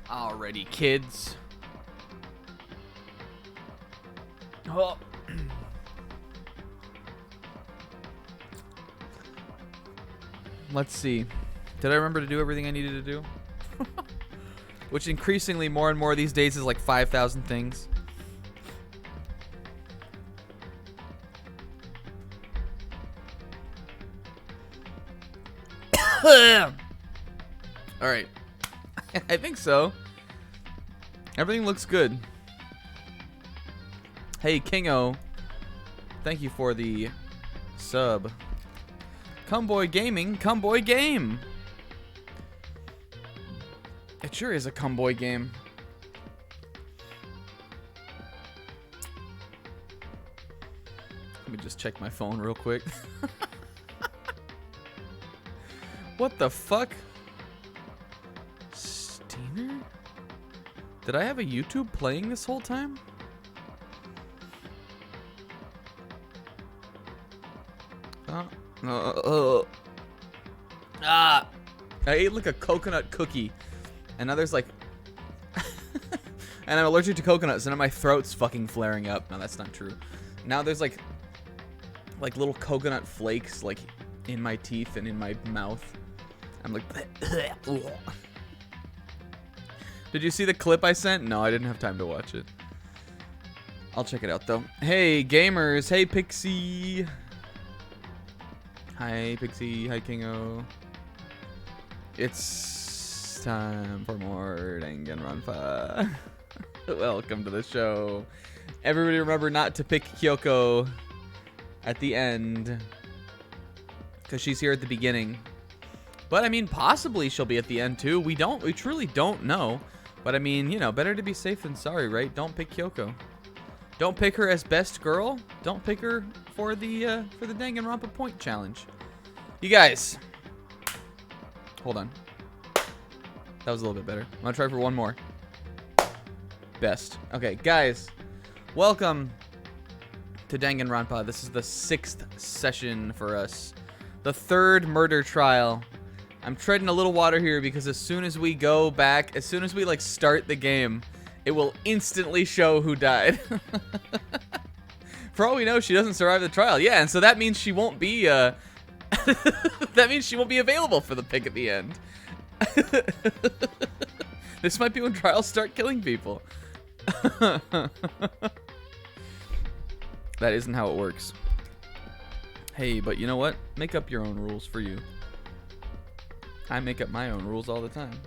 Alrighty, kids. Oh. Let's see. Did I remember to do everything I needed to do? Which increasingly more and more these days is like 5,000 things. Alright. I think so. Everything looks good. Hey, Kingo. Thank you for the sub. Cumboy Gaming, Cumboy Game. It sure is a Cumboy game. Let me just check my phone real quick. What the fuck? Steiner? Did I have a YouTube playing this whole time? I ate like a coconut cookie, and now there's like, and I'm allergic to coconuts, so now my throat's fucking flaring up. No, that's not true. Now there's like little coconut flakes like in my teeth and in my mouth. I'm like, did you see the clip I sent? No, I didn't have time to watch it. I'll check it out though. Hey gamers, hey Pixie. Hi Pixie, hi Kingo. It's time for more Danganronpa. Welcome to the show. Everybody remember not to pick Kyoko at the end, because she's here at the beginning. But I mean, possibly she'll be at the end too. We truly don't know. But I mean, you know, better to be safe than sorry, right? Don't pick Kyoko. Don't pick her as best girl. Don't pick her for the Danganronpa point challenge. You guys, hold on. That was a little bit better. I'm gonna try for one more. Best. Okay, guys, welcome to Danganronpa. This is the 6th session for us. The 3rd murder trial. I'm treading a little water here because as soon as we go back, as soon as we like start the game, it will instantly show who died. For all we know, she doesn't survive the trial. Yeah, and so that means she won't be that means she won't be available for the pick at the end. This might be when trials start killing people. That isn't how it works. Hey, but you know what? Make up your own rules for you. I make up my own rules all the time.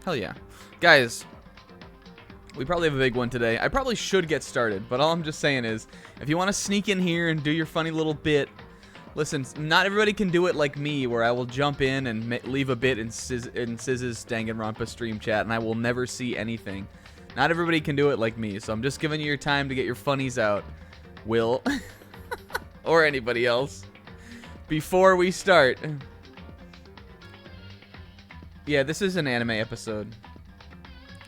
Hell yeah. Guys, we probably have a big one today. I probably should get started, but all I'm just saying is, if you want to sneak in here and do your funny little bit, listen, not everybody can do it like me, where I will jump in and leave a bit in Siz's Danganronpa stream chat, and I will never see anything. Not everybody can do it like me, so I'm just giving you your time to get your funnies out, Will, or anybody else, before we start. Yeah, this is an anime episode.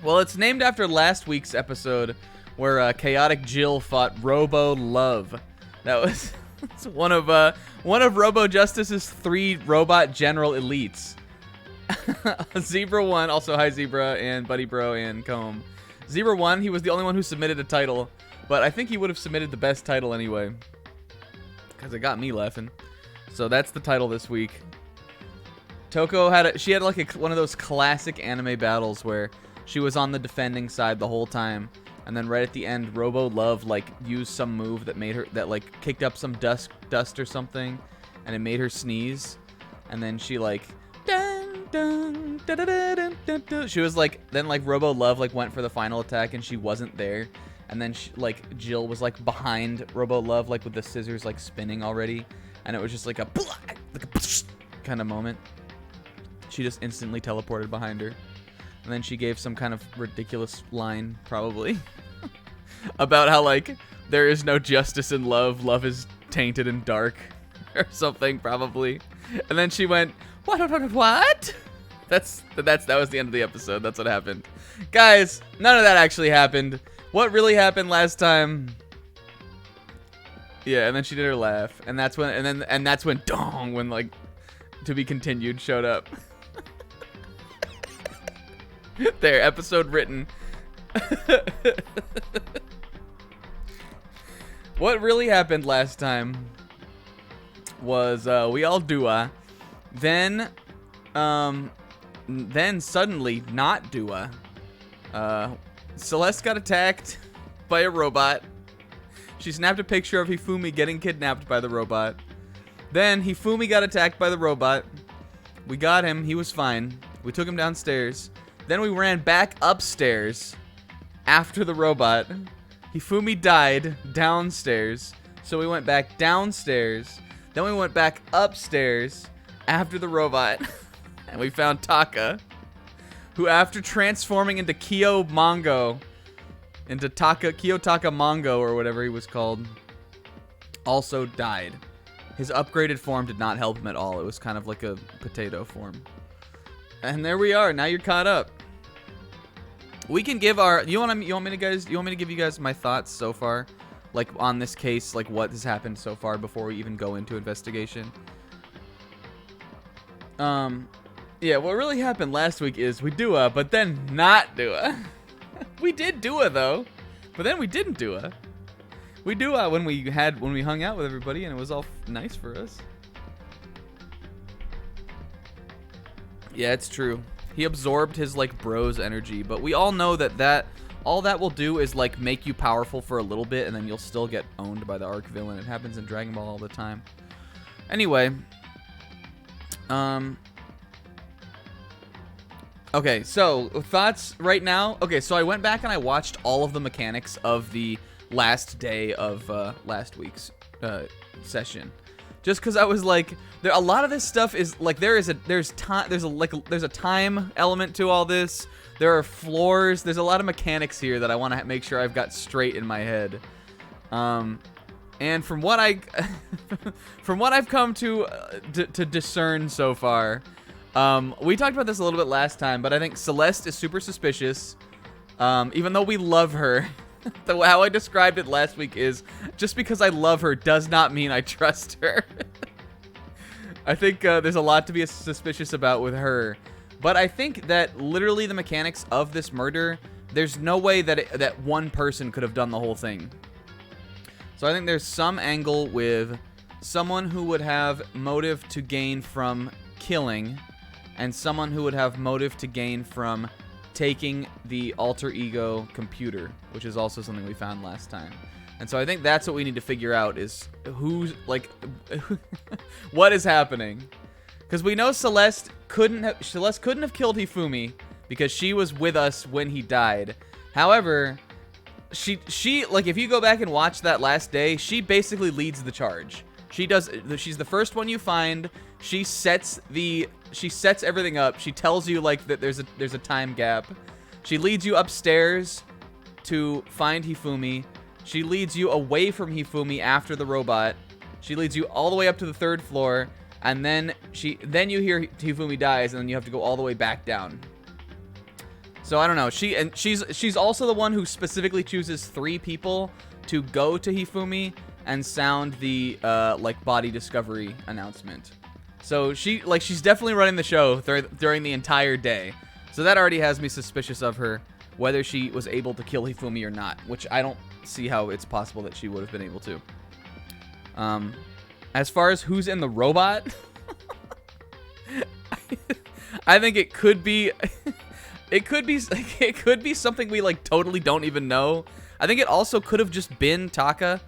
Well, it's named after last week's episode where Chaotic Jill fought Robo Love. That was one of Robo Justice's 3 robot general elites. Zebra 1, also hi Zebra and Buddy Bro and Comb. Zebra 1, he was the only one who submitted a title, but I think he would have submitted the best title anyway, because it got me laughing. So that's the title this week. Toko had like one of those classic anime battles where she was on the defending side the whole time, and then right at the end, Robo Love like used some move that made her like kicked up some dust or something, and it made her sneeze, and then she like dun, dun, dun, dun, dun, dun, dun. She was like, then like Robo Love like went for the final attack and she wasn't there, and then like Jill was like behind Robo Love, like with the scissors like spinning already, and it was just like a kind of moment. She just instantly teleported behind her, and then she gave some kind of ridiculous line, probably, about how like there is no justice in love, love is tainted and dark, or something probably, and then she went, what? That was the end of the episode. That's what happened. Guys, none of that actually happened. What really happened last time? Yeah, and then she did her laugh, and that's when dong, when like to be continued showed up. There, episode written. What really happened last time was we all dua, then suddenly not dua. Celeste got attacked by a robot. She snapped a picture of Hifumi getting kidnapped by the robot. Then Hifumi got attacked by the robot. We got him. He was fine. We took him downstairs. Then we ran back upstairs after the robot. Hifumi died downstairs. So we went back downstairs. Then we went back upstairs after the robot. And we found Taka, who after transforming into Kiyotaka Mongo or whatever he was called, also died. His upgraded form did not help him at all. It was kind of like a potato form. And there we are. Now you're caught up. We can give our you want me to give you guys my thoughts so far, like on this case, like what has happened so far before we even go into investigation. Yeah, what really happened last week is we dua, but then not dua. We did dua though, but then we didn't dua. We dua when we hung out with everybody and it was all nice for us. Yeah, it's true. He absorbed his like bro's energy, but we all know that all that will do is like make you powerful for a little bit and then you'll still get owned by the arc villain. It happens in Dragon Ball all the time. Anyway, okay, so thoughts right now. Okay, so I went back and I watched all of the mechanics of the last day of last week's session, just because I was like, a lot of this stuff is like there's a time element to all this. There are floors. There's a lot of mechanics here that I want to make sure I've got straight in my head. And from what I've come to discern so far. We talked about this a little bit last time, but I think Celeste is super suspicious. Even though we love her, how I described it last week is just because I love her does not mean I trust her. I think there's a lot to be suspicious about with her, but I think that literally the mechanics of this murder, there's no way that one person could have done the whole thing. So I think there's some angle with someone who would have motive to gain from killing, and someone who would have motive to gain from taking the alter ego computer, which is also something we found last time. And so I think that's what we need to figure out is who's, like, what is happening. Because we know Celeste couldn't have killed Hifumi because she was with us when he died. However, she like, if you go back and watch that last day, she basically leads the charge. She's the first one you find. She sets everything up. She tells you like that there's a time gap. She leads you upstairs to find Hifumi. She leads you away from Hifumi after the robot. She leads you all the way up to the 3rd floor, and then you hear Hifumi dies, and then you have to go all the way back down. So I don't know. She's also the one who specifically chooses 3 people to go to Hifumi and sound the like body discovery announcement. So she's definitely running the show during the entire day. So that already has me suspicious of her, whether she was able to kill Hifumi or not, which I don't see how it's possible that she would have been able to. As far as who's in the robot, I think it could be something we like totally don't even know. I think it also could have just been Taka.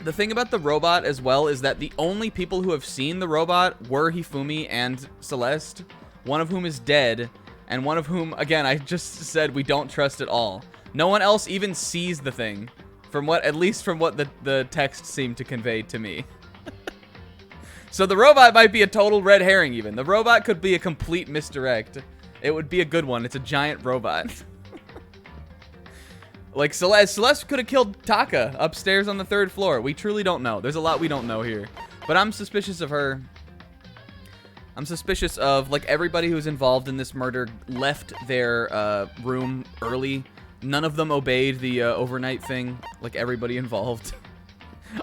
The thing about the robot as well is that the only people who have seen the robot were Hifumi and Celeste, one of whom is dead, and one of whom, again, I just said we don't trust at all. No one else even sees the thing, at least from what the text seemed to convey to me. So the robot might be a total red herring even. The robot could be a complete misdirect. It would be a good one. It's a giant robot. Like Celeste could have killed Taka upstairs on the 3rd floor. We truly don't know. There's a lot we don't know here. But I'm suspicious of her. I'm suspicious of, like, everybody who's involved in this murder left their room early. None of them obeyed the overnight thing. Like, everybody involved.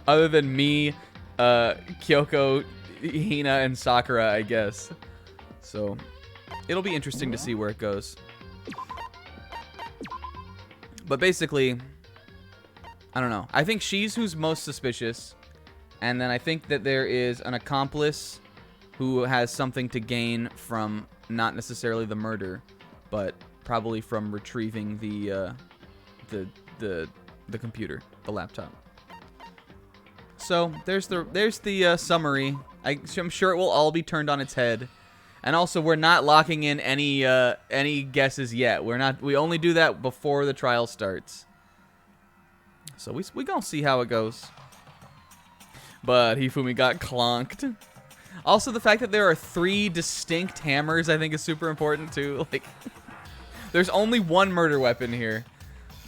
Other than me, Kyoko, Hina, and Sakura, I guess. So, it'll be interesting to see where it goes. But basically, I don't know. I think she's who's most suspicious. And then I think that there is an accomplice who has something to gain from not necessarily the murder, but probably from retrieving the computer, the laptop. So there's the summary. I'm sure it will all be turned on its head. And also, we're not locking in any guesses yet. We only do that before the trial starts. So we gonna see how it goes. But Hifumi got clonked. Also, the fact that there are 3 distinct hammers, I think, is super important too. Like, there's only one murder weapon here,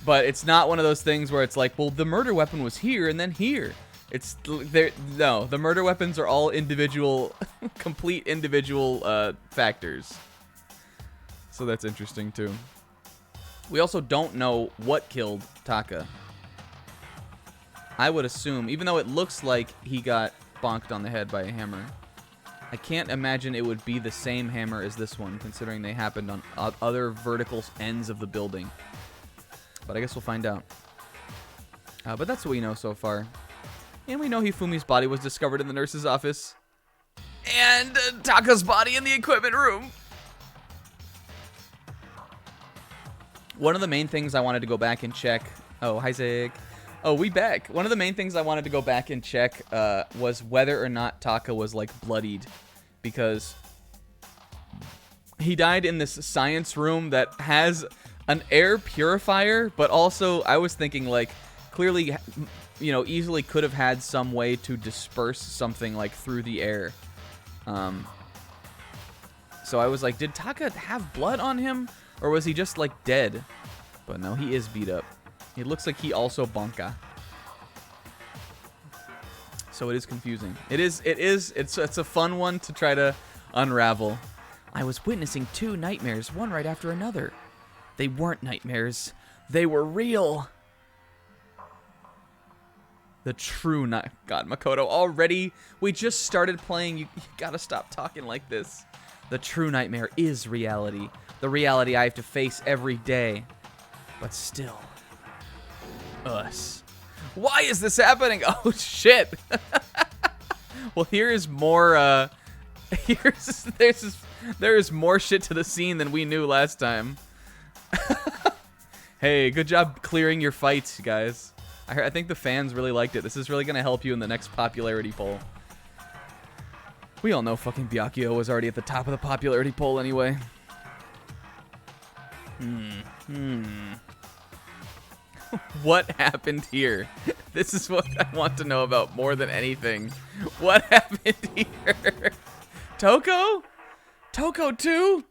but it's not one of those things where it's like, well, the murder weapon was here and then here. It's there. No, the murder weapons are all individual, complete individual factors. So that's interesting too. We also don't know what killed Taka. I would assume, even though it looks like he got bonked on the head by a hammer, I can't imagine it would be the same hammer as this one, considering they happened on other vertical ends of the building. But I guess we'll find out. But that's what we know so far. And we know Hifumi's body was discovered in the nurse's office. And Taka's body in the equipment room. One of the main things I wanted to go back and check... Oh, hi, Zig. Oh, we back. One of the main things I wanted to go back and check was whether or not Taka was, like, bloodied. Because he died in this science room that has an air purifier, but also, I was thinking, like, clearly, you know, easily could have had some way to disperse something, like, through the air. So I was like, did Taka have blood on him? Or was he just, like, dead? But no, he is beat up. It looks like he also bonka. So it is confusing. It's a fun one to try to unravel. I was witnessing 2 nightmares, one right after another. They weren't nightmares. They were real. The true night. God, Makoto, already? We just started playing. You gotta stop talking like this. The true nightmare is reality. The reality I have to face every day. But still. Us. Why is this happening? Oh, shit. Well, here is more, there is more shit to the scene than we knew last time. Hey, good job clearing your fights, guys. I think the fans really liked it. This is really going to help you in the next popularity poll. We all know fucking Byakuya was already at the top of the popularity poll anyway. What happened here? This is what I want to know about more than anything. What happened here? Toko? Toko too?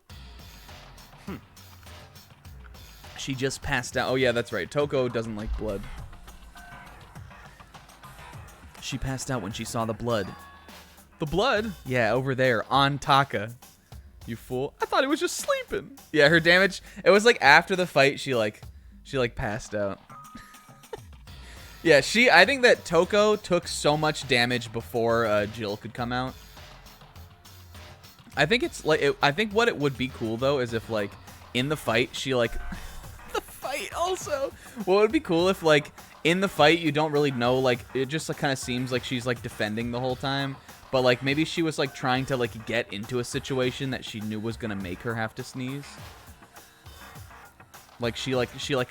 She just passed out. Oh yeah, that's right. Toko doesn't like blood. She passed out when she saw the blood. The blood? Yeah, over there on Taka. You fool. I thought he was just sleeping. Yeah, her damage. It was like after the fight, she passed out. Yeah, I think that Toko took so much damage before Jill could come out. I think it's like, I think what it would be cool though is if like in the fight she like, the fight also. What would be cool if like in the fight you don't really know, like it just like kind of seems like she's like defending the whole time, but like maybe she was like trying to like get into a situation that she knew was gonna make her have to sneeze. Like she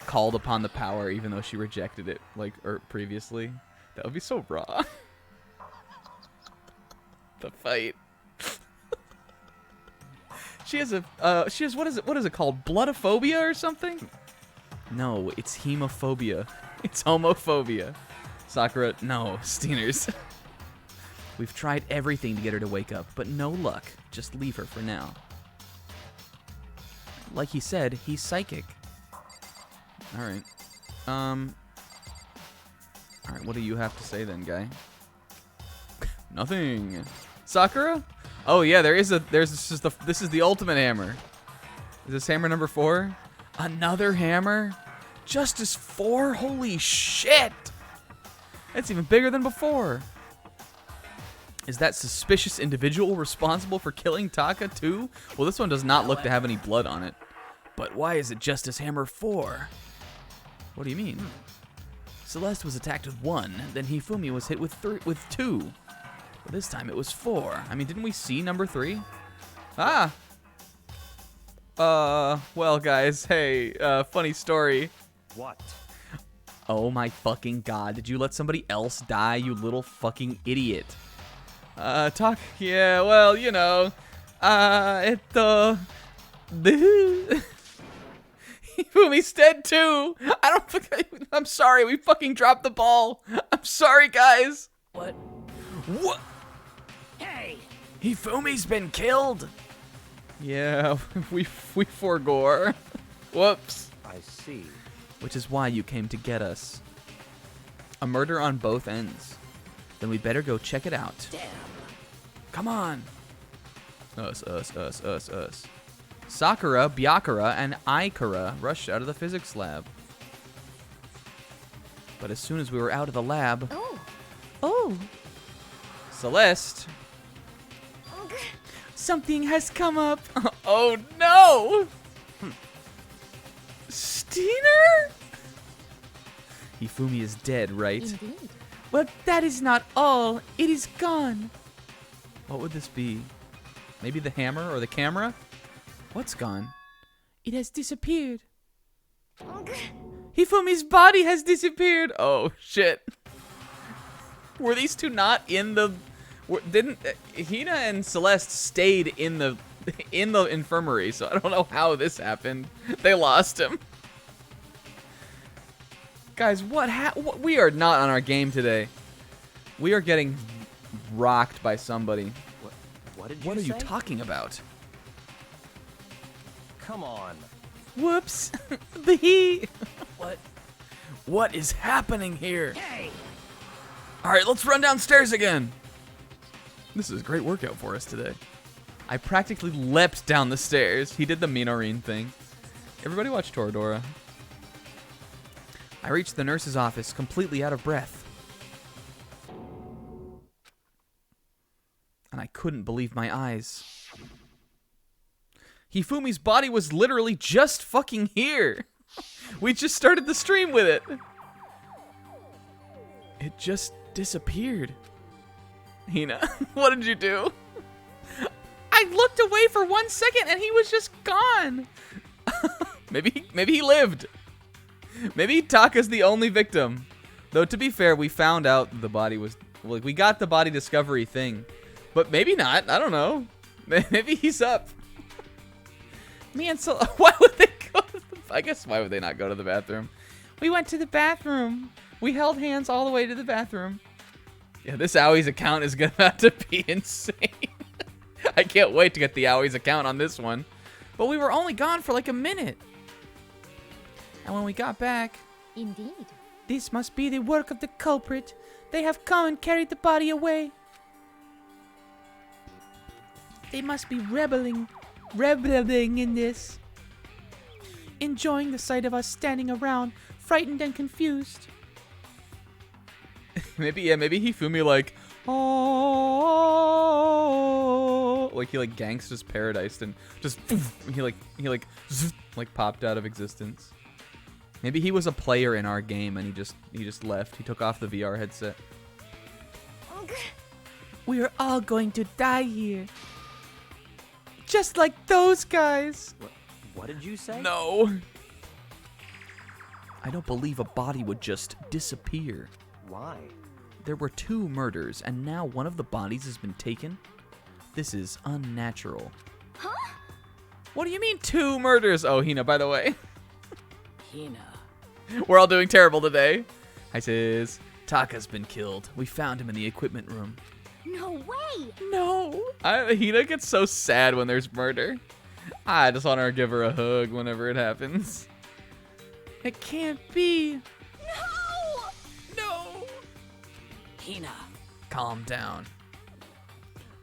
called upon the power even though she rejected it like previously. That would be so raw. The fight. She has what is it called? Bloodophobia or something? No, it's hemophobia. It's homophobia. Sakura, no, Steeners. We've tried everything to get her to wake up, but no luck. Just leave her for now. Like he said, he's psychic. Alright. Alright, what do you have to say then, guy? Nothing. Sakura? Oh yeah, this is the ultimate hammer. Is this hammer number 4? Another hammer? Justice 4? Holy shit! That's even bigger than before. Is that suspicious individual responsible for killing Taka too? Well, this one does not look to have any blood on it. But why is it Justice Hammer 4? What do you mean? Celeste was attacked with 1, then Hifumi was hit with 2. But this time it was 4. I mean, didn't we see number 3? Ah! Well, guys, hey, funny story. What? Oh my fucking god, did you let somebody else die, you little fucking idiot? Yeah, well, you know, Hifumi's dead too. I'm sorry, we fucking dropped the ball. I'm sorry, guys. What? Hey! Hifumi's been killed. Yeah, we forgore. Whoops. I see. Which is why you came to get us. A murder on both ends. Then we better go check it out. Damn. Come on. Us. Sakura, Byakuya, and Ikura rushed out of the physics lab. But as soon as we were out of the lab... Oh! Celeste! Something has come up. Oh no! Steener? Hifumi is dead, right? Indeed. Well, that is not all. It is gone. What would this be? Maybe the hammer or the camera? What's gone? It has disappeared. Hifumi's body has disappeared. Oh, shit. Were these two not in the... Didn't... Hina and Celeste stayed in the infirmary, so I don't know how this happened. They lost him. Guys, we are not on our game today. We are getting rocked by somebody. What What are you talking about? Come on. Whoops. The heat. What is happening here? Hey! All right, let's run downstairs again. This is a great workout for us today. I practically leapt down the stairs. He did the Minorin thing. Everybody watch Toradora. I reached the nurse's office completely out of breath. And I couldn't believe my eyes. Hifumi's body was literally just fucking here. We just started the stream with it. It just disappeared. Hina, what did you do? I looked away for 1 second and he was just gone. Maybe he lived. Maybe Taka's the only victim. Though to be fair, we found out the body was... Like, we got the body discovery thing. But maybe not. I don't know. Maybe he's up. Me and why would they go to I guess why would they not go to the bathroom? We went to the bathroom. We held hands all the way to the bathroom. Yeah, this Aoi's account is about to be insane. I can't wait to get the Aoi's account on this one. But we were only gone for like a minute. And when we got back... Indeed. This must be the work of the culprit. They have come and carried the body away. They must be reveling in this. Enjoying the sight of us standing around, frightened and confused. maybe Hifumi like, oh, like he like gangsta's paradise and just he popped out of existence. Maybe he was a player in our game and he just left. He took off the VR headset. We are all going to die here. Just like those guys. What did you say? No. I don't believe a body would just disappear. Why? There were 2 murders, and now one of the bodies has been taken? This is unnatural. Huh? What do you mean 2 murders? Oh, Hina, by the way. Hina, We're all doing terrible today. Hi, sis. Taka's been killed. We found him in the equipment room. No way! No. Hina gets so sad when there's murder. I just want her to give her a hug whenever it happens. It can't be. No! No. Hina. Calm down.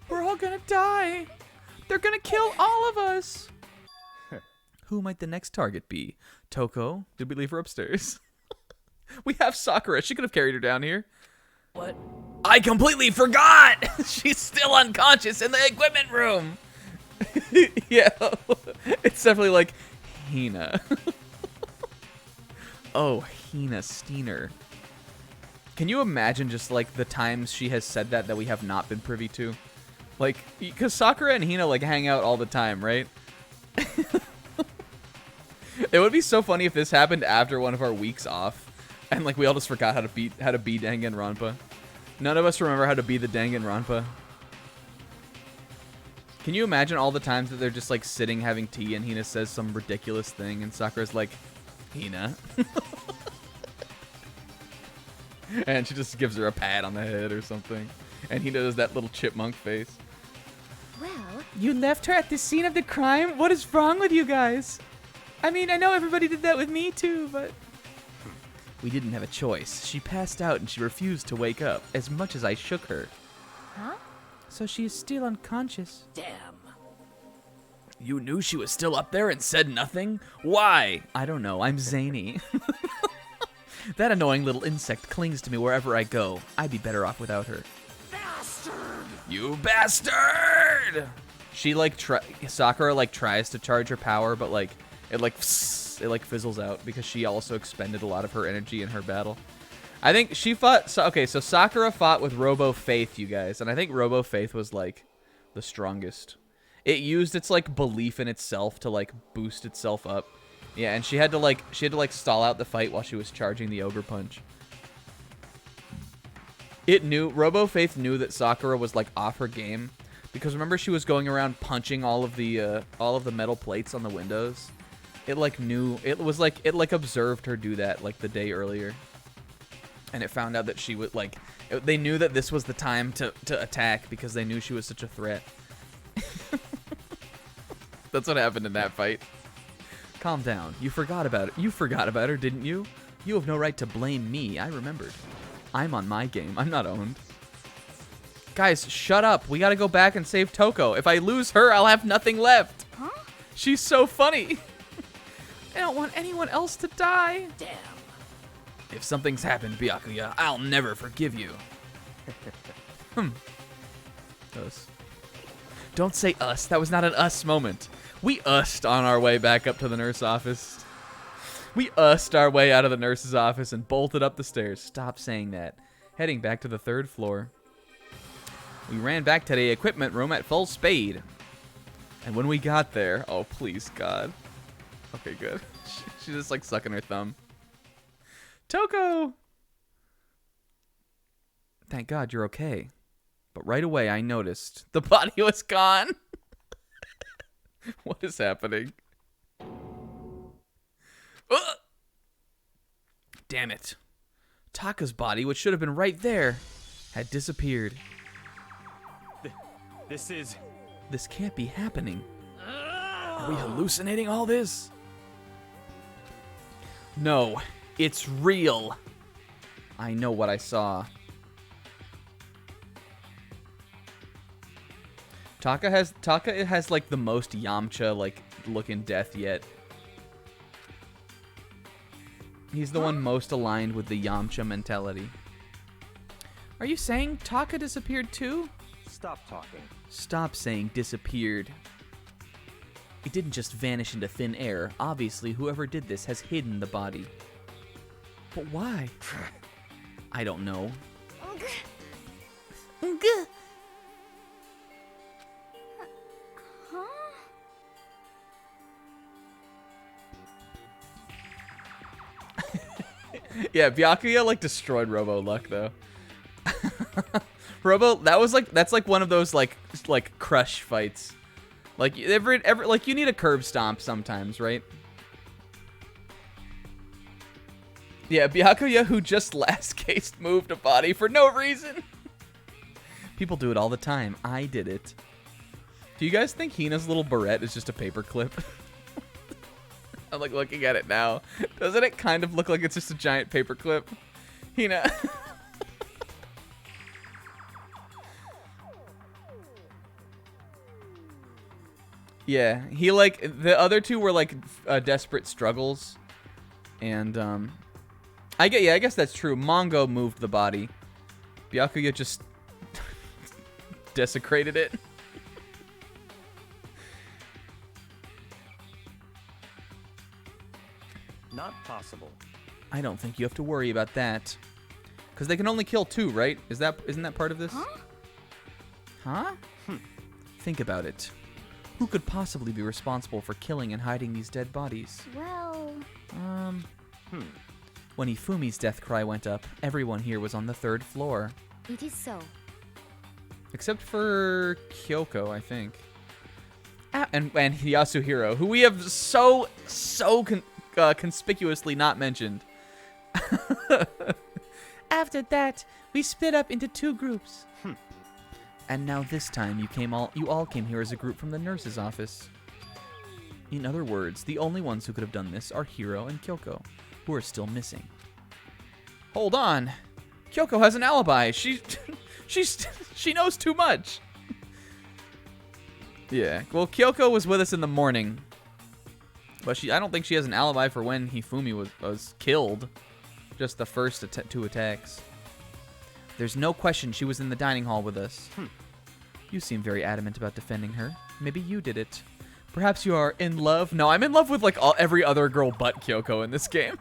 We're all gonna die. They're gonna kill all of us. Who might the next target be? Toko? Did we leave her upstairs? We have Sakura. She could have carried her down here. What? I completely forgot. She's still unconscious in the equipment room. Yeah, it's definitely like Hina. Oh, Hina Steener. Can you imagine just like the times she has said that we have not been privy to? Like, because Sakura and Hina like hang out all the time, right? It would be so funny if this happened after one of our weeks off, and like we all just forgot how to be Danganronpa. None of us remember how to be the Danganronpa. Can you imagine all the times that they're just like sitting having tea and Hina says some ridiculous thing and Sakura's like, Hina? And she just gives her a pat on the head or something. And Hina does that little chipmunk face. Well, You left her at the scene of the crime? What is wrong with you guys? I mean, I know everybody did that with me too, but... We didn't have a choice. She passed out and she refused to wake up, as much as I shook her. huh? So she is still unconscious. Damn. You knew she was still up there and said nothing? Why? I don't know. I'm zany. That annoying little insect clings to me wherever I go. I'd be better off without her. Bastard! You bastard! She like Sakura like tries to charge her power, but like it like fizzles out because she also expended a lot of her energy in her battle. I think she fought. So Sakura fought with Robo Faith, you guys, and I think Robo Faith was like the strongest. It used its like belief in itself to like boost itself up. Yeah, and she had to like stall out the fight while she was charging the ogre punch. Robo Faith knew that Sakura was like off her game because remember she was going around punching all of the metal plates on the windows. It like knew it observed her do that like the day earlier, and it found out that she would like. They knew that this was the time to attack because they knew she was such a threat. That's what happened in that fight. Calm down. You forgot about it. You forgot about her, didn't you? You have no right to blame me. I remembered. I'm on my game. I'm not owned. Guys, shut up. We gotta go back and save Toko. If I lose her, I'll have nothing left. Huh? She's so funny. I don't want anyone else to die. Damn. If something's happened, Byakuya, I'll never forgive you. Us. Don't say us. That was not an us moment. We used on our way back up to the nurse office. We used our way out of the nurse's office and bolted up the stairs. Stop saying that. Heading back to the 3rd floor. We ran back to the equipment room at full speed. And when we got there... Oh, please, God. Okay, good. She's just, like, sucking her thumb. Toko! Thank God you're okay. But right away, I noticed the body was gone. What is happening? Damn it. Taka's body, which should have been right there, had disappeared. This can't be happening. Are we hallucinating all this? No, it's real. I know what I saw. Taka has like the most Yamcha like looking death yet. He's the one most aligned with the Yamcha mentality. Are you saying Taka disappeared too? Stop talking. Stop saying disappeared. It didn't just vanish into thin air. Obviously, whoever did this has hidden the body. But why? I don't know. Huh? Yeah, Byakuya like destroyed Robo Luck though. That's like one of those like crush fights. Like like you need a curb stomp sometimes, right? Yeah, Byakuya, who just last case moved a body for no reason. People do it all the time. I did it. Do you guys think Hina's little barrette is just a paperclip? I'm like looking at it now. Doesn't it kind of look like it's just a giant paperclip? Hina. Yeah, he like the other two were like desperate struggles, and I guess that's true. Mongo moved the body. Byakuya just desecrated it. Not possible. I don't think you have to worry about that, because they can only kill 2, right? Isn't that part of this? Huh? Think about it. Who could possibly be responsible for killing and hiding these dead bodies? Well, When Ifumi's death cry went up, everyone here was on the 3rd floor. it is so. Except for Kyoko, I think. And Yasuhiro, who we have so conspicuously not mentioned. After that, we split up into 2 groups. And now this time you all came here as a group from the nurse's office. In other words, the only ones who could have done this are Hiro and Kyoko, who are still missing. Hold on. Kyoko has an alibi. She knows too much. Yeah. Well, Kyoko was with us in the morning. But I don't think she has an alibi for when Hifumi was killed. Just the first 2 attacks. There's no question she was in the dining hall with us. You seem very adamant about defending her. Maybe you did it. Perhaps you are in love? No, I'm in love with like every other girl but Kyoko in this game.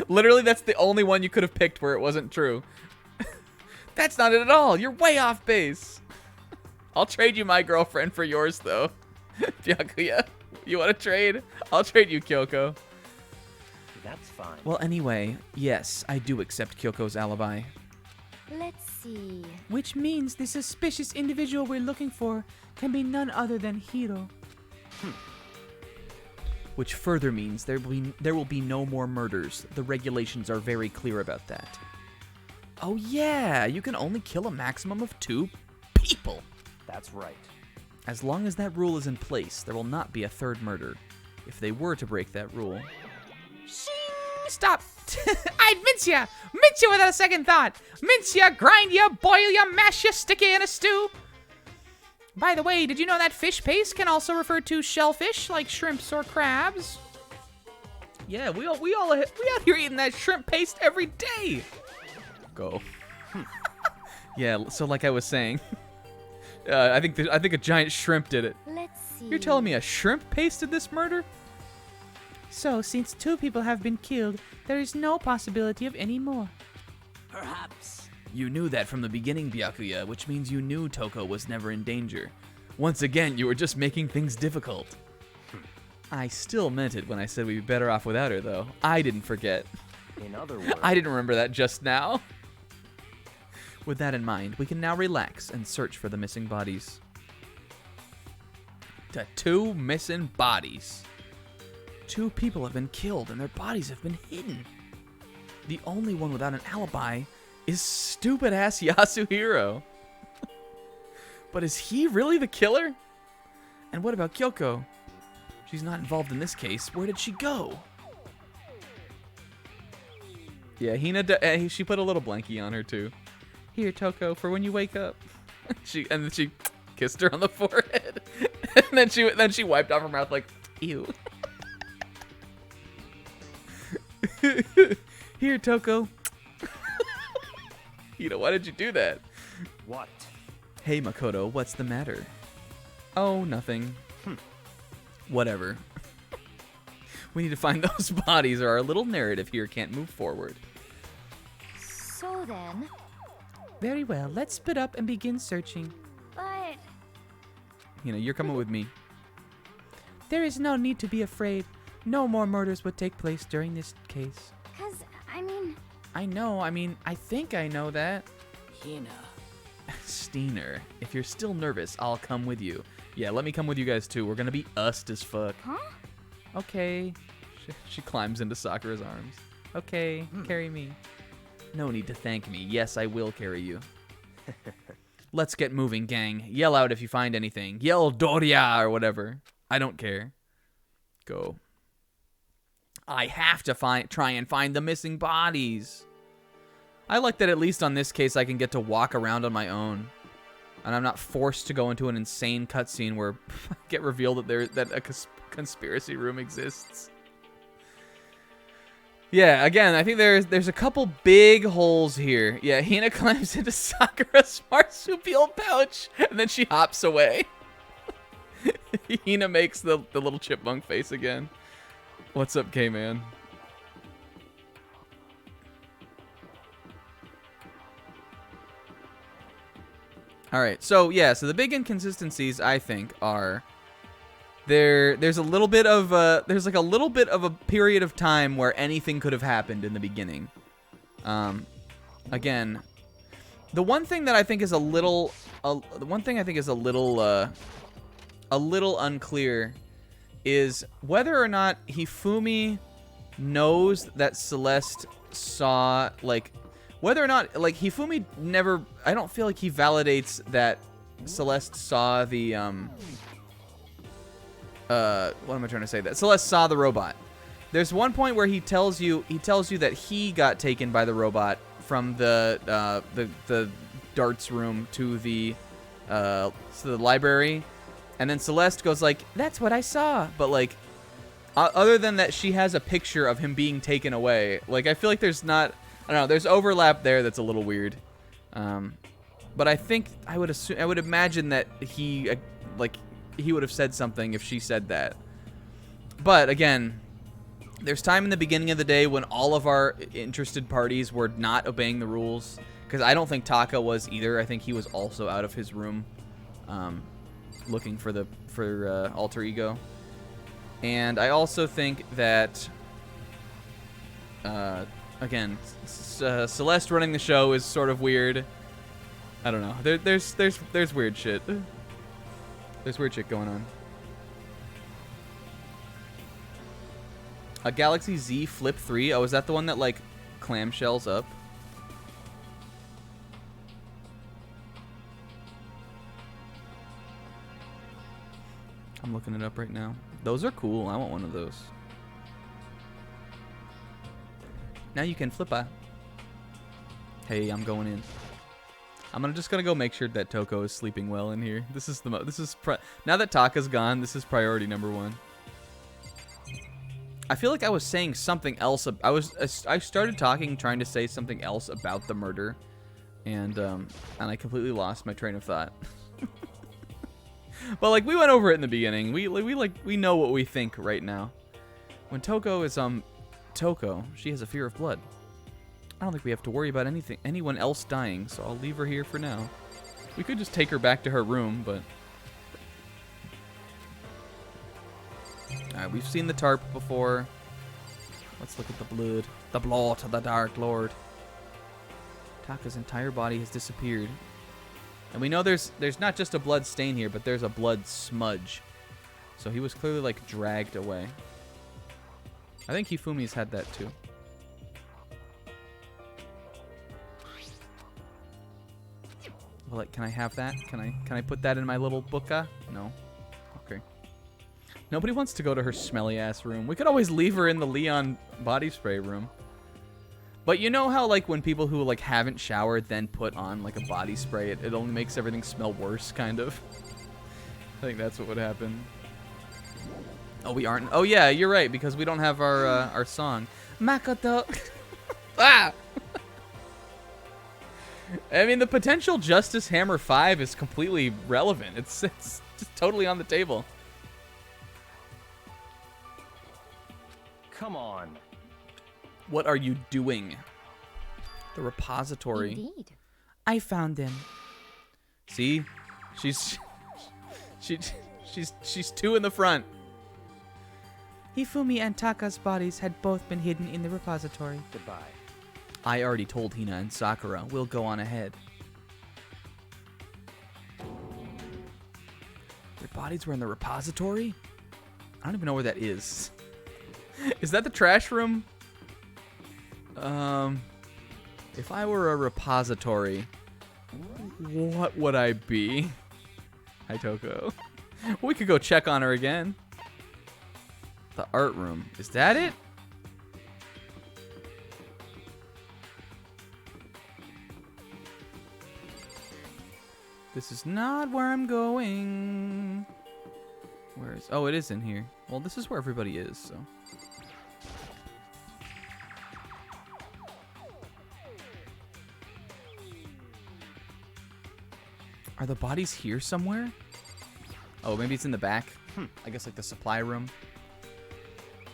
Literally, that's the only one you could have picked where it wasn't true. That's not it at all. You're way off base. I'll trade you my girlfriend for yours, though. Byakuya, you want to trade? I'll trade you Kyoko. That's fine. Well, anyway, yes, I do accept Kyoko's alibi. Let's see. Which means the suspicious individual we're looking for can be none other than Hiro. Which further means there will be no more murders. The regulations are very clear about that. Oh yeah, you can only kill a maximum of 2 people. That's right. As long as that rule is in place, there will not be a 3rd murder. If they were to break that rule... Stop! I'd mince ya! Mince ya without a second thought! Mince ya, grind ya, boil ya, mash ya, stick ya in a stew! By the way, did you know that fish paste can also refer to shellfish, like shrimps or crabs? Yeah, we out here eating that shrimp paste every day! Go. Yeah, so like I was saying... I think a giant shrimp did it. Let's see. You're telling me a shrimp pasted this murder? So, since 2 people have been killed, there is no possibility of any more. Perhaps. You knew that from the beginning, Byakuya, which means you knew Toko was never in danger. Once again, you were just making things difficult. I still meant it when I said we'd be better off without her, though. I didn't forget. In other words, I didn't remember that just now. With that in mind, we can now relax and search for the missing bodies. The 2 missing bodies. 2 people have been killed and their bodies have been hidden. The only one without an alibi is stupid-ass Yasuhiro. But is he really the killer? And what about Kyoko? She's not involved in this case. Where did she go? Yeah, Hina, she put a little blankie on her too. Here, Toko, for when you wake up. And then she kissed her on the forehead. And then she wiped off her mouth like, ew. Here, Toko. Why did you do that? what? Hey, Makoto, what's the matter? Oh, nothing. Whatever. We need to find those bodies or our little narrative here can't move forward. So then, Very well, let's split up and begin searching. but You're coming with me. There is no need to be afraid. No more murders would take place during this case. cause I mean, I think I know that. Hina. Steiner, if you're still nervous, I'll come with you. Yeah, let me come with you guys too. We're gonna be us as fuck. huh? Okay. She climbs into Sakura's arms. Okay, carry me. No need to thank me. Yes, I will carry you. Let's get moving, gang. Yell out if you find anything. Yell Doria or whatever. I don't care. Go. I have to try and find the missing bodies. I like that at least on this case I can get to walk around on my own. And I'm not forced to go into an insane cutscene where I get revealed that a conspiracy room exists. Yeah, again, I think there's a couple big holes here. Yeah, Hina climbs into Sakura's marsupial pouch, and then she hops away. Hina makes the little chipmunk face again. What's up, K-Man? All right, so yeah, so the big inconsistencies I think are there's a little bit of there's like a little bit of a period of time where anything could have happened in the beginning. Again, the one thing that I think is a little unclear is whether or not Hifumi knows that Celeste saw, like, whether or not, like, Hifumi never, I don't feel like he validates that Celeste saw the, what am I trying to say? That Celeste saw the robot. There's one point where he tells you that he got taken by the robot from the darts room to the library, and then Celeste goes like, "That's what I saw," but like, other than that, she has a picture of him being taken away. Like, I feel like there's not, I don't know, there's overlap there that's a little weird. But I think I would imagine that he would have said something if she said that. But again, there's time in the beginning of the day when all of our interested parties were not obeying the rules, because I don't think Taka was either. I think he was also out of his room, looking for alter ego. And I also think that, again, Celeste running the show is sort of weird. I don't know. There's weird shit. There's weird shit going on. A Galaxy Z Flip 3. Oh, is that the one that, like, clamshells up? I'm looking it up right now. Those are cool. I want one of those. Now you can flip a. Hey, I'm going in. I'm just gonna go make sure that Toko is sleeping well in here. This is now that Taka's gone, this is priority number one. I feel like I was saying something else. I started trying to say something else about the murder, and I completely lost my train of thought. But like, we went over it in the beginning. We know what we think right now. When Toko is Toko, she has a fear of blood. I don't think we have to worry about anyone else dying, so I'll leave her here for now. We could just take her back to her room, but alright, we've seen the tarp before. Let's look at the blood. The blood of the Dark Lord. Taka's entire body has disappeared. And we know there's not just a blood stain here, but there's a blood smudge. So he was clearly, like, dragged away. I think Hifumi's had that too. Well, like, can I have that? Can I put that in my little booka? No. Okay. Nobody wants to go to her smelly ass room. We could always leave her in the Leon body spray room. But you know how, like, when people who, like, haven't showered then put on, like, a body spray, it only makes everything smell worse, kind of. I think that's what would happen. Oh, we aren't. Oh, yeah, you're right, because we don't have our song. Makoto. Ah! I mean, the potential Justice Hammer 5 is completely relevant. It's just totally on the table. Come on. What are you doing? The repository. Indeed. I found him. See? She's two in the front. Hifumi and Taka's bodies had both been hidden in the repository. Goodbye. I already told Hina and Sakura. We'll go on ahead. Their bodies were in the repository? I don't even know where that is. Is that the trash room? If I were a repository, what would I be? Hi, Toko. We could go check on her again. The art room. Is that it? This is not where I'm going. Where is... Oh, it is in here. Well, this is where everybody is, so... Are the bodies here somewhere? Oh, maybe it's in the back. I guess like the supply room.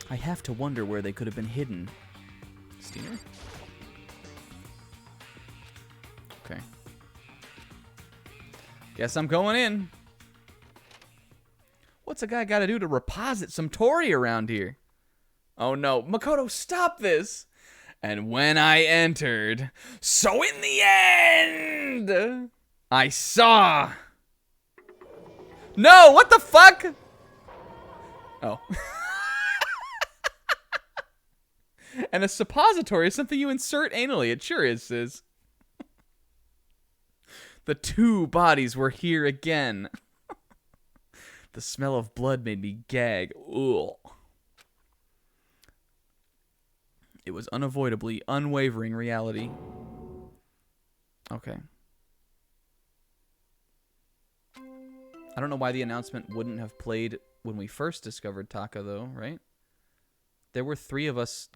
I have to wonder where they could have been hidden. Steamer? Okay. Guess I'm going in. What's a guy got to do to reposit some Tori around here? Oh no, Makoto, stop this! And when I entered, so in the end, I saw... No, what the fuck? Oh. And a suppository is something you insert anally. It sure is, sis. The two bodies were here again. The smell of blood made me gag. Ugh. It was unavoidably unwavering reality. Okay. I don't know why the announcement wouldn't have played when we first discovered Taka, though, right? There were three of us,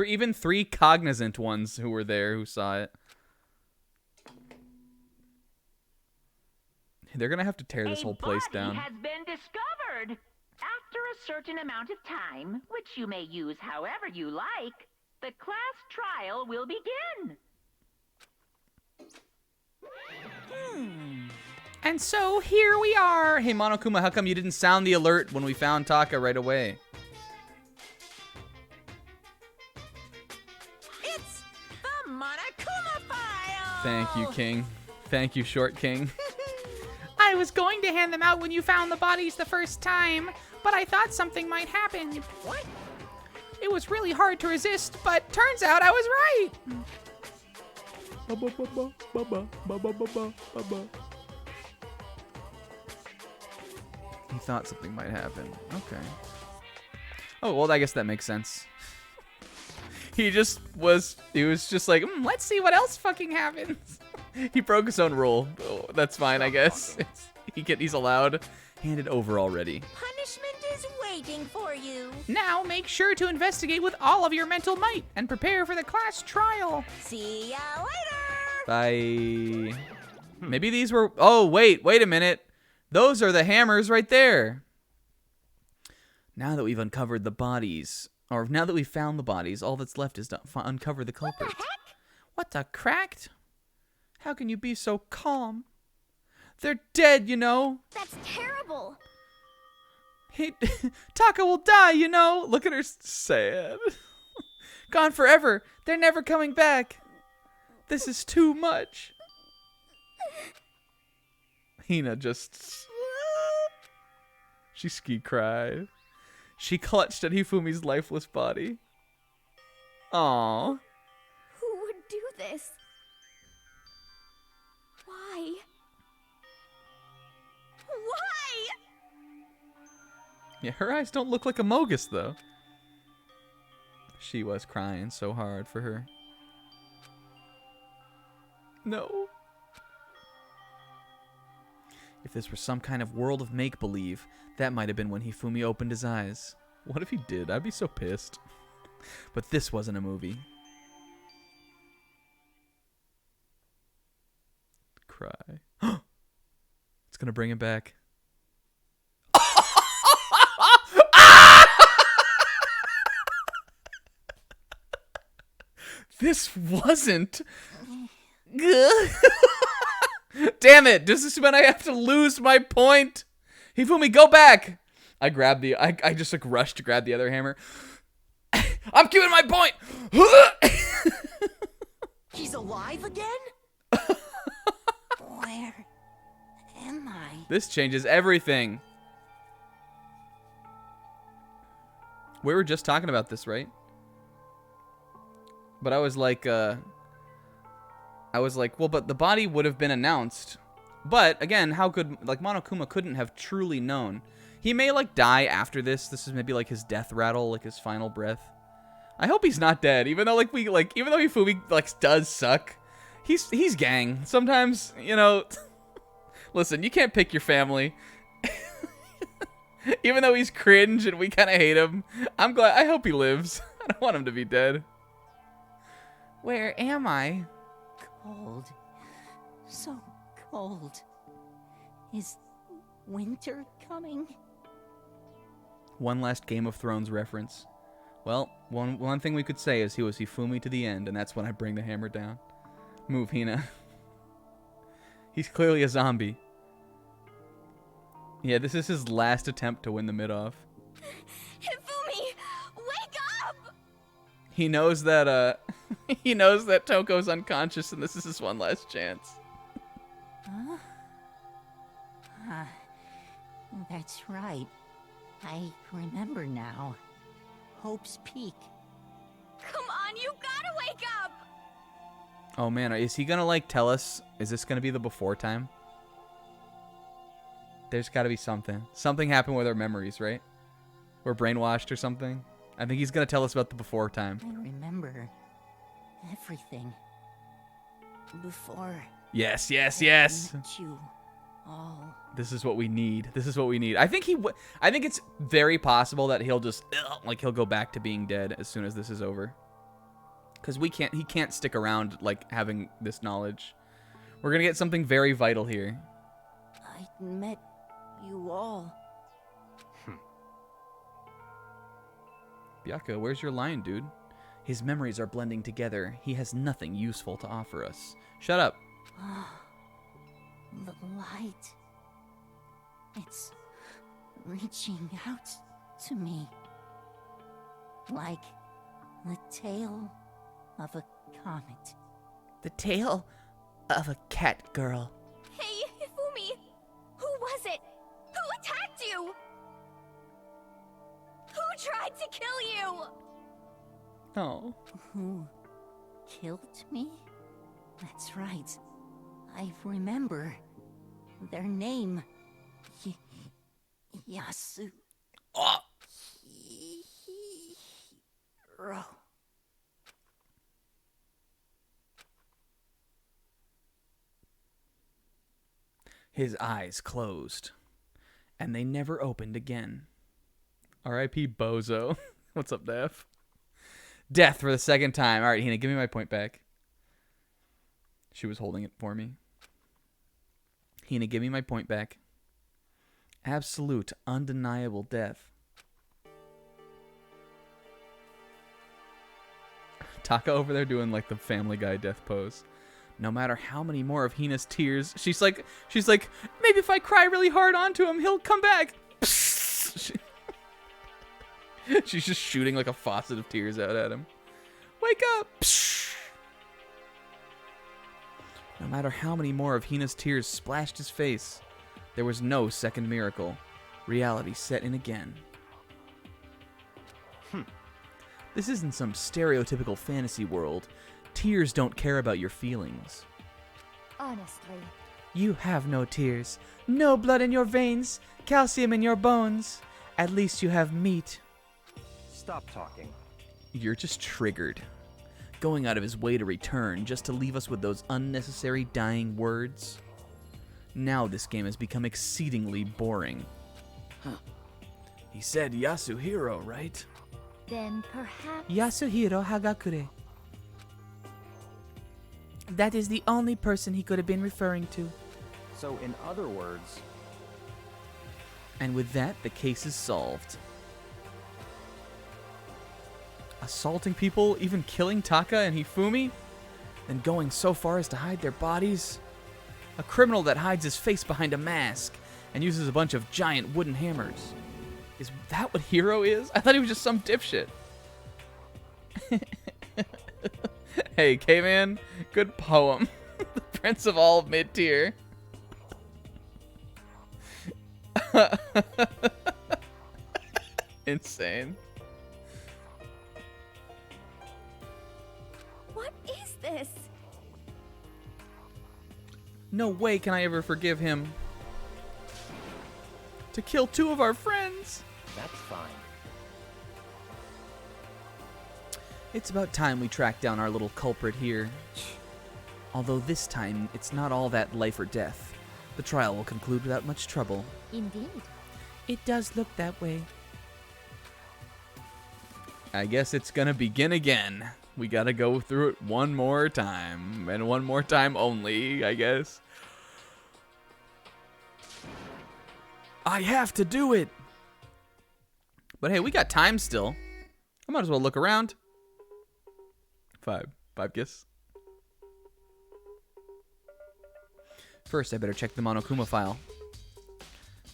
even three cognizant ones who were there who saw it. They're gonna have to tear this whole place down. Has been discovered. After a certain amount of time, which you may use however you like, the class trial will begin. And so here we are. Hey, Monokuma, how come you didn't sound the alert when we found Taka right away? It's the Monokuma file. Thank you, King. Thank you, Short King. I was going to hand them out when you found the bodies the first time, but I thought something might happen. What? It was really hard to resist, but turns out I was right. He thought something might happen. Okay. Oh, well, I guess that makes sense. He was just like, Let's see what else fucking happens. he broke his own rule. Oh, that's fine, I guess. He's allowed. Handed over already. Punishment is waiting for you. Now make sure to investigate with all of your mental might and prepare for the class trial. See ya later. Bye. Maybe these were... Oh, wait a minute. Those are the hammers right there. Now that we've uncovered the bodies, or now that we've found the bodies, all that's left is to uncover the culprit. What the cracked? How can you be so calm? They're dead, you know. That's terrible. Taka will die, you know. Look at her sad. Gone forever. They're never coming back. This is too much. Hina just... She cried. She clutched at Hifumi's lifeless body. Aww. Who would do this? Why? Why? Yeah, her eyes don't look like a Mogus, though. She was crying so hard for her. No. If this were some kind of world of make-believe, that might have been when Hifumi opened his eyes. What if he did? I'd be so pissed. But this wasn't a movie. Cry. It's gonna bring him back. This wasn't... Damn it! Does this mean I have to lose my point? Hifumi, go back! I grabbed the... I just like rushed to grab the other hammer. I'm keeping my point! He's alive again? Where am I? This changes everything. We were just talking about this, right? But I was like, well, but the body would have been announced. But again, how could, like, Monokuma couldn't have truly known. He may, like, die after this. This is maybe, like, his death rattle, like, his final breath. I hope he's not dead, even though, like, even though Hifumi, like, does suck. He's gang. Sometimes, you know, listen, you can't pick your family. Even though he's cringe and we kind of hate him, I hope he lives. I don't want him to be dead. Where am I? Cold. So cold. Is winter coming? One last Game of Thrones reference. Well, one thing we could say is he was Hifumi to the end, and that's when I bring the hammer down. Move, Hina. He's clearly a zombie. Yeah, this is his last attempt to win the mid-off. Hifumi, wake up! He knows that, he knows that Toko's unconscious, and this is his one last chance. Huh? That's right. I remember now. Hope's Peak. Come on, you gotta wake up! Oh man, is he gonna, like, tell us? Is this gonna be the before time? There's gotta be something. Something happened with our memories, right? We're brainwashed or something. I think he's gonna tell us about the before time. I remember everything. Before Yes. I met you all. This is what we need. This is what we need. I think I think it's very possible that he'll just he'll go back to being dead as soon as this is over. Cuz he can't stick around like having this knowledge. We're going to get something very vital here. I met you all. Byaka, where's your lion, dude? His memories are blending together. He has nothing useful to offer us. Shut up. The light. It's reaching out to me. Like the tail of a comet. The tail of a cat girl. Hey, Hifumi! Who was it? Who attacked you? Who tried to kill you? Oh. Who killed me? That's right. I remember their name. Yasu. Oh. Hiro. His eyes closed, and they never opened again. R.I.P. Bozo. What's up, Def? Death for the second time. All right, Hina, give me my point back. She was holding it for me. Hina, give me my point back. Absolute, undeniable death. Taka over there doing like the Family Guy death pose. No matter how many more of Hina's tears, she's like, maybe if I cry really hard onto him, he'll come back. She's just shooting like a faucet of tears out at him. Wake up! No matter how many more of Hina's tears splashed his face, there was no second miracle. Reality set in again. This isn't some stereotypical fantasy world. Tears don't care about your feelings. Honestly. You have no tears, no blood in your veins, calcium in your bones. At least you have meat. Stop talking. You're just triggered. Going out of his way to return just to leave us with those unnecessary dying words. Now this game has become exceedingly boring. He said Yasuhiro, right? Then perhaps... Yasuhiro Hagakure. That is the only person he could have been referring to. So, in other words, And with that, the case is solved. Assaulting people, even killing Taka and Hifumi, then going so far as to hide their bodies. A criminal that hides his face behind a mask and uses a bunch of giant wooden hammers. Is that what Hero is? I thought he was just some dipshit. Hey, K-Man, good poem. The Prince of all mid-tier. Insane. this. No way can I ever forgive him. To kill 2 of our friends. That's fine. It's about time we track down our little culprit here. Although this time, it's not all that life or death. The trial will conclude without much trouble. Indeed. It does look that way. I guess it's gonna begin again. We gotta go through it one more time. And one more time only, I guess. I have to do it! But hey, we got time still. I might as well look around. 5 guess. First, I better check the Monokuma file.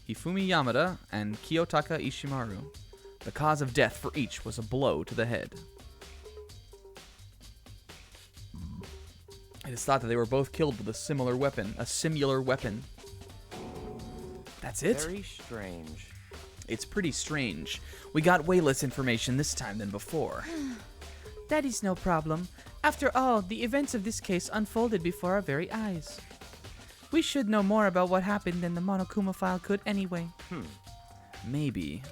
Hifumi Yamada and Kiyotaka Ishimaru. The cause of death for each was a blow to the head. It is thought that they were both killed with a similar weapon. That's it? Very strange. It's pretty strange. We got way less information this time than before. That is no problem. After all, the events of this case unfolded before our very eyes. We should know more about what happened than the Monokuma file could anyway. Maybe.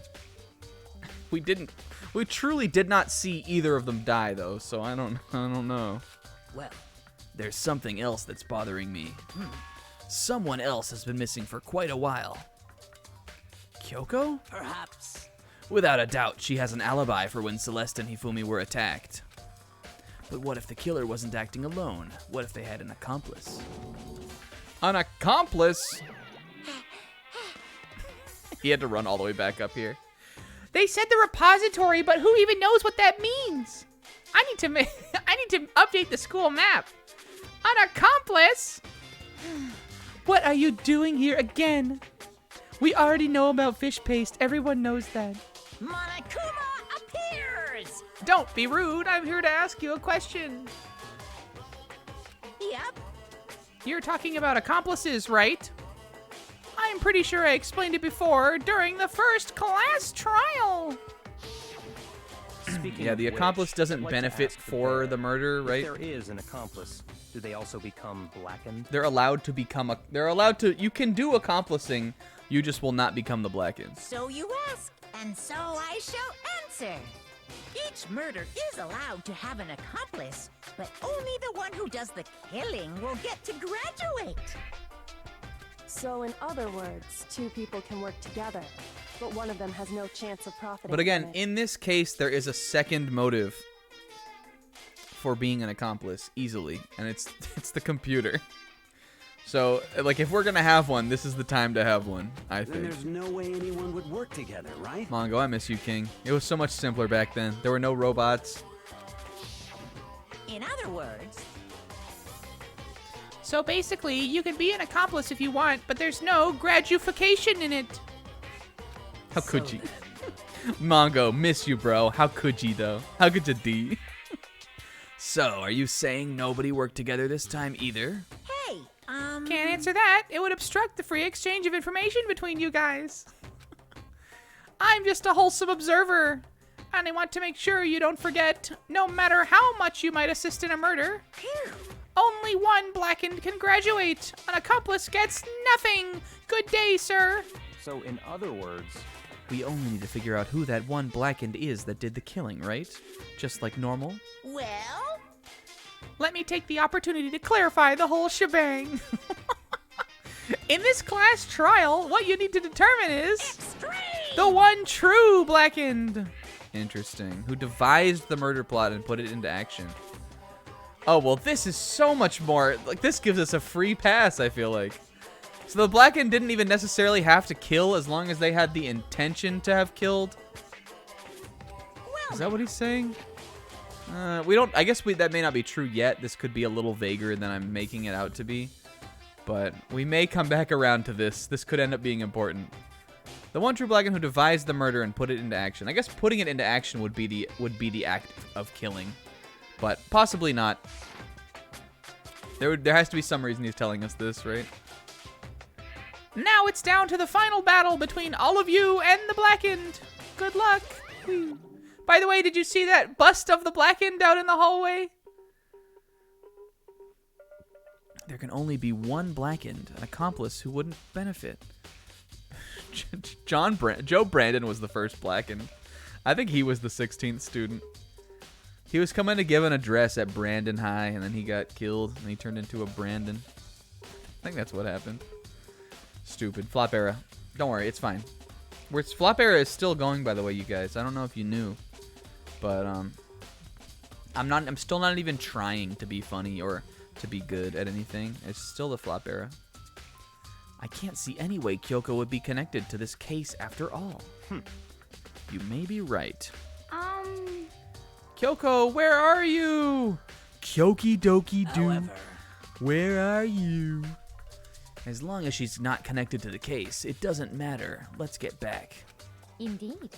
We truly did not see either of them die though, so I don't know. Well, There's something else that's bothering me. Someone else has been missing for quite a while. Kyoko? perhaps. Without a doubt, she has an alibi for when Celeste and Hifumi were attacked. But what if the killer wasn't acting alone? What if they had an accomplice? An accomplice? He had to run all the way back up here. They said the repository, but who even knows what that means? I need to update the school map. An accomplice? What are you doing here again? We already know about fish paste. Everyone knows that. Monokuma appears! Don't be rude. I'm here to ask you a question. Yep. You're talking about accomplices, right? I'm pretty sure I explained it before during the first class trial. Speaking Yeah, of the which, accomplice doesn't I'd like to benefit ask for pair, the murder, if right? there is an accomplice, do they also become blackened? They're allowed to become you can do accomplishing, you just will not become the Blackened. So you ask, and so I shall answer. Each murder is allowed to have an accomplice, but only the one who does the killing will get to graduate. So in other words, 2 people can work together, but one of them has no chance of profiting. But again, from it. in this case, there is a second motive for being an accomplice easily, and it's the computer. So, like, if we're gonna have one, this is the time to have one, I Then think. there's no way anyone would work together, right? Mongo, I miss you, King. It was so much simpler back then. There were no robots. In other words, So basically, you can be an accomplice if you want, but there's no gratification in it. How could you? Mongo, miss you, bro. How could you, though? How could you, D? So, are you saying nobody worked together this time either? hey, Can't answer that. It would obstruct the free exchange of information between you guys. I'm just a wholesome observer, and I want to make sure you don't forget, no matter how much you might assist in a murder, only one Blackened can graduate. An accomplice gets nothing. Good day, sir. So in other words, We only need to figure out who that one Blackened is that did the killing, right? Just like normal? well, Let me take the opportunity to clarify the whole shebang. In this class trial, what you need to determine is extreme! the one true Blackened. Interesting. Who devised the murder plot and put it into action? Oh, well, this is so much more. Like, this gives us a free pass, I feel like. So the Blackened didn't even necessarily have to kill as long as they had the intention to have killed? Is that what he's saying? We don't. I guess that may not be true yet. This could be a little vaguer than I'm making it out to be. But we may come back around to this. This could end up being important. The one true Blackened who devised the murder and put it into action. I guess putting it into action would be the act of killing, but possibly not. There has to be some reason he's telling us this, right? Now it's down to the final battle between all of you and the Blackened. Good luck. By the way, did you see that bust of the Blackened out in the hallway? There can only be one Blackened, an accomplice who wouldn't benefit. Joe Brandon was the first Blackened. I think he was the 16th student. He was coming to give an address at Brandon High, and then he got killed, and he turned into a Brandon. I think that's what happened. Stupid. Flop era. Don't worry, it's fine. Flop era is still going, by the way, you guys. I don't know if you knew, but I'm still not even trying to be funny or to be good at anything. It's still the flop era. I can't see any way Kyoko would be connected to this case after all. You may be right. Kyoko, where are you? Kyoki doki doo. However, Where are you? As long as she's not connected to the case, it doesn't matter. Let's get back. Indeed.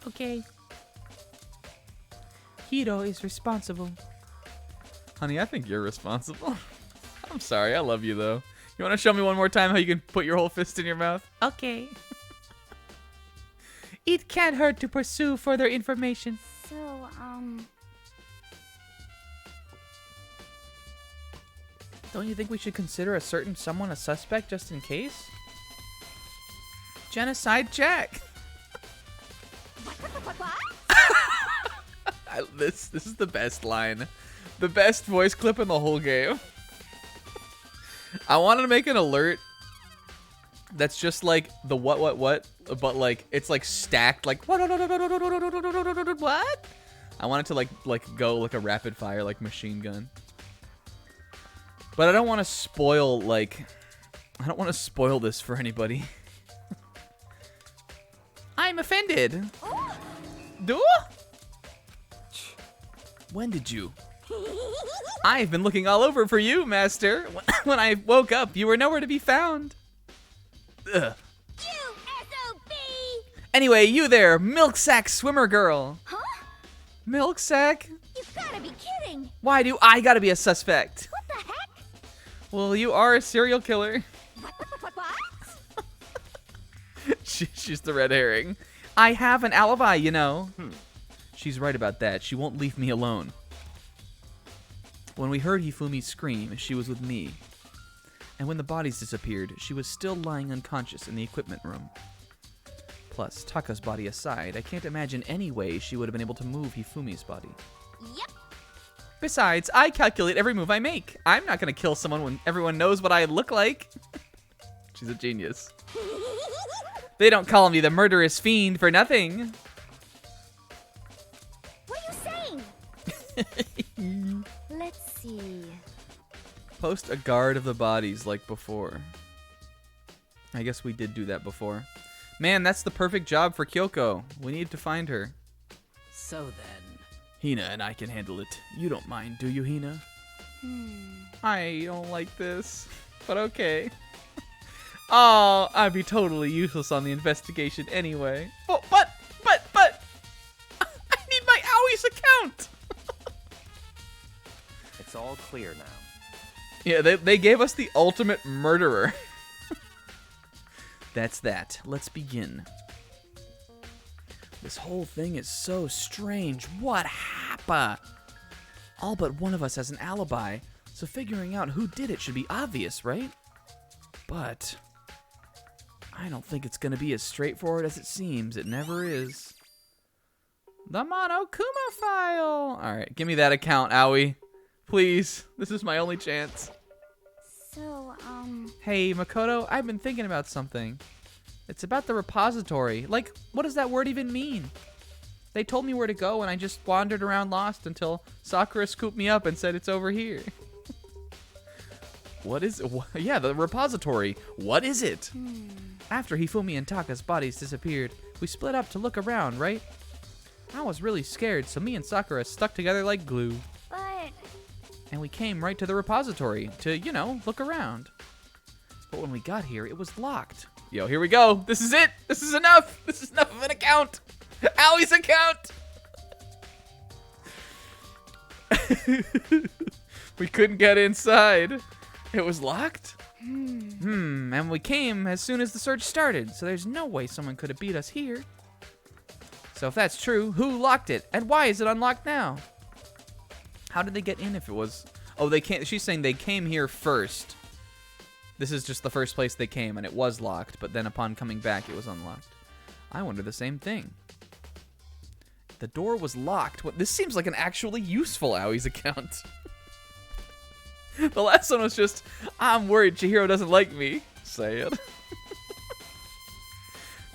Okay. Hiro is responsible. Honey, I think you're responsible. I'm sorry, I love you though. You want to show me one more time how you can put your whole fist in your mouth? Okay. It can't hurt to pursue further information. So, Don't you think we should consider a certain someone a suspect just in case? Genocide Jack. This is the best line. The best voice clip in the whole game. I wanted to make an alert that's just like the what, but like it's like stacked like what? I want it to like go like a rapid fire like machine gun. But I don't want to spoil this for anybody. I'm offended. Do? When did you? I've been looking all over for you, Master. When I woke up, you were nowhere to be found. Ugh. you SOB! Anyway, you there, milk sack swimmer girl. Huh? Milk sack? You've gotta be kidding! Why do I gotta be a suspect? What the heck? Well, you are a serial killer. What? She's the red herring. I have an alibi, you know. She's right about that. She won't leave me alone. When we heard Hifumi scream, she was with me. And when the bodies disappeared, she was still lying unconscious in the equipment room. Plus, Taka's body aside, I can't imagine any way she would have been able to move Hifumi's body. Yep. Besides, I calculate every move I make. I'm not gonna kill someone when everyone knows what I look like. She's a genius. They don't call me the murderous fiend for nothing. What are you saying? Let's see. Post a guard of the bodies like before. I guess we did do that before. Man, that's the perfect job for Kyoko. We need to find her. so then. Hina and I can handle it. You don't mind, do you, Hina? I don't like this, but okay. Oh, I'd be totally useless on the investigation anyway. Oh, but, I need my Aui's account. It's all clear now. Yeah, they gave us the ultimate murderer. That's that. Let's begin. This whole thing is so strange. What happened? All but one of us has an alibi, so figuring out who did it should be obvious, right? But I don't think it's gonna be as straightforward as it seems. It never is. The Monokuma file! Alright, give me that account, Aoi. Please. This is my only chance. So, Hey, Makoto, I've been thinking about something. It's about the repository. Like, what does that word even mean? They told me where to go, and I just wandered around lost until Sakura scooped me up and said it's over here. What is it? Yeah, the repository. What is it? After Hifumi and Taka's bodies disappeared, we split up to look around, right? I was really scared, so me and Sakura stuck together like glue. but... And we came right to the repository to, you know, look around. But when we got here, it was locked. Yo, here we go. This is it. This is enough. This is enough of an account. Aoi's account. We couldn't get inside. It was locked? And we came as soon as the search started, so there's no way someone could have beat us here. So if that's true, who locked it? And why is it unlocked now? How did they get in if it was... Oh, they came. She's saying they came here first. This is just the first place they came, and it was locked. But then upon coming back, it was unlocked. I wonder the same thing. The door was locked. What? This seems like an actually useful Aoi's account. The last one was just, I'm worried Chihiro doesn't like me. Say it.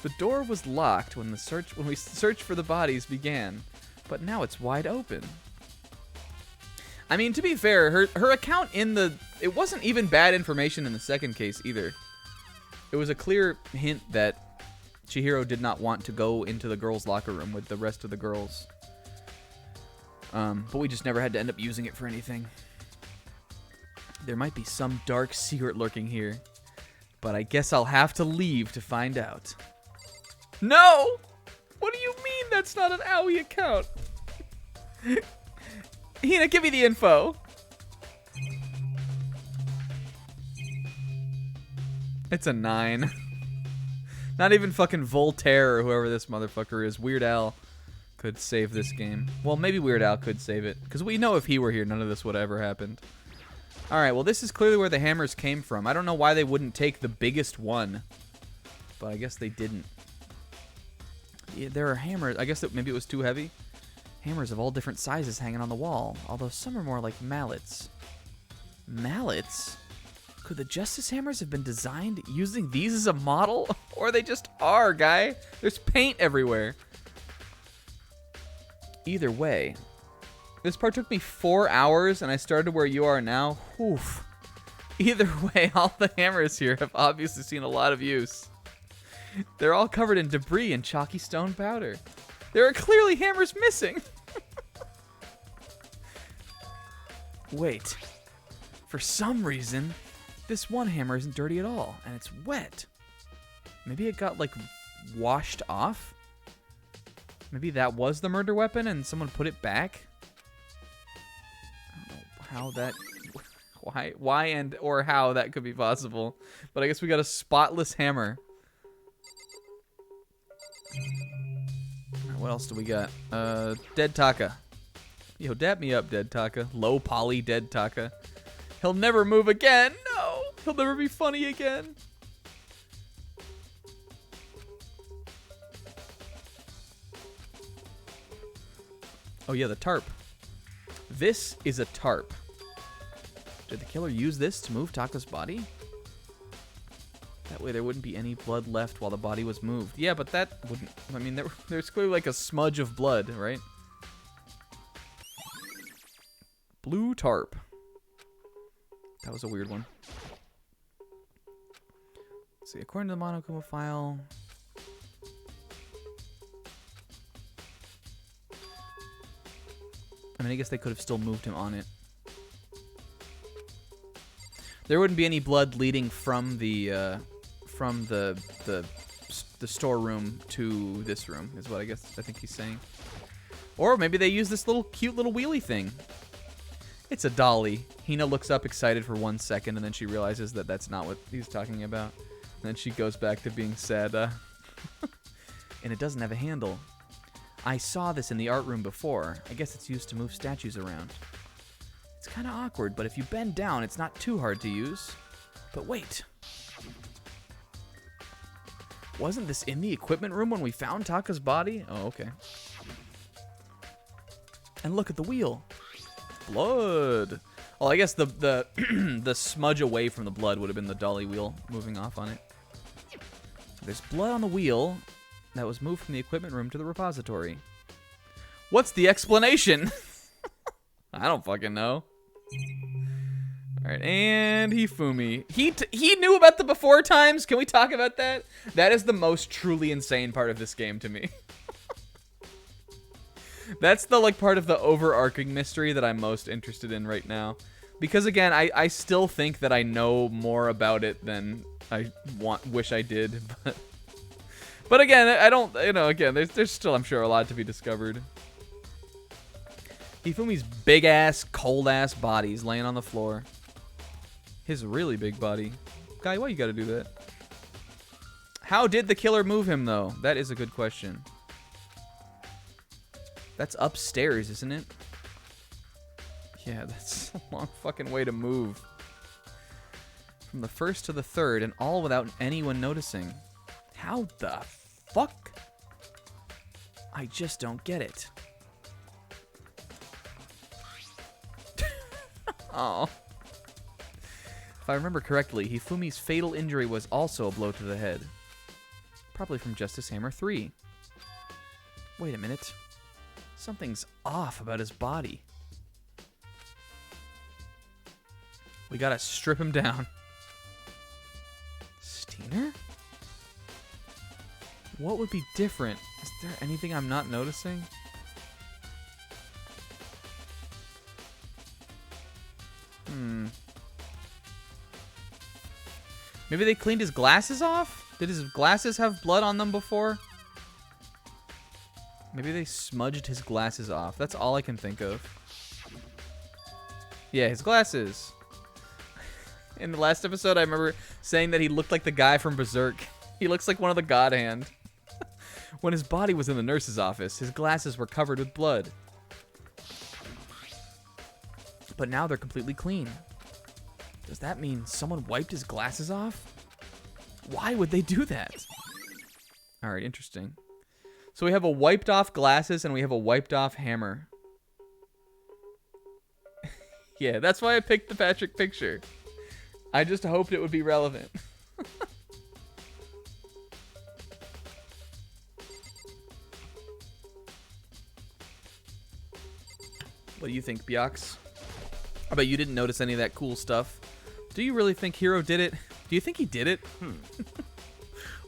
The door was locked when we searched for the bodies began, but now it's wide open. I mean, to be fair, her account it wasn't even bad information in the second case either. It was a clear hint that Chihiro did not want to go into the girls' locker room with the rest of the girls. But we just never had to end up using it for anything. There might be some dark secret lurking here, but I guess I'll have to leave to find out. No! What do you mean that's not an Aoi account? Hina, give me the info. It's a 9. Not even fucking Voltaire or whoever this motherfucker is. Weird Al could save this game. Well, maybe Weird Al could save it. Because we know if he were here, none of this would ever happened. Alright, well this is clearly where the hammers came from. I don't know why they wouldn't take the biggest one. But I guess they didn't. Yeah, there are hammers. I guess that maybe it was too heavy. Hammers of all different sizes hanging on the wall. Although some are more like mallets. Mallets? Could the Justice Hammers have been designed using these as a model? Or they just are, guy. There's paint everywhere. Either way. This part took me 4 hours, and I started where you are now. Oof. Either way, all the hammers here have obviously seen a lot of use. They're all covered in debris and chalky stone powder. There are clearly hammers missing. Wait. For some reason, this one hammer isn't dirty at all, and it's wet. Maybe it got, like, washed off? Maybe that was the murder weapon and someone put it back? I don't know how that... Why and or how that could be possible. But I guess we got a spotless hammer. What else do we got? Dead Taka. Yo, dap me up, Dead Taka. Low poly Dead Taka. He'll never move again. No, he'll never be funny again. Oh yeah, the tarp. This is a tarp. Did the killer use this to move Taka's body? That way there wouldn't be any blood left while the body was moved. Yeah, but that wouldn't... I mean, there's clearly like a smudge of blood, right? Blue tarp. That was a weird one. Let's see, according to the Monokuma file... I mean, I guess they could have still moved him on it. There wouldn't be any blood leading from the storeroom to this room, is what I think he's saying. Or maybe they use this cute little wheelie thing. It's a dolly. Hina looks up excited for 1 second, and then she realizes that that's not what he's talking about. And then she goes back to being sad. And it doesn't have a handle. I saw this in the art room before. I guess it's used to move statues around. It's kind of awkward, but if you bend down, it's not too hard to use. But wait. Wasn't this in the equipment room when we found Taka's body? Oh, okay. And look at the wheel. Blood. Well, I guess the the smudge away from the blood would have been the dolly wheel moving off on it. There's blood on the wheel that was moved from the equipment room to the repository. What's the explanation? I don't fucking know. Alright, and Hifumi. He knew about the before times? Can we talk about that? That is the most truly insane part of this game to me. That's the part of the overarching mystery that I'm most interested in right now. Because again, I still think that I know more about it than I wish I did. But again, I don't, again, there's still, I'm sure, a lot to be discovered. Hifumi's big-ass, cold-ass body's laying on the floor. His really big body. Guy, why you gotta do that? How did the killer move him, though? That is a good question. That's upstairs, isn't it? Yeah, that's a long fucking way to move. From the first to the third, and all without anyone noticing. How the fuck? I just don't get it. Oh. If I remember correctly, Hifumi's fatal injury was also a blow to the head. Probably from Justice Hammer 3. Wait a minute. Something's off about his body. We gotta strip him down. Steiner? What would be different? Is there anything I'm not noticing? Maybe they cleaned his glasses off? Did his glasses have blood on them before? Maybe they smudged his glasses off. That's all I can think of. Yeah, his glasses. In the last episode, I remember saying that he looked like the guy from Berserk. He looks like one of the God Hand. When his body was in the nurse's office, his glasses were covered with blood. But now they're completely clean. Does that mean someone wiped his glasses off? Why would they do that? All right, interesting. So we have a wiped off glasses and we have a wiped off hammer. Yeah, that's why I picked the Patrick picture. I just hoped it would be relevant. What do you think, Biox? I bet you didn't notice any of that cool stuff. Do you really think Hero did it? Do you think he did it?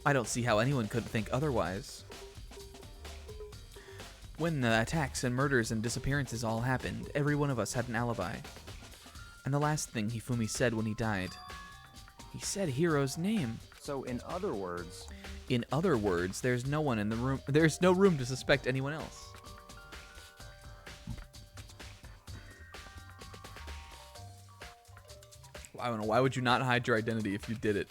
I don't see how anyone could think otherwise. When the attacks and murders and disappearances all happened, every one of us had an alibi. And the last thing Hifumi said when he died, he said Hiro's name. So in other words... In other words, there's no one in the room. There's no room to suspect anyone else. I don't know. Why would you not hide your identity if you did it?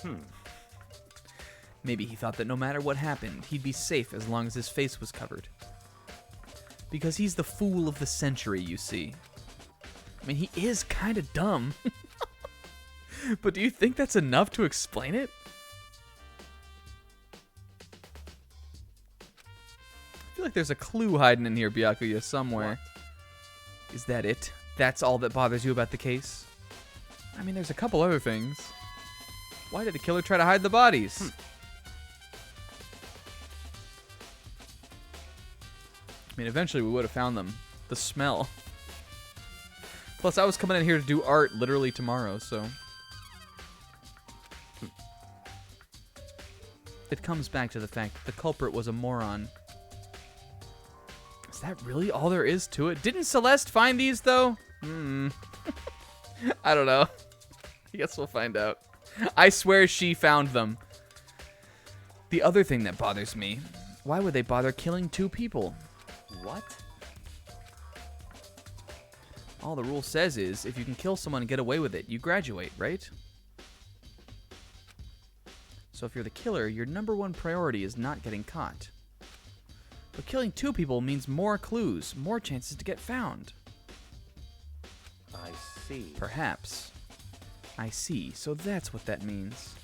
Maybe he thought that no matter what happened, he'd be safe as long as his face was covered. Because he's the fool of the century, you see. I mean, he is kind of dumb. But do you think that's enough to explain it? I feel like there's a clue hiding in here, Byakuya, somewhere. What? Is that it? That's all that bothers you about the case? I mean, there's a couple other things. Why did the killer try to hide the bodies? I mean, eventually we would have found them. The smell. Plus, I was coming in here to do art literally tomorrow, so... It comes back to the fact that the culprit was a moron. Is that really all there is to it? Didn't Celeste find these, though? I don't know. I guess we'll find out. I swear she found them. The other thing that bothers me, why would they bother killing two people? What? All the rule says is, if you can kill someone and get away with it, you graduate, right? So if you're the killer, your number one priority is not getting caught. But killing two people means more clues, more chances to get found. I see. Perhaps. I see. So that's what that means.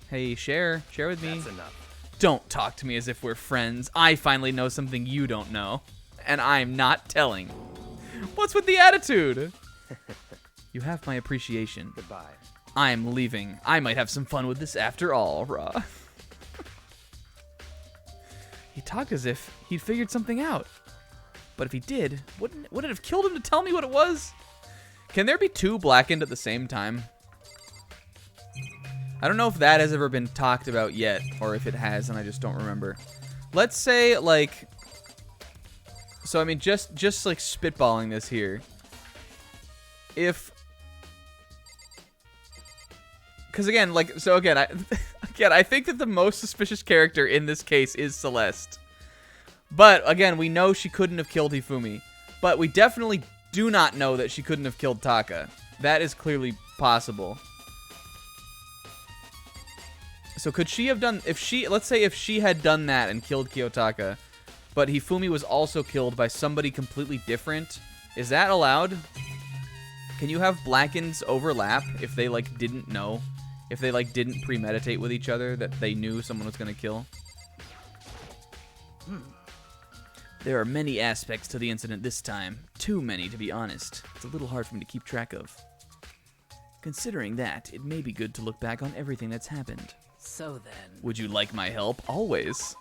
Hey, Shear with me. That's enough. Don't talk to me as if we're friends. I finally know something you don't know. And I'm not telling. What's with the attitude? You have my appreciation. Goodbye. I'm leaving. I might have some fun with this after all, Ra. He talked as if he'd figured something out. But if he did, wouldn't it have killed him to tell me what it was? Can there be two blackened at the same time? I don't know if that has ever been talked about yet, or if it has and I just don't remember. Let's say, like... So, I mean, just like spitballing this here. If... Because again, like, so again, I think that the most suspicious character in this case is Celeste. But, again, we know she couldn't have killed Hifumi. But we definitely do not know that she couldn't have killed Taka. That is clearly possible. So could she have done, let's say if she had done that and killed Kiyotaka, but Hifumi was also killed by somebody completely different, Is that allowed? Can you have Blackens overlap if they, like, didn't know? If they, like, didn't premeditate with each other that they knew someone was going to kill? There are many aspects to the incident this time. Too many, to be honest. It's a little hard for me to keep track of. Considering that, it may be good to look back on everything that's happened. So then... Would you like my help? Always.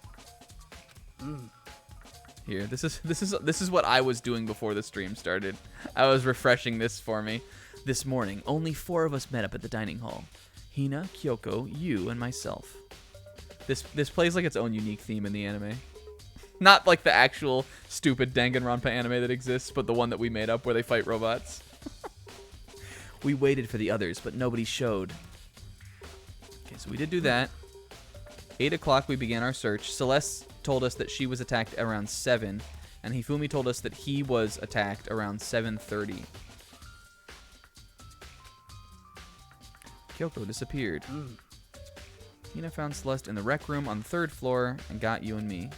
Here, this is what I was doing before the stream started. I was refreshing this for me. This morning, only 4 of us met up at the dining hall. Hina, Kyoko, you, and myself. This plays like its own unique theme in the anime. Not like the actual stupid Danganronpa anime that exists, but the one that we made up where they fight robots. We waited for the others, but nobody showed. Okay, so we did do that. 8 o'clock, we began our search. Celeste told us that she was attacked around 7, and Hifumi told us that he was attacked around 7:30. Kyoko disappeared. Hina found Celeste in the rec room on the 3rd floor and got you and me.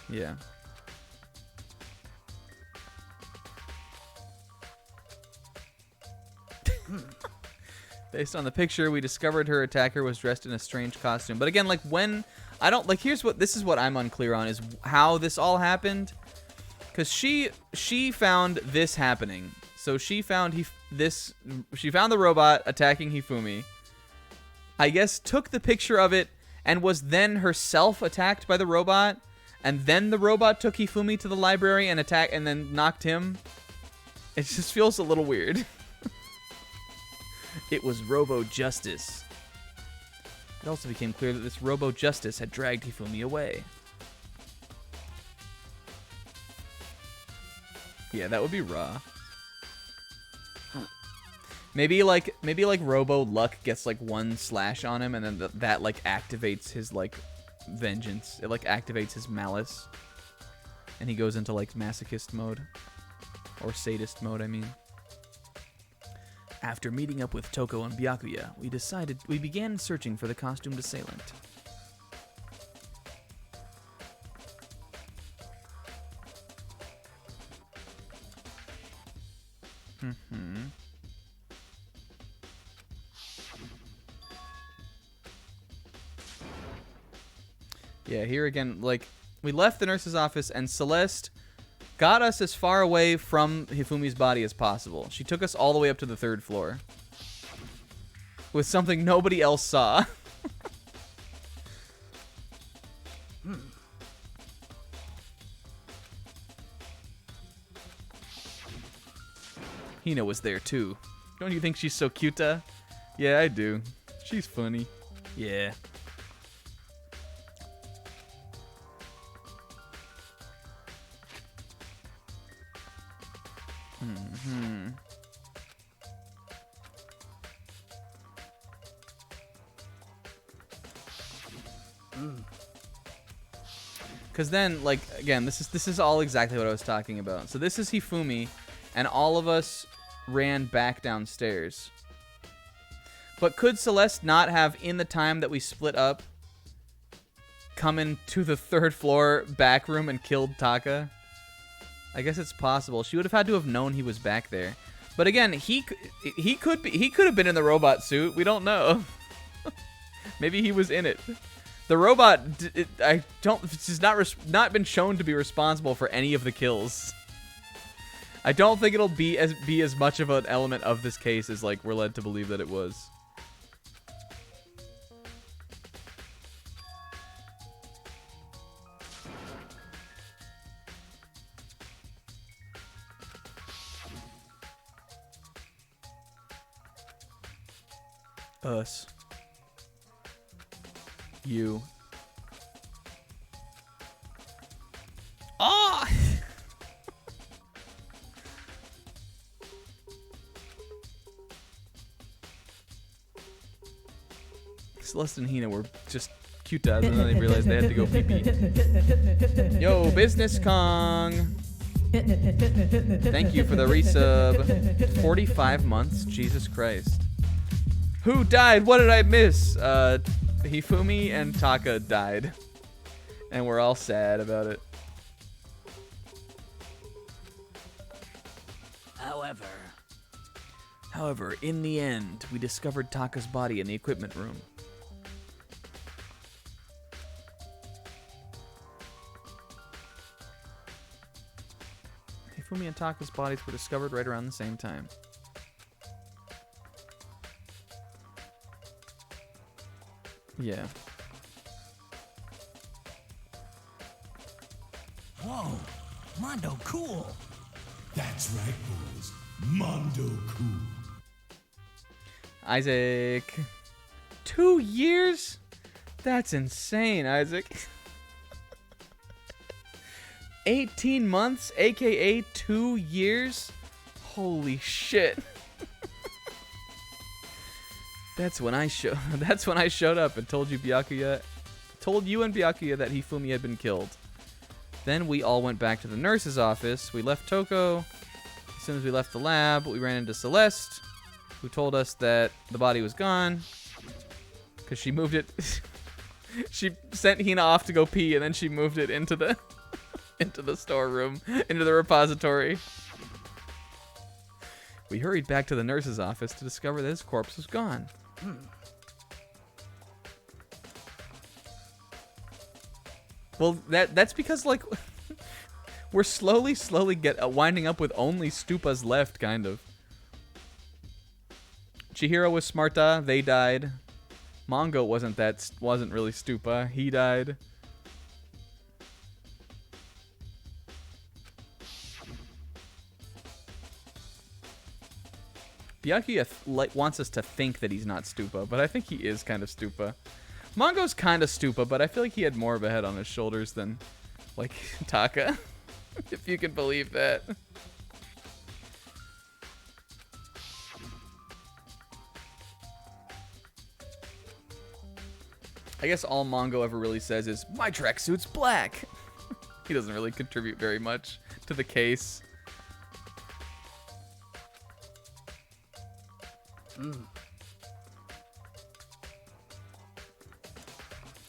Yeah. Based on the picture, we discovered her attacker was dressed in a strange costume. But again, like when I don't like this is what I'm unclear on is how this all happened. Cuz she found this happening. So she found she found the robot attacking Hifumi. I guess took the picture of it and was then herself attacked by the robot. And then the robot took Hifumi to the library and then knocked him. It just feels a little weird. It was Robo Justice. It also became clear that this Robo Justice had dragged Hifumi away. Yeah, that would be raw. Maybe like Robo Luck gets like 1 slash on him, and then that like activates his like vengeance. It like activates his malice, and he goes into like masochist mode or sadist mode. I mean. After meeting up with Toko and Byakuya, we began searching for the costumed assailant. Yeah, here again, like, we left the nurse's office and Celeste got us as far away from Hifumi's body as possible. She took us all the way up to the 3rd floor. With something nobody else saw. Hina was there too. Don't you think she's so cute? Yeah, I do. She's funny. Yeah. Because then, like, again, this is all exactly what I was talking about. So this is Hifumi, and all of us ran back downstairs. But could Celeste not have, in the time that we split up, come into the 3rd floor back room and killed Taka? I guess it's possible. She would have had to have known he was back there. But again, he could have been in the robot suit. We don't know. Maybe he was in it. The robot, she's not been shown to be responsible for any of the kills. I don't think it'll be as much of an element of this case as like we're led to believe that it was. Us. You. Oh! Celeste and Hina were just cute and then they realized they had to go pee-pee. Yo, Business Kong! Thank you for the resub. 45 months? Jesus Christ. Who died? What did I miss? Hifumi and Taka died. And we're all sad about it. However, in the end, we discovered Taka's body in the equipment room. Hifumi and Taka's bodies were discovered right around the same time. Yeah. Whoa, Mondo cool. That's right, boys. Mondo cool. Isaac. 2 years? That's insane, Isaac. 18 months, aka 2 years? Holy shit. That's when I showed up and told you and Byakuya that Hifumi had been killed. Then we all went back to the nurse's office. We left Toko. As soon as we left the lab, we ran into Celeste, who told us that the body was gone because she moved it. She sent Hina off to go pee, and then she moved it into the storeroom, into the repository. We hurried back to the nurse's office to discover that his corpse was gone. Well, that's because, like, we're slowly winding up with only Stupas left, kind of. Chihiro was Smarta, they died. Mongo wasn't really Stupa, he died. Byakuya wants us to think that he's not Stupa, but I think he is kind of Stupa. Mongo's kind of Stupa, but I feel like he had more of a head on his shoulders than, like, Taka. If you can believe that. I guess all Mongo ever really says is, my tracksuit's black. He doesn't really contribute very much to the case.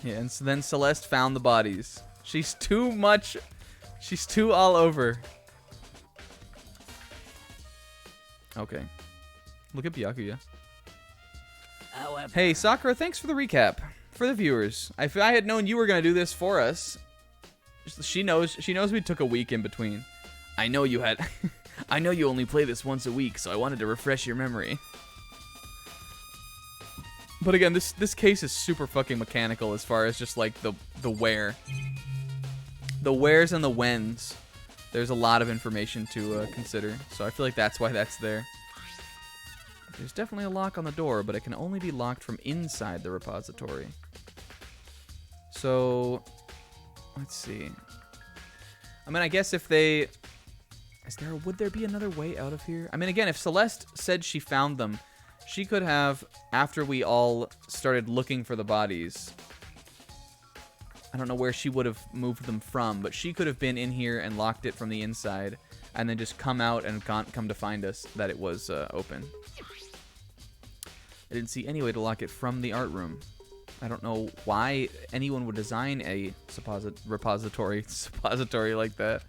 Yeah, and so then Celeste found the bodies. She's too all over. Okay. Look at Byakuya. Hey, Sakura, thanks for the recap. For the viewers, if I had known you were going to do this for us, she knows we took a week in between. I know you only play this once a week, so I wanted to refresh your memory. But again, this case is super fucking mechanical as far as just like the where. The wheres and the whens. There's a lot of information to consider, so I feel like that's why that's there. There's definitely a lock on the door, but it can only be locked from inside the repository. So, let's see. I mean, I guess if they... would there be another way out of here? I mean, again, if Celeste said she found them, she could have, after we all started looking for the bodies, I don't know where she would have moved them from, but she could have been in here and locked it from the inside, and then just come out and come to find us that it was open. I didn't see any way to lock it from the art room. I don't know why anyone would design a repository like that.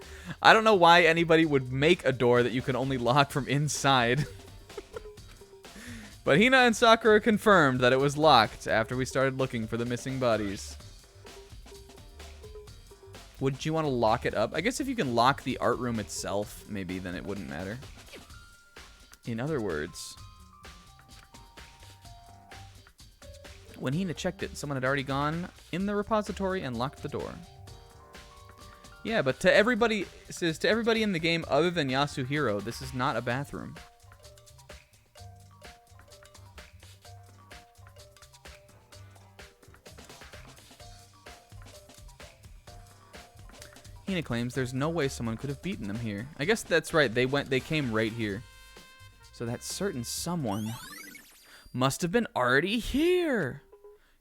I don't know why anybody would make a door that you can only lock from inside. But Hina and Sakura confirmed that it was locked after we started looking for the missing bodies. Would you want to lock it up? I guess if you can lock the art room itself, maybe, then it wouldn't matter. In other words, when Hina checked it, someone had already gone in the repository and locked the door. Yeah, but to everybody, it says to everybody in the game other than Yasuhiro, this is not a bathroom. Hina claims there's no way someone could have beaten them here. I guess that's right. They came right here. So that certain someone must have been already here.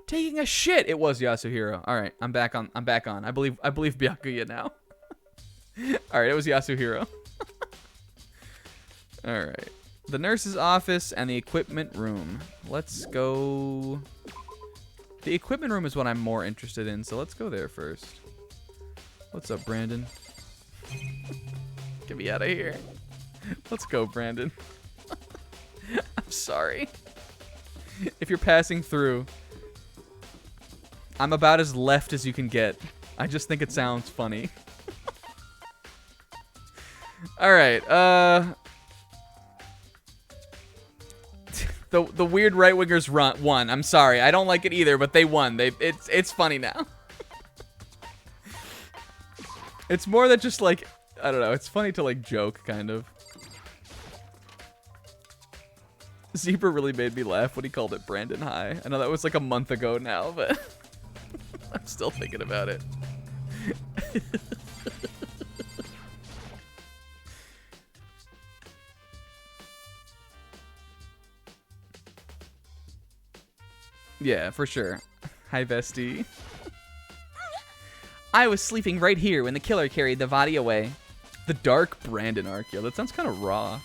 Taking a shit. It was Yasuhiro. All right, I'm back on. I believe Byakuya now. All right, it was Yasuhiro. All right. The nurse's office and the equipment room. Let's go. The equipment room is what I'm more interested in, so let's go there first. What's up, Brandon? Get me out of here. Let's go, Brandon. I'm sorry. If you're passing through, I'm about as left as you can get. I just think it sounds funny. All right. The weird right wingers won. I'm sorry. I don't like it either, but they won. It's funny now. It's more than just like, I don't know. It's funny to like joke kind of. Zebra really made me laugh when he called it Brandon High. I know that was like a month ago now, but I'm still thinking about it. Yeah, for sure. Hi, bestie. I was sleeping right here when the killer carried the body away. The Dark Brandon arc. Yo, that sounds kind of raw.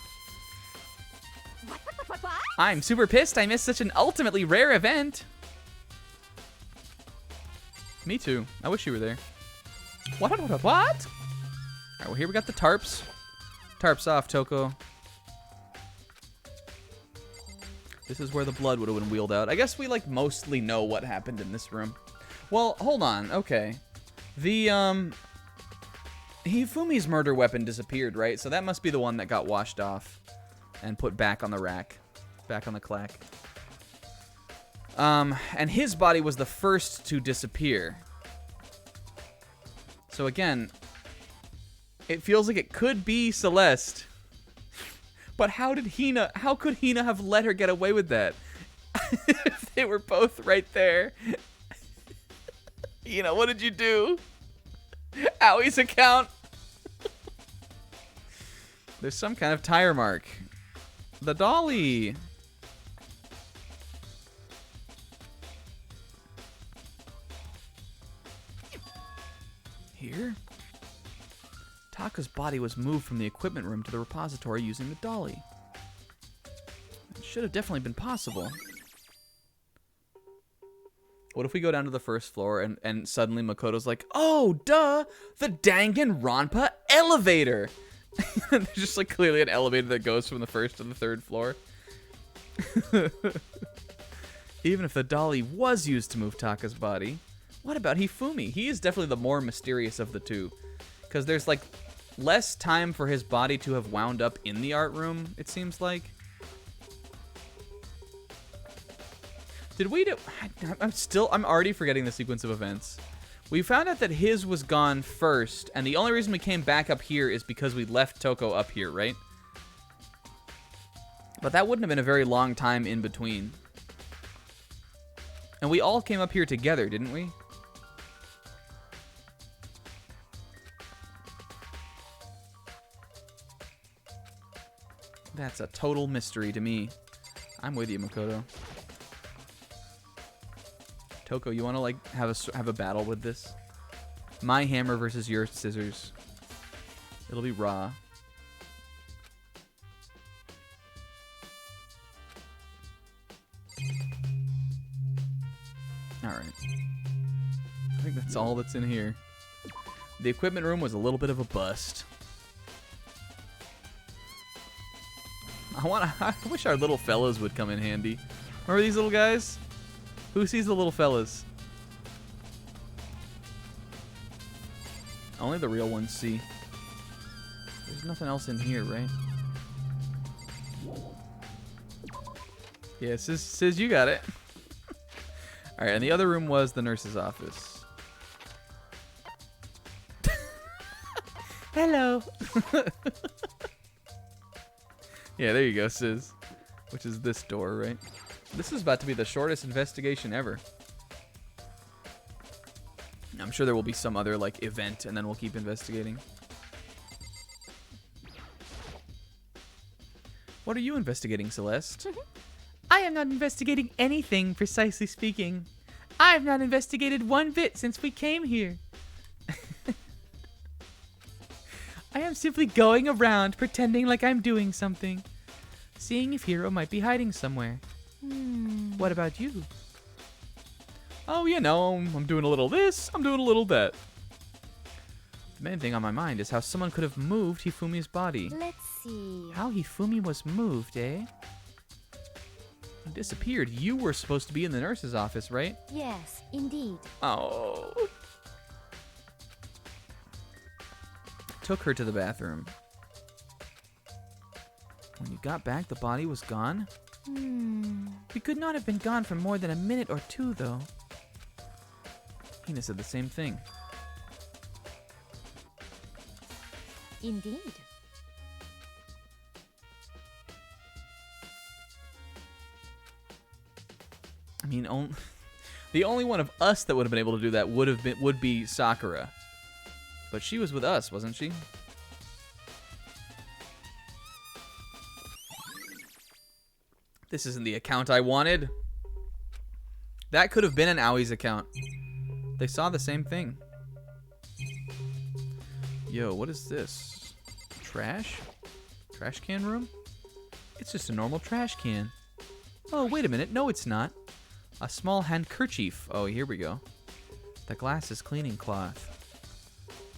I'm super pissed I missed such an ultimately rare event. Me too. I wish you were there. What? Alright, well, here we got the tarps. Tarps off, Toko. This is where the blood would have been wheeled out. I guess we, like, mostly know what happened in this room. Well, hold on. Okay. The, Hifumi's murder weapon disappeared, right? So that must be the one that got washed off and put back on the rack. Back on the clack. And his body was the first to disappear. So again, it feels like it could be Celeste. But how could Hina have let her get away with that? If they were both right there. Hina, what did you do? Awie's account. There's some kind of tire mark. The dolly. Here? Taka's body was moved from the equipment room to the repository using the dolly. It should have definitely been possible. What if we go down to the first floor and suddenly Makoto's like, oh, duh, the Danganronpa elevator. There's just like clearly an elevator that goes from the first to the third floor. Even if the dolly was used to move Taka's body, what about Hifumi? He is definitely the more mysterious of the two. Because there's like less time for his body to have wound up in the art room, it seems like. Did we do... I'm already forgetting the sequence of events. We found out that his was gone first, and the only reason we came back up here is because we left Toko up here, right? But that wouldn't have been a very long time in between. And we all came up here together, didn't we? That's a total mystery to me. I'm with you, Makoto. Toko, you want to like have a battle with this? My hammer versus your scissors. It'll be raw. All right. I think that's all that's in here. The equipment room was a little bit of a bust. I wish our little fellas would come in handy. Remember these little guys? Who sees the little fellas? Only the real ones see. There's nothing else in here, right? Yeah, Sis, you got it. Alright, and the other room was the nurse's office. Hello. Yeah, there you go, Sis. Which is this door, right? This is about to be the shortest investigation ever. I'm sure there will be some other, like, event, and then we'll keep investigating. What are you investigating, Celeste? I am not investigating anything, precisely speaking. I have not investigated one bit since we came here. I am simply going around pretending like I'm doing something. Seeing if Hiro might be hiding somewhere. What about you? Oh, you know, I'm doing a little this, I'm doing a little that. The main thing on my mind is how someone could have moved Hifumi's body. Let's see. How Hifumi was moved, eh? He disappeared. You were supposed to be in the nurse's office, right? Yes, indeed. Oh. Took her to the bathroom. When you got back, the body was gone? We could not have been gone for more than a minute or two, though. Hina said the same thing. Indeed. I mean, the only one of us that would have been able to do that would be Sakura. But she was with us, wasn't she? This isn't the account I wanted. That could have been an Aui's account. They saw the same thing. Yo, what is this? Trash? Trash can room? It's just a normal trash can. Oh, wait a minute. No, it's not. A small handkerchief. Oh, here we go. The glass is cleaning cloth.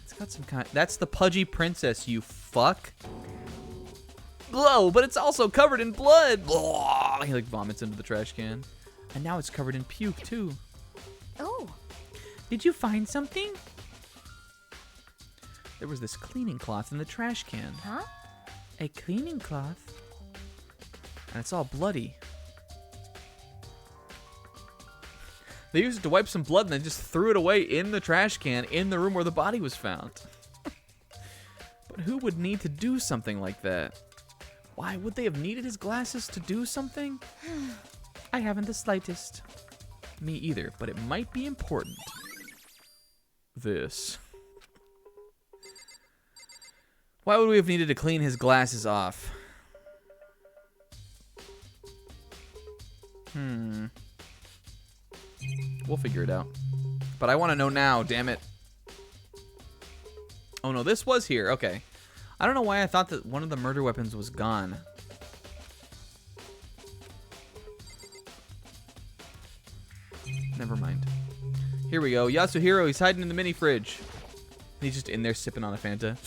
It's got some kind... That's the pudgy princess, you fuck. Blow, but it's also covered in blood. Blah. He like vomits into the trash can. And now it's covered in puke, too. Oh. Did you find something? There was this cleaning cloth in the trash can. Huh? A cleaning cloth? And it's all bloody. They used it to wipe some blood and then just threw it away in the trash can in the room where the body was found. But who would need to do something like that? Why would they have needed his glasses to do something? I haven't the slightest. Me either, but it might be important. This. Why would we have needed to clean his glasses off? We'll figure it out. But I want to know now, damn it. Oh no, this was here. Okay. I don't know why I thought that one of the murder weapons was gone. Never mind. Here we go. Yasuhiro, he's hiding in the mini fridge. He's just in there sipping on a Fanta.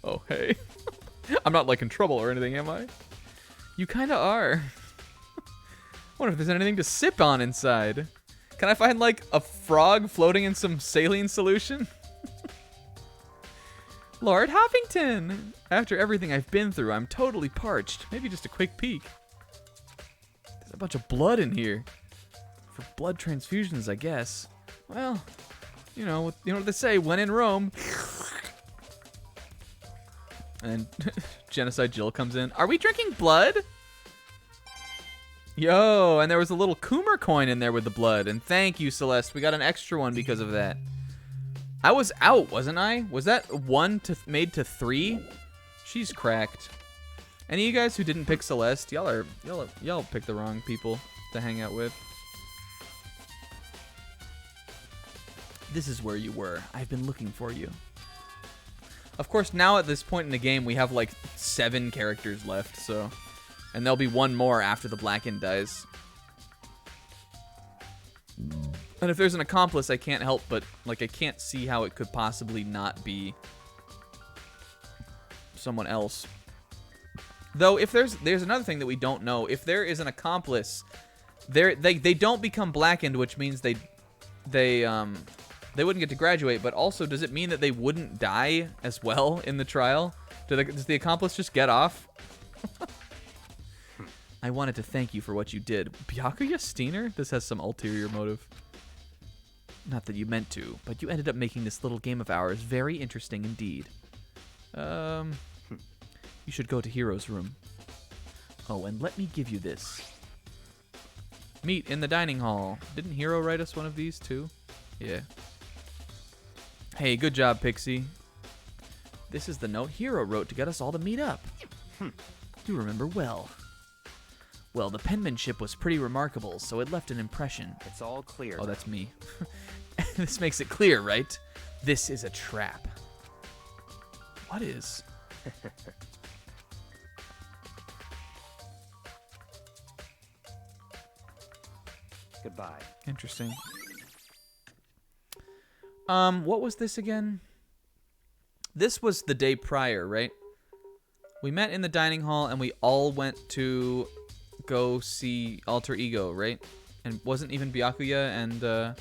Oh, hey. I'm not like in trouble or anything, am I? You kind of are. I wonder if there's anything to sip on inside. Can I find like a frog floating in some saline solution? Lord Hoppington! After everything I've been through, I'm totally parched. Maybe just a quick peek. There's a bunch of blood in here. For blood transfusions, I guess. Well, you know what they say, when in Rome. And then Genocide Jill comes in. Are we drinking blood? Yo, and there was a little Coomer coin in there with the blood. And thank you, Celeste. We got an extra one because of that. I was out, wasn't I? Was that 1 made to 3? She's cracked. Any of you guys who didn't pick Celeste, y'all picked the wrong people to hang out with. This is where you were. I've been looking for you. Of course, now at this point in the game, we have like 7 characters left, so... And there'll be one more after the Blackened dies. And if there's an accomplice, I can't help but... Like, I can't see how it could possibly not be... someone else. Though, if there's another thing that we don't know. If there is an accomplice... They don't become Blackened, which means they wouldn't get to graduate, but also, does it mean that they wouldn't die as well in the trial? Does the accomplice just get off? I wanted to thank you for what you did. Byakuya Steiner? This has some ulterior motive. Not that you meant to, but you ended up making this little game of ours very interesting indeed. You should go to Hero's room. Oh, and let me give you this. Meet in the dining hall. Didn't Hero write us one of these too? Yeah. Hey, good job, Pixie. This is the note Hero wrote to get us all to meet up. Do remember well. Well, the penmanship was pretty remarkable, so it left an impression. It's all clear. Oh, that's me. This makes it clear, right? This is a trap. What is? Goodbye. Interesting. What was this again? This was the day prior, right? We met in the dining hall and we all went to go see Alter Ego, right? And wasn't even Byakuya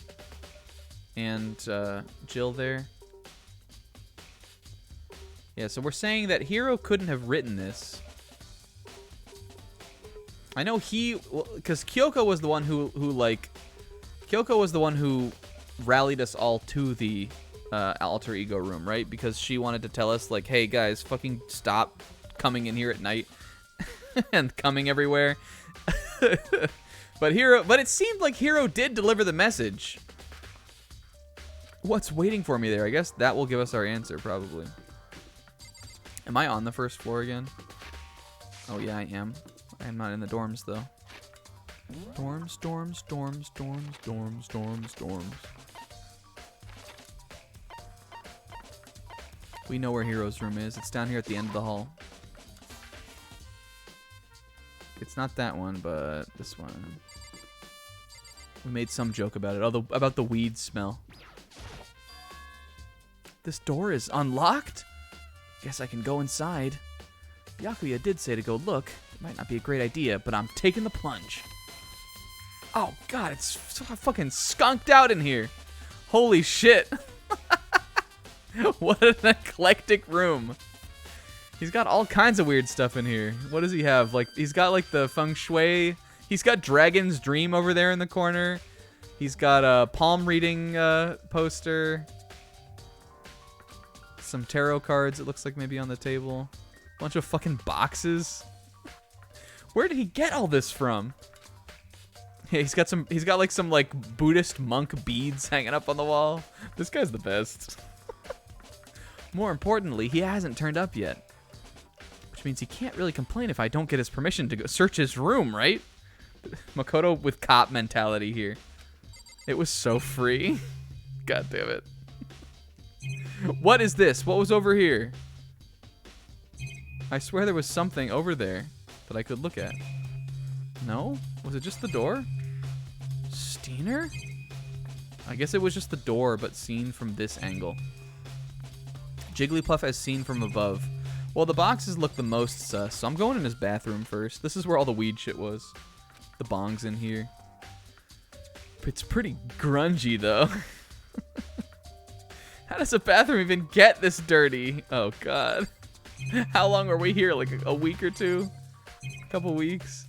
and Jill there? Yeah, so we're saying that Hiro couldn't have written this. I know because Kyoko was the one who Kyoko was the one who rallied us all to the Alter Ego room, right? Because she wanted to tell us, like, hey guys, fucking stop coming in here at night and coming everywhere. But it seemed like Hiro did deliver the message. What's waiting for me there? I guess that will give us our answer, probably. Am I on the first floor again? Oh yeah, I am. I am not in the dorms though. Dorms, dorms, dorms, dorms, dorms, dorms, dorms. We know where Hiro's room is. It's down here at the end of the hall. It's not that one, but this one. We made some joke about it. About the weed smell. This door is unlocked? Guess I can go inside. Byakuya did say to go look. It might not be a great idea, but I'm taking the plunge. Oh god, it's so fucking skunked out in here. Holy shit. What an eclectic room. He's got all kinds of weird stuff in here. What does he have? Like, he's got like the feng shui. He's got Dragon's Dream over there in the corner. He's got a palm reading poster. Some tarot cards, it looks like, maybe on the table. Bunch of fucking boxes. Where did he get all this from? Yeah, he's got like some like Buddhist monk beads hanging up on the wall. This guy's the best. More importantly, he hasn't turned up yet. Which means he can't really complain if I don't get his permission to go search his room, right? Makoto with cop mentality here. It was so free. God damn it. What is this? What was over here? I swear there was something over there that I could look at. No? Was it just the door? Steiner? I guess it was just the door, but seen from this angle. Jigglypuff as seen from above. Well, the boxes look the most sus, so I'm going in his bathroom first. This is where all the weed shit was. The bong's in here. It's pretty grungy, though. How does a bathroom even get this dirty? Oh, God. How long were we here? Like a week or two? A couple weeks?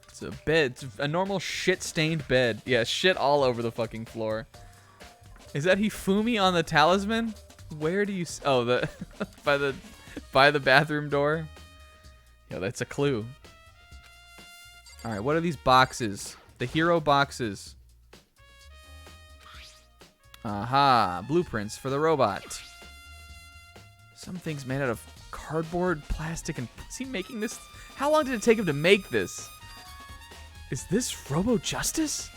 It's a bed. It's a normal shit-stained bed. Yeah, shit all over the fucking floor. Is that Hifumi on the talisman? Where do you... Oh, the by the bathroom door? Yeah, that's a clue. All right, what are these boxes? The hero boxes. Aha, blueprints for the robot. Some things made out of cardboard, plastic, and... Is he making this? How long did it take him to make this? Is this Robo Justice?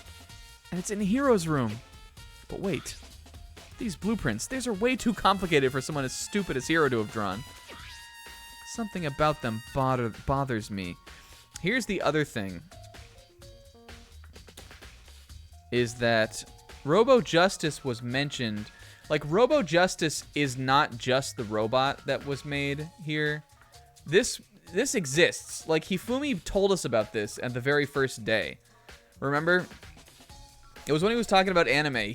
And it's in Hero's room. But wait. These blueprints, these are way too complicated for someone as stupid as Hero to have drawn. Something about them bothers me. Here's the other thing. Is that Robo Justice was mentioned. Like, Robo Justice is not just the robot that was made here. This exists. Like, Hifumi told us about this at the very first day. Remember? It was when he was talking about anime.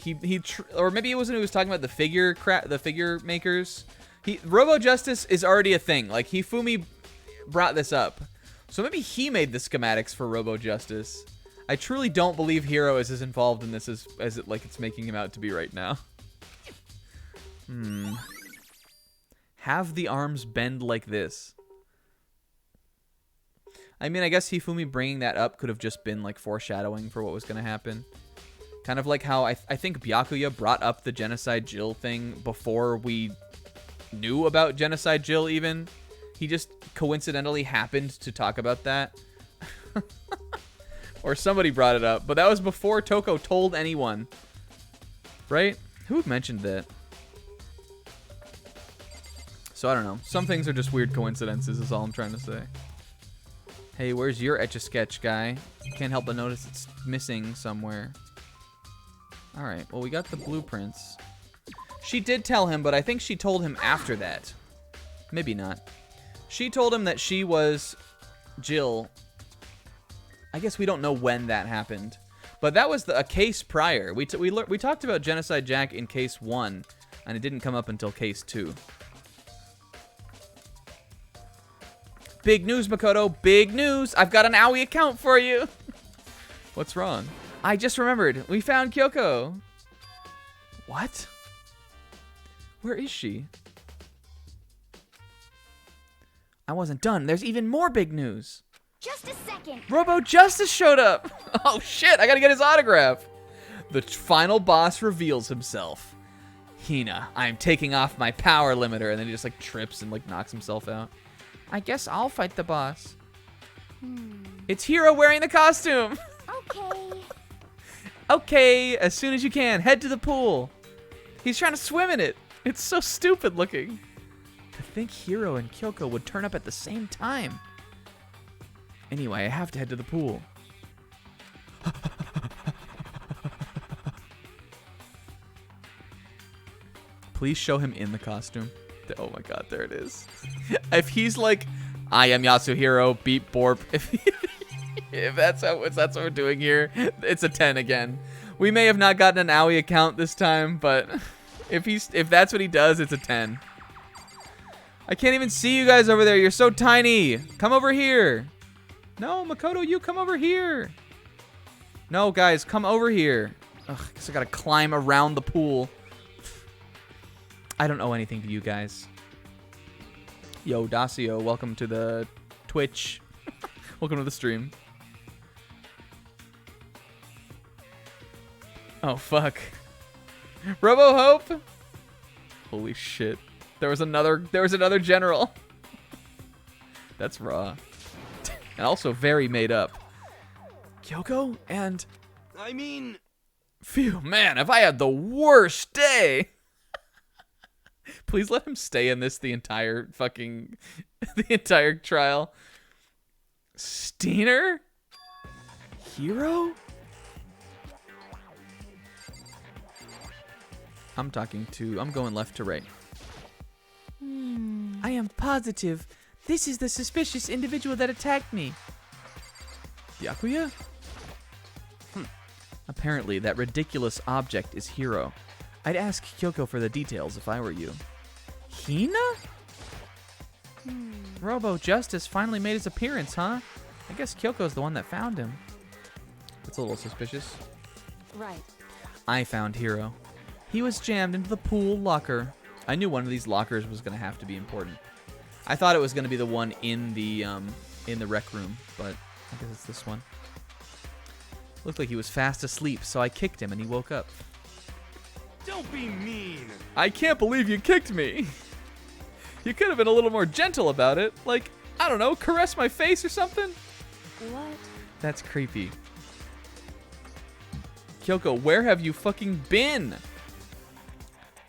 Or maybe it was when he was talking about the figure makers. Robo Justice is already a thing. Like, Hifumi brought this up. So maybe he made the schematics for Robo Justice. I truly don't believe Hero is as involved in this as it's making him out to be right now. Have the arms bend like this. I mean, I guess Hifumi bringing that up could have just been like foreshadowing for what was going to happen. Kind of like how I think Byakuya brought up the Genocide Jill thing before we knew about Genocide Jill even. He just coincidentally happened to talk about that. Or somebody brought it up. But that was before Toko told anyone. Right? Who mentioned that? So I don't know. Some things are just weird coincidences is all I'm trying to say. Hey, where's your Etch-a-Sketch guy? Can't help but notice it's missing somewhere. Alright, well we got the blueprints. She did tell him, but I think she told him after that. Maybe not. She told him that she was Jill. I guess we don't know when that happened. But that was a case prior. We talked about Genocide Jack in case 1, and it didn't come up until case 2. Big news, Makoto. Big news. I've got an Aoi account for you. What's wrong? I just remembered. We found Kyoko. What? Where is she? I wasn't done. There's even more big news. Just a second. Robo Justice showed up. Oh shit, I gotta get his autograph. The final boss reveals himself. Hina, I'm taking off my power limiter. And then he just like trips and like knocks himself out. I guess I'll fight the boss. It's Hiro wearing the costume. Okay. Okay, as soon as you can, head to the pool. He's trying to swim in it. It's so stupid looking. To think Hiro and Kyoko would turn up at the same time. Anyway, I have to head to the pool. Please show him in the costume. Oh my god, there it is. If he's like, I am Yasuhiro, beep borp. If that's what we're doing here, it's a 10 again. We may have not gotten an Aoi account this time, but if that's what he does, it's a 10. I can't even see you guys over there. You're so tiny. Come over here. No, Makoto, you come over here. No, guys, come over here. Ugh, I guess I gotta climb around the pool. I don't owe anything to you guys. Yo, Dacio, welcome to the Twitch. Welcome to the stream. Oh, fuck. Robo Hope? Holy shit. There was another general. That's raw. And also very made up. Kyoko and... I mean... Phew, man, have I had the worst day. Please let him stay in this the entire trial. Steiner? Hiro? I'm going left to right. I am positive this is the suspicious individual that attacked me. Byakuya? Apparently, that ridiculous object is Hiro. I'd ask Kyoko for the details if I were you. Hina? Robo Justice finally made his appearance, huh? I guess Kyoko's the one that found him. That's a little suspicious. Right. I found Hiro. He was jammed into the pool locker. I knew one of these lockers was going to have to be important. I thought it was going to be the one in the rec room, but I guess it's this one. Looked like he was fast asleep, so I kicked him and he woke up. Don't be mean. I can't believe you kicked me. You could have been a little more gentle about it. Like, I don't know, caress my face or something. What? That's creepy. Kyoko, where have you fucking been?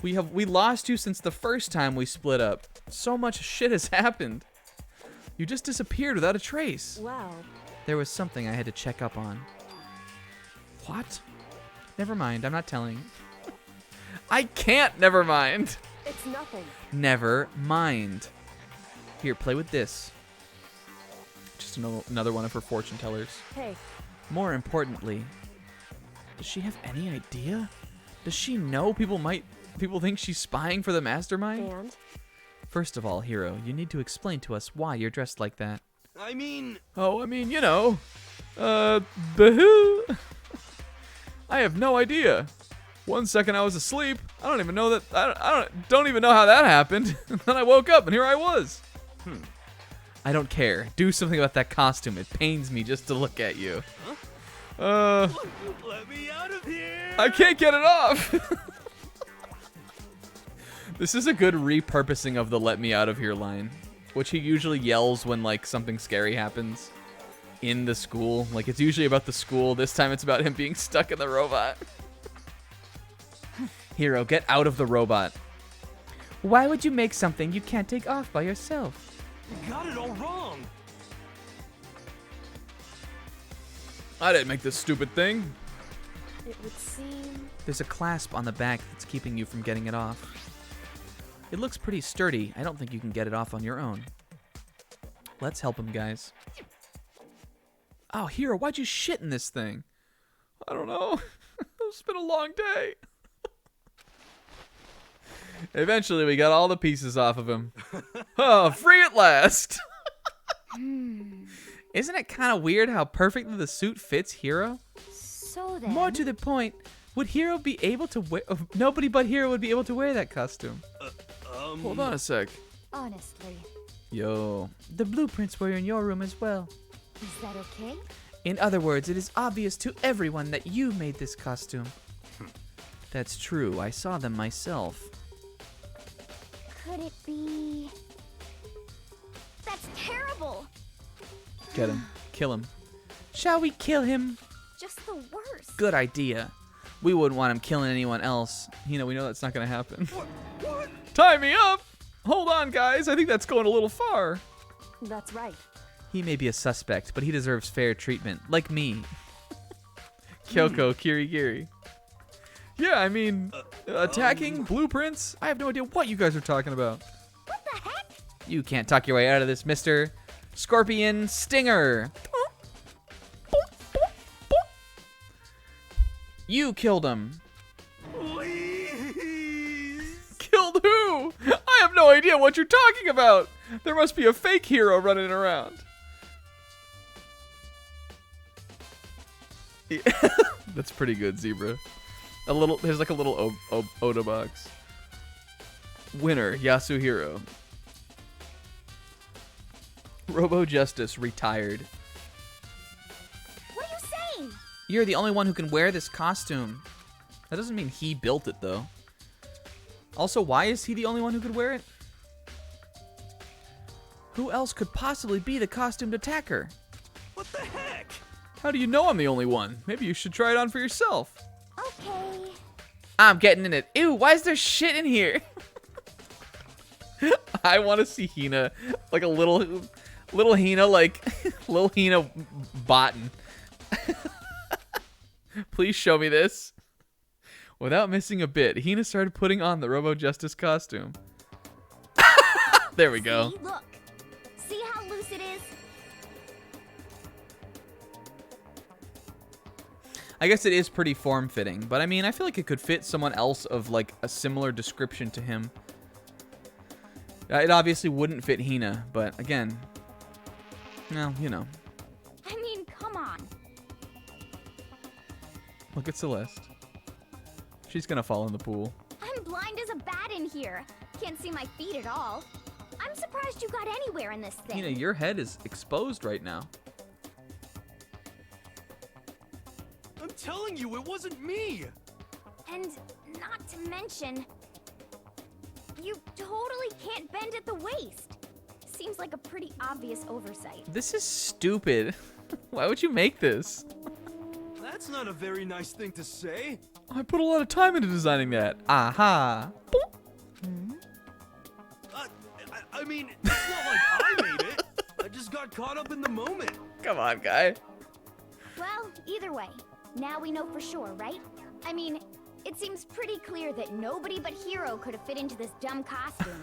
We lost you since the first time we split up. So much shit has happened. You just disappeared without a trace. Wow. There was something I had to check up on. What? Never mind, I'm not telling. I can't never mind. It's nothing. Never mind. Here, play with this. Just another one of her fortune tellers. Hey. More importantly, does she have any idea? Does she know people think she's spying for the mastermind? And? First of all, Hiro, you need to explain to us why you're dressed like that. I mean, you know. Bahoo. I have no idea. One second I was asleep. I don't even know that. I don't even know how that happened. And then I woke up and here I was. I don't care. Do something about that costume. It pains me just to look at you. let me out of here. I can't get it off. This is a good repurposing of the "let me out of here" line, which he usually yells when like something scary happens in the school. Like it's usually about the school. This time it's about him being stuck in the robot. Hiro, get out of the robot. Why would you make something you can't take off by yourself? You got it all wrong. I didn't make this stupid thing. It would seem... There's a clasp on the back that's keeping you from getting it off. It looks pretty sturdy. I don't think you can get it off on your own. Let's help him, guys. Oh, Hero, why'd you shit in this thing? I don't know. It's been a long day. Eventually, we got all the pieces off of him. Oh, free at last. Isn't it kind of weird how perfectly the suit fits Hero? So then... More to the point, would Hero be able to wear... Nobody but Hero would be able to wear that costume. Hold on a sec. Honestly, Yo. The blueprints were in your room as well. is that okay? In other words, it is obvious to everyone that you made this costume. That's true. I saw them myself. Could it be... That's terrible! Get him. Kill him. Shall we kill him? Just the worst. Good idea. We wouldn't want him killing anyone else. You know, we know that's not going to happen. What? Tie me up! Hold on, guys. I think that's going a little far. That's right. He may be a suspect, but he deserves fair treatment. Like me. Kyoko Kirigiri. Yeah, I mean, attacking blueprints? I have no idea what you guys are talking about. What the heck? You can't talk your way out of this, Mr. Scorpion Stinger. You killed him. Please. Killed who? I have no idea what you're talking about. There must be a fake hero running around. Yeah. That's pretty good, Zebra. There's like a little Oda box. Winner, Yasuhiro. Robo Justice retired. What are you saying? You're the only one who can wear this costume. That doesn't mean he built it, though. Also, why is he the only one who could wear it? Who else could possibly be the costumed attacker? What the heck? How do you know I'm the only one? Maybe you should try it on for yourself. Okay. I'm getting in it. Ew, why is there shit in here? I want to see Hina, like a little Hina, like little Hina botten. Please show me this. Without missing a bit, Hina started putting on the Robo Justice costume. There we go. See, look. See how loose it is? I guess it is pretty form-fitting, but I mean, I feel like it could fit someone else of like a similar description to him. It obviously wouldn't fit Hina, but again, well, you know. I mean, come on. Look at Celeste. She's gonna fall in the pool. I'm blind as a bat in here. Can't see my feet at all. I'm surprised you got anywhere in this thing. Hina, your head is exposed right now. I'm telling you, it wasn't me. And not to mention, you totally can't bend at the waist. Seems like a pretty obvious oversight. This is stupid. Why would you make this? That's not a very nice thing to say. I put a lot of time into designing that. Aha. I mean, it's not like I made it. I just got caught up in the moment. Come on, guy. Well, either way, now we know for sure, right? I mean, it seems pretty clear that nobody but Hero could have fit into this dumb costume.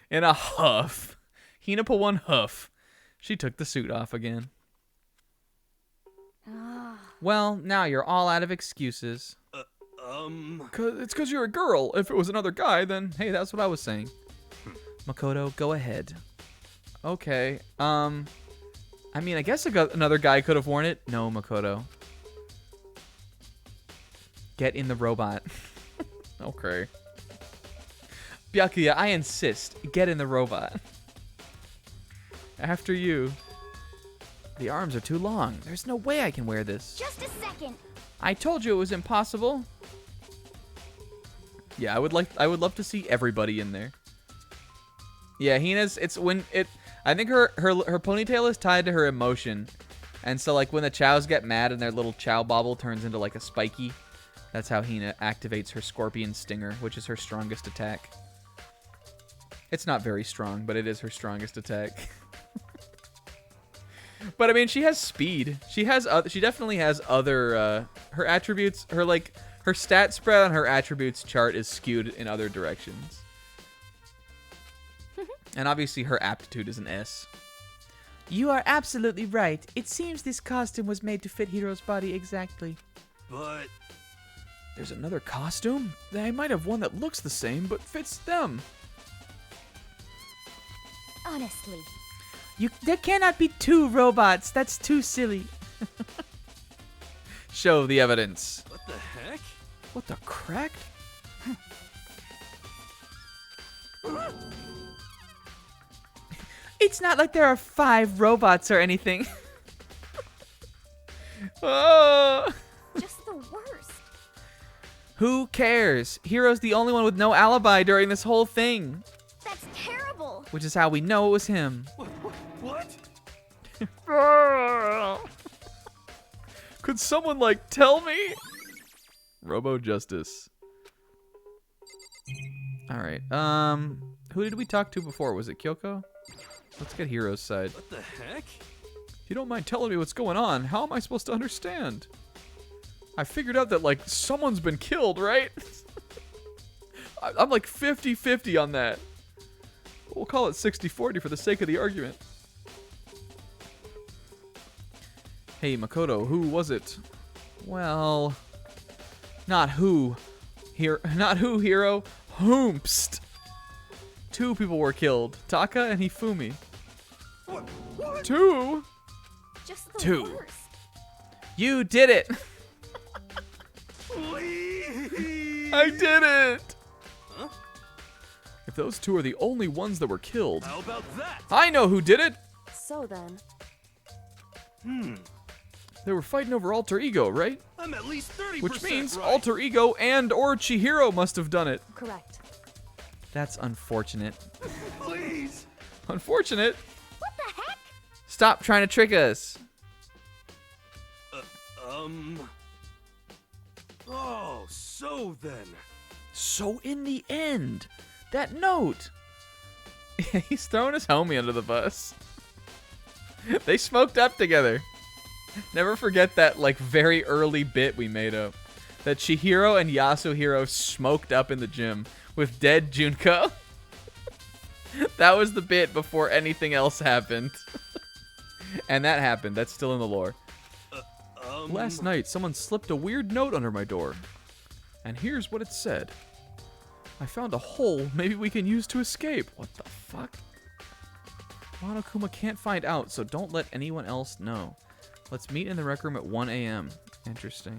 In a huff. Hina put one huff. She took the suit off again. Well, now you're all out of excuses. It's because you're a girl. If it was another guy, then hey, that's what I was saying. Makoto, go ahead. Okay. I mean, I guess another guy could have worn it. No, Makoto. Get in the robot. Okay. Byakuya, I insist. Get in the robot. After you. The arms are too long. There's no way I can wear this. Just a second. I told you it was impossible. Yeah, I would love to see everybody in there. Yeah, Hina's I think her ponytail is tied to her emotion. And so like when the chows get mad and their little chow bobble turns into like a spiky, that's how Hina activates her scorpion stinger, which is her strongest attack. It's not very strong, but it is her strongest attack. But I mean, she has speed. She definitely has other her attributes. Her stat spread on her attributes chart is skewed in other directions. And obviously, her aptitude is an S. You are absolutely right. It seems this costume was made to fit Hiro's body exactly. But There's another costume? They might have one that looks the same, but fits them. Honestly. There cannot be two robots. That's too silly. Show the evidence. what the heck? What the crack? It's not like there are 5 robots or anything. Oh! Just the worst. Who cares? Hiro's the only one with no alibi during this whole thing. That's terrible. Which is how we know it was him. What? Could someone, tell me? Robo Justice. Alright, who did we talk to before? Was it Kyoko? Let's get Hiro's side. What the heck? If you don't mind telling me what's going on, how am I supposed to understand? I figured out that, someone's been killed, right? I'm 50-50 on that. We'll call it 60-40 for the sake of the argument. Hey, Makoto, who was it? Well, not who. Not who, Hiro. Whomst. 2 people were killed. Taka and Hifumi. What? 2? Just the 2. worst. You did it. Please. I did it. Huh? If those 2 are the only ones that were killed, How about that? I know who did it. So then, They were fighting over alter ego, right? I'm at least 30% Which means right. alter ego and or Chihiro must have done it. correct. That's unfortunate. Please. Unfortunate? What the heck? Stop trying to trick us. Oh, so then. So in the end, that note. He's throwing his homie under the bus. They smoked up together. Never forget that very early bit we made up. That Chihiro and Yasuhiro smoked up in the gym with dead Junko. That was the bit before anything else happened. And that happened. That's still in the lore. Last night, someone slipped a weird note under my door. And here's what it said. I found a hole maybe we can use to escape. What the fuck? Monokuma can't find out, so don't let anyone else know. Let's meet in the rec room at 1 a.m. Interesting.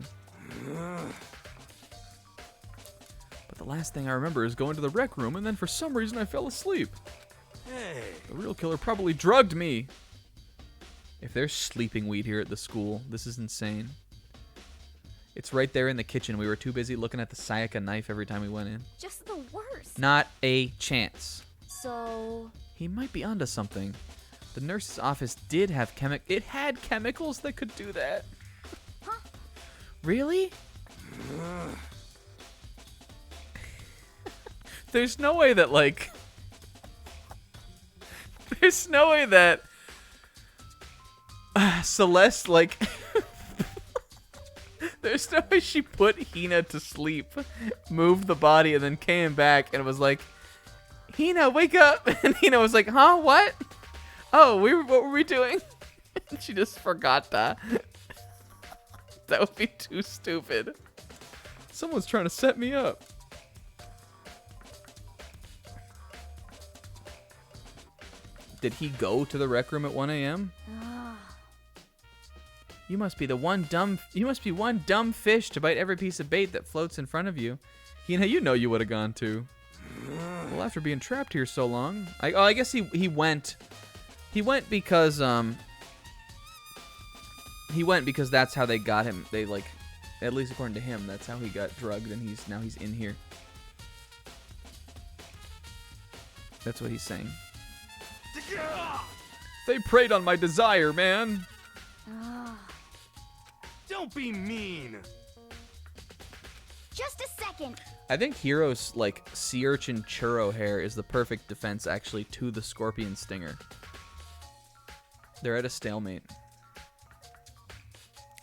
But the last thing I remember is going to the rec room, and then for some reason I fell asleep. Hey. The real killer probably drugged me. If there's sleeping weed here at the school, this is insane. It's right there in the kitchen. We were too busy looking at the Sayaka knife every time we went in. Just the worst. Not a chance. So, He might be onto something. The nurse's office did have it had chemicals that could do that. Huh? Really? There's no way that there's no way that Celeste there's no way she put Hina to sleep, moved the body, and then came back and was like, Hina, wake up! And Hina was like, huh, what? Oh, what were we doing? She just forgot that. That would be too stupid. Someone's trying to set me up. Did he go to the rec room at 1 a.m.? You must be one dumb fish to bite every piece of bait that floats in front of you. You know you would have gone to. Well, after being trapped here so long, I guess he went. He went because that's how they got him. They at least according to him, that's how he got drugged, and he's in here. That's what he's saying. They preyed on my desire, man. Don't be mean. Just a second. I think Hiro's sea urchin churro hair is the perfect defense actually to the scorpion stinger. They're at a stalemate.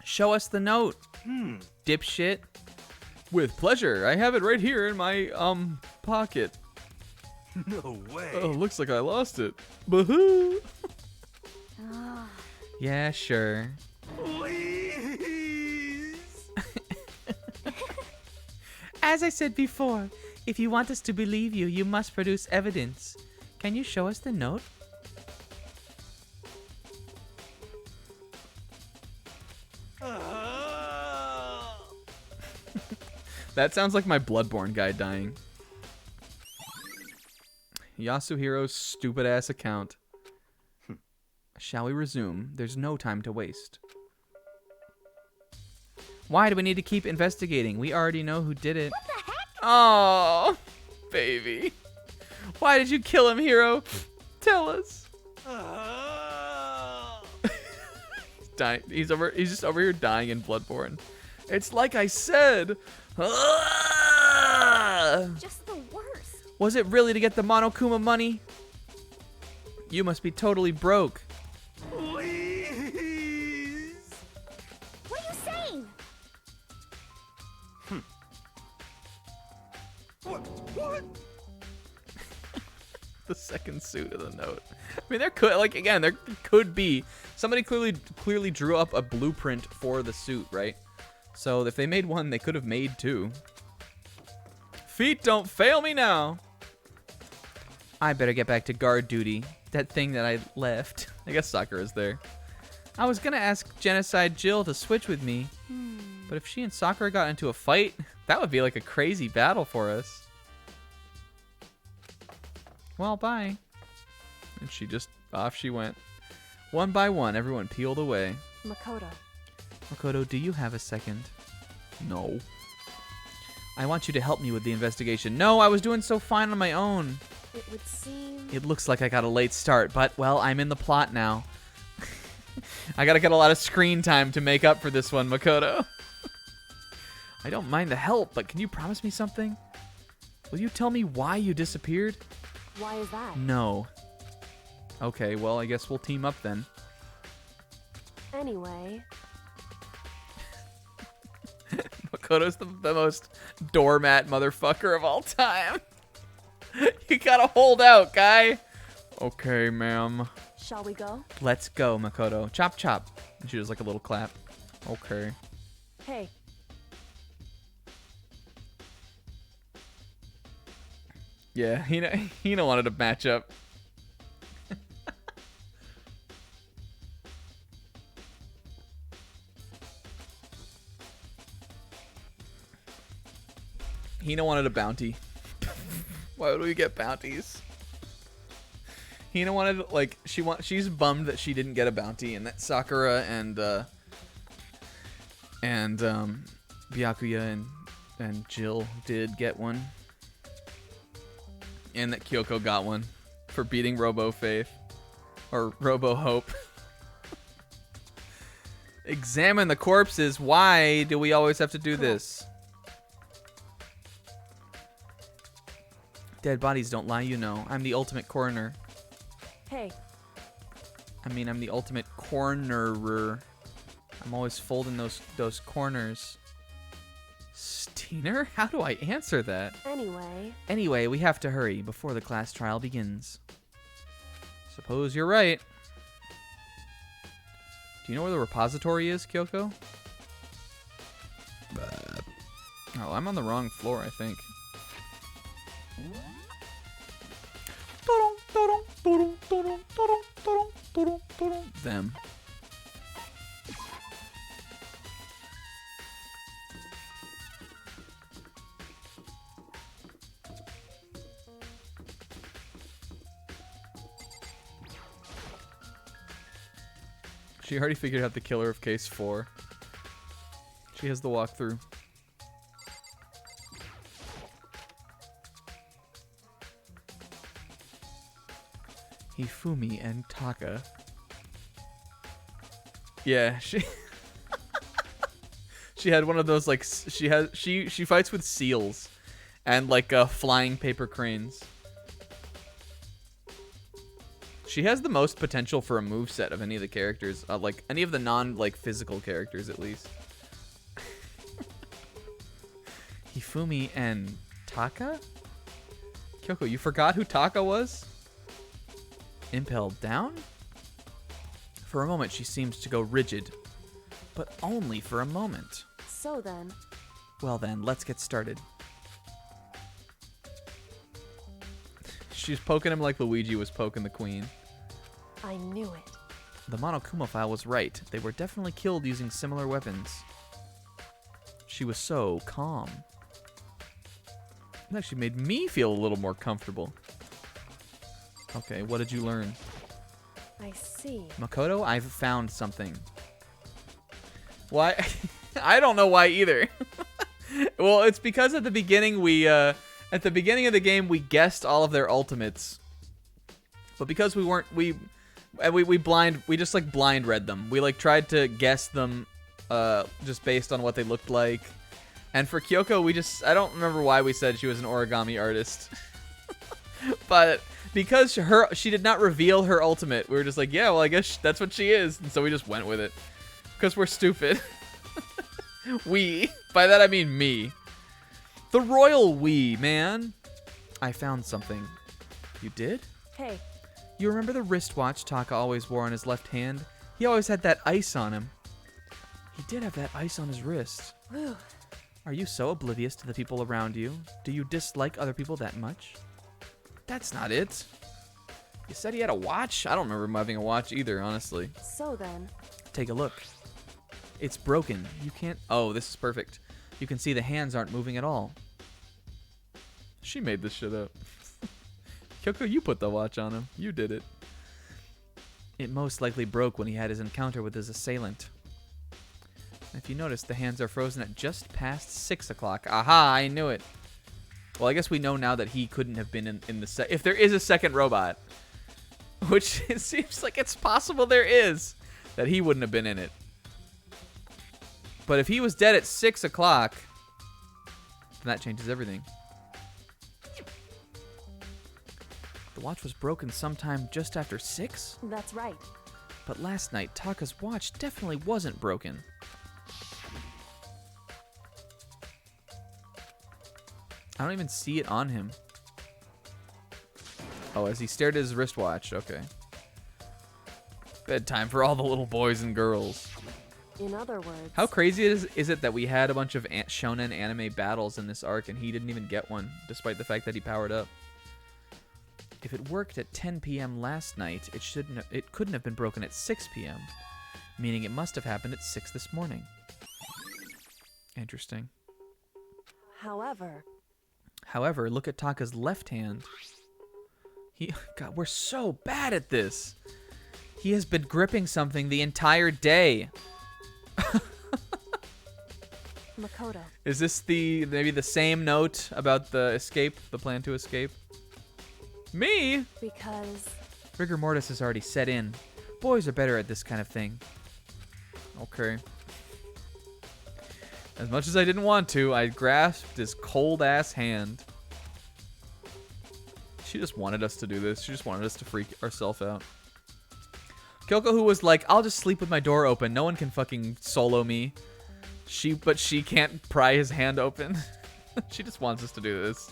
Show us the note, dipshit. With pleasure. I have it right here in my pocket. No way. Oh, looks like I lost it. Boo-hoo. Yeah, sure. Please. As I said before, if you want us to believe you, you must produce evidence. Can you show us the note? That sounds like my Bloodborne guy dying. Yasuhiro's stupid ass account. Shall we resume? There's no time to waste. Why do we need to keep investigating? We already know who did it. What the heck? Oh, baby. Why did you kill him, Hiro? Tell us. Dying. He's just over here dying in Bloodborne. It's like I said. Just the worst. Was it really to get the Monokuma money? You must be totally broke. Please. What are you saying? What? The second suit of the note. I mean, there could be somebody clearly drew up a blueprint for the suit, right? So if they made one, they could have made two. Feet don't fail me now. I better get back to guard duty. That thing that I left. I guess Sakura's there. I was gonna ask Genocide Jill to switch with me, but if she and Sakura got into a fight, That would be like a crazy battle for us. well, bye. And off she went. One by one, everyone peeled away. Makoto. Makoto, do you have a second? No. I want you to help me with the investigation. No, I was doing so fine on my own. It would seem... It looks like I got a late start, but, well, I'm in the plot now. I gotta get a lot of screen time to make up for this one, Makoto. I don't mind the help, but can you promise me something? Will you tell me why you disappeared? Why is that? No. Okay, well, I guess we'll team up then. Anyway, Makoto's the most doormat motherfucker of all time. You gotta hold out, guy. Okay, ma'am. shall we go? Let's go, Makoto. Chop, chop. And she does like a little clap. Okay. Hey, Yeah, Hina wanted to match up. Hina wanted a bounty. Why would we get bounties? Hina wanted, like, she's bummed that she didn't get a bounty and that Sakura and Byakuya and Jill did get one. And that Kyoko got one for beating Robo Faith. Or Robo Hope. Examine the corpses. Why do we always have to do this? Dead bodies don't lie, you know. I'm the ultimate coroner. hey, I'm the ultimate cornerer. I'm always folding those corners. Steiner? How do I answer that? anyway, Anyway, we have to hurry before the class trial begins. Suppose you're right. Do you know where the repository is, Kyoko? Oh, I'm on the wrong floor, I think. Them. She already figured out the killer of case 4. She has the walkthrough. Hifumi and Taka. Yeah, she she had one of those, like, she fights with seals and like flying paper cranes. She has the most potential for a moveset of any of the characters. Like, any of the non, physical characters, at least. Hifumi and Taka? Kyoko, you forgot who Taka was? Impelled down? For a moment, she seems to go rigid. But only for a moment. So then, Well then, let's get started. She's poking him like Luigi was poking the queen. I knew it. The Monokuma file was right. They were definitely killed using similar weapons. She was so calm. It actually made me feel a little more comfortable. Okay, what did you learn? I see. Makoto, I've found something. Why? I don't know why either. Well, it's because at the beginning at the beginning of the game we guessed all of their ultimates. But because we just like blind read them. We tried to guess them just based on what they looked like. And for Kyoko, I don't remember why we said she was an origami artist. But because she did not reveal her ultimate, we were just like, yeah, well, I guess that's what she is. And so we just went with it. Because we're stupid. By that I mean me. The royal we, man. I found something. You did? Hey, You remember the wristwatch Taka always wore on his left hand? He always had that ice on him. He did have that ice on his wrist. whew. Are you so oblivious to the people around you? Do you dislike other people that much? That's not it. You said he had a watch? I don't remember him having a watch either, honestly. So then, Take a look. It's broken. You can't... Oh, this is perfect. You can see the hands aren't moving at all. She made this shit up. Kyoko, you put the watch on him. You did it. It most likely broke when he had his encounter with his assailant. If you notice, the hands are frozen at just past 6 o'clock. Aha, I knew it. Well, I guess we know now that he couldn't have been in the if there is a second robot, which it seems like it's possible there is, that he wouldn't have been in it. But if he was dead at 6 o'clock, then that changes everything. The watch was broken sometime just after 6? that's right. But last night, Taka's watch definitely wasn't broken. I don't even see it on him. Oh, as he stared at his wristwatch. Okay. Bedtime for all the little boys and girls. In other words, How crazy is it that we had a bunch of shonen anime battles in this arc and he didn't even get one, despite the fact that he powered up? If it worked at 10 p.m. last night, it couldn't have been broken at 6 p.m., meaning it must have happened at 6 this morning. Interesting. however, Look at Taka's left hand. God, we're so bad at this. He has been gripping something the entire day. Makoto, Is this maybe the same note about the plan to escape? Me? because Rigor mortis has already set in. Boys are better at this kind of thing. Okay. As much as I didn't want to, I grasped his cold-ass hand. She just wanted us to do this. She just wanted us to freak ourselves out. Kyoko, who was like, I'll just sleep with my door open. No one can fucking solo me. But she can't pry his hand open. She just wants us to do this.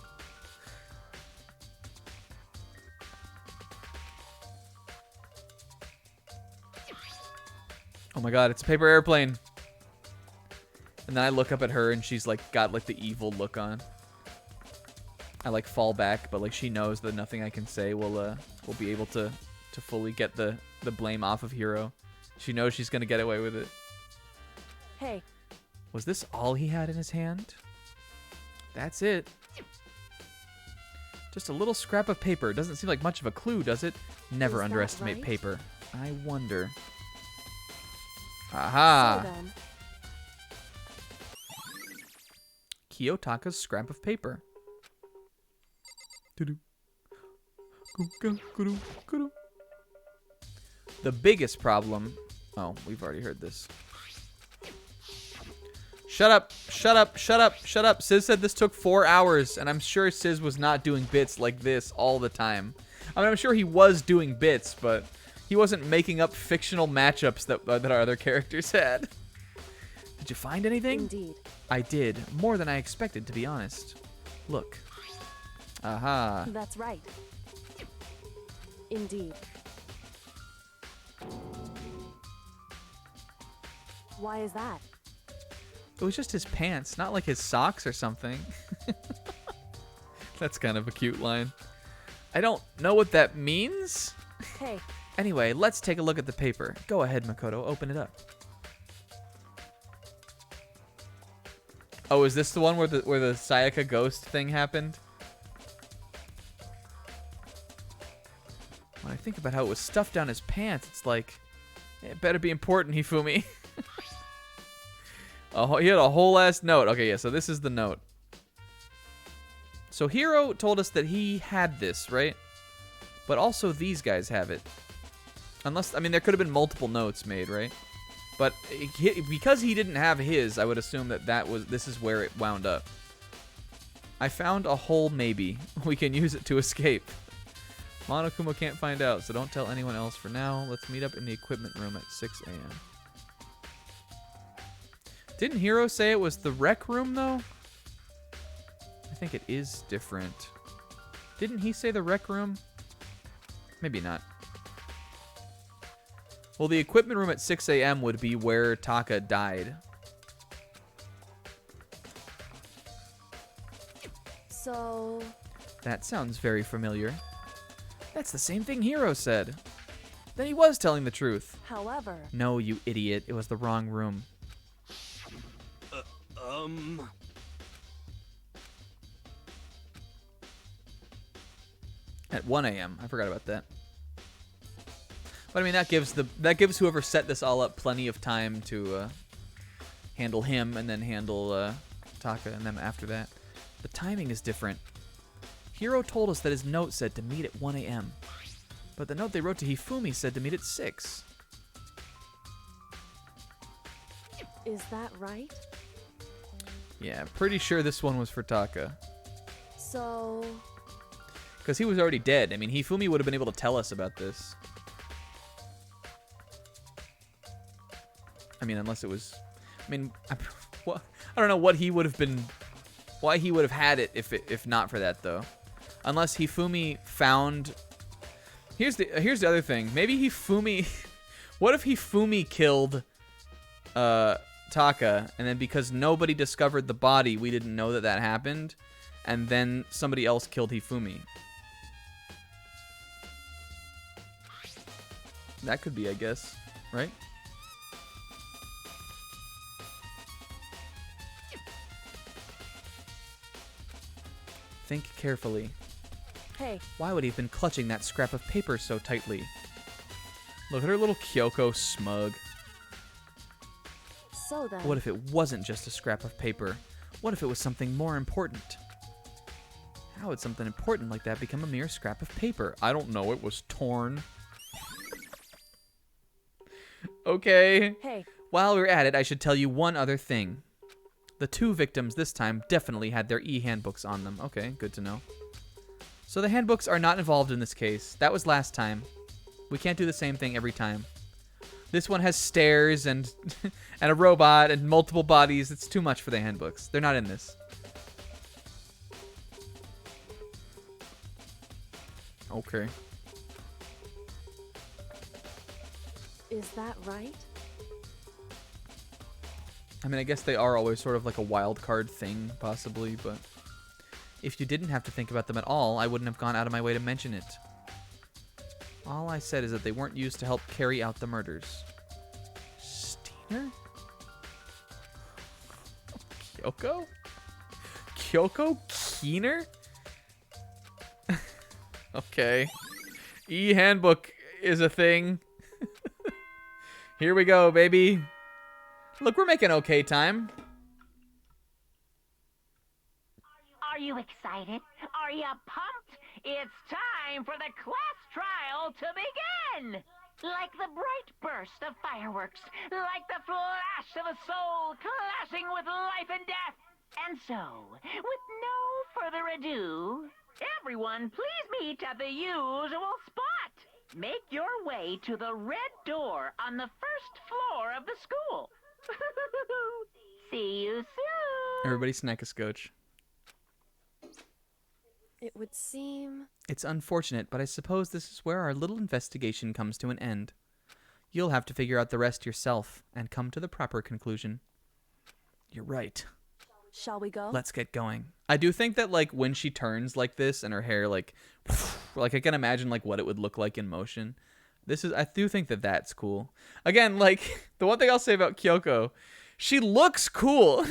Oh my god, it's a paper airplane. And then I look up at her and she's got the evil look on. I fall back, but she knows that nothing I can say will be able to fully get the blame off of Hiro. She knows she's gonna get away with it. hey, Was this all he had in his hand? That's it. Just a little scrap of paper. Doesn't seem like much of a clue, does it? Never Is that underestimate right? paper. I wonder. Aha! so then, Kiyotaka's scrap of paper. The biggest problem... Oh, we've already heard this. Shut up, shut up, shut up, shut up. Sis said this took 4 hours, and I'm sure Sis was not doing bits like this all the time. I mean, I'm sure he was doing bits, but he wasn't making up fictional matchups that our other characters had. Did you find anything? Indeed. I did. More than I expected, to be honest. Look. Aha. That's right. Indeed. Why is that? It was just his pants, not like his socks or something. That's kind of a cute line. I don't know what that means. Hey, Anyway, let's take a look at the paper. Go ahead, Makoto. Open it up. Oh, is this the one where the Sayaka ghost thing happened? When I think about how it was stuffed down his pants, it's like, it better be important, Hifumi. Oh, he had a whole ass note. Okay, yeah, so this is the note. So Hiro told us that he had this, right? But also these guys have it. Unless, I mean, there could have been multiple notes made, right? But because he didn't have his, I would assume that this is where it wound up. I found a hole, maybe. We can use it to escape. Monokuma can't find out, so don't tell anyone else for now. Let's meet up in the equipment room at 6 a.m. Didn't Hiro say it was the rec room, though? I think it is different. Didn't he say the rec room? Maybe not. Well, the equipment room at 6 a.m. would be where Taka died. so... That sounds very familiar. That's the same thing Hiro said. Then he was telling the truth. However... No, you idiot. It was the wrong room. At 1 a.m. I forgot about that. But I mean, that gives whoever set this all up plenty of time to handle him and then handle Taka and them after that. The timing is different. Hiro told us that his note said to meet at 1 a.m. But the note they wrote to Hifumi said to meet at 6. Is that right? Yeah, pretty sure this one was for Taka. So... Because he was already dead. I mean, Hifumi would have been able to tell us about this. I mean, unless it was... I mean, I don't know what he would have been... Why he would have had it if not for that, though. Unless Hifumi found... Here's the other thing. Maybe Hifumi... What if Hifumi killed Taka, and then because nobody discovered the body, we didn't know that happened, and then somebody else killed Hifumi? That could be, I guess. Right? Think carefully. Hey, Why would he have been clutching that scrap of paper so tightly? Look at her little Kyoko smug. so then... What if it wasn't just a scrap of paper? What if it was something more important? How would something important like that become a mere scrap of paper? I don't know. It was torn. Okay. Hey, While we're at it, I should tell you one other thing. The two victims this time definitely had their e-handbooks on them. Okay, good to know. So the handbooks are not involved in this case. That was last time. We can't do the same thing every time. This one has stairs and and a robot and multiple bodies. It's too much for the handbooks. They're not in this. Okay. is that right? I mean, I guess they are always sort of like a wild card thing, possibly, but if you didn't have to think about them at all, I wouldn't have gone out of my way to mention it. All I said is that they weren't used to help carry out the murders. Steiner? Kyoko? Kyoko Keener? Okay. E-handbook is a thing. Here we go, baby. Look, we're making okay time. Are you excited? Are you pumped? It's time for the class trial to begin! Like the bright burst of fireworks, like the flash of a soul clashing with life and death. And so, with no further ado, Everyone, please meet at the usual spot. Make your way to the red door on the first floor of the school. See you soon. Everybody snack a scotch. It would seem... It's unfortunate, but I suppose this is where our little investigation comes to an end. You'll have to figure out the rest yourself and come to the proper conclusion. You're right. Shall we go? Let's get going. I do think that, like, when she turns like this and her hair, like I can imagine, like, what it would look like in motion. I do think that that's cool. Again, like, the one thing I'll say about Kyoko, she looks cool.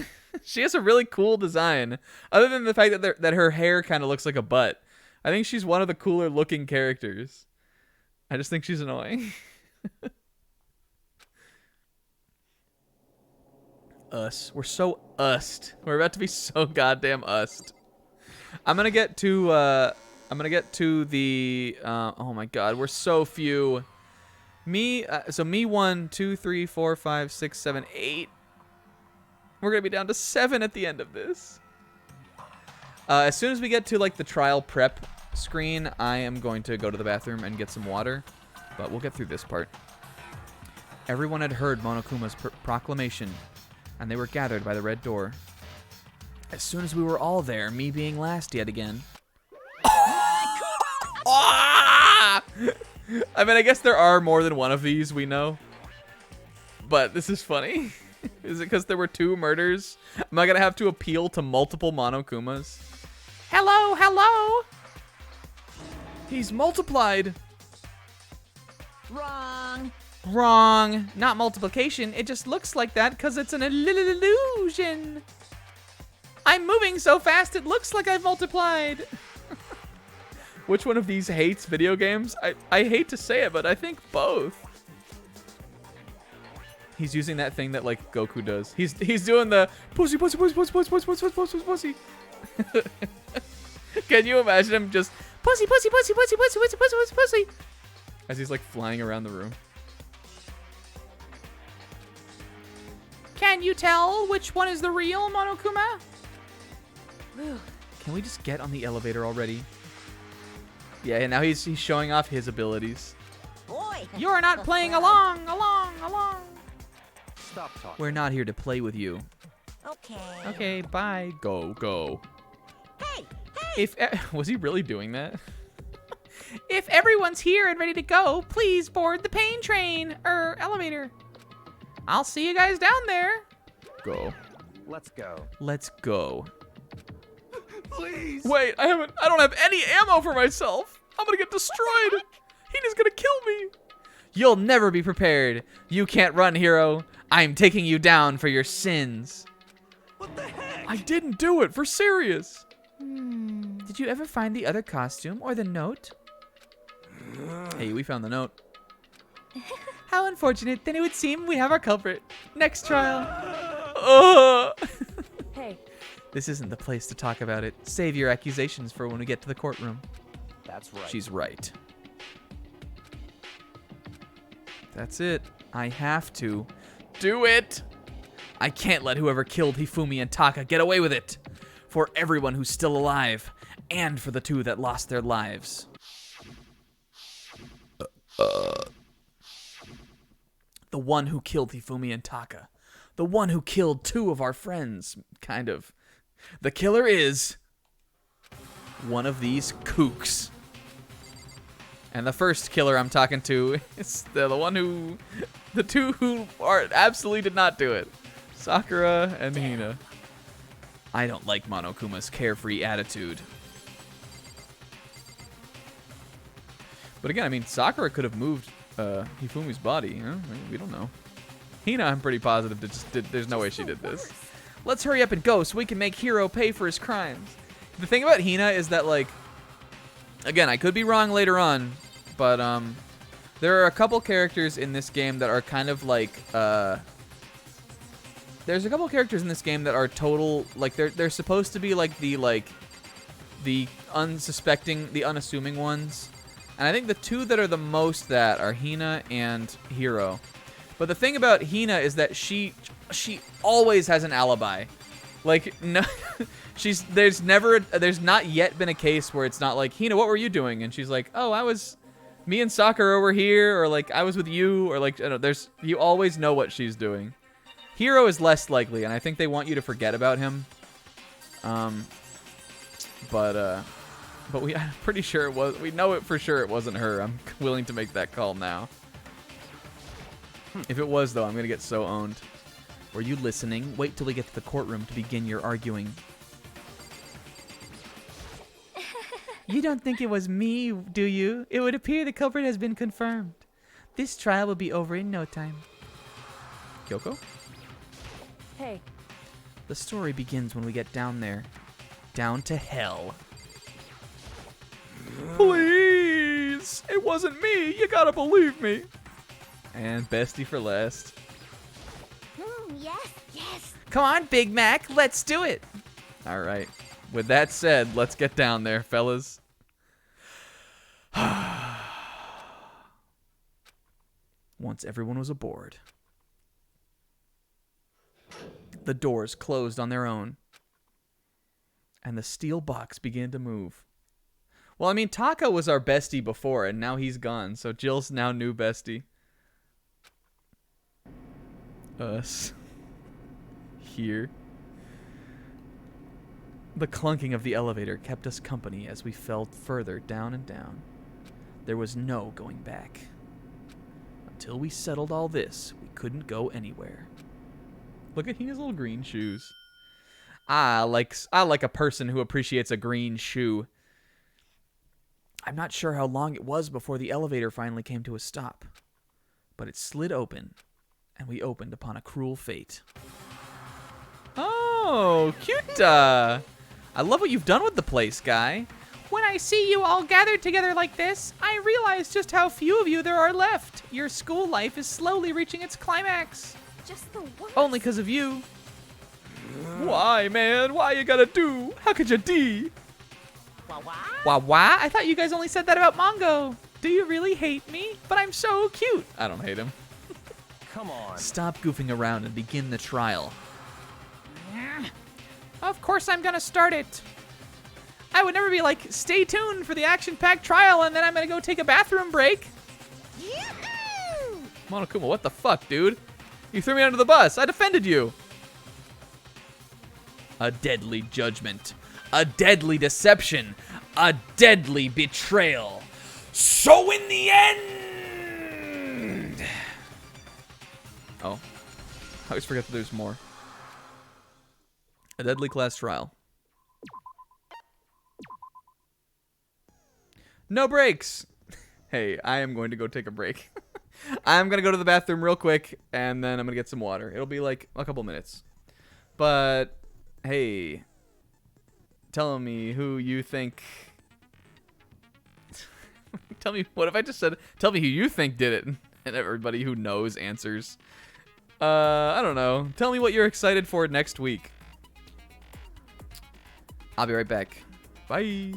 She has a really cool design. Other than the fact that her hair kind of looks like a butt. I think she's one of the cooler looking characters. I just think she's annoying. Us. We're so used. We're about to be so goddamn used. I'm gonna get to the oh my god, we're so few. So me 1, 2, 3, 4, 5, 6, 7, 8. We're gonna be down to 7 at the end of this. As soon as we get to, like, the trial prep screen, I am going to go to the bathroom and get some water, but we'll get through this part. Everyone had heard Monokuma's proclamation, and they were gathered by the red door. As soon as we were all there, me being last yet again. Ah! I mean, I guess there are more than one of these, we know. But this is funny. Is it because there were 2 murders? Am I going to have to appeal to multiple Monokumas? Hello, hello. He's multiplied. Wrong. Wrong. Not multiplication. It just looks like that because it's an illusion. I'm moving so fast it looks like I've multiplied. Which one of these hates video games? I hate to say it, but I think both. He's using that thing that, like, Goku does. He's doing the pussy, pussy, pussy, pussy, pussy, pussy, pussy, pussy, pussy. Can you imagine him just pussy, pussy, pussy, pussy, pussy, pussy, pussy, pussy, pussy, as he's, like, flying around the room? Can you tell which one is the real Monokuma? Can we just get on the elevator already? Yeah, and now he's showing off his abilities. Boy. You're not playing along. Stop talking. We're not here to play with you. Okay. Okay, bye. Go. Hey. Was he really doing that? If everyone's here and ready to go, please board the pain train or elevator. I'll see you guys down there. Go. Let's go. Let's go. Please. Wait, I don't have any ammo for myself. I'm gonna get destroyed. Hina's gonna kill me. You'll never be prepared. You can't run, hero. I'm taking you down for your sins. What the heck? I didn't do it, for serious. Did you ever find the other costume or the note? Hey, we found the note. How unfortunate. Then it would seem we have our culprit. Next trial. Hey, This isn't the place to talk about it. Save your accusations for when we get to the courtroom. That's right. She's right. That's it. I have to do it. I can't let whoever killed Hifumi and Taka get away with it. For everyone who's still alive, and for the 2 that lost their lives. The one who killed Hifumi and Taka. The one who killed 2 of our friends, kind of. The killer is one of these kooks. And the first killer I'm talking to is the one the 2 who absolutely did not do it. Sakura and Hina. I don't like Monokuma's carefree attitude. But again, I mean, Sakura could have moved Hifumi's body. Huh? We don't know. Hina, I'm pretty positive there's no way she did this. Let's hurry up and go so we can make Hiro pay for his crimes. The thing about Hina is that, like, again, I could be wrong later on, but there are a couple characters in this game that are kind of like there's a couple characters in this game that are total, like, they're supposed to be like the unsuspecting, the unassuming ones. And I think the 2 that are the most that are Hina and Hiro. But the thing about Hina is that she always has an alibi. Like, no, there's not yet been a case where it's not like, Hina, what were you doing? And she's like, oh, me and Sakura were here, or like, I was with you, or like, you always know what she's doing. Hiro is less likely, and I think they want you to forget about him. But I'm pretty sure we know it for sure it wasn't her. I'm willing to make that call now. If it was, though, I'm going to get so owned. Were you listening? Wait till we get to the courtroom to begin your arguing. You don't think it was me, do you? It would appear the culprit has been confirmed. This trial will be over in no time. Kyoko? Hey, The story begins when we get down there. Down to hell. Please! It wasn't me! You gotta believe me! And bestie for last. Yes, yes. Come on, Big Mac, let's do it! Alright. With that said, let's get down there, fellas. Once everyone was aboard, the doors closed on their own, and the steel box began to move. Well, I mean, Taka was our bestie before, and now he's gone, so Jill's now new bestie. Us. Here. The clunking of the elevator kept us company as we fell further down and down. There was no going back. Until we settled all this, we couldn't go anywhere. Look at his little green shoes. I like a person who appreciates a green shoe. I'm not sure how long it was before the elevator finally came to a stop, but it slid open, and we opened upon a cruel fate. Oh, cute! I love what you've done with the place, guy. When I see you all gathered together like this, I realize just how few of you there are left. Your school life is slowly reaching its climax. Just the worst. Only because of you. Why, man? Why you gotta do? How could you D? Wah wah? I thought you guys only said that about Mongo. Do you really hate me? But I'm so cute. I don't hate him. Come on. Stop goofing around and begin the trial. Of course I'm gonna start it. I would never be like, stay tuned for the action-packed trial and then I'm gonna go take a bathroom break. Monokuma, what the fuck, dude? You threw me under the bus. I defended you. A deadly judgment. A deadly deception. A deadly betrayal. So in the end... Oh. I always forget that there's more. A deadly class trial. No breaks. Hey, I am going to go take a break. I'm going to go to the bathroom real quick, and then I'm going to get some water. It'll be like a couple minutes. But, hey, tell me who you think... Tell me, what if I just said, tell me who you think did it, and everybody who knows answers. I don't know. Tell me what you're excited for next week. I'll be right back. Bye.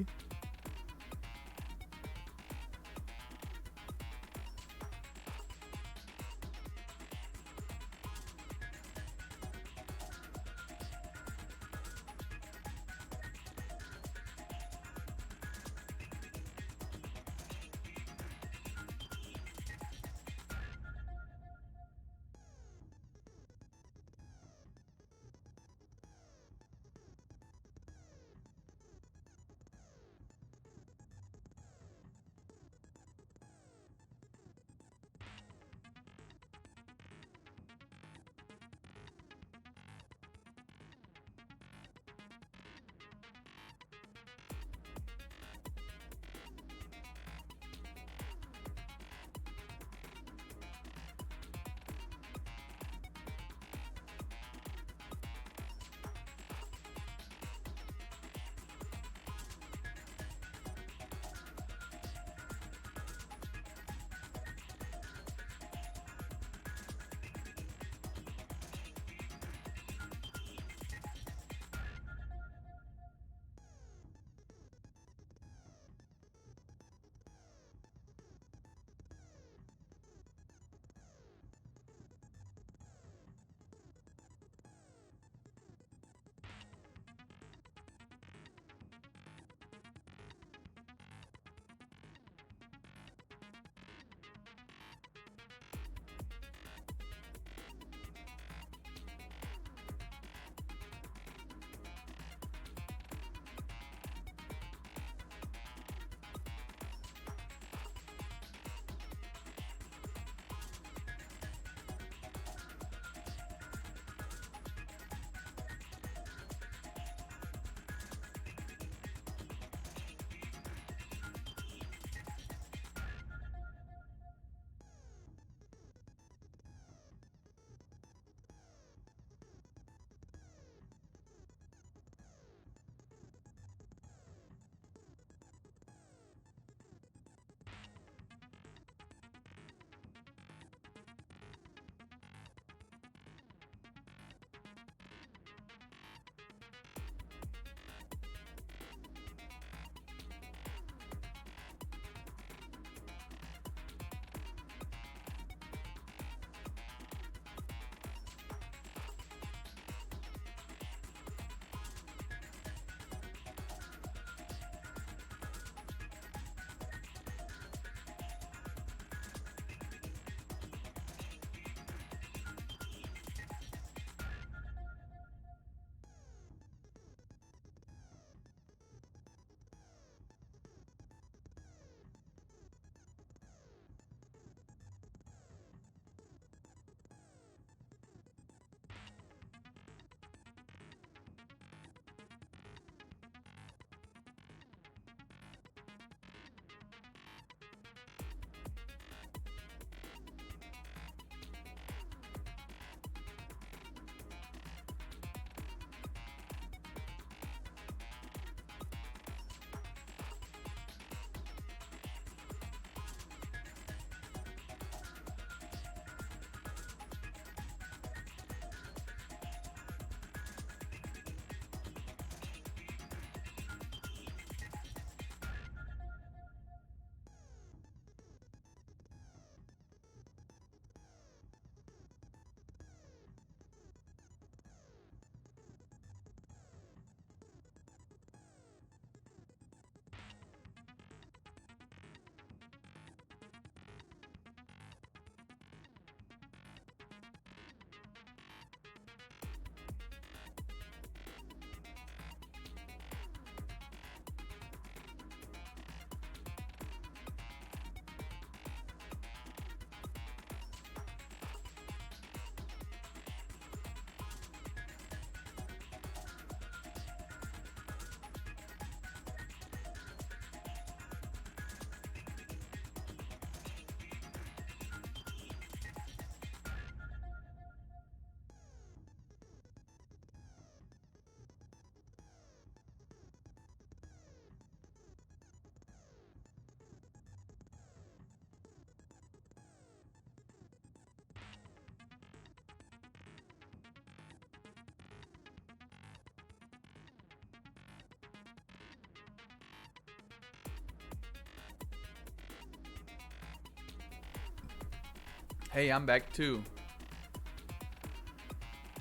Hey, I'm back too.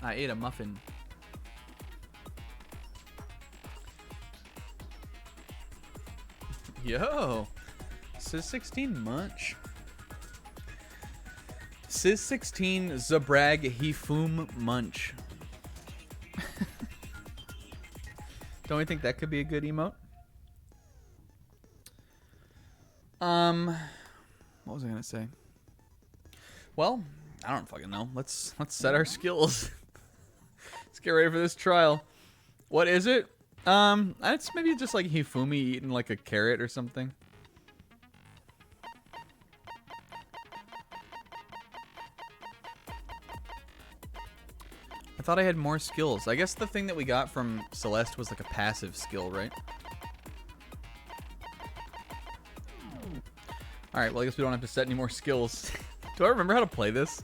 I ate a muffin. Yo, Sis 16 munch. Sis 16 Zabrag Hifum munch. Don't we think that could be a good emote? What was I gonna say? Well, I don't fucking know. Let's set our skills. Let's get ready for this trial. What is it? It's maybe just like Hifumi eating like a carrot or something. I thought I had more skills. I guess the thing that we got from Celeste was like a passive skill, right? Alright, well I guess we don't have to set any more skills. Do I remember how to play this?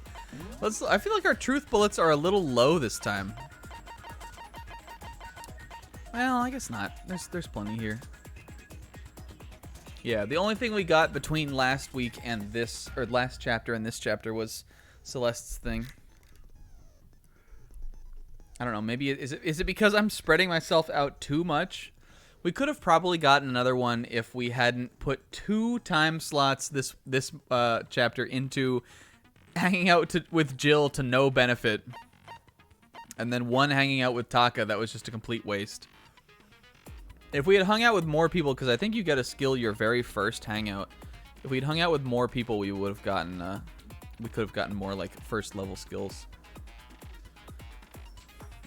I feel like our truth bullets are a little low this time. Well, I guess not. There's plenty here. Yeah, the only thing we got between last week and this, or last chapter and this chapter, was Celeste's thing. I don't know, maybe is it because I'm spreading myself out too much? We could have probably gotten another one if we hadn't put 2 time slots this chapter into hanging out with Jill to no benefit, and then 1 hanging out with Taka that was just a complete waste. If we had hung out with more people, because I think you get a skill your very first hangout. If we'd hung out with more people, we would have gotten we could have gotten more like first level skills.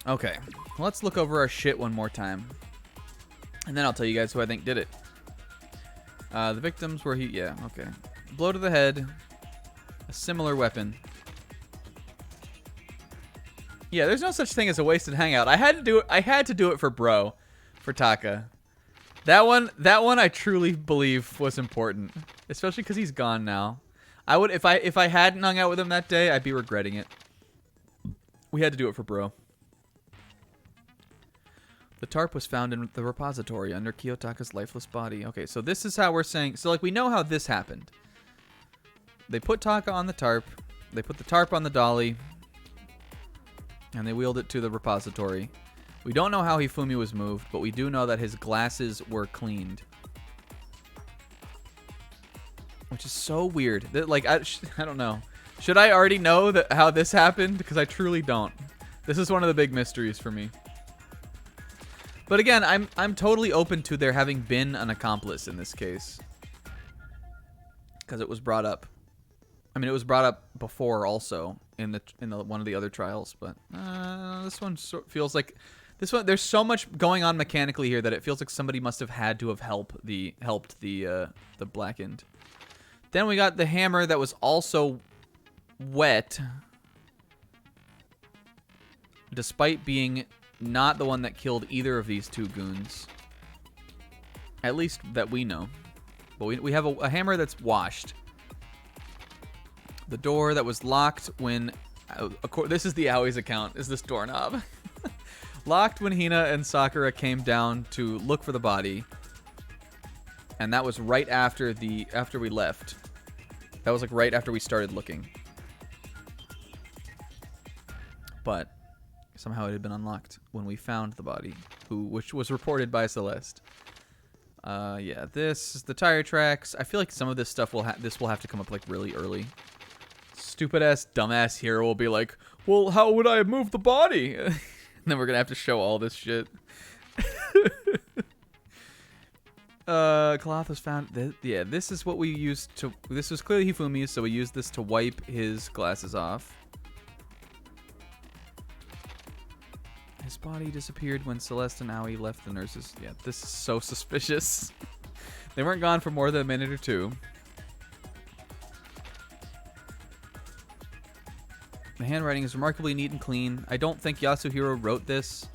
Okay, let's look over our shit one more time. And then I'll tell you guys who I think did it. The victims were yeah, okay. Blow to the head. A similar weapon. Yeah, there's no such thing as a wasted hangout. I had to do it for bro. For Taka. That one I truly believe was important. Especially because he's gone now. I would if I hadn't hung out with him that day, I'd be regretting it. We had to do it for bro. The tarp was found in the repository under Kiyotaka's lifeless body. Okay, so this is how we're saying... So, like, we know how this happened. They put Taka on the tarp. They put the tarp on the dolly. And they wheeled it to the repository. We don't know how Hifumi was moved, but we do know that his glasses were cleaned. Which is so weird. That, like, I don't know. Should I already know how this happened? Because I truly don't. This is one of the big mysteries for me. But again, I'm totally open to there having been an accomplice in this case. Because it was brought up. I mean, it was brought up before also in the one of the other trials, but this one feels like there's so much going on mechanically here that it feels like somebody must have had to have helped the blackened. Then we got the hammer that was also wet, despite being not the one that killed either of these 2 goons. At least that we know. But we have a hammer that's washed. The door that was locked when... this is the Aoi's account, is this doorknob. Locked when Hina and Sakura came down to look for the body. And that was right after we left. That was like right after we started looking. But... somehow it had been unlocked when we found the body, which was reported by Celeste. Yeah, this is the tire tracks. I feel like some of this stuff will have to come up like really early. Stupid ass, dumbass hero will be like, "Well, how would I have moved the body?" And then we're gonna have to show all this shit. Cloth was found. Yeah, this is what we used to. This was clearly Hifumi's, so we used this to wipe his glasses off. His body disappeared when Celeste and Aoi left the nurses. Yeah, this is so suspicious. They weren't gone for more than a minute or 2. The handwriting is remarkably neat and clean. I don't think Yasuhiro wrote this.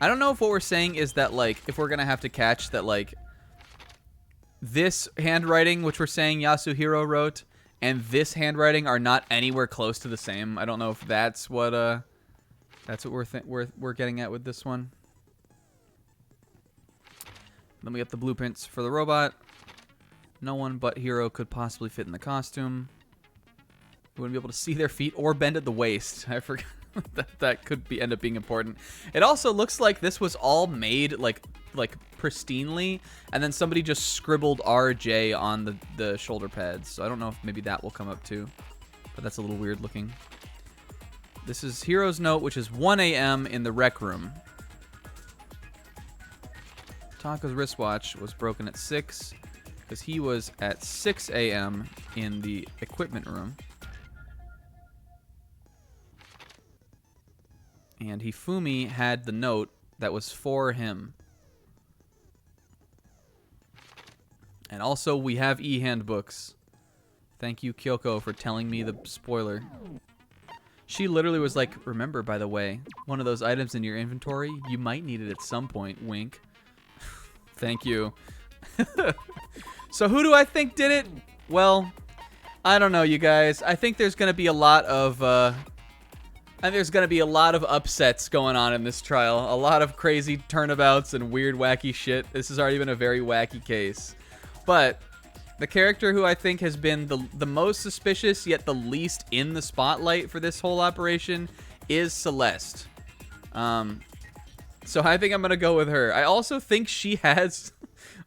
I don't know if what we're saying is that, like, if we're gonna have to catch that, like, this handwriting, which we're saying Yasuhiro wrote, and this handwriting are not anywhere close to the same. I don't know if that's what we're getting at with this one. Then we got the blueprints for the robot. No one but Hiro could possibly fit in the costume. We wouldn't be able to see their feet or bend at the waist. I forgot that could end up being important. It also looks like this was all made like pristinely, and then somebody just scribbled RJ on the shoulder pads. So I don't know if maybe that will come up too, but that's a little weird looking. This is Hero's note, which is 1 a.m. in the rec room. Taka's wristwatch was broken at 6 because he was at 6 a.m. in the equipment room. And Hifumi had the note that was for him. And also, we have e-handbooks. Thank you, Kyoko, for telling me the spoiler. She literally was like, remember, by the way, one of those items in your inventory, you might need it at some point, wink. Thank you. So who do I think did it? Well, I don't know, you guys. I think there's going to be a lot of... upsets going on in this trial. A lot of crazy turnabouts and weird, wacky shit. This has already been a very wacky case. But the character who I think has been the most suspicious, yet the least in the spotlight for this whole operation, is Celeste. So I think I'm going to go with her. I also think she has...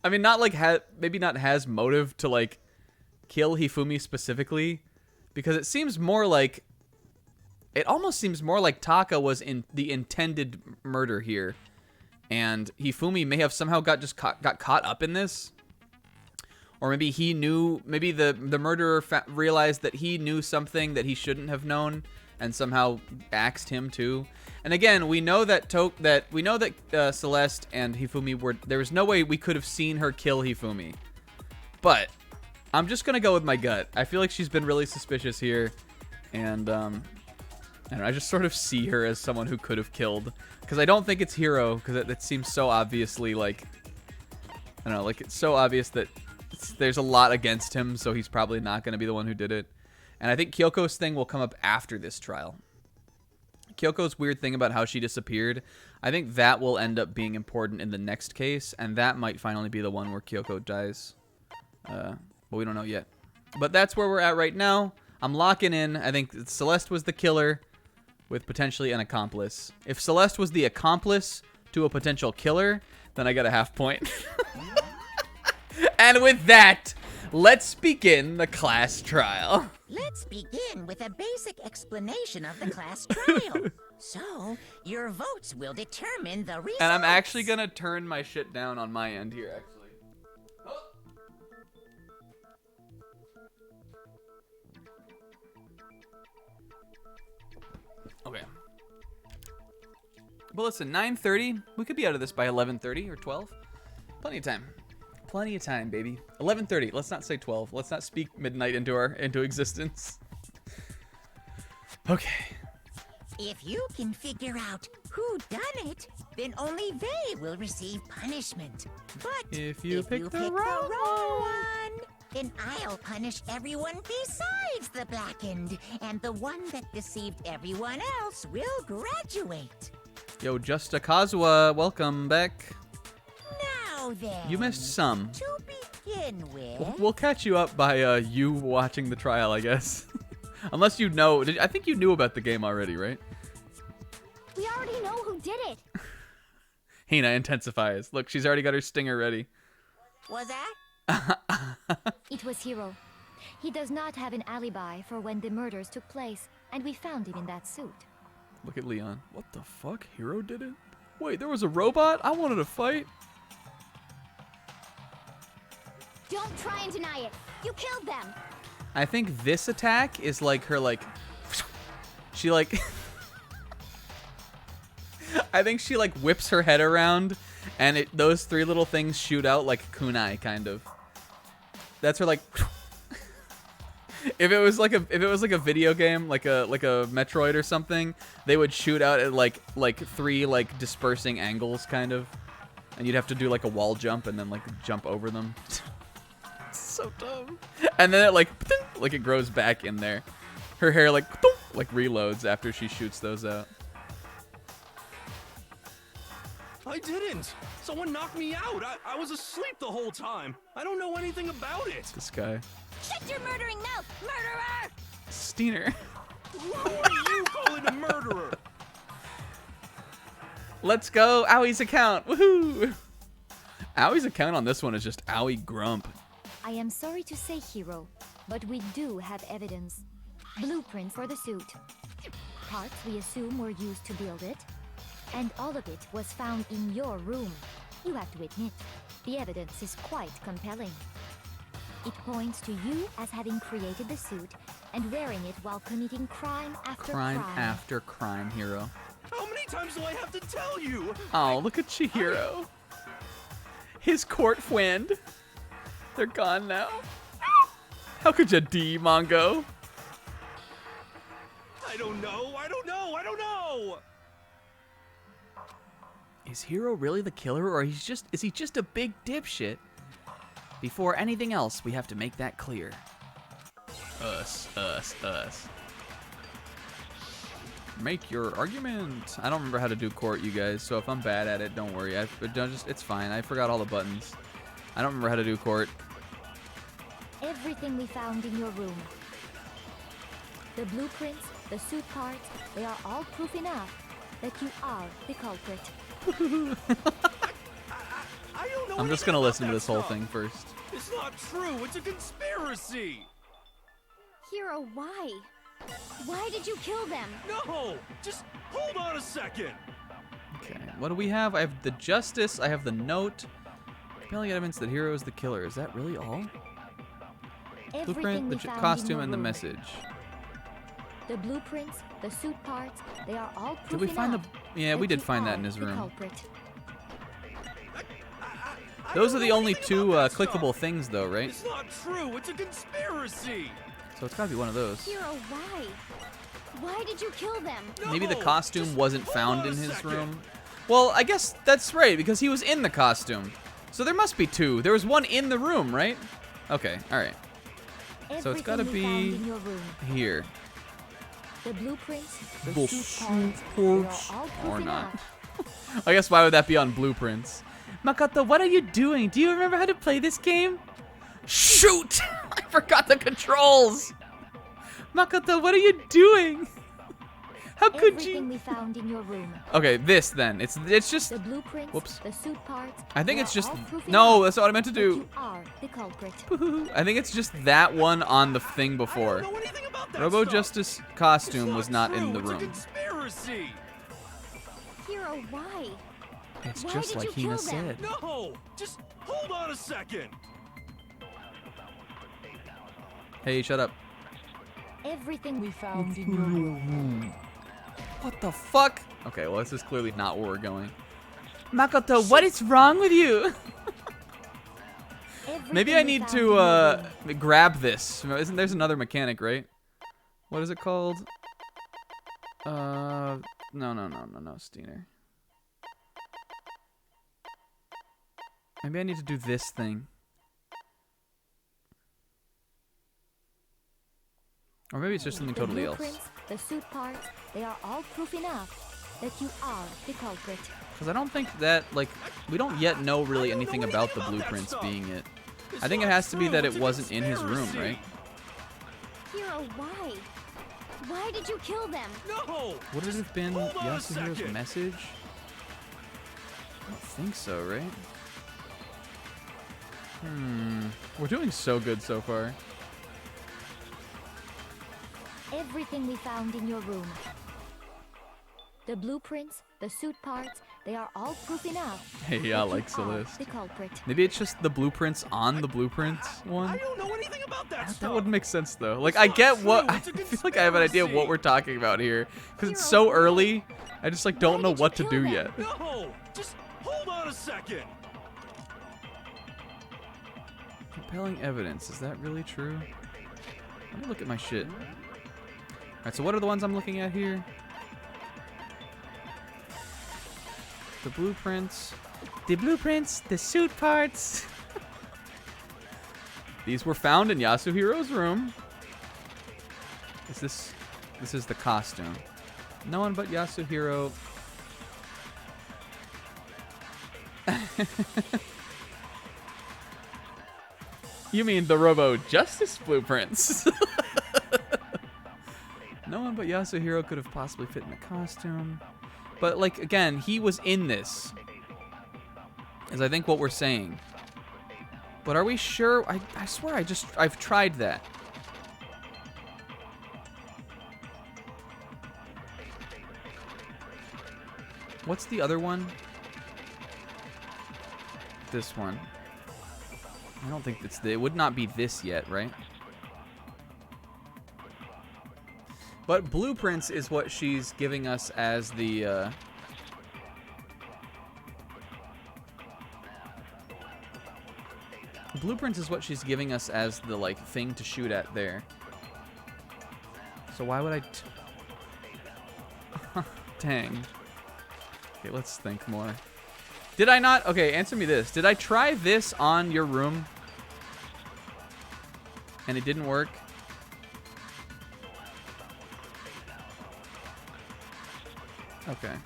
I mean, not like... maybe not has motive to, like, kill Hifumi specifically. Because it seems more like... It almost seems more like Taka was in the intended murder here, and Hifumi may have somehow got caught up in this, or maybe he knew. Maybe the murderer realized that he knew something that he shouldn't have known, and somehow axed him too. And again, we know that Celeste and Hifumi were. There was no way we could have seen her kill Hifumi, but I'm just gonna go with my gut. I feel like she's been really suspicious here, and I just sort of see her as someone who could have killed. Because I don't think it's Hiro, because it seems so obviously, like... I don't know, like, it's so obvious that there's a lot against him, so he's probably not going to be the one who did it. And I think Kyoko's thing will come up after this trial. Kyoko's weird thing about how she disappeared, I think that will end up being important in the next case, and that might finally be the one where Kyoko dies. But we don't know yet. But that's where we're at right now. I'm locking in. I think Celeste was the killer, with potentially an accomplice. If Celeste was the accomplice to a potential killer, then I got a half point. And with that, let's begin the class trial. Let's begin with a basic explanation of the class trial. So, your votes will determine the results. And I'm actually going to turn my shit down on my end here, actually. Okay. Well, listen, 9:30. We could be out of this by 11:30 or 12. Plenty of time. Plenty of time, baby. 11:30. Let's not say 12. Let's not speak midnight into existence. Okay. If you can figure out who done it, then only they will receive punishment. But if you pick the wrong one, then I'll punish everyone besides the blackened, and the one that deceived everyone else will graduate. Yo, Justa Kazuha, welcome back. Now then, You missed some. to begin with, We'll catch you up by you watching the trial, I guess. Unless you know. I think you knew about the game already, right? We already know who did it. Hina intensifies. Look, she's already got her stinger ready. was that? It was Hiro. He does not have an alibi for when the murders took place, and we found him in that suit. Look at Leon. What the fuck? Hiro did it? Wait, there was a robot? I wanted to fight. Don't try and deny it. You killed them. I think this attack is like her, like... She, like... I think she, like, whips her head around, and those three little things shoot out like kunai, kind of. That's her, like... If it was like a video game, like a Metroid or something, they would shoot out at like three like dispersing angles, kind of, and you'd have to do like a wall jump and then like jump over them. So dumb. And then it like it grows back in there. Her hair like reloads after she shoots those out. I didn't. Someone knocked me out. I was asleep the whole time. I don't know anything about it. This guy. Shut your murdering mouth, murderer! Steiner. Who are you calling a murderer? Let's go, Owie's account. Woohoo! Owie's account on this one is just Owie Grump. I am sorry to say, Hero, but we do have evidence. Blueprints for the suit. Parts we assume were used to build it. And all of it was found in your room. You have to admit, the evidence is quite compelling. It points to you as having created the suit and wearing it while committing crime after crime. Crime after crime, Hero. How many times do I have to tell you? Oh, look at Chihiro. His court friend. They're gone now. How could you D, Mongo? I don't know. Is Hero really the killer, or is he just a big dipshit? Before anything else, we have to make that clear. Us. Make your argument. I don't remember how to do court, you guys, so if I'm bad at it, don't worry. It's fine. I forgot all the buttons. I don't remember how to do court. Everything we found in your room. The blueprints, the suit parts, they are all proof enough that you are the culprit. I don't know. I'm just gonna listen to this whole thing first. It's not true. It's a conspiracy. Hero, why? Why did you kill them? No, just hold on a second. Okay, what do we have? I have the justice. I have the note. Compelling evidence that Hero is the killer. Is that really all? Blueprint, the costume, and the message. The blueprints, the suit parts, they are all proof Did we find the? enough Yeah, we that did you find that are in his the room. culprit. Those are the only two clickable things, though, right? It's not true. It's a conspiracy. So it's gotta be one of those. Hero, why? Why did you kill them? Maybe the No, costume just wasn't hold found on in a his second. room. Well, I guess that's right, because he was in the costume. So there must be two. There was one in the room, right? Okay, alright. So it's gotta Everything we found be in your room. here. The blueprints, the The suit parts, suit they are parts. all Or proof not. enough. I guess why would that be on blueprints? Makoto, what are you doing? Do you remember how to play this game? Shoot! I forgot the controls! Makoto, what are you doing? How could Everything you? we found in your room. Okay, this then. It's just. The blueprints, Whoops. the suit parts. I think they it's are just. all proof No, enough that's not what I meant to that do. You are the culprit. I think it's just that one on the thing I before. don't know anything about that Robo stuff. Justice It's costume was not true. in the It's a room. conspiracy. Hero, why? It's Why just did like you Hina kill them? said. No, just hold on a second. Hey, shut up. Everything we found in your room. What the fuck? Okay, well, this is clearly not where we're going. Makoto, what is wrong with you? Maybe I Everything we need found to in your room. grab this. Isn't there's another mechanic, right? What is it called? No, Steiner. Maybe I need to do this thing. Or maybe it's just something The totally else. blueprints, the suit parts, they are all proof enough that you are the culprit. Because I don't think that, like, we don't yet know really anything about the blueprints being it. I think it has to be that it wasn't in his room, right? Hero, why? Why did you kill them? No. Would it have been hold on a Yasuhiro's second. message? I don't think so, right? We're doing so good so far. Everything we found in your room. The blueprints, the suit parts, they are all proof enough. Hey, that yeah, you like are Celeste. the culprit. Maybe it's just the blueprints on the blueprints I one. don't know anything about that That stuff. wouldn't make sense though. Like It's I not get what true. I It's a feel like I have an idea of what conspiracy. we're talking about here because it's Hero, so why? early. I just like don't Why know did you what to kill do them? yet. No, just hold on a second. Compelling evidence. Is that really true? Let me look at my shit. Alright, so what are the ones I'm looking at here? The blueprints. The blueprints, the suit parts. These were found in Yasuhiro's room. This is the costume. No one but Yasuhiro. You mean the Robo Justice blueprints? No one but Yasuhiro could have possibly fit in the costume. But, like, again, he was in this. Is I think what we're saying. But are we sure? I swear I've tried that. What's the other one? This one. I don't think it would not be this yet, right? But blueprints is what she's giving us as the blueprints is what she's giving us as the like thing to shoot at there. So why would I dang. Okay, let's think more. Did I not? Okay, answer me this. Did I try this on your room? And it didn't work? Okay. I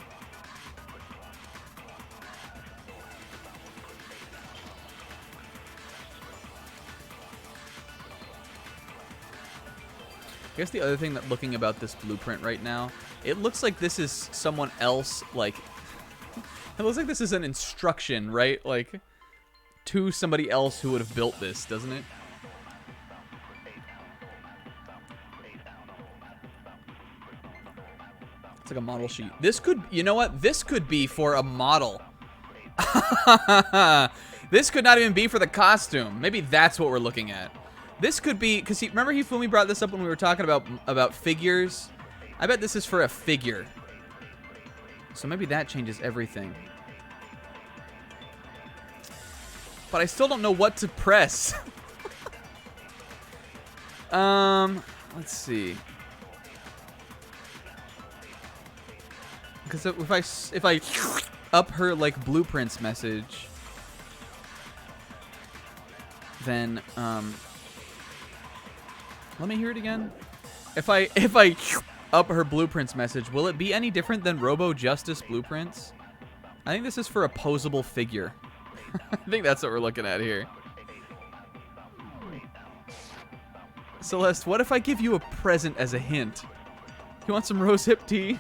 guess the other thing that looking about this blueprint right now, it looks like this is someone else, like, it looks like this is an instruction, right? Like, to somebody else who would have built this, doesn't it? It's like a model sheet. This could, you know what? This could be for a model. This could not even be for the costume. Maybe that's what we're looking at. This could be, because remember Hifumi brought this up when we were talking about figures? I bet this is for a figure. So maybe that changes everything. But I still don't know what to press. Let's see. Because if I up her like blueprints message, then let me hear it again. If I up her blueprints message, will it be any different than Robo Justice blueprints? I think this is for a posable figure. I think that's what we're looking at here. Celeste, what if I give you a present as a hint? You want some rose hip tea?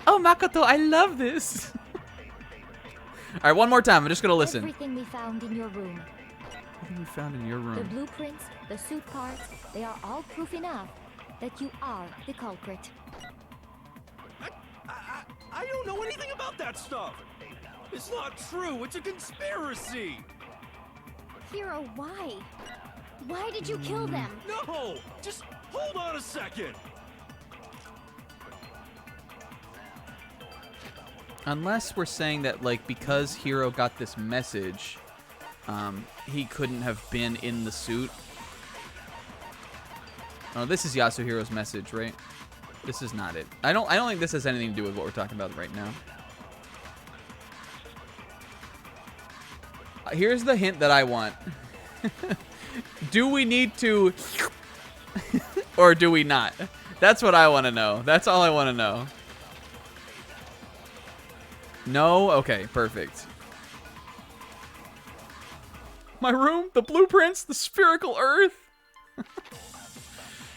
Oh, Makoto, I love this. All right, one more time. I'm just going to listen. Everything we found in your room. Everything we found in your room. The blueprints, the suit parts, they are all proof enough that you are the culprit. I don't know anything about that stuff. It's not true. It's a conspiracy. Hiro, why? Why did you kill them? No, just hold on a second. Unless we're saying that, like, because Hiro got this message, he couldn't have been in the suit. Oh, this is Yasuhiro's message, right? This is not it. I don't think this has anything to do with what we're talking about right now. Here's the hint that I want. Do we need to or do we not? That's what I want to know. That's all I want to know. No? Okay, perfect. My room, the blueprints, the spherical earth.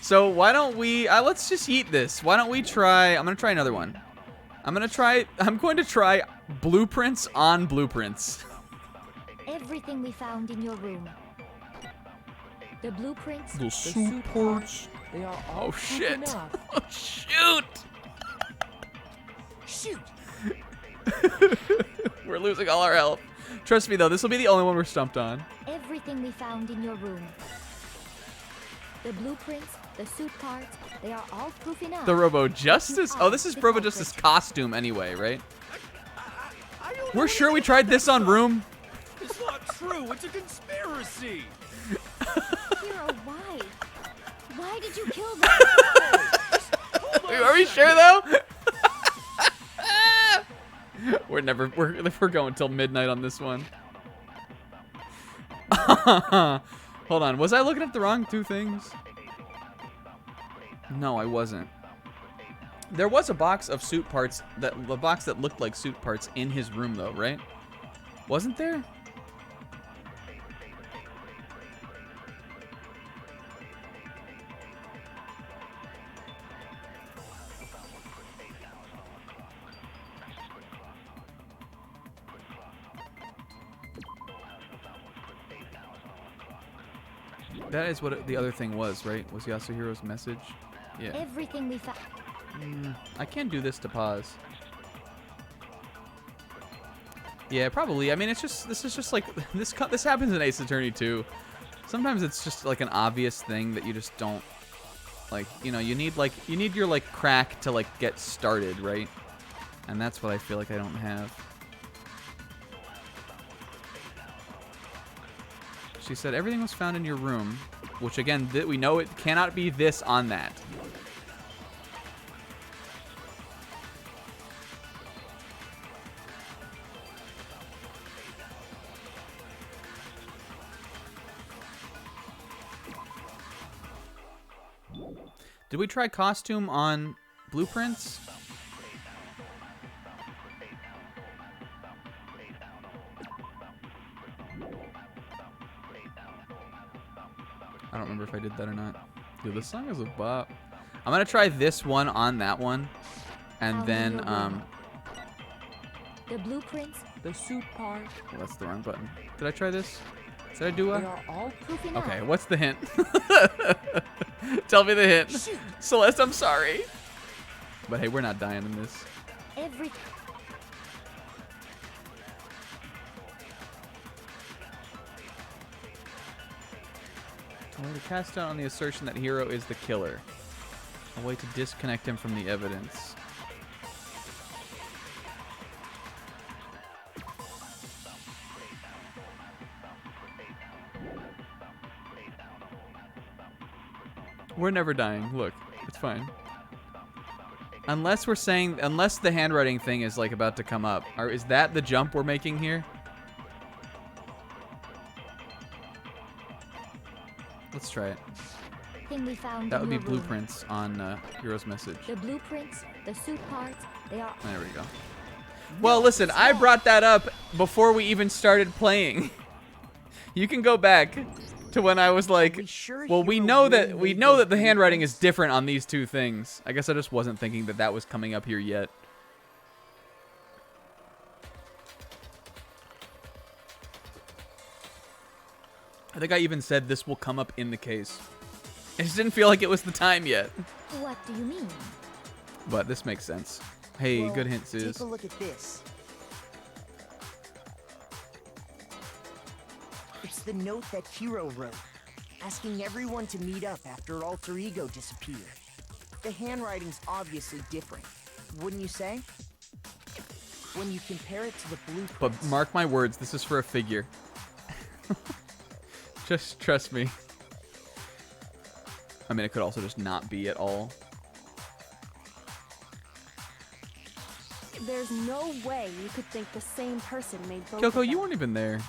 So why don't we, let's just eat this. Why don't we try, I'm going to try another one. I'm going to try blueprints on blueprints. Everything we found in your room. The blueprints, The suit parts. They are all Oh proof shit. enough. Oh shoot. Shoot! We're losing all our health. Trust me though, this will be the only one we're stumped on. everything we found in your room. The blueprints, the suit parts, they are all proof enough. The Robo Justice? Oh, this is The Robo culprit. Justice costume anyway, right? I don't We're know sure we anything tried about this that on stuff. Room. It's not true. It's a conspiracy. Hiro, why? Why did you kill them? Are we sure though? we're going till midnight on this one. Hold on, was I looking at the wrong two things? No, I wasn't. There was a box of suit parts, the box that looked like suit parts in his room though, right? Wasn't there? That is what the other thing was, right? Was Yasuhiro's message? Yeah. Everything we found. I can do this to pause. Yeah, probably. I mean, it's just this is just like this happens in Ace Attorney too. Sometimes it's just like an obvious thing that you just don't like. You know, you need your like crack to like get started, right? And that's what I feel like I don't have. She said everything was found in your room, which again, we know it cannot be this on that. Did we try costume on blueprints? I don't remember if I did that or not. Dude, this song is a bop. I'm gonna try this one on that one, and then The blueprints, the suit part. well, that's the wrong button. Did I try this? Did I do They a? are all proof enough. Okay, what's the hint? Tell me the hint. Shoot. Celeste, I'm sorry. But hey, we're not dying in this. Every. A way to cast doubt on the assertion that Hero is the killer. A way to disconnect him from the evidence. We're never dying. Look, it's fine. Unless we're saying, unless the handwriting thing is like about to come up. Or is that the jump we're making here? Let's try it. Thing we found That would in be your room. blueprints on Hero's message. The blueprints, the suit parts, they are. There we go. Well, listen, I brought that up before we even started playing. You can go back to when I was like, well, we know that the handwriting is different on these two things. I guess I just wasn't thinking that that was coming up here yet. I think I even said this will come up in the case. I just didn't feel like it was the time yet. What do you mean? But this makes sense. Hey, Well, good hint, Suze. Take a look at this. It's the note that Hero wrote, asking everyone to meet up after Alter Ego disappeared. The handwriting's obviously different, wouldn't you say? When you compare it to the blueprints. But mark my words, this is for a figure. Just trust me. I mean, it could also just not be at all. There's no way you could think the same person made both. Kyoko, of you them. weren't even there.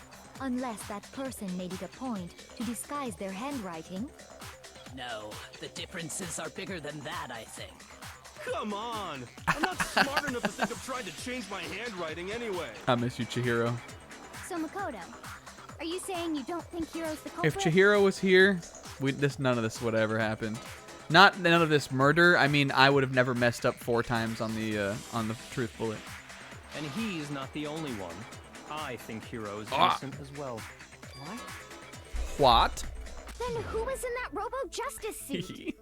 Unless that person made it a point to disguise their handwriting. No, the differences are bigger than that, I think. Come on! I'm not smart enough to think of trying to change my handwriting anyway. I miss you, Chihiro. So Makoto, are you saying you don't think Hiro's the culprit? If Chihiro was here, none of this would ever happen. None of this murder. I mean, I would have never messed up 4 times on the truth bullet. And he's not the only one. I think Hero is innocent as well. What? What? Then who was in that Robo-Justice suit?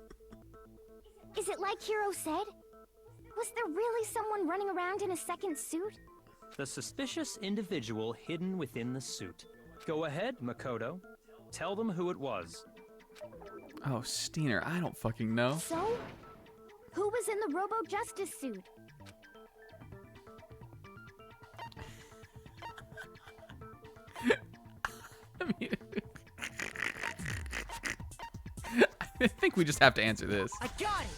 Is it like Hiro said? Was there really someone running around in a second suit? The suspicious individual hidden within the suit. Go ahead, Makoto. Tell them who it was. Oh, Steiner, I don't fucking know. So? Who was in the Robo-Justice suit? I mean, I think we just have to answer this. I got it!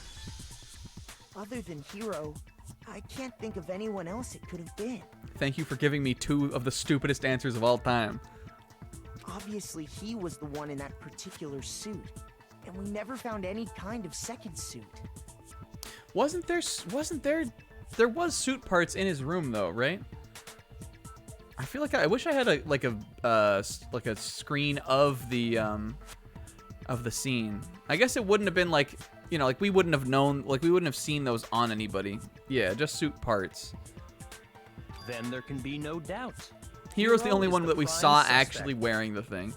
Other than Hero, I can't think of anyone else it could have been. Thank you for giving me 2 of the stupidest answers of all time. Obviously, he was the one in that particular suit. And we never found any kind of second suit. There was suit parts in his room though, right? I feel like I wish I had a screen of the scene. I guess it wouldn't have been like, you know, like we wouldn't have known, like we wouldn't have seen those on anybody. Yeah, just suit parts. Then there can be no doubt. Hero's the only is one the that we prime saw suspect. actually wearing the thing.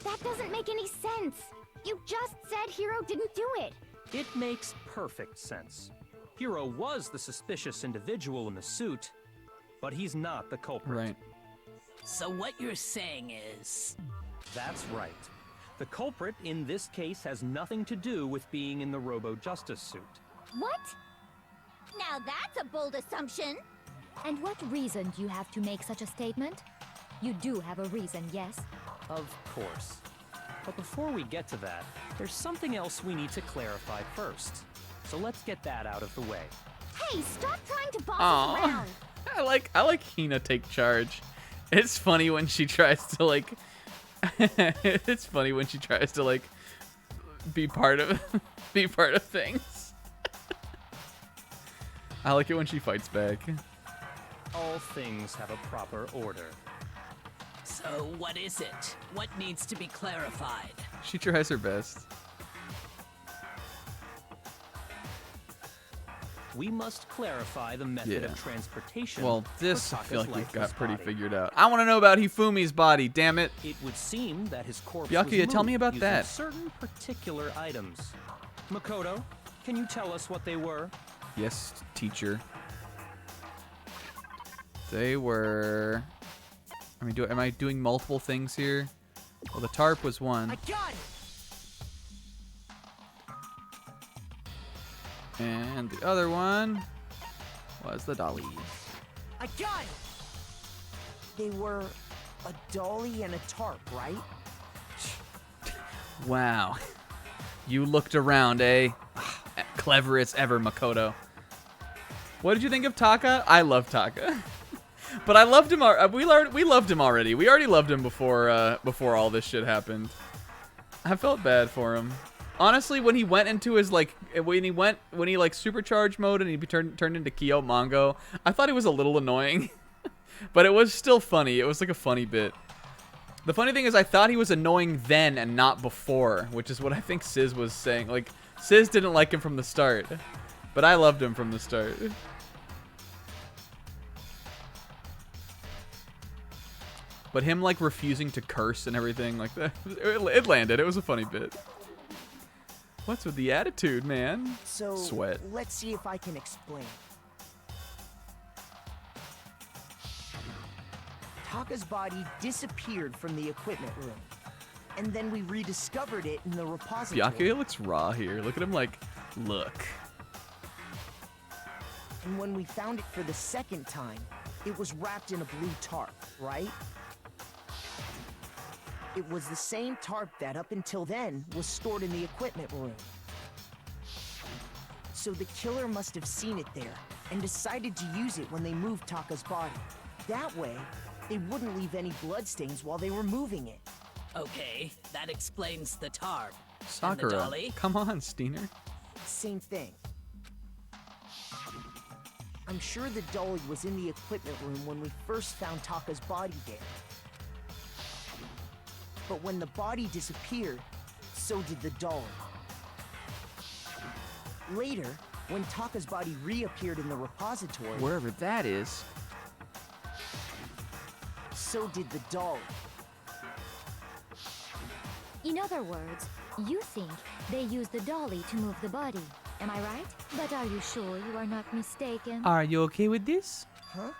That doesn't make any sense. You just said Hero didn't do it. It makes perfect sense. Hero was the suspicious individual in the suit, but he's not the culprit. Right. So what you're saying is... That's right. The culprit in this case has nothing to do with being in the Robo-Justice suit. What? Now that's a bold assumption. And what reason do you have to make such a statement? You do have a reason, yes? Of course. But before we get to that, there's something else we need to clarify first. So let's get that out of the way. Hey, stop trying to boss Aw. us around. I like Hina take charge. It's funny when she tries to like it's funny when she tries to like be part of things. I like it when she fights back. All things have a proper order. So what is it? What needs to be clarified? She tries her best. We must clarify the method Yeah. of transportation. Well, for this I feel Taka's like we've got lifeless pretty body. figured out. I want to know about Hifumi's body, damn it. It would seem that his corpse Byakuya, was tell me moved about using that. certain particular items. Makoto, can you tell us what they were? Yes, teacher. They were... am I doing multiple things here? Well, the tarp was one. I got it! And the other one was the dollies. I got it! They were a dolly and a tarp, right? Wow. You looked around, eh? Clever as ever, Makoto. What did you think of Taka? I love Taka. But I loved him. We loved him already. We already loved him before all this shit happened. I felt bad for him. Honestly, when he went into his when he supercharged mode and he turned into Kyo Mongo, I thought he was a little annoying. But it was still funny. It was like a funny bit. The funny thing is I thought he was annoying then and not before, which is what I think Sis was saying. Like, Sis didn't like him from the start, but I loved him from the start. But him like refusing to curse and everything like that, it landed. It was a funny bit. What's with the attitude, man? So, Sweat. let's see if I can explain. Taka's body disappeared from the equipment room, and then we rediscovered it in the repository. Byakuya looks raw here. Look at him like, look. And when we found it for the second time, it was wrapped in a blue tarp, right? It was the same tarp that, up until then, was stored in the equipment room. So the killer must have seen it there, and decided to use it when they moved Taka's body. That way, they wouldn't leave any bloodstains while they were moving it. Okay, that explains the tarp. And the Sakura, dolly? come on, Steiner. Same thing. I'm sure the dolly was in the equipment room when we first found Taka's body there. But when the body disappeared, so did the dolly. Later, when Taka's body reappeared in the repository, Wherever that is. so did the dolly. In other words, you think they used the dolly to move the body. Am I right? But are you sure you are not mistaken? Are you okay with this? Huh?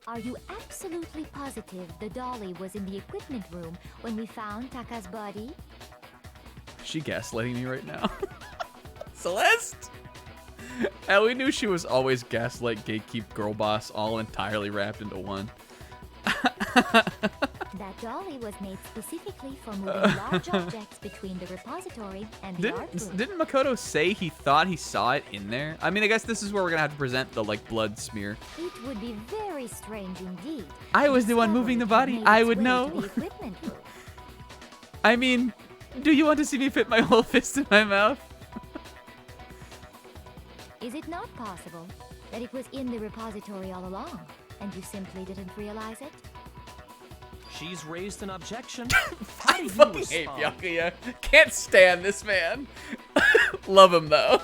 Are you absolutely positive the dolly was in the equipment room when we found Taka's body? She gaslighting me right now. Celeste? Hell, we knew she was always gaslight, gatekeep, girl boss, all entirely wrapped into one. That dolly was made specifically for moving large objects between the repository and the art room. Didn't Makoto say he thought he saw it in there? I mean, I guess this is where we're gonna have to present the blood smear. It would be very strange indeed. I was the one moving the body. I would know. I mean, do you want to see me fit my whole fist in my mouth? Is it not possible that it was in the repository all along, and you simply didn't realize it? She's raised an objection. I fucking hate Byakuya. Can't stand this man. Love him though.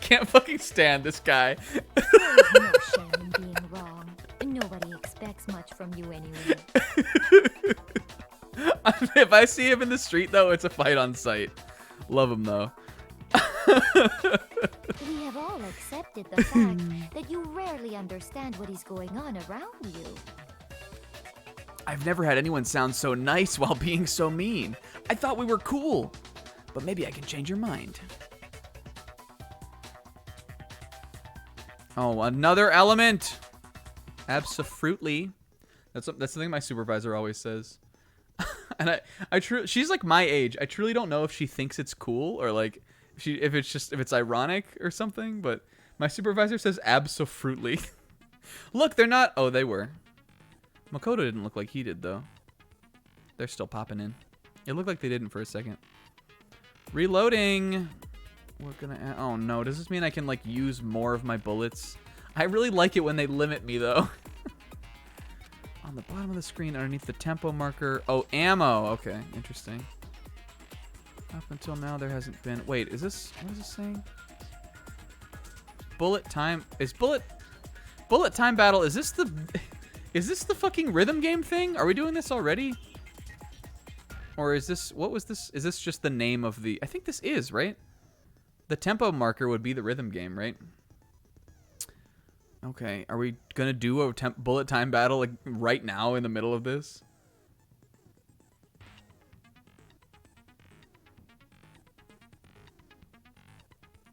Can't fucking stand this guy. There is no shame in being wrong. Nobody expects much from you anyway. I'm If I see him in the street, though, it's a fight on sight. Love him, though. We have all accepted the fact that you rarely understand what is going on around you. I've never had anyone sound so nice while being so mean. I thought we were cool, but maybe I can change your mind. Oh, another element. Absolutely. That's the thing my supervisor always says. And she's like my age. I truly don't know if she thinks it's cool or like if it's ironic or something, but my supervisor says absolutely. Look, they're not. Oh, they were. Makoto didn't look like he did though. They're still popping in. It looked like they didn't for a second. Reloading. We're gonna. Oh no, does this mean I can like use more of my bullets? I really like it when they limit me though. On the bottom of the screen underneath the tempo marker. Oh, ammo. Okay, interesting. Up until now there hasn't been. Wait, is this, what is this saying? Bullet time. Is bullet time battle, is this the fucking rhythm game thing? Are we doing this already? Or is this, what was this? Is this just the name of the, I think this is, right? The tempo marker would be the rhythm game, right? Okay, are we gonna do a bullet time battle like right now in the middle of this?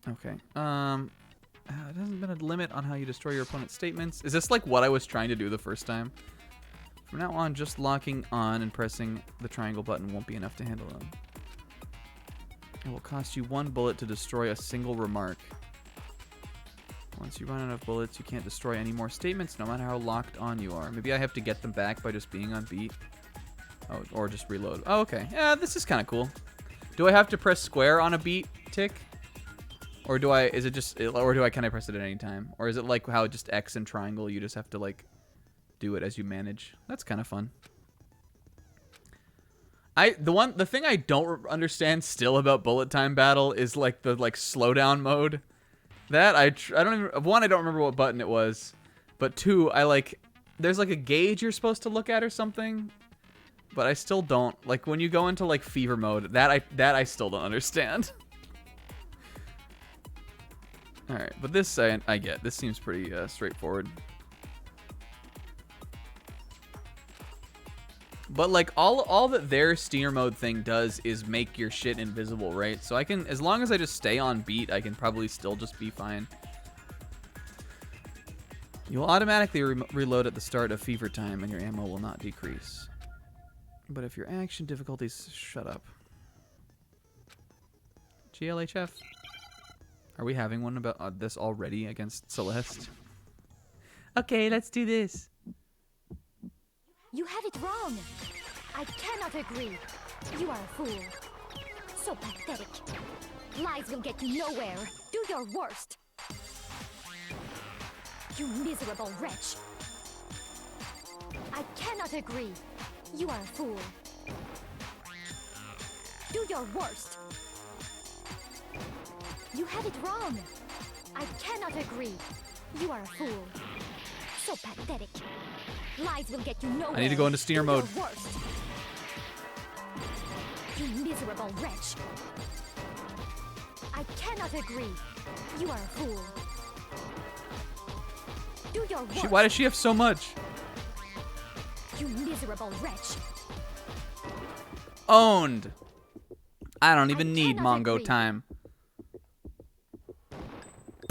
Okay. There hasn't been a limit on how you destroy your opponent's statements. Is this like what I was trying to do the first time? From now on, just locking on and pressing the triangle button won't be enough to handle them. It will cost you 1 bullet to destroy a single remark. Once you run out of bullets, you can't destroy any more statements, no matter how locked on you are. Maybe I have to get them back by just being on beat. Oh, or just reload. Oh, okay. Yeah, this is kind of cool. Do I have to press square on a beat tick? Or do I, can I press it at any time? Or is it like how just X and triangle, you just have to like do it as you manage? That's kind of fun. The thing I don't understand still about bullet time battle is like the slowdown mode. That I don't even, one, I don't remember what button it was, but 2, there's like a gauge you're supposed to look at or something, but I still don't, like when you go into like fever mode, that I still don't understand. All right, but this I get. This seems pretty straightforward. But like all that their steer mode thing does is make your shit invisible, right? So I can, as long as I just stay on beat, I can probably still just be fine. You'll automatically reload at the start of fever time and your ammo will not decrease. But if your action difficulties, shut up. GLHF. Are we having one about this already against Celeste? Okay, let's do this. You have it wrong. I cannot agree. You are a fool. So pathetic. Lies will get you nowhere. Do your worst. You miserable wretch. I cannot agree. You are a fool. Do your worst. You have it wrong. I cannot agree. You are a fool. So pathetic. Lies will get you nowhere. I need to go into steer mode. You miserable wretch. I cannot agree. You are a fool. Do your worst. Why does she have so much? You miserable wretch. Owned. I don't even need Mongo time.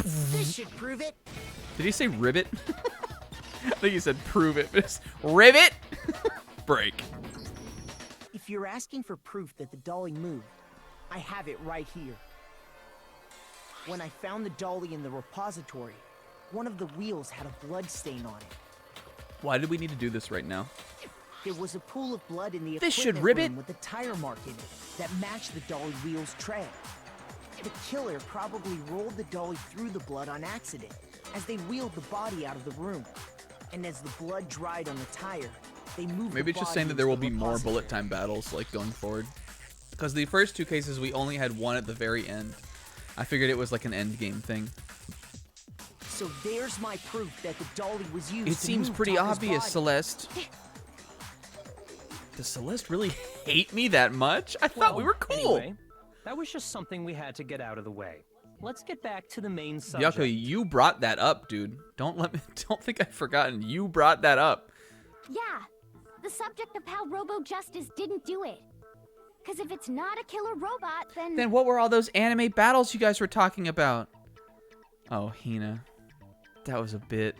This should prove it. Did he say ribbit? I think he said prove it. Ribbit? Break. If you're asking for proof that the dolly moved, I have it right here. When I found the dolly in the repository, one of the wheels had a blood stain on it. Why did we need to do this right now? There was a pool of blood in the This should equipment ribbit. room with a tire mark in it that matched the dolly wheel's tread. The killer probably rolled the dolly through the blood on accident as they wheeled the body out of the room. And as the blood dried on the tire, they moved. Maybe it's just saying that there will be more bullet time battles like going forward. Because the first 2 cases we only had one at the very end. I figured it was like an end game thing. So there's my proof that the dolly was used. It seems pretty obvious, Celeste. Does Celeste really hate me that much? I thought we were cool. Anyway, that was just something we had to get out of the way. Let's get back to the main subject. Byako, you brought that up, dude. Don't think I've forgotten. You brought that up. Yeah, the subject of how Robo Justice didn't do it. Because if it's not a killer robot, then... Then what were all those anime battles you guys were talking about? Oh, Hina. That was a bit...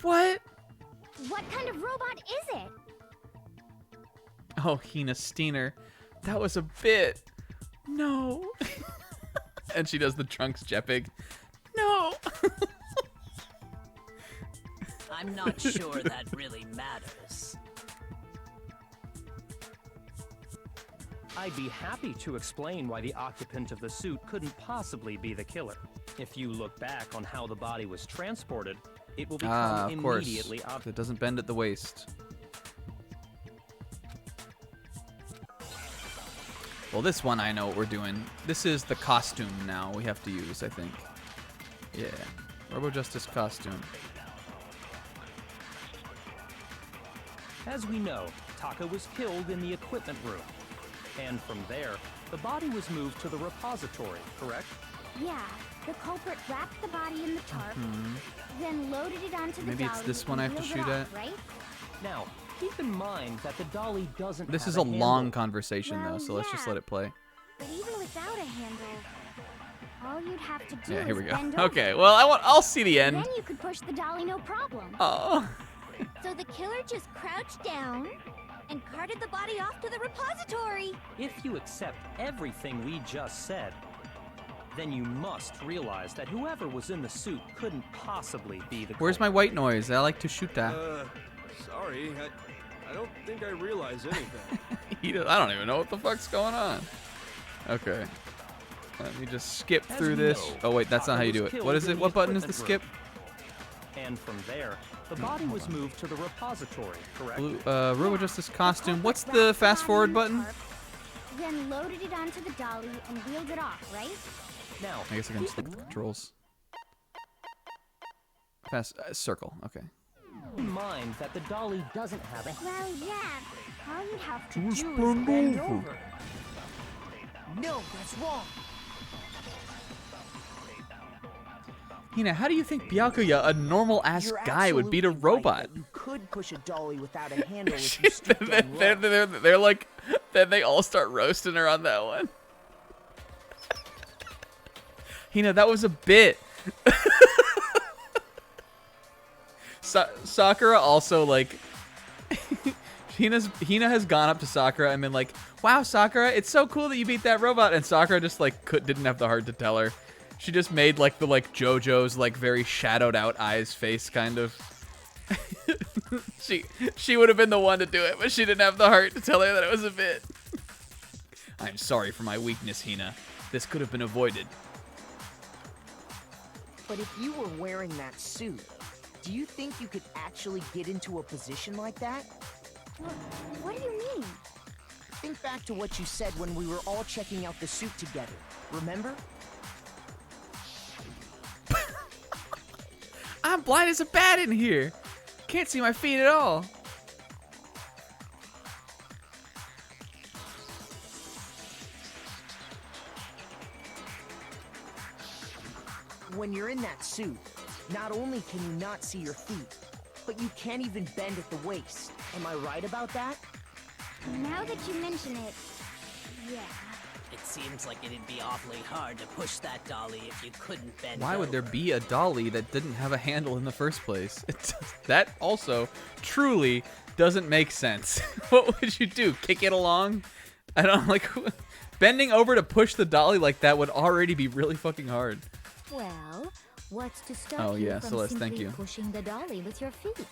What? What kind of robot is it? Oh, Hina Steiner. That was a bit... No. And she does the Trunks Jeppig. No. I'm not sure that really matters. I'd be happy to explain why the occupant of the suit couldn't possibly be the killer. If you look back on how the body was transported, it will become immediately obvious. It doesn't bend at the waist. Well, this one I know what we're doing. This is the costume now we have to use, I think. Yeah. Robo Justice costume. As we know, Taka was killed in the equipment room. And from there, the body was moved to the repository, correct? Yeah, the culprit wrapped the body in the tarp, then loaded it onto the Maybe dolly it's this one I have to and wheeled shoot it at? off, right? Now, keep in mind that the dolly doesn't This have is a handle. long conversation, Well, though, so let's just yeah. let it play. But even without a handle, all you'd have to do Yeah, here is we go. bend over. Okay, well, I'll see the end. Then you could push the dolly no problem. Oh. So the killer just crouched down and carted the body off to the repository. If you accept everything we just said, then you must realize that whoever was in the suit couldn't possibly be the Where's my white noise? I like to shoot that. Sorry, I don't think I realize anything. I don't even know what the fuck's going on. Okay. Let me just skip As through we this. know, Oh, wait, that's not Taka how you was do it. killed What is in it? the What button is the equipment skip? room. And from there, the body was moved to the repository, correct? Robo Justice costume. What's the fast forward button? Then loaded it onto the dolly and wheeled it off, right? Now, I guess I can just look at the controls. Fast circle. Okay. keep in mind that the dolly doesn't have a Well, yeah. All you'd have to Just do is bend bend over. over. No, that's wrong. Hina, how do you think Byakuya, a normal-ass You're guy, would beat a absolutely right robot? that you could push a dolly without a handle if you stooped down low. they're like, then they all start roasting her on that one. Hina, that was a bit. Sakura also, like, Hina has gone up to Sakura and been like, wow, Sakura, it's so cool that you beat that robot. And Sakura just, like, didn't have the heart to tell her. She just made, like, the, like, JoJo's, like, very shadowed out eyes face, kind of. She would have been the one to do it, but she didn't have the heart to tell her that it was a bit. I'm sorry for my weakness, Hina. This could have been avoided. But if you were wearing that suit, do you think you could actually get into a position like that? What do you mean? Think back to what you said when we were all checking out the suit together. Remember? I'm blind as a bat in here. Can't see my feet at all. When you're in that suit, not only can you not see your feet, but you can't even bend at the waist. Am I right about that? Now that you mention it, yeah. It seems like it'd be awfully hard to push that dolly if you couldn't bend Why would there over. be a dolly that didn't have a handle in the first place? That also truly doesn't make sense. What would you do? Kick it along? I don't like bending over to push the dolly like that would already be really fucking hard. Well, what's to stop Oh, you yeah, from Celeste, simply thank you. pushing the dolly with your feet?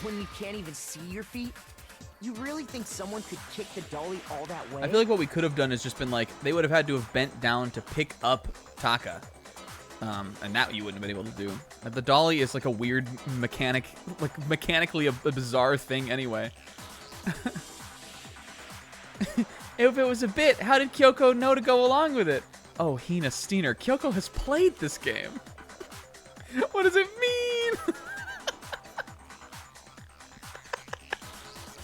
When you can't even see your feet? You really think someone could kick the dolly all that way? I feel like what we could have done is just been like, they would have had to have bent down to pick up Taka. And that you wouldn't have been able to do. The dolly is like a weird mechanically a bizarre thing anyway. If it was a bit, how did Kyoko know to go along with it? Oh, Hina Steiner, Kyoko has played this game. What does it mean?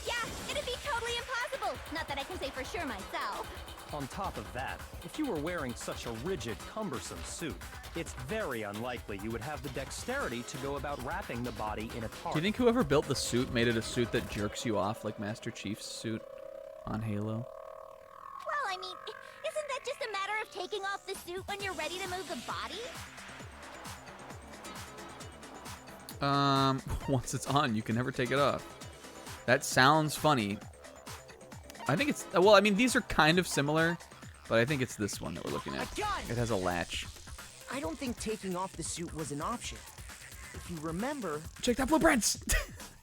Yeah, it'd be totally impossible. Not that can say for sure myself. On top of that, if you were wearing such a rigid, cumbersome suit, it's very unlikely you would have the dexterity to go about wrapping the body in a tarp. Do you think whoever built the suit made it a suit that jerks you off like Master Chief's suit on Halo? Well, I mean, isn't that just a matter of taking off the suit when you're ready to move the body? Once it's on, you can never take it off. That sounds funny. I think it's, well, I mean, these are kind of similar, but I think it's this one that we're looking at. It has a latch. I don't think taking off the suit was an option. If you remember... Check that blueprints!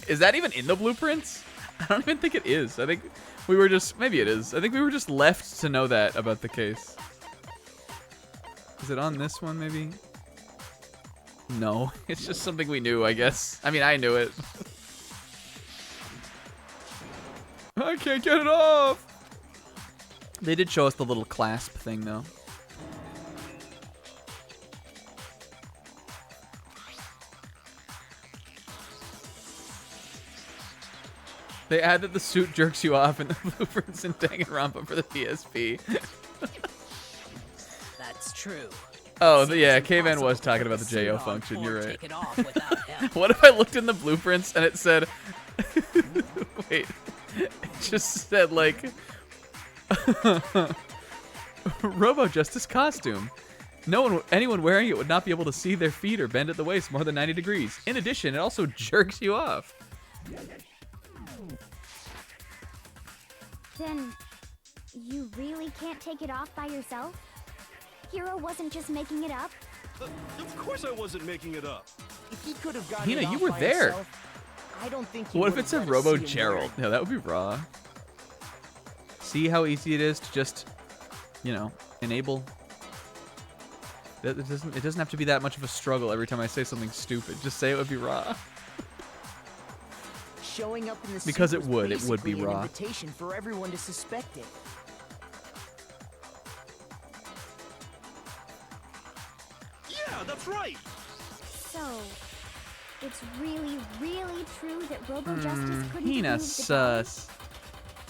Is that even in the blueprints? I don't even think it is. I think we were just, maybe it is. I think we were just left to know that about the case. Is it on this one, maybe? No, it's just something we knew, I guess. I mean, I knew it. I can't get it off! They did show us the little clasp thing, though. They add that the suit jerks you off in the blueprints in Danganronpa for the PSP. That's true. Oh, yeah, K-Man was talking about the JO function, you're right. What if I looked in the blueprints and it said... Wait. It just said, like... Robo-Justice costume. Anyone wearing it would not be able to see their feet or bend at the waist more than 90 degrees. In addition, it also jerks you off. Then, you really can't take it off by yourself? Hero wasn't just making it up? Of course I wasn't making it up. If he could have gotten Hina, it off you were by there. himself, I don't think he What if would it have said let us Robo see him Gerald? wearing No, that would be raw. See how easy it is to just, you know, enable. It doesn't have to be that much of a struggle every time I say something stupid. Just say it would be raw. Showing up in the Because suit it would be was basically raw. An invitation for everyone to suspect it. Yeah, that's right. So, it's really, really true that Robo-Justice couldn't Hina move the sus.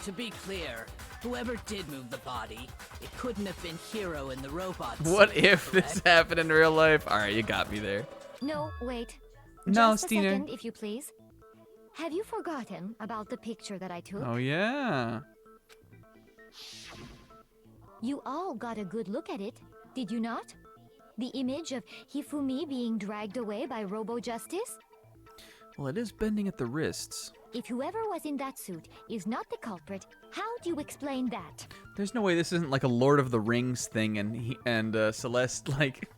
To be clear, whoever did move the body, it couldn't have been Hero in the robot What suit, if correct? this happened in real life? Alright, you got me there. No, wait. No, Just a Steiner. second, if you please. Have you forgotten about the picture that I took? Oh, yeah. You all got a good look at it, did you not? The image of Hifumi being dragged away by Robo-Justice? Well, it is bending at the wrists. If whoever was in that suit is not the culprit, how do you explain that? There's no way this isn't like a Lord of the Rings thing and Celeste, like...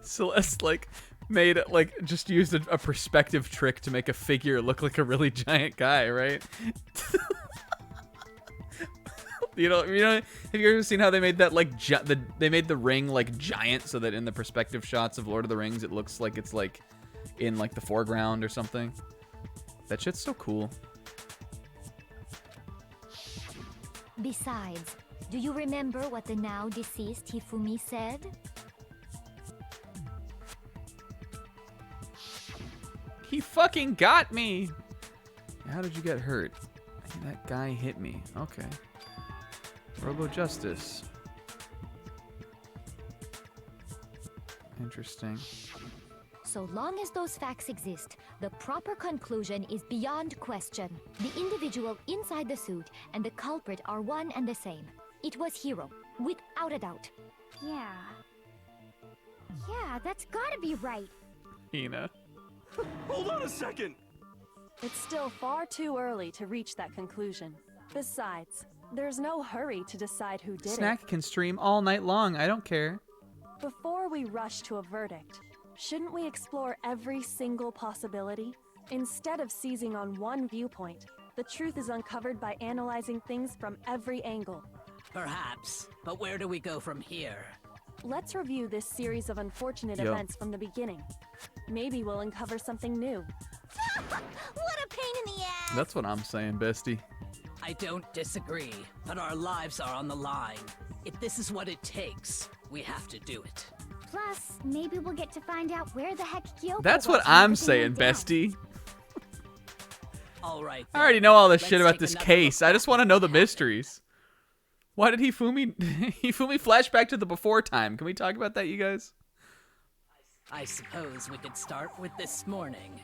Celeste, like... made like just used a perspective trick to make a figure look like a really giant guy, right? you know, have you ever seen how they made that like they made the ring like giant so that in the perspective shots of Lord of the Rings it looks like it's like in like the foreground or something? That shit's so cool. Besides, do you remember what the now deceased Hifumi said? He fucking got me! How did you get hurt? That guy hit me. Okay. Robo-Justice. Interesting. So long as those facts exist, the proper conclusion is beyond question. The individual inside the suit and the culprit are one and the same. It was Hero, without a doubt. Yeah. Yeah, that's gotta be right. Hina. Hold on a second. It's still far too early to reach that conclusion. Besides, there's no hurry to decide who did Snack can stream all night long. I don't care. it. Before we rush to a verdict, shouldn't we explore every single possibility? Instead of seizing on one viewpoint, the truth is uncovered by analyzing things from every angle. Perhaps, but where do we go from here? Let's review this series of unfortunate Yo. events from the beginning. Maybe we'll uncover something new. What a pain in the ass! That's what I'm saying, bestie. I don't disagree, but our lives are on the line. If this is what it takes, we have to do it. Plus, maybe we'll get to find out where the heck Kyoko That's was what when I'm everything saying, went down. bestie. All right. I already know all this Let's shit about take this another case. look I just back want to at know what the happened. mysteries. Why did Hifumi flash back to the before time? Can we talk about that, you guys? I suppose we could start with this morning.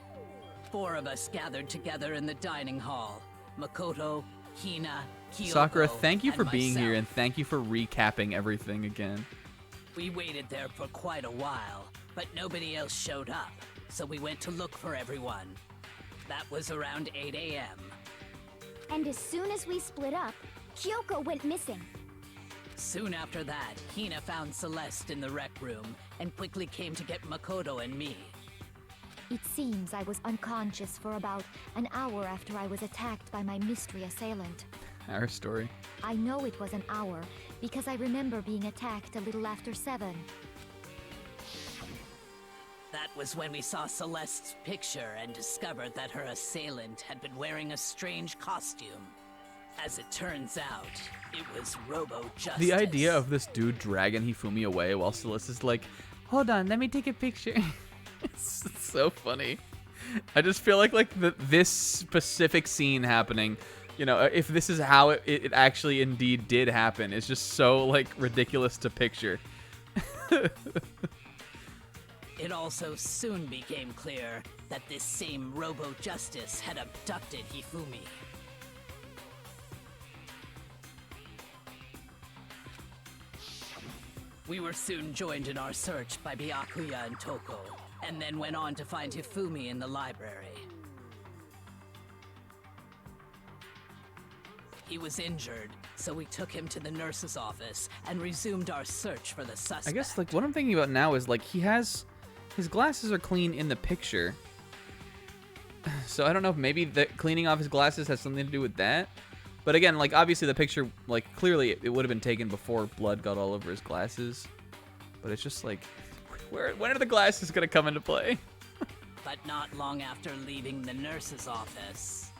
4 of us gathered together in the dining hall. Makoto, Hina, Kyoko, Sakura, thank you for and being here, myself. and thank you for recapping everything again. We waited there for quite a while, but nobody else showed up, so we went to look for everyone. That was around 8 a.m. And as soon as we split up, Kyoko went missing. Soon after that, Hina found Celeste in the rec room and quickly came to get Makoto and me. It seems I was unconscious for about an hour after I was attacked by my mystery assailant. Our story. I know it was an hour because I remember being attacked a little after 7. That was when we saw Celeste's picture and discovered that her assailant had been wearing a strange costume. As it turns out, it was Robo-Justice. The idea of this dude dragging Hifumi away while Celeste is like, hold on, let me take a picture. It's so funny. I just feel like this specific scene happening, you know, if this is how it actually indeed did happen, it's just so like ridiculous to picture. It also soon became clear that this same Robo-Justice had abducted Hifumi. We were soon joined in our search by Byakuya and Toko, and then went on to find Hifumi in the library. He was injured, so we took him to the nurse's office and resumed our search for the suspect. I guess like what I'm thinking about now is like his glasses are clean in the picture. So I don't know if maybe the cleaning off his glasses has something to do with that. But again, like obviously the picture, like clearly it would have been taken before blood got all over his glasses. But it's just like, when are the glasses gonna come into play? But not long after leaving the nurse's office.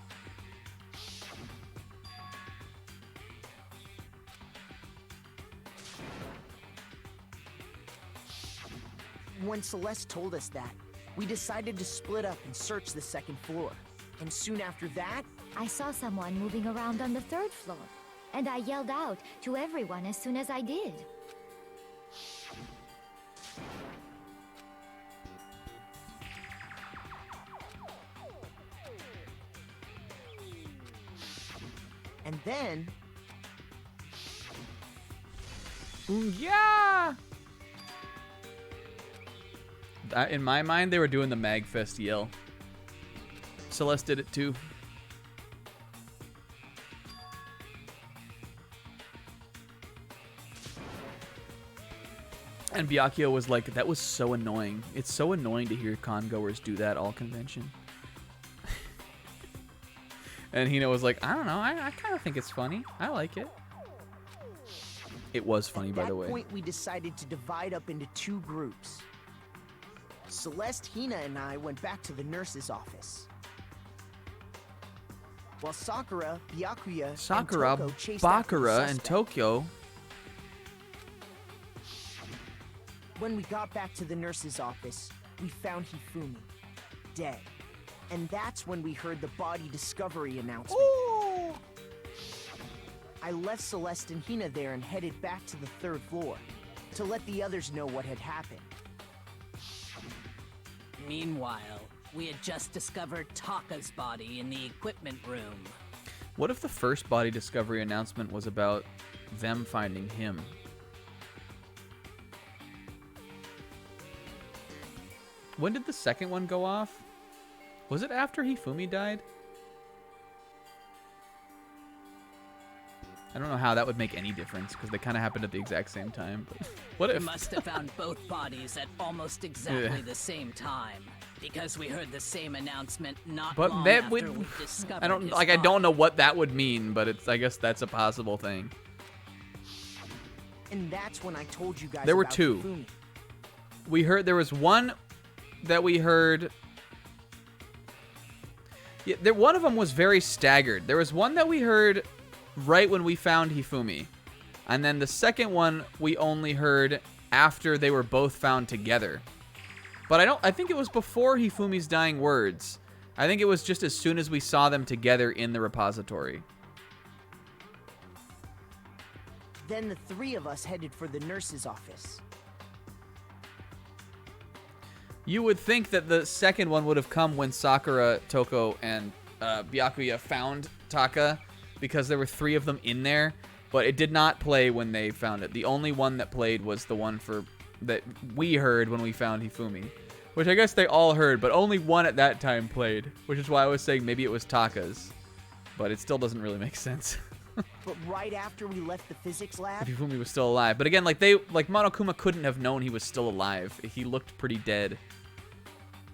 When Celeste told us that, we decided to split up and search the second floor. And soon after that, I saw someone moving around on the 3rd floor, and I yelled out to everyone as soon as I did. and then... Yeah! In my mind, they were doing the Magfest yell. Celeste did it too. And Byakuya was like, that was so annoying. It's so annoying to hear con-goers do that all convention. And Hina was like, I don't know, I kind of think it's funny. I like it. It was funny, by the way. At that point, we decided to divide up into 2 groups. Celeste, Hina, and I went back to the nurse's office. While Sakura, Byakuya, and Toko chased after the Bakura, and suspect. Tokyo. When we got back to the nurse's office, we found Hifumi, dead. And that's when we heard the body discovery announcement. Ooh. I left Celeste and Hina there and headed back to the 3rd floor to let the others know what had happened. Meanwhile, we had just discovered Taka's body in the equipment room. What if the first body discovery announcement was about them finding him? When did the second one go off? Was it after Hifumi died? I don't know how that would make any difference because they kind of happened at the exact same time. But what We if? must have found both bodies at almost exactly the same time, because we heard the same announcement not But long that after would. we discovered I don't his like. I body. don't know what that would mean, but it's. I guess that's a possible thing. And that's when I told you guys There were about 2. Hifumi. We heard there was one that we heard. Yeah, one of them was very staggered. There was one that we heard right when we found Hifumi, and then the second one we only heard after they were both found together. But I think it was before Hifumi's dying words I think it was just as soon as we saw them together in the repository. Then the three of us headed for the nurse's office. You would think that the second one would have come when Sakura, Toko, and Byakuya found Taka, because there were 3 of them in there, but it did not play when they found it. The only one that played was the one that we heard when we found Hifumi, which I guess they all heard, but only one at that time played, which is why I was saying maybe it was Taka's, but it still doesn't really make sense. But right after we left the physics lab, If Hifumi was still alive. But again, like Monokuma couldn't have known he was still alive. He looked pretty dead.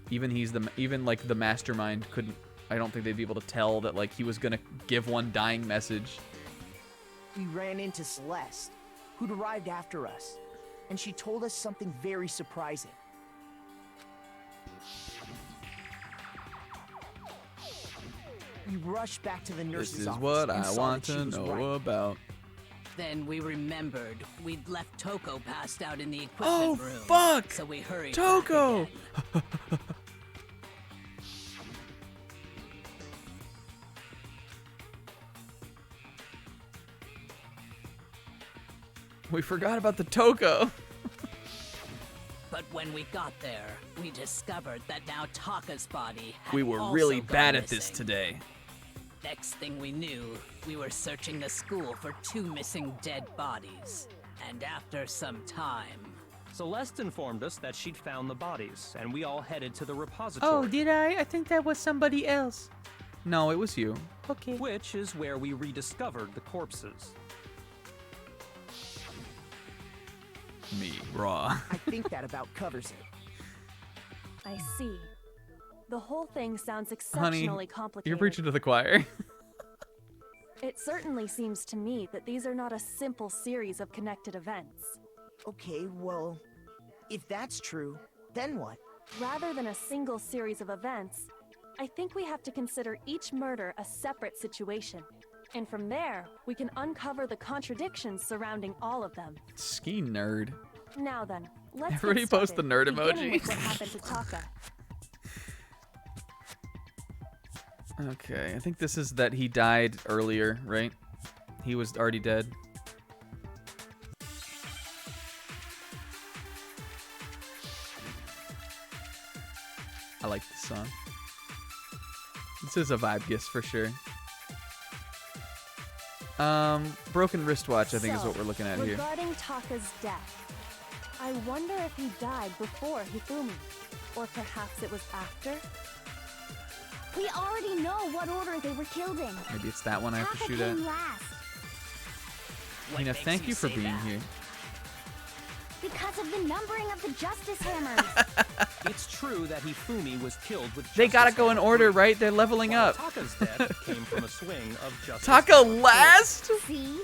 Even the mastermind couldn't. I don't think they'd be able to tell that like he was gonna give one dying message. we ran into Celeste, who'd arrived after us, and she told us something very surprising. We rushed back to the nurse's This is office what and I saw want that she to was know right. about. Then we remembered we'd left Toko passed out in the equipment room. Fuck! So we hurried Toko! back again. We forgot about the Toko. But when we got there, we discovered that now Taka's body had We were also really gone bad at this missing. today. Next thing we knew, we were searching the school for 2 missing dead bodies. And after some time... Celeste informed us that she'd found the bodies, and we all headed to the repository. Oh, did I? I think that was somebody else. No, it was you. Okay. Which is where we rediscovered the corpses. Me, raw. I think that about covers it. I see. The whole thing sounds Honey, exceptionally complicated. you're preaching to the choir. It certainly seems to me that these are not a simple series of connected events. Okay, well, if that's true, then what? Rather than a single series of events, I think we have to consider each murder a separate situation. And from there, we can uncover the contradictions surrounding all of them. Ski nerd. Now then, let's Everybody get post the started, nerd beginning emoji. with what happened to Taka. Okay, I think this is that he died earlier, right? He was already dead. I like this song. This is a vibe guess for sure. Broken wristwatch, I think is So, what we're looking at here. Regarding Taka's death, I wonder if he died before Hifumi, or perhaps it was after? We already know what order they were killed in. Maybe it's that one I have to Taka shoot at. came last What Nina, makes thank you for say being that? here. because of the numbering of the justice hammers. It's true that Hifumi was killed with They gotta Justice go in Hammer order, 3, right? They're leveling while up. Taka's death came from a swing of Justice Taka Hammer 4. last? See?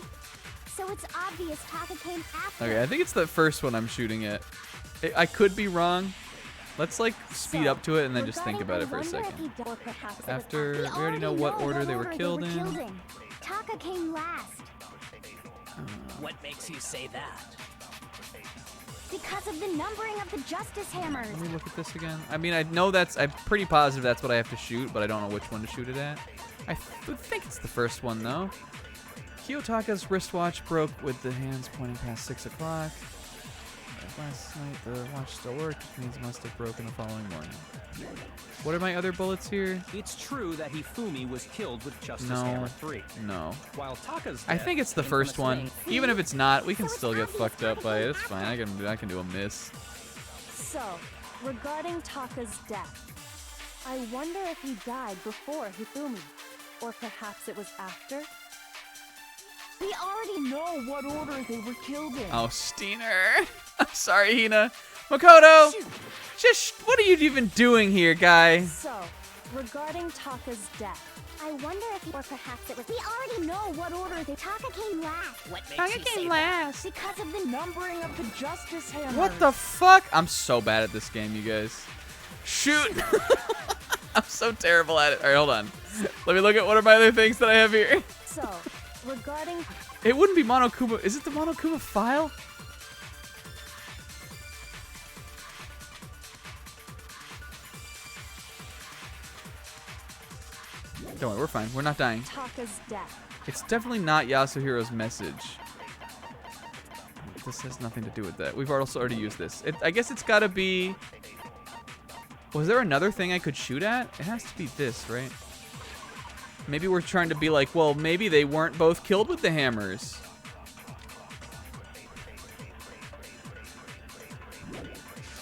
So it's obvious Taka came after. Okay, I think it's the first one I'm shooting at. I could be wrong. Let's like speed up to it and then just think about it for a second. After we already know what order they were killed in. Taka came last What makes you say that? because of the numbering of the justice hammers. Let me look at this again. I mean, I know I'm pretty positive that's what I have to shoot, but I don't know which one to shoot it at. I would think it's the first one though. Kiyotaka's wristwatch broke with the hands pointing past 6 o'clock. Last night the watch still worked, which means it must have broken the following morning. What are my other bullets here? It's true that Hifumi was killed with Justice No. Hammer 3. No. While Taka's I death think it's the came from a first one. swing- Even if it's not, we can still get fucked up by it. It's fine. I can do a miss. So, regarding Taka's death, I wonder if he died before Hifumi, or perhaps it was after? We already know what order they were killed in. Oh, Steiner. I'm sorry, Hina. Makoto! Just, what are you even doing here, guy? So, regarding Taka's death, I wonder if, or perhaps it was. We already know what order they. Taka came last What makes Taka you say came that? last. because of the numbering of the justice hammers. What the fuck? I'm so bad at this game, you guys. Shoot! I'm so terrible at it. Alright, hold on. Let me look at one of my other things that I have here. so, regarding It wouldn't be Monokuma. Is it the Monokuma file? Don't worry, we're fine. We're not dying. Taka's death. It's definitely not Yasuhiro's message. This has nothing to do with that. We've also already used this. I guess it's got to be... Was there another thing I could shoot at? It has to be this, right? Maybe we're trying to be like, well, maybe they weren't both killed with the hammers.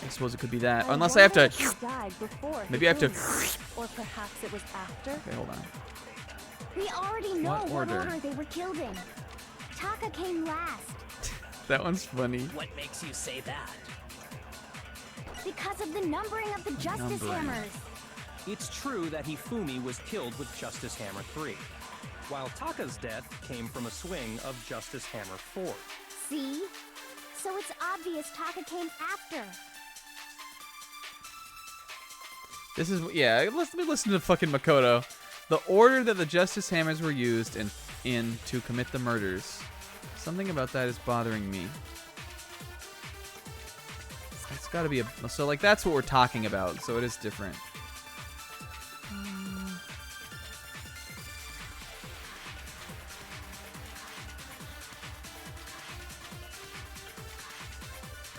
I suppose it could be that. Unless I have to... Maybe I have to... Or perhaps it was after. Okay, hold on. We already know what order they were killed in. Taka came last. That one's funny. What makes you say that? Because of the numbering of the Justice Hammers. It's true that Hifumi was killed with Justice Hammer 3, while Taka's death came from a swing of Justice Hammer 4. See? So it's obvious Taka came after. This is... Yeah, let me listen to fucking Makoto. The order that the Justice Hammers were used in to commit the murders. Something about that is bothering me. It's got to be a... So, like, that's what we're talking about. So it is different.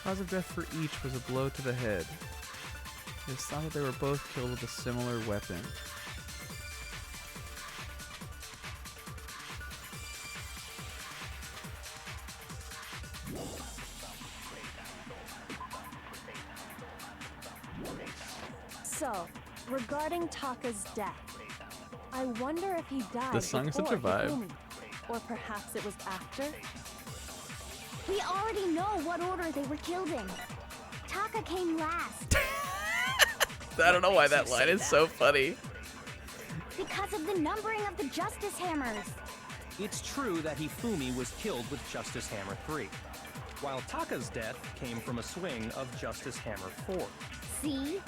Cause of death for each was a blow to the head. It is thought that they were both killed with a similar weapon. So, regarding Taka's death, I wonder if he died The song is such a before vibe. Hifumi, or perhaps it was after. We already know what order they were killed in. Taka came last. I don't know why that line is so funny. Because of the numbering of the Justice Hammers. It's true that Hifumi was killed with Justice Hammer 3, while Taka's death came from a swing of Justice Hammer 4. See?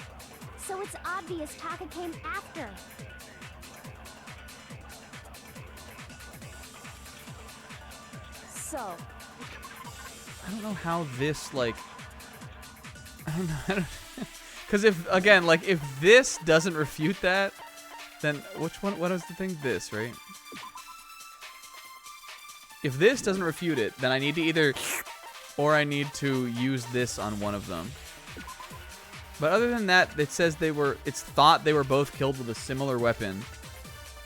So it's obvious Taka came after. So, I don't know how this, like... I don't know. Because if, again, like, if this doesn't refute that, then which one? What is the thing? This, right? If this doesn't refute it, then I need to either... Or I need to use this on one of them. But other than that, it says they were... It's thought they were both killed with a similar weapon.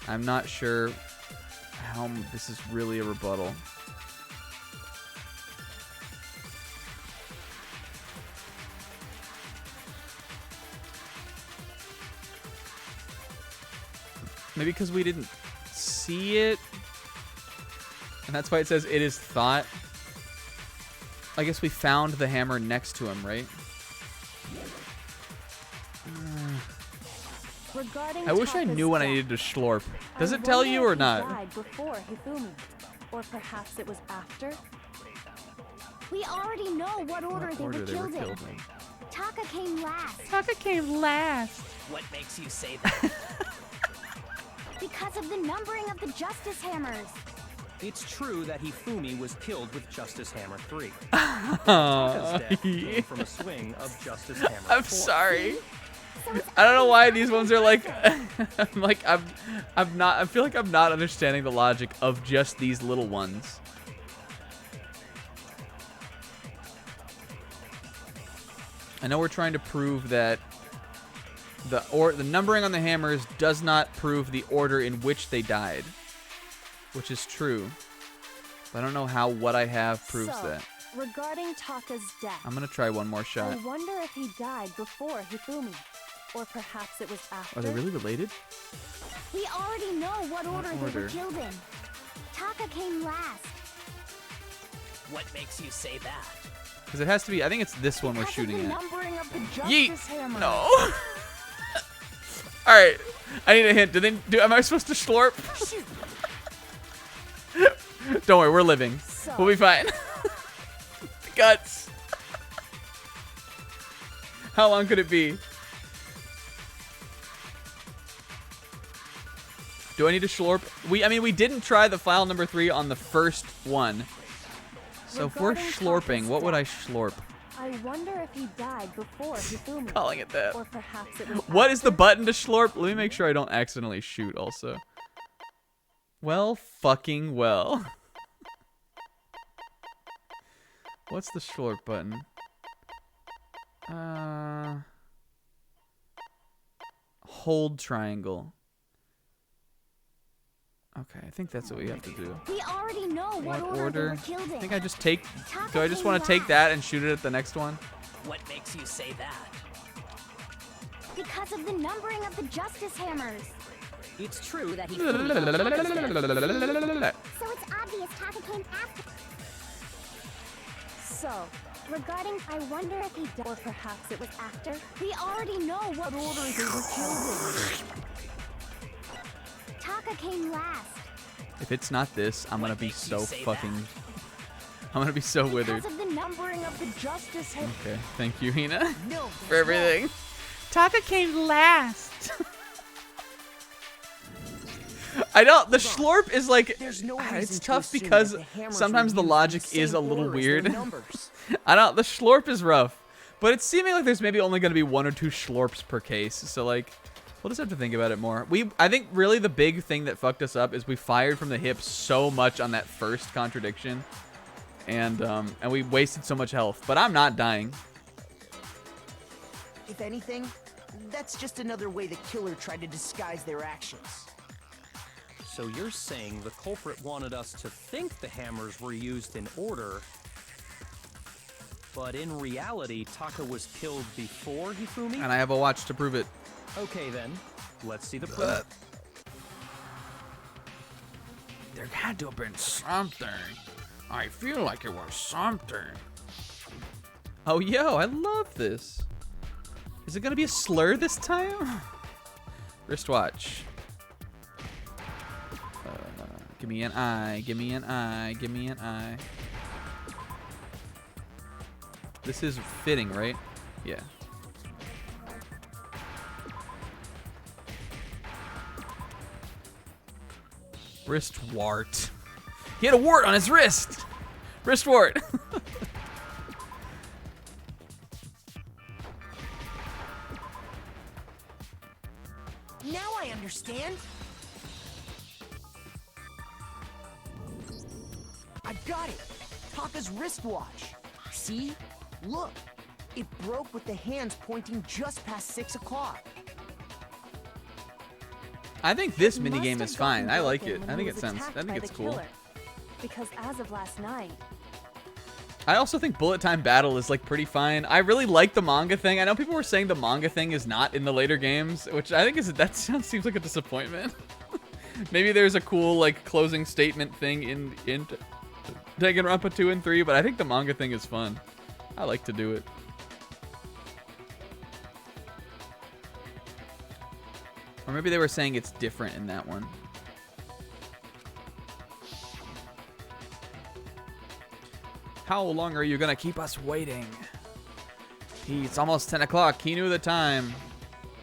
I'm not sure how this is really a rebuttal. Maybe because we didn't see it. And that's why it says it is thought. I guess we found the hammer next to him, right? I wish I knew when I needed to slurp. Does it tell you or not? Died before Hifumi, or perhaps it was after. We already know what order they were killed in. Taka came last. Taka came last. What makes you say that? Because of the numbering of the Justice Hammers. It's true that Hifumi was killed with Justice Hammer 3. Taka's death came from a swing of Justice Hammer 4. I'm sorry. I don't know why these ones are like... I feel like I'm not understanding the logic of just these little ones. I know we're trying to prove that the numbering on the hammers does not prove the order in which they died, which is true. But I don't know how what I have proves that. Regarding Taka's death, I'm gonna try one more shot. I wonder if he died before Hifumi, or perhaps it was after. Are they really related? We already know what order they were killed in. Taka came last. What makes you say that? Because it has to be. I think it's this one we're Because shooting of the at. numbering of the Yeet. Justice Hammers. No. All right. I need a hint. Am I supposed to slurp? Don't worry, we're living. We'll be fine. Guts. How long could it be? Do I need to slurp? We didn't try the file number 3 on the first one. So if we're slurping, what would I slurp? I wonder if he died before Hifumi. Calling it that. Or perhaps it was What is the button to slurp? Let me make sure I don't accidentally shoot also. Well, fucking well. What's the short button? Hold triangle. Okay, I think that's what we have to do. We already know what order? they were killed in. I think I just take... Do I just want to take that and shoot it at the next one? What makes you say that? Because of the numbering of the justice hammers. It's true that he So it's obvious Taka came after. So, regarding, I wonder if he died, or perhaps it was after. We already know what order they were killed in. Taka came last. If it's not this, I'm gonna be so fucking... I'm gonna be so withered. Because of the numbering of the justice hammers. Okay, thank you, Hina, No, for everything. Taka came last. I don't. The Schlorp is like, There's no it's reason to tough assume because that the hammers sometimes were the used in logic the is same a little order as their weird. numbers. I don't. The Schlorp is rough, but it's seeming like there's maybe only going to be 1 or 2 Schlorps per case. So like, we'll just have to think about it more. I think really the big thing that fucked us up is we fired from the hip so much on that first contradiction, and we wasted so much health. But I'm not dying. If anything, that's just another way the killer tried to disguise their actions. So you're saying the culprit wanted us to think the hammers were used in order, but in reality, Taka was killed before Hifumi? And I have a watch to prove it. Okay then, let's see the proof. There had to have been something. I feel like it was something. Oh, yo, I love this. Is it going to be a slur this time? Wristwatch. Give me an eye. Give me an eye. Give me an eye. This is fitting, right? Yeah. Wrist wart. He had a wart on his wrist. Wrist wart. Now I understand. I got it. Taka's wristwatch. See? Look. It broke with the hands pointing just past 6 o'clock. I think this It minigame must is have gotten fine. I like broken it. when I he think it was sounds. attacked I think by it's the cool. killer. Because as of last night, I also think bullet time battle is like pretty fine. I really like the manga thing. I know people were saying the manga thing is not in the later games, which I think seems like a disappointment. Maybe there's a cool like closing statement thing in Danganronpa 2 and 3, but I think the manga thing is fun. I like to do it. Or maybe they were saying it's different in that one. How long are you gonna keep us waiting? It's almost 10 o'clock. He knew the time.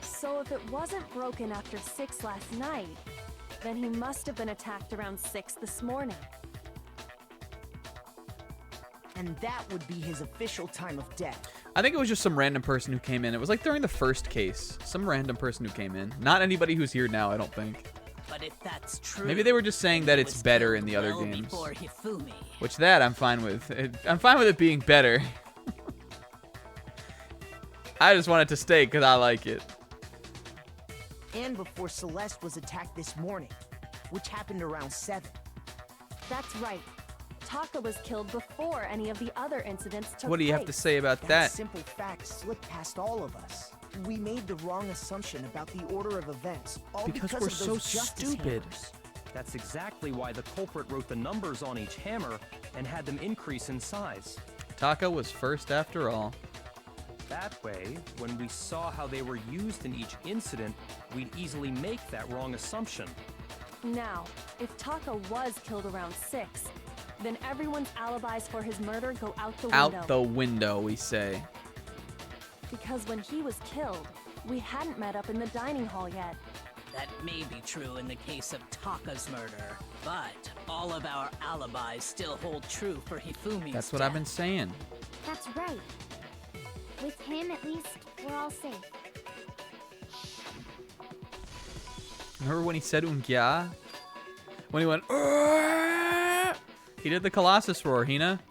so if it wasn't broken after 6 last night, then he must have been attacked around 6 this morning. And that would be his official time of death. I think it was just some random person who came in. It was like during the first case. Some random person who came in. Not anybody who's here now, I don't think. But if that's true, Maybe they were just saying that it's better in the other well games. before Hifumi. Which that I'm fine with. I'm fine with it being better. I just want it to stay because I like it. And before Celeste was attacked this morning, which happened around 7. That's right. Taka was killed before any of the other incidents took place. What do you have to say about that? Simple fact slipped past all of us. We made the wrong assumption about the order of events, all Because we're of so those justice stupid. hammers. That's exactly why the culprit wrote the numbers on each hammer and had them increase in size. Taka was first after all. That way, when we saw how they were used in each incident, we'd easily make that wrong assumption. Now, if Taka was killed around 6, then everyone's alibis for his murder go out the window. Out the window, we say. Because when he was killed, we hadn't met up in the dining hall yet. That may be true in the case of Taka's murder, but all of our alibis still hold true for Hifumi's That's what death. I've been saying. That's right. With him, at least, we're all safe. Remember when he said Ungya? When he went, "Arrgh!" He did the Colossus roar, Hina.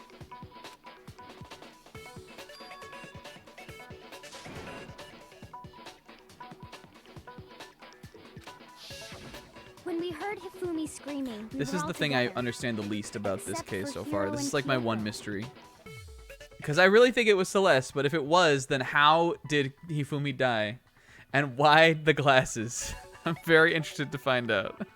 When we heard Hifumi screaming, we This were is all the thing together. I understand the least about this Except case for so far. Hiro This and is like my one Kyoko. mystery. Because I really think it was Celeste, but if it was, then how did Hifumi die? And why the glasses? I'm very interested to find out.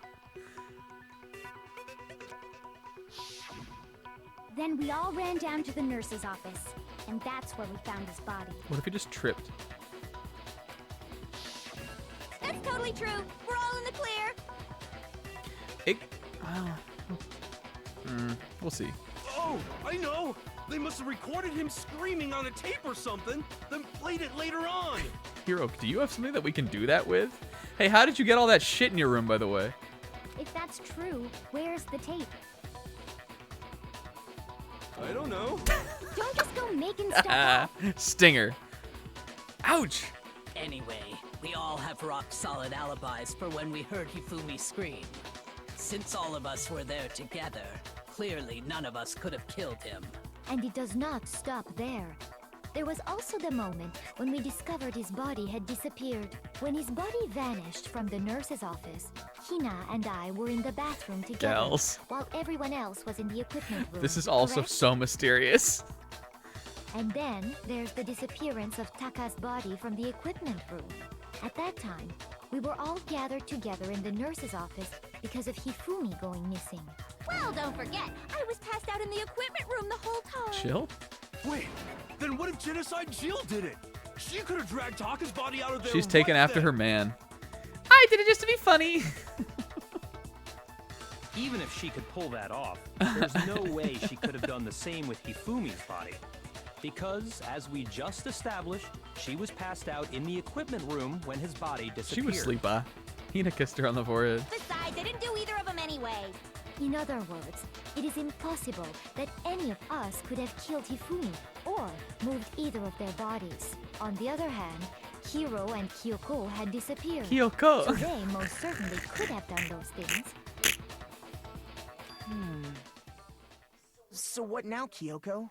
Then we all ran down to the nurse's office, and that's where we found his body. What if he just tripped? That's totally true. We're all in the clear. We'll see. Oh, I know! They must have recorded him screaming on a tape or something, then played it later on! Hiro, do you have something that we can do that with? Hey, how did you get all that shit in your room, by the way? If that's true, where's the tape? I don't know. Don't just go making stuff up. Stinger. Ouch! Anyway, we all have rock-solid alibis for when we heard Hifumi scream. Since all of us were there together, clearly none of us could have killed him. And it does not stop there. There was also the moment when we discovered his body had disappeared. When his body vanished from the nurse's office, Hina and I were in the bathroom together, Gals. while everyone else was in the equipment room. This is also correct? so mysterious. And then there's the disappearance of Taka's body from the equipment room. At that time, we were all gathered together in the nurse's office because of Hifumi going missing. Well, don't forget, I was passed out in the equipment room the whole time. Chill? Wait, then what if Genocide Jill did it? She could have dragged Taka's body out of there. She's taken right after then. her man. I did it just to be funny. Even if she could pull that off, there's no way she could have done the same with Hifumi's body. Because, as we just established, she was passed out in the equipment room when his body disappeared. She was sleepy. Hina kissed her on the forehead. Besides, I didn't do either of them anyway. In other words, it is impossible that any of us could have killed Hifumi or moved either of their bodies. On the other hand, Hiro and Kyoko had disappeared. Kyoko. So they most certainly could have done those things. So what now, Kyoko?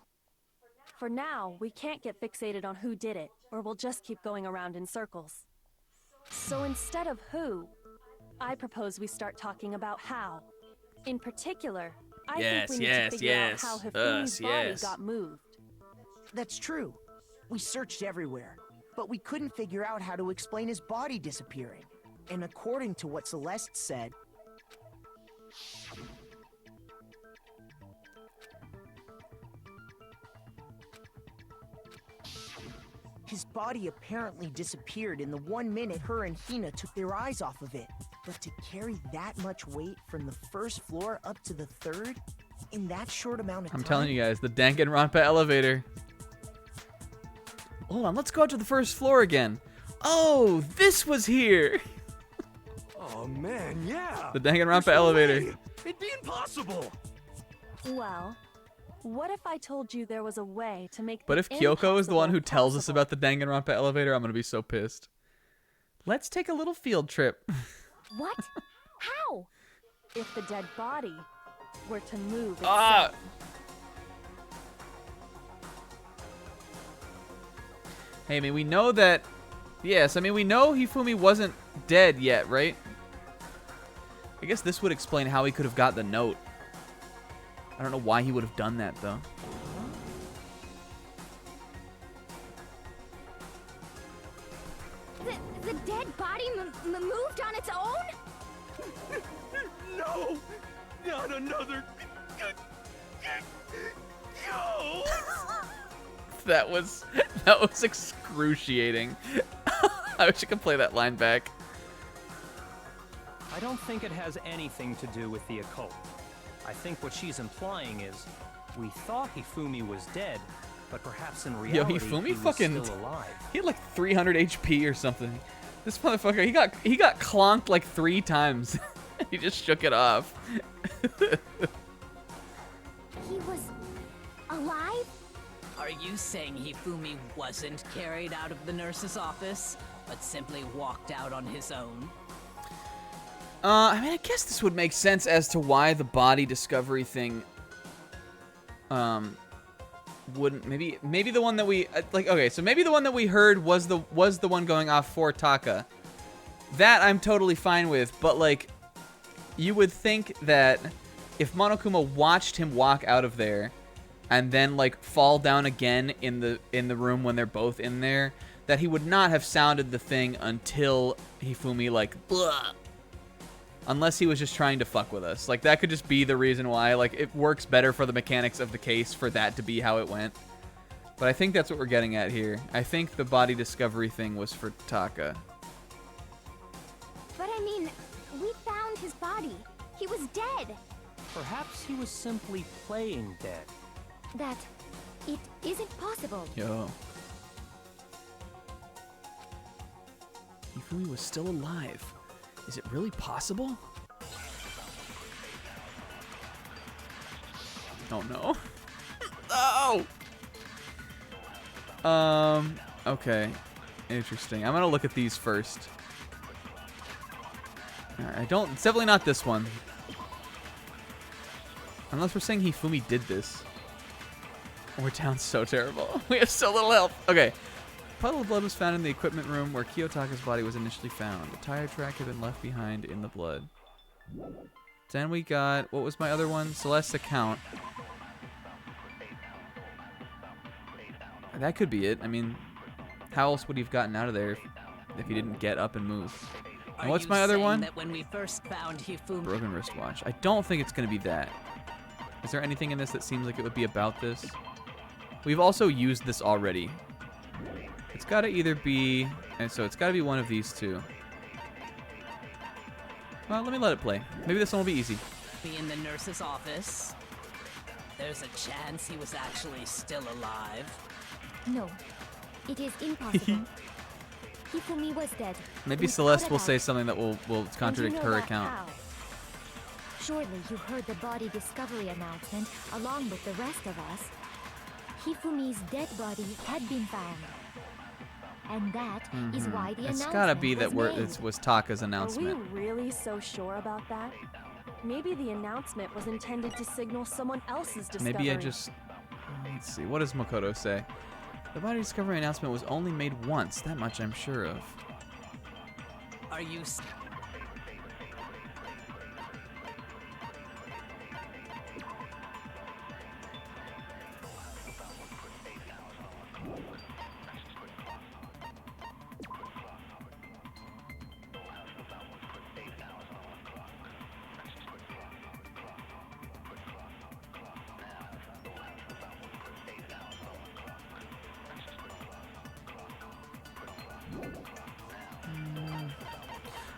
For now, we can't get fixated on who did it, or we'll just keep going around in circles. So instead of who, I propose we start talking about how. In particular, I think we need to figure out how Hifumi's body got moved. That's true. We searched everywhere, but we couldn't figure out how to explain his body disappearing. And according to what Celeste said, his body apparently disappeared in the 1 minute her and Hina took their eyes off of it. But to carry that much weight from the first floor up to the third in that short amount of time... I'm telling you guys, the Danganronpa elevator. Hold on, let's go up to the first floor again. Oh, this was here. Oh man, yeah. The Danganronpa There's no elevator. way. It'd be impossible. Well, what if I told you there was a way to make But the if Kyoko is the one who impossible tells us possible? about the Danganronpa elevator, I'm going to be so pissed. Let's take a little field trip. What? How? If the dead body were to move Ah! itself. Hey, I mean, we know that... Yes, I mean, we know Hifumi wasn't dead yet, right? I guess this would explain how he could have got the note. I don't know why he would have done that, though. The dead body moved on its own? No, not another. No. That was excruciating. I wish I could play that line back. I don't think it has anything to do with the occult. I think what she's implying is, we thought Hifumi was dead, but perhaps in reality Hifumi he was fucking still alive. He had like 300 HP or something. This motherfucker, he got clonked like 3 times. He just shook it off. He was alive? Are you saying Hifumi wasn't carried out of the nurse's office, but simply walked out on his own? I mean, I guess this would make sense as to why the body discovery thing wouldn't maybe the one that we like. Okay, so maybe the one that we heard was the one going off for Taka. That I'm totally fine with, but like, you would think that if Monokuma watched him walk out of there and then like fall down again in the room when they're both in there, that he would not have sounded the thing until Hifumi like blah. Unless he was just trying to fuck with us. Like, that could just be the reason why. Like, it works better for the mechanics of the case for that to be how it went. But I think that's what we're getting at here. I think the body discovery thing was for Taka. But I mean, we found his body. He was dead. Perhaps he was simply playing dead. That it isn't possible. Yo. Hifumi was still alive. Is it really possible? Oh no. Oh! Okay. Interesting. I'm gonna look at these first. Alright, it's definitely not this one. Unless we're saying Hifumi did this. We're down so terrible. We have so little health. Okay. A puddle of blood was found in the equipment room where Kiyotaka's body was initially found. A tire track had been left behind in the blood. Then we got, what was my other one? Celeste's account. That could be it. I mean, how else would he have gotten out of there if he didn't get up and move? And what's my other one? That when we first found Hifumi... Broken wristwatch. I don't think it's going to be that. Is there anything in this that seems like it would be about this? We've also used this already. It's got to either be... And so it's got to be one of these two. Well, let me let it play. Maybe this one will be easy. Be in the nurse's office. There's a chance he was actually still alive. No, it is impossible. Hifumi was dead. Maybe Celeste will say something that will contradict her account. How? Surely you heard the body discovery announcement along with the rest of us. Hifumi's dead body had been found. And that is why the announcement It's gotta be that it was Taka's announcement. Are we really so sure about that? Maybe the announcement was intended to signal someone else's discovery. Maybe I just... Let's see. What does Makoto say? The body discovery announcement was only made once. That much I'm sure of. Are you...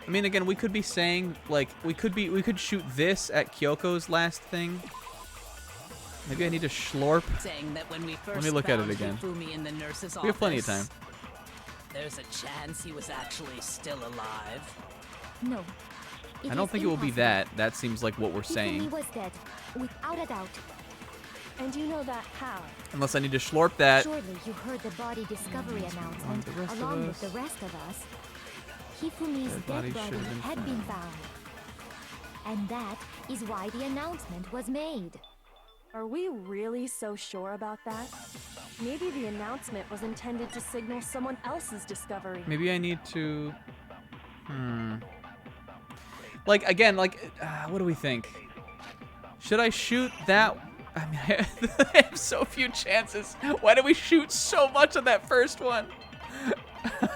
I mean, again, we could be saying, like, we could shoot this at Kyoko's last thing. Maybe I need to schlorp. Saying that when we first Let me look at it again. In the nurse's We have plenty of office, time. There's a chance he was actually still alive. No. I don't think it will be that. That seems like what we're saying. Hifumi was dead, without a doubt. And you know that how? Unless I need to schlorp that. Surely you heard the body discovery announcement along with the rest of us. Hifumi's dead body had been found. And that is why the announcement was made. Are we really so sure about that? Maybe the announcement was intended to signal someone else's discovery. Maybe I need to... Like, again, like, what do we think? Should I shoot that? I mean, I have so few chances. Why do we shoot so much on that first one?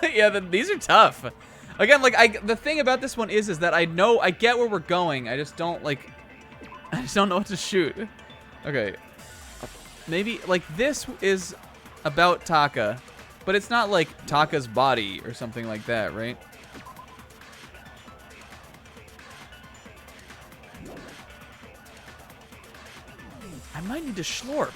Yeah, these are tough. Again, like, the thing about this one is that I get where we're going. I just don't know what to shoot. Okay. Maybe, like, this is about Taka, but it's not, like, Taka's body or something like that, right? I might need to schlorp.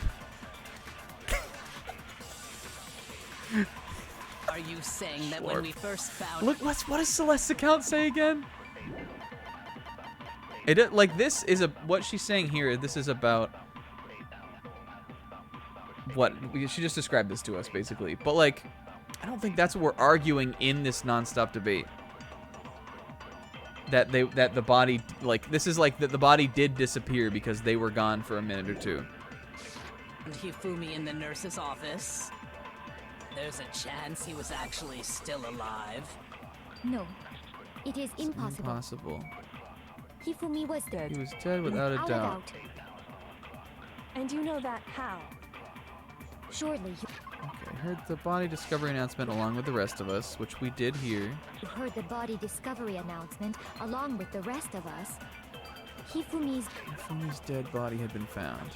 Are you saying that when we first found... Look, what does Celeste's account say again? Like, this is what she's saying here. This is about what she just described this to us, basically. But, like, I don't think that's what we're arguing in this nonstop debate. that the body, like, this is like that the body did disappear because they were gone for a minute or two. And Hifumi in the nurse's office. There's a chance he was actually still alive. No, it is impossible. Impossible. Hifumi was dead. He was dead without a doubt. And you know that how? Surely you... Okay, heard the body discovery announcement along with the rest of us, which we did hear. You heard the body discovery announcement along with the rest of us. Hifumi's dead body had been found.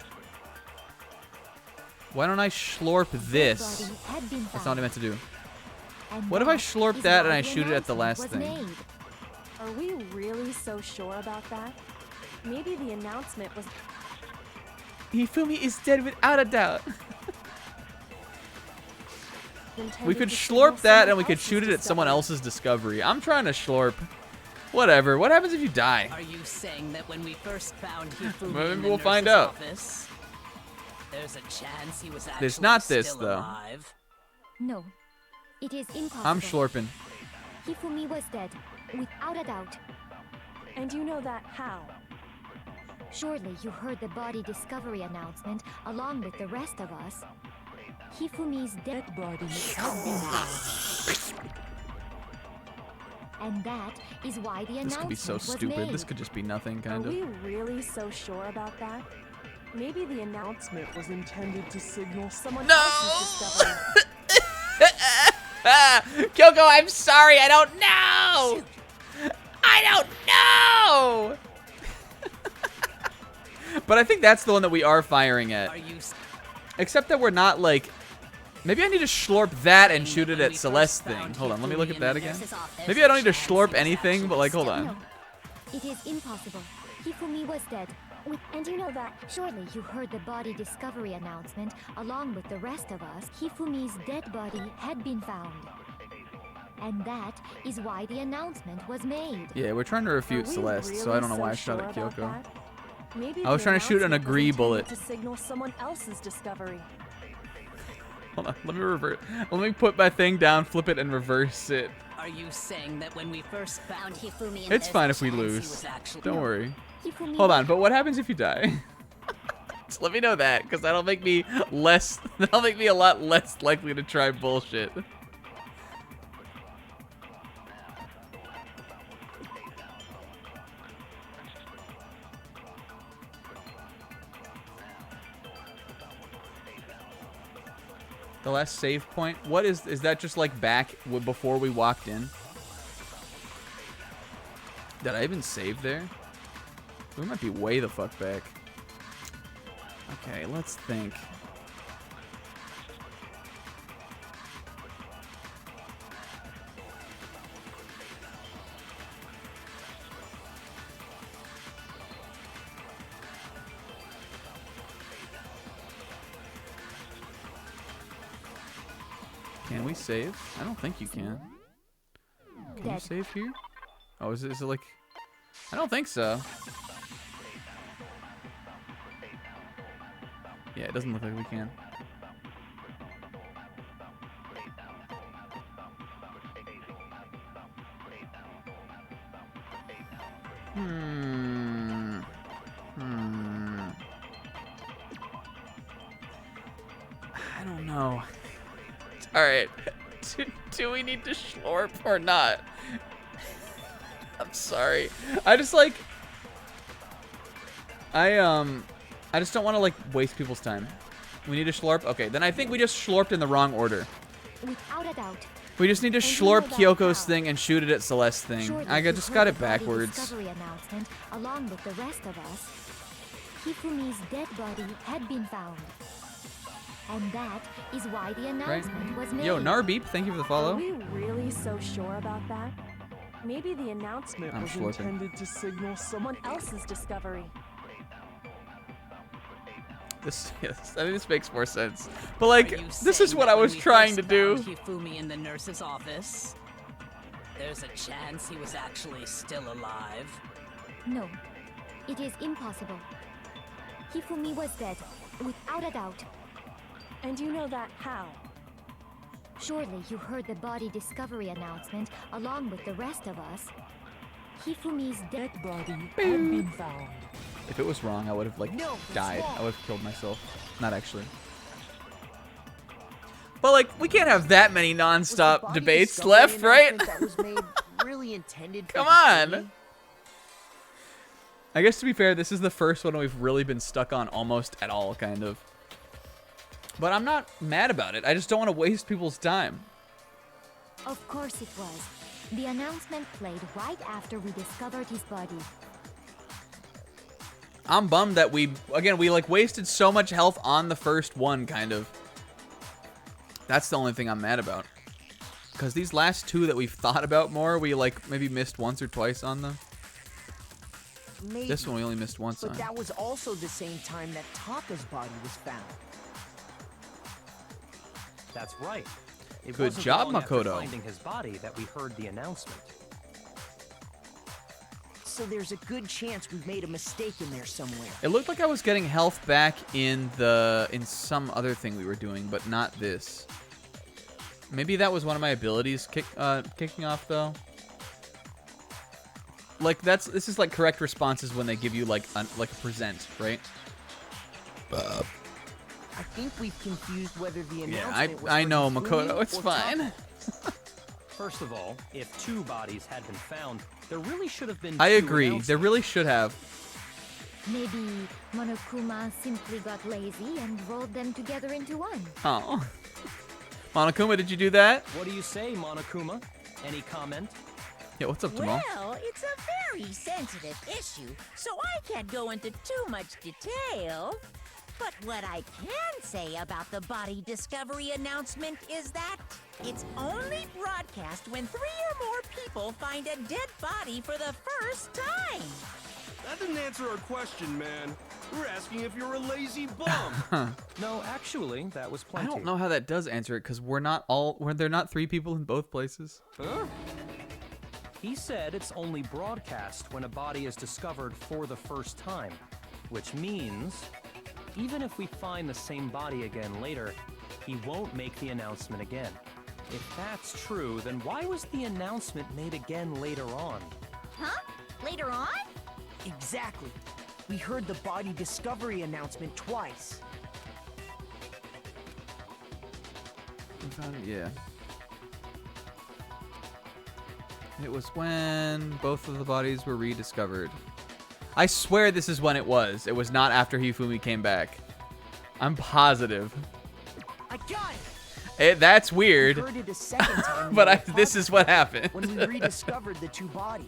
Why don't I slurp this? That's not what I meant to do. What if I slurp that and I shoot it at the last thing? Are we really so sure about that? Maybe the announcement was... Hifumi is dead without a doubt. We could slurp that and we could shoot it at someone else's discovery. I'm trying to slurp. Whatever. What happens if you die? Are you saying that when we first found Hifumi Maybe in the we'll find nurse's out. office, there's a chance he was actually There's not this, still though. alive? No, it is impossible. I'm slurping. Hifumi was dead, without a doubt. And you know that how? Surely you heard the body discovery announcement along with the rest of us. Hifumi's dead body has been found. And that is why the announcement This could be so stupid. was made. This could just be nothing, kind Are of. we really so sure about that? Maybe the announcement was intended to signal someone else's discovery. Kyoko, I'm sorry. I don't know. I don't know. But I think that's the one that we are firing at. Except that we're not, like... Maybe I need to slurp that and shoot it at Celeste's thing. Hold on, let me look at that again. Maybe I don't need to slurp anything, but, like, hold on. No, it is impossible. Hifumi was dead. And you know that. Surely you heard the body discovery announcement along with the rest of us. Hifumi's dead body had been found. And that is why the announcement was made. Yeah, we're trying to refute Celeste, so I don't know why I shot at sure about Kyoko. that? Maybe I was the trying to shoot an announcement was agree intended bullet. to signal someone else's discovery. Hold on, let me revert. Let me put my thing down, flip it, and reverse it. Are you saying that when we first found Hifumi, It's fine if we lose. Don't worry. Hold on, but what happens if you die? Just let me know that, because that'll make me less. That'll make me a lot less likely to try bullshit. The last save point? What is that just like back before we walked in? Did I even save there? We might be way the fuck back. Okay, let's think. Can we save? I don't think you can. Can you save here? Oh, is it like... I don't think so. Yeah, it doesn't look like we can. I don't know. All right. Do we need to slurp or not? I'm sorry. I just like... I just don't want to like waste people's time. We need to slurp? Okay, then I think we just slurped in the wrong order. Without a doubt. We just need to slurp Kyoko's thing and shoot it at Celeste's thing. Surely I you just heard got the it body backwards. discovery announcement along with the rest of us. Hifumi's dead body had been found. And that is why the announcement was made. Yo, Narbeep, thank you for the follow. Are we really so sure about that? Maybe the announcement I'm was slurping. intended to signal someone else's discovery. This, yes, I think this makes more sense. But like, this is what I was trying to do. Hifumi in the nurse's office. There's a chance he was actually still alive. No, it is impossible. Hifumi was dead, without a doubt. And you know that how? Surely you heard the body discovery announcement along with the rest of us. Hifumi's dead body had been found. If it was wrong, I would have like died. I would have killed myself. Not actually. But like, we can't have that many non-stop debates left, right? That was made really intended for Come on. I guess to be fair, this is the first one we've really been stuck on almost at all, kind of. But I'm not mad about it. I just don't want to waste people's time. Of course it was. The announcement played right after we discovered his body. I'm bummed that we like wasted so much health on the first one, kind of. That's the only thing I'm mad about. Because these last two that we've thought about more, we like maybe missed once or twice on them. Maybe, this one we only missed once on. But that was also the same time that Taka's body was found. That's right. It Good wasn't job, long after Makoto. finding his body that we heard the announcement. So there's a good chance we've made a mistake in there somewhere. It looked like I was getting health back in some other thing we were doing, but not this. Maybe that was one of my abilities kicking off though. Like this is like correct responses when they give you like a present, right? I think we've confused whether the Yeah, announcement was I for know, Hifumi Makoto. It's or fine. Taka. First of all, if two bodies had been found, there really should have been I two agree. announcements. There really should have. Maybe Monokuma simply got lazy and rolled them together into one. Oh. Monokuma, did you do that? What do you say, Monokuma? Any comment? Yeah, what's up, Jamal? Well, it's a very sensitive issue, so I can't go into too much detail. But what I can say about the body discovery announcement is that it's only broadcast when 3 or more people find a dead body for the first time. That didn't answer our question, man. We're asking if you're a lazy bum. No, actually, that was I plenty. don't know how that does answer it because were there not 3 people in both places? Huh? He said it's only broadcast when a body is discovered for the first time, which means even if we find the same body again later, he won't make the announcement again. If that's true, then why was the announcement made again later on? Huh? Later on? Exactly. We heard the body discovery announcement twice. Yeah. It was when both of the bodies were rediscovered. I swear this is when it was. It was not after Hifumi came back. I'm positive. I got it! That's weird. We heard it a second time But this is what happened. when we rediscovered the 2 bodies.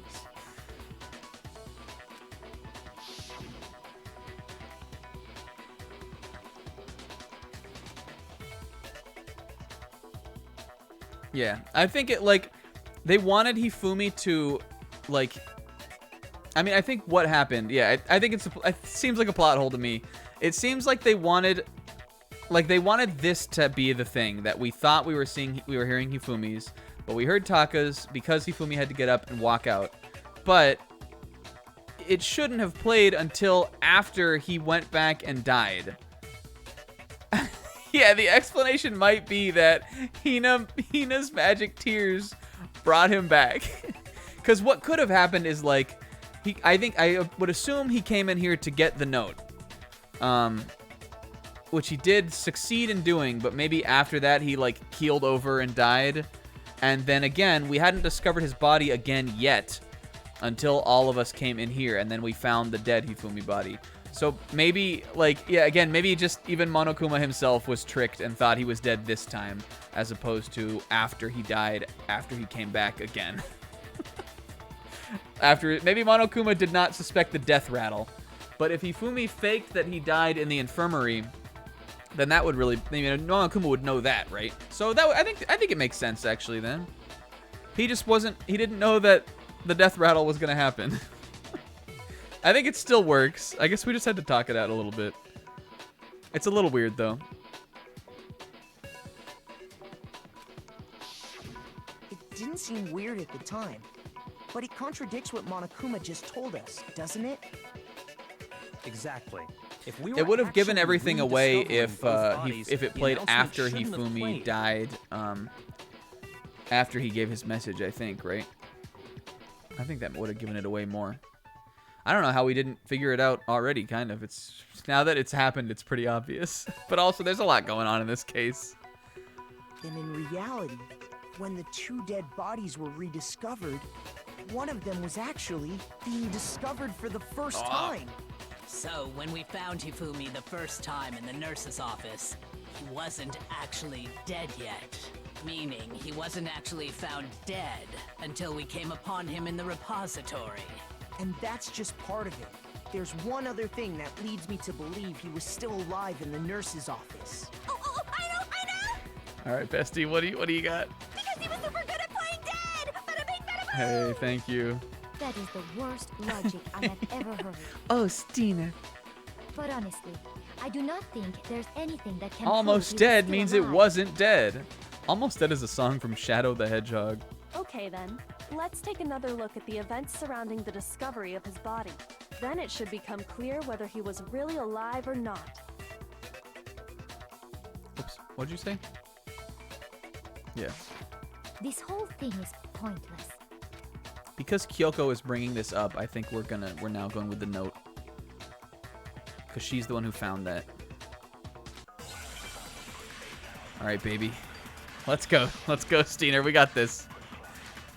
Yeah, I think it like they wanted Hifumi to like. I mean, I think what happened. Yeah, I think it seems like a plot hole to me. It seems like they wanted this to be the thing that we thought we were hearing Hifumi's, but we heard Taka's because Hifumi had to get up and walk out. But it shouldn't have played until after he went back and died. Yeah, the explanation might be that Hina's magic tears brought him back. Because what could have happened is like, I would assume he came in here to get the note. Which he did succeed in doing, but maybe after that he like keeled over and died. And then again, we hadn't discovered his body again yet until all of us came in here, and then we found the dead Hifumi body. So maybe, like, yeah, again, maybe just even Monokuma himself was tricked and thought he was dead this time, as opposed to after he died, after he came back again. Maybe Monokuma did not suspect the death rattle. But if Hifumi faked that he died in the infirmary, then that would really, Monokuma would know that, right? So that I think it makes sense, actually, then. He just he didn't know that the death rattle was going to happen. I think it still works. I guess we just had to talk it out a little bit. It's a little weird, though. It didn't seem weird at the time, but it contradicts what Monokuma just told us, doesn't it? Exactly. It would have given everything away if it played after Hifumi died, after he gave his message, I think, right? I think that would have given it away more. I don't know how we didn't figure it out already, kind of. It's now that it's happened, it's pretty obvious. But also, there's a lot going on in this case. And in reality, when the 2 dead bodies were rediscovered, one of them was actually being discovered for the first time. So, when we found Hifumi the first time in the nurse's office, he wasn't actually dead yet. Meaning, he wasn't actually found dead until we came upon him in the repository. And that's just part of it. There's one other thing that leads me to believe he was still alive in the nurse's office. Oh, I know! All right, bestie, what do you got? Because he was super good at playing dead! Bada bing, bada boom! Hey, thank you. That is the worst logic I have ever heard. Oh, Stina. But honestly, I do not think there's anything that can Almost prove he was dead still means alive. it wasn't dead. Almost Dead is a song from Shadow the Hedgehog. Okay then, let's take another look at the events surrounding the discovery of his body. Then it should become clear whether he was really alive or not. Oops, what'd you say? Yeah. This whole thing is pointless. Because Kyoko is bringing this up, I think we're now going with the note. Because she's the one who found that. All right, baby. Let's go, Steiner. We got this.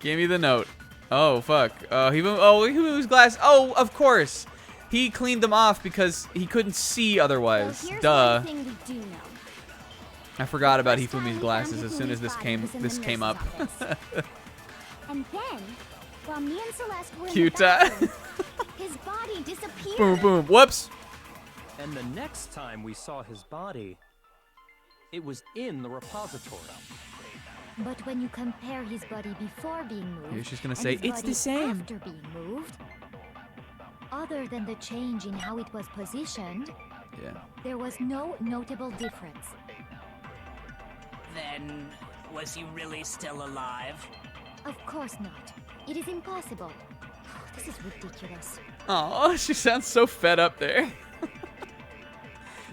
Give me the note. Oh fuck. He moved glass. Oh, of course. He cleaned them off because he couldn't see otherwise. Well, here's Duh. one thing we do know. I forgot about First time Hifumi's we glasses found as soon as Hifumi's this body was in the came up. nurse's office. And then, while me and Celeste were in Cute. the bathroom, his body disappeared. Boom, boom. Whoops. And the next time we saw his body, it was in the repository. But when you compare his body before being moved, Here she's gonna and say, his "It's the body same." after being moved, other than the change in how it was positioned, Yeah. there was no notable difference. Then, was he really still alive? Of course not. It is impossible. This is ridiculous. Oh, she sounds so fed up there.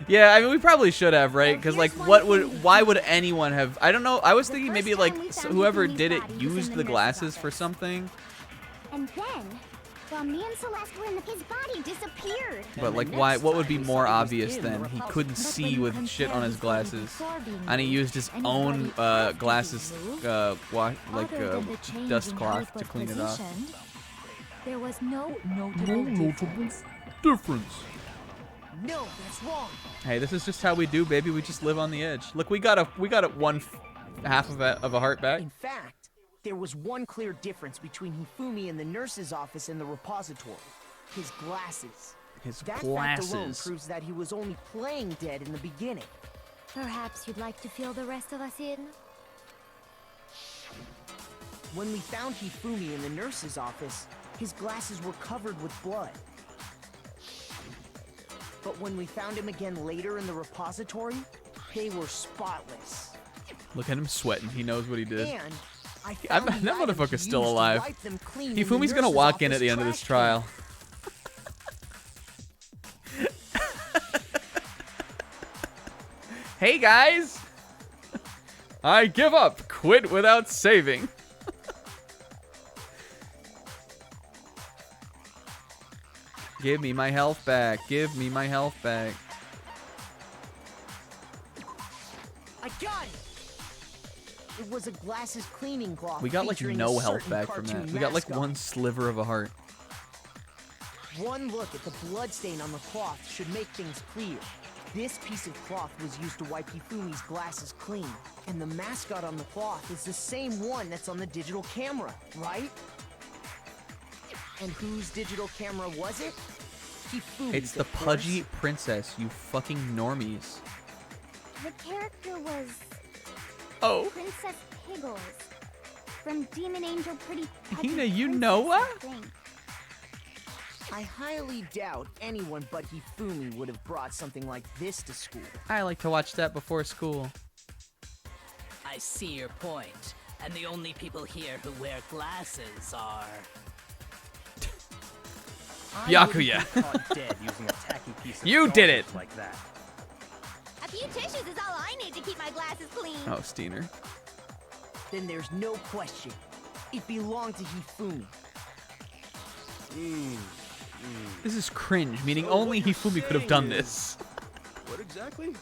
Yeah, I mean, we probably should have, right? Because, like, why would anyone have... I don't know. I was thinking maybe, like, whoever did it used the glasses for something. And then, while me and Celeste were in his body disappeared. But, like, why? What would be more obvious than he couldn't see with shit on his glasses? And he used his own glasses, dust cloth to clean it off. There was no notable difference. No, that's wrong. Hey, this is just how we do, baby. We just live on the edge. Look, we got one half of a heart back. In fact, there was one clear difference between Hifumi in the nurse's office and the repository. His glasses. His That fact alone glasses. proves that he was only playing dead in the beginning. Perhaps you'd like to fill the rest of us in? When we found Hifumi in the nurse's office, his glasses were covered with blood. But when we found him again later in the repository, they were spotless. Look at him sweating. He knows what he did. And I That found the items motherfucker's he still used to alive. wipe them clean in the Hifumi's gonna nurse's walk in office at the end of this trash can. trial. Hey guys! I give up. Quit without saving. Give me my health back. Give me my health back. I got it! It was a glasses cleaning cloth. We got like featuring no a health certain back from that. cartoon We got like mascot. one sliver of a heart. One look at the bloodstain on the cloth should make things clear. This piece of cloth was used to wipe Hifumi's glasses clean. And the mascot on the cloth is the same one that's on the digital camera, right? And whose digital camera was it? Hifumi's, It's the of course. pudgy princess, you fucking normies. The character was Oh. Princess Piggles from Demon Angel Pretty Pudgy Hina, you Princess, know I her? think. I highly doubt anyone but Hifumi would have brought something like this to school. I like to watch that before school. I see your point. And the only people here who wear glasses are... Byakuya. Dead using a tacky piece of You did it! garbage like that. A few tissues is all I need to keep my glasses clean. Oh, Steiner. Then there's no question. It belonged to Hifumi. This is cringe, meaning So only what you're Hifumi could have done saying this. What exactly?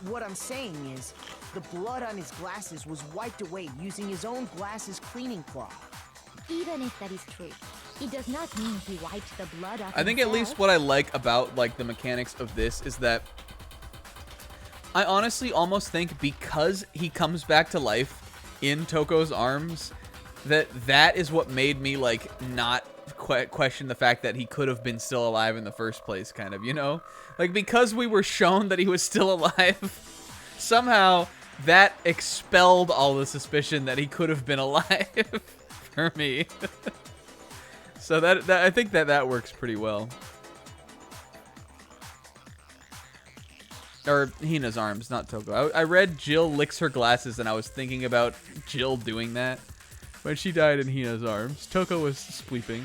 What I'm saying is, the blood on his glasses was wiped away using his own glasses cleaning cloth. Even if that is true, it does not mean he wiped the blood off I think at himself. least what I like about like the mechanics of this is that I honestly almost think because he comes back to life in Toko's arms, that is what made me like not question the fact that he could have been still alive in the first place, kind of, you know? Like, because we were shown that he was still alive, somehow that expelled all the suspicion that he could have been alive for me. So that I think that works pretty well. Or Hina's arms, not Toko. I read Jill licks her glasses, and I was thinking about Jill doing that when she died in Hina's arms. Toko was sleeping.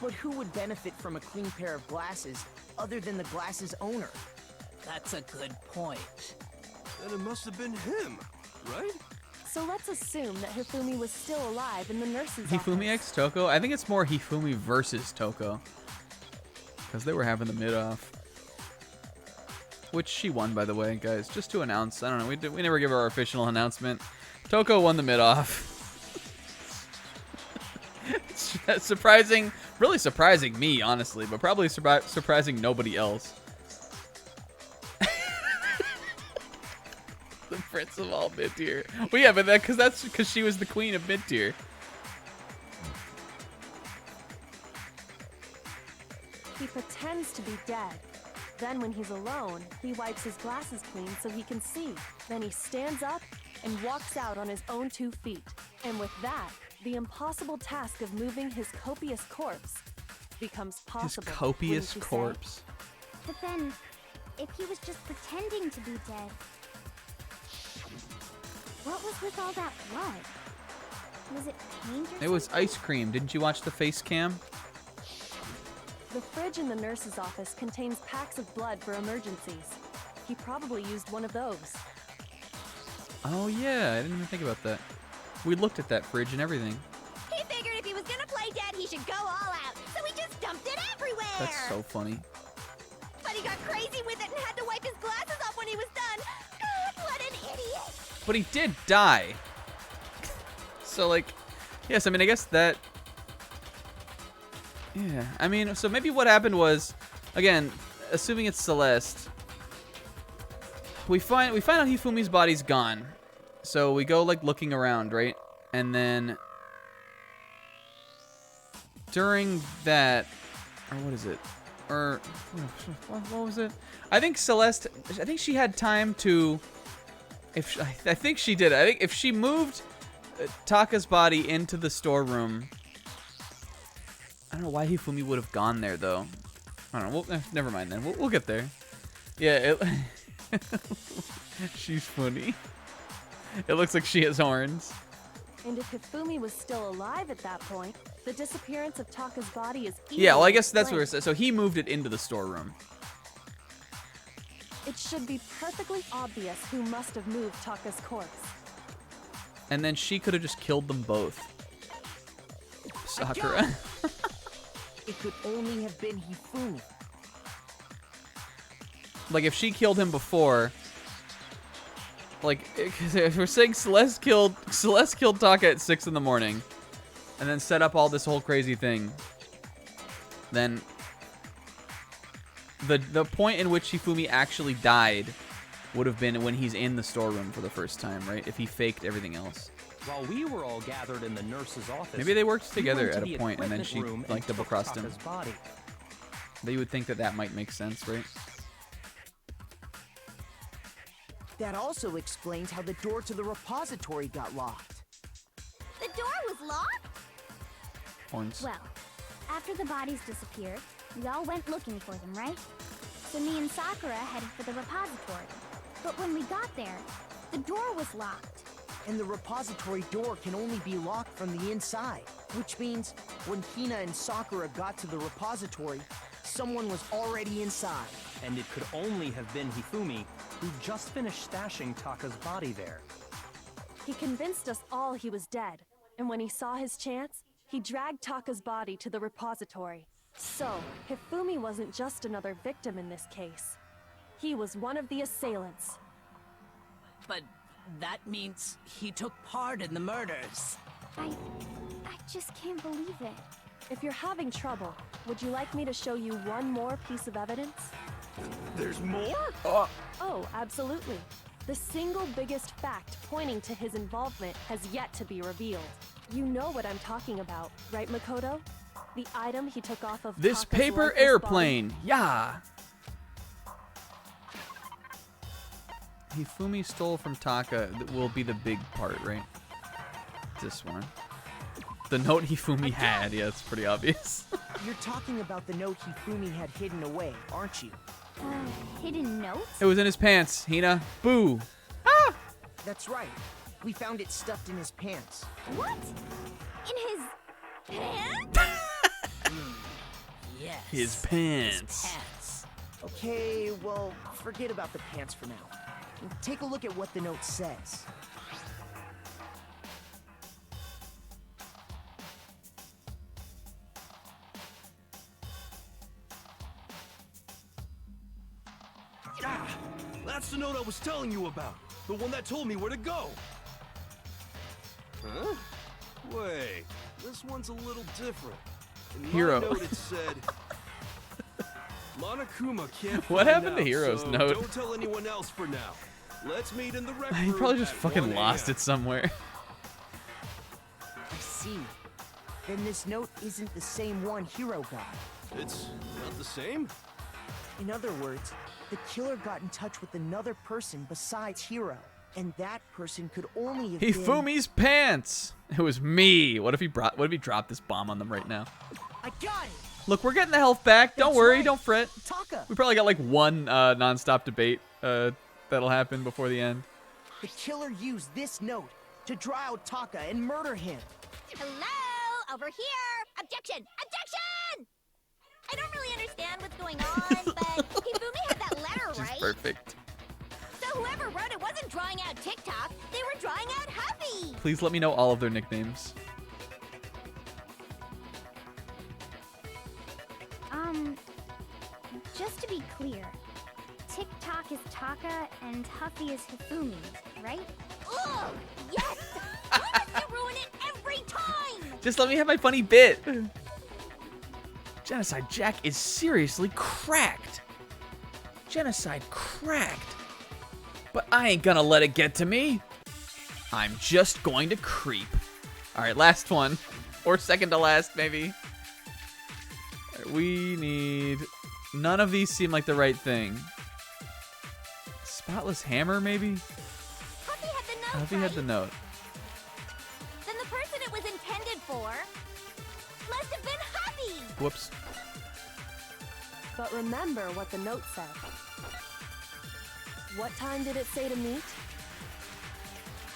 But who would benefit from a clean pair of glasses other than the glasses owner? That's a good point. Then it must have been him, right? So let's assume that Hifumi was still alive in the nurse's Hifumi office. x Toko? I think it's more Hifumi versus Toko. Because they were having the mid-off. Which she won, by the way, guys. Just to announce. I don't know. We never give our official announcement. Toko won the mid-off. Surprising. Really surprising me, honestly. But probably surprising nobody else. The prince of all mid-tier. Well, yeah, but that's because she was the queen of mid-tier. He pretends to be dead. Then when he's alone, he wipes his glasses clean so he can see. Then he stands up and walks out on his own 2 feet. And with that, the impossible task of moving his copious corpse becomes possible. His copious wouldn't you say? corpse. But then, if he was just pretending to be dead, what was with all that blood? Was it paint or It was something? ice cream. Didn't you watch the face cam? The fridge in the nurse's office contains packs of blood for emergencies. He probably used one of those. Oh, yeah. I didn't even think about that. We looked at that fridge and everything. He figured if he was gonna play dead, he should go all out, so he just dumped it everywhere! That's so funny. But he got crazy with it and had to wipe his glasses off when he was done! God, what an idiot! But he did die. So, like, yes, I mean, I guess that... Yeah, I mean, so maybe what happened was, again, assuming it's Celeste, we find out Hifumi's body's gone. So we go, like, looking around, right? And then during that, or what is it? Or what was it? I think Celeste, I think she had time to, I think she did. I think if she moved Taka's body into the storeroom, I don't know why Hifumi would have gone there, though. I don't know. Well, never mind then. We'll get there. Yeah, she's funny. It looks like she has horns. And if Hifumi was still alive at that point, the disappearance of Taka's body is Yeah, well, I easily guess that's where explained. it's... So he moved it into the storeroom. It should be perfectly obvious who must have moved Taka's corpse. And then she could have just killed them both. Sakura. It could only have been Hifumi. Like, if she killed him before... Like, if we're saying Celeste killed Taka at 6 in the morning, and then set up all this whole crazy thing, then the point in which Hifumi actually died would have been when he's in the storeroom for the first time, right? If he faked everything else. While we were all gathered in the nurse's office, Maybe they worked we together went to at the a point, and then equipment she, room like, and took double-crossed him. Taka's body. They would think that might make sense, right? That also explains how the door to the repository got locked. The door was locked? Horns. Well, after the bodies disappeared, we all went looking for them, right? So me and Sakura headed for the repository. But when we got there, the door was locked. And the repository door can only be locked from the inside. Which means, when Hina and Sakura got to the repository, someone was already inside. And it could only have been Hifumi, who just finished stashing Taka's body there. He convinced us all he was dead, and when he saw his chance, He dragged Taka's body to the repository. So, Hifumi wasn't just another victim in this case. He was one of the assailants. But that means he took part in the murders. I just can't believe it. If you're having trouble, would you like me to show you one more piece of evidence? There's more? Oh, absolutely. The single biggest fact pointing to his involvement has yet to be revealed. You know what I'm talking about, right, Makoto? The item he took off of This Taka's paper lifeless airplane. body. Yeah. Hifumi stole from Taka. That will be the big part, right? This one. The note Hifumi had. Yeah, it's pretty obvious. You're talking about the note Hifumi had hidden away, aren't you? Hidden notes? It was in his pants, Hina. Boo. Ah! That's right. We found it stuffed in his pants. What? In his pants? Yes. His pants. His pants. Okay, well, forget about the pants for now. Take a look at what the note says. Ah, that's the note I was telling you about. The one that told me where to go. Huh? Wait, this one's a little different. In my Hero. note it said, Monokuma can't What find happened to out, Hero's so note? Don't tell anyone else for now. Let's meet in the rec He room probably just at fucking 1 lost a.m. it somewhere. I see. Then this note isn't the same one Hero got. It's not the same? In other words, the killer got in touch with another person besides Hero. And that person could only have been... Hifumi's pants. It was me. What if he dropped this bomb on them right now? I got it! Look, we're getting the health back. Don't That's worry. right. Don't fret. Taka! We probably got like one non-stop debate that'll happen before the end. The killer used this note to draw out Taka and murder him. Hello? Over here! Objection! Objection! I don't really understand what's going on, but Hifumi had that letter, She's right? perfect. So whoever wrote it wasn't drawing out TikTok, they were drawing out Huffy! Please let me know all of their nicknames. Just to be clear, TikTok is Taka and Huffy is Hifumi, right? Ugh! Yes! Why must you ruin it every time? Just let me have my funny bit. Genocide Jack is seriously cracked. Genocide cracked. But I ain't gonna let it get to me. I'm just going to creep. All right, last one. Or second to last, maybe. All right, we need... None of these seem like the right thing. Spotless hammer, maybe? Huffy had the note, Huffy had the note. Then the person it was intended for must have been Huffy! Whoops. But remember what the note said. What time did it say to meet?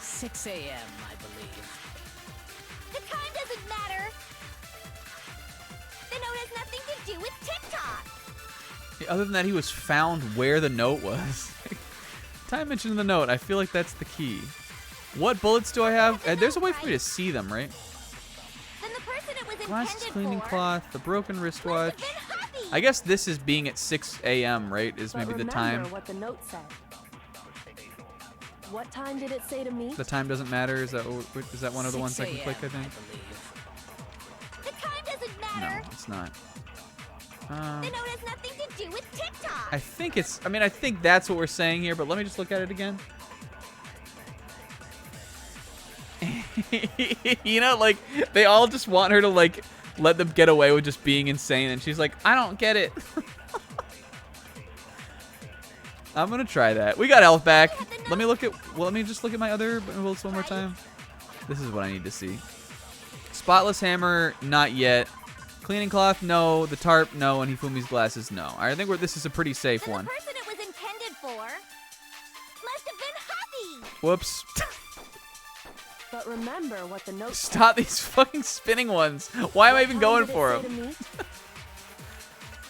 6 a.m., I believe. The time doesn't matter! The note has nothing to do with TikTok! Other than that, he was found where the note was. Time mentioned in the note. I feel like that's the key. What bullets do I have? There's a way for me to see them, right? Then the person it was Glasses, intended cleaning for cloth, the broken wristwatch. must have been Huffy! I guess this is being at 6 a.m., right? Is maybe the time. Remember what the note said. What time did it say to meet? The time doesn't matter. Is that one of the ones I can 6 click? I a.m., think. The time doesn't matter! No, it's not. The note has nothing to do with TikTok! I think it's. I mean, I think that's what we're saying here. But let me just look at it again. You know, like they all just want her to like let them get away with just being insane, and she's like, I don't get it. I'm gonna try that. We got health back. Let me look at. Well, let me just look at my other bullets one more time. This is what I need to see. Spotless hammer, not yet. Cleaning cloth, no. The tarp, no. And Hifumi's glasses, no. All right, I think this is a pretty safe one. The person it was intended for must have been Huffy! Whoops. But remember what the note said. Stop these fucking spinning ones. Why am I even going for them?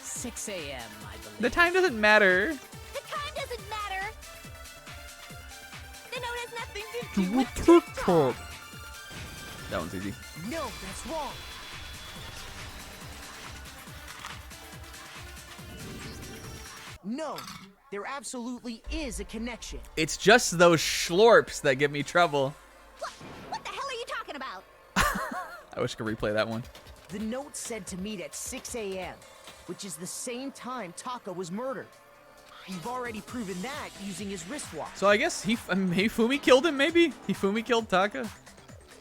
6 a.m., I believe. The time doesn't matter. The time doesn't matter! The note has nothing to do With with TikTok! That one's easy. No, that's wrong. No, there absolutely is a connection. It's just those schlorps that give me trouble. What the hell are you talking about? I wish I could replay that one. The note said to meet at 6 a.m., which is the same time Taka was murdered. You've already proven that using his wristwatch. So I guess Hifumi killed him, maybe? Hifumi killed Taka?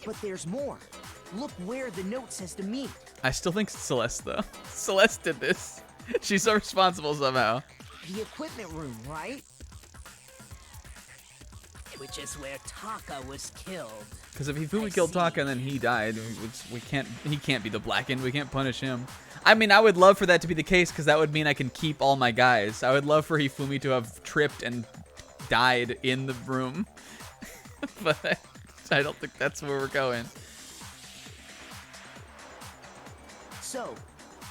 But there's more. Look where the note says to meet. I still think it's Celeste, though. Celeste did this. She's so responsible somehow. The equipment room, right? Which is where Taka was killed. Because if Hifumi killed Taka and then he died, he can't be the Blackened. We can't punish him. I mean, I would love for that to be the case because that would mean I can keep all my guys. I would love for Hifumi to have tripped and died in the room. But I don't think that's where we're going. So,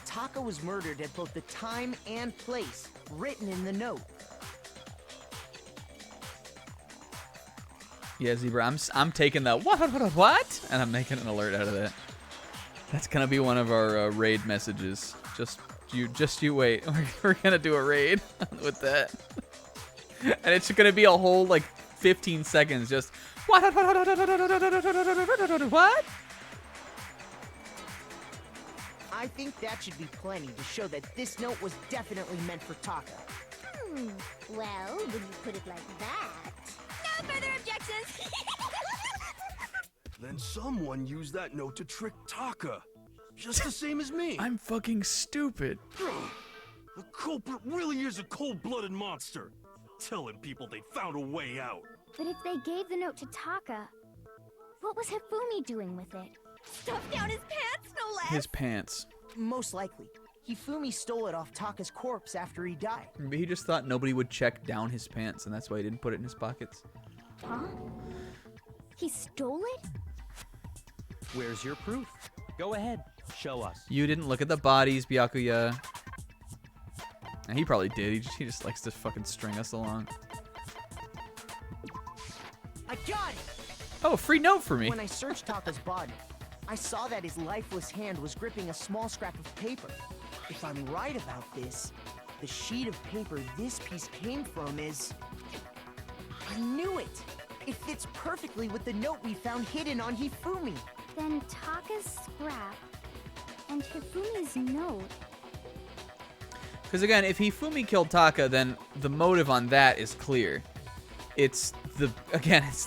Taka was murdered at both the time and place written in the note. Yeah, Zebra, I'm taking the what? And I'm making an alert out of that. That's gonna be one of our raid messages. Just you wait. We're gonna do a raid with that, and it's gonna be a whole like 15 seconds. Just what? I think that should be plenty to show that this note was definitely meant for Taka. Well, when you put it like that. No further objections! Then someone used that note to trick Taka. Just the same as me. I'm fucking stupid. The culprit really is a cold-blooded monster. Telling people they found a way out. But if they gave the note to Taka, what was Hifumi doing with it? Stuffed down his pants, no less! His pants. Most likely. Hifumi stole it off Taka's corpse after he died. Maybe he just thought nobody would check down his pants, and that's why he didn't put it in his pockets. Huh? He stole it? Where's your proof? Go ahead, show us. You didn't look at the bodies, Byakuya. And he probably did. He just likes to fucking string us along. I got it! Oh, free note for me. When I searched Taka's body, I saw that his lifeless hand was gripping a small scrap of paper. If I'm right about this, the sheet of paper this piece came from is... I knew it! It fits perfectly with the note we found hidden on Hifumi. Then Taka's scrap and Hifumi's note. Because again, if Hifumi killed Taka, then the motive on that is clear. It's the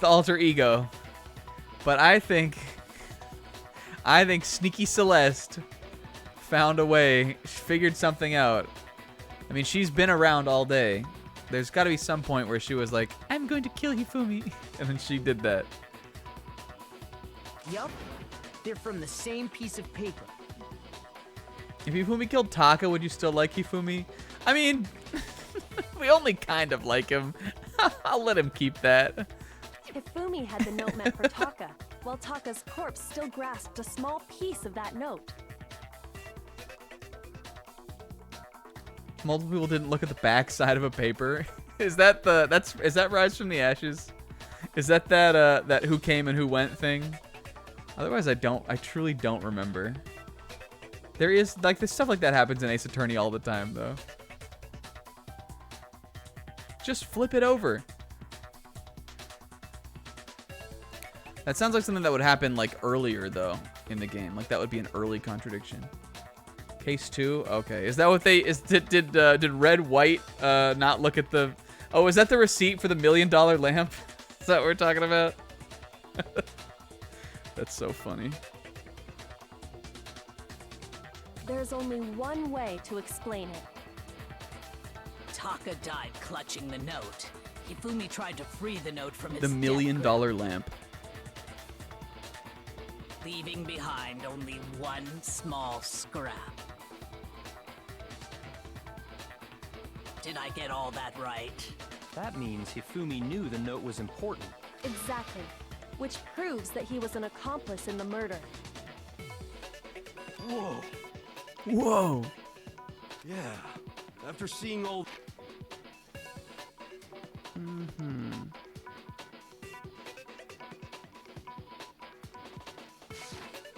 alter ego. But I think Sneaky Celeste found a way, figured something out. I mean, she's been around all day. There's got to be some point where she was like, I'm going to kill Hifumi. And then she did that. Yup. They're from the same piece of paper. If Hifumi killed Taka, would you still like Hifumi? I mean, we only kind of like him. I'll let him keep that. Hifumi had the note meant for Taka, while Taka's corpse still grasped a small piece of that note. Multiple people didn't look at the back side of a paper. Is that Rise from the Ashes? Is that Who Came and Who Went thing? Otherwise, I truly don't remember. There is like this stuff like that happens in Ace Attorney all the time, though. Just flip it over. That sounds like something that would happen like earlier though in the game. Like that would be an early contradiction. Case 2. Okay, is that what they did Red White not look at the? Oh, is that the receipt for the $1 million lamp? Is that what we're talking about? That's so funny. There's only one way to explain it. Taka died clutching the note. Hifumi tried to free the note from its The $1 million lamp. Leaving behind only one small scrap. Did I get all that right? That means Hifumi knew the note was important. Exactly. Which proves that he was an accomplice in the murder. Whoa. Whoa. Yeah. After seeing all...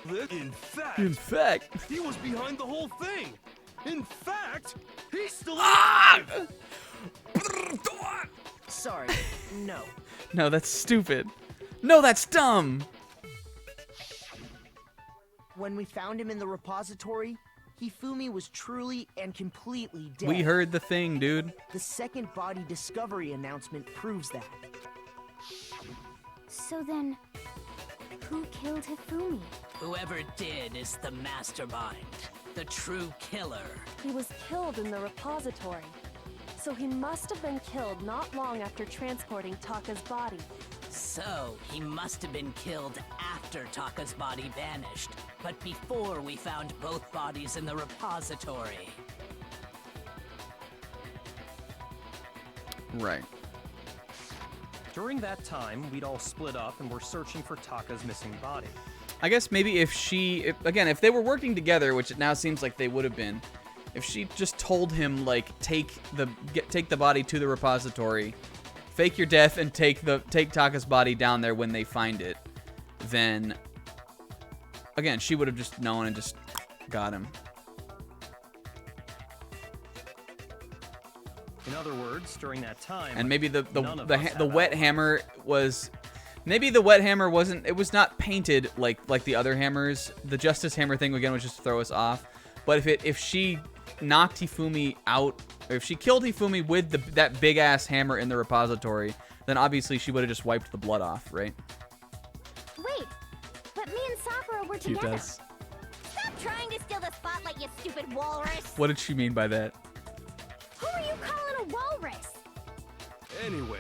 In fact, he was behind the whole thing. In fact, he's still alive. Sorry, no. No, that's stupid. No, that's dumb. When we found him in the repository, Hifumi was truly and completely dead. We heard the thing, dude. The second body discovery announcement proves that. So then, who killed Hifumi? Whoever did is the mastermind, the true killer. He was killed in the repository. So he must have been killed not long after transporting Taka's body. So, he must have been killed after Taka's body vanished, but before we found both bodies in the repository. Right. During that time, we'd all split up and were searching for Taka's missing body. I guess maybe if they were working together, which it now seems like they would have been, if she just told him, like, take the body to the repository, fake your death, and take Taka's body down there when they find it, then again she would have just known and just got him. In other words, during that time, And maybe the wet hammer was, maybe the wet hammer wasn't, it was not painted like the other hammers. The Justice Hammer thing again was just to throw us off. But if she knocked Hifumi out, or if she killed Hifumi with that big ass hammer in the repository, then obviously she would have just wiped the blood off, right? Wait, but me and Sakura were Cute together. does. Stop trying to steal the spotlight, you stupid walrus. What did she mean by that? Who are you calling a walrus? Anyway,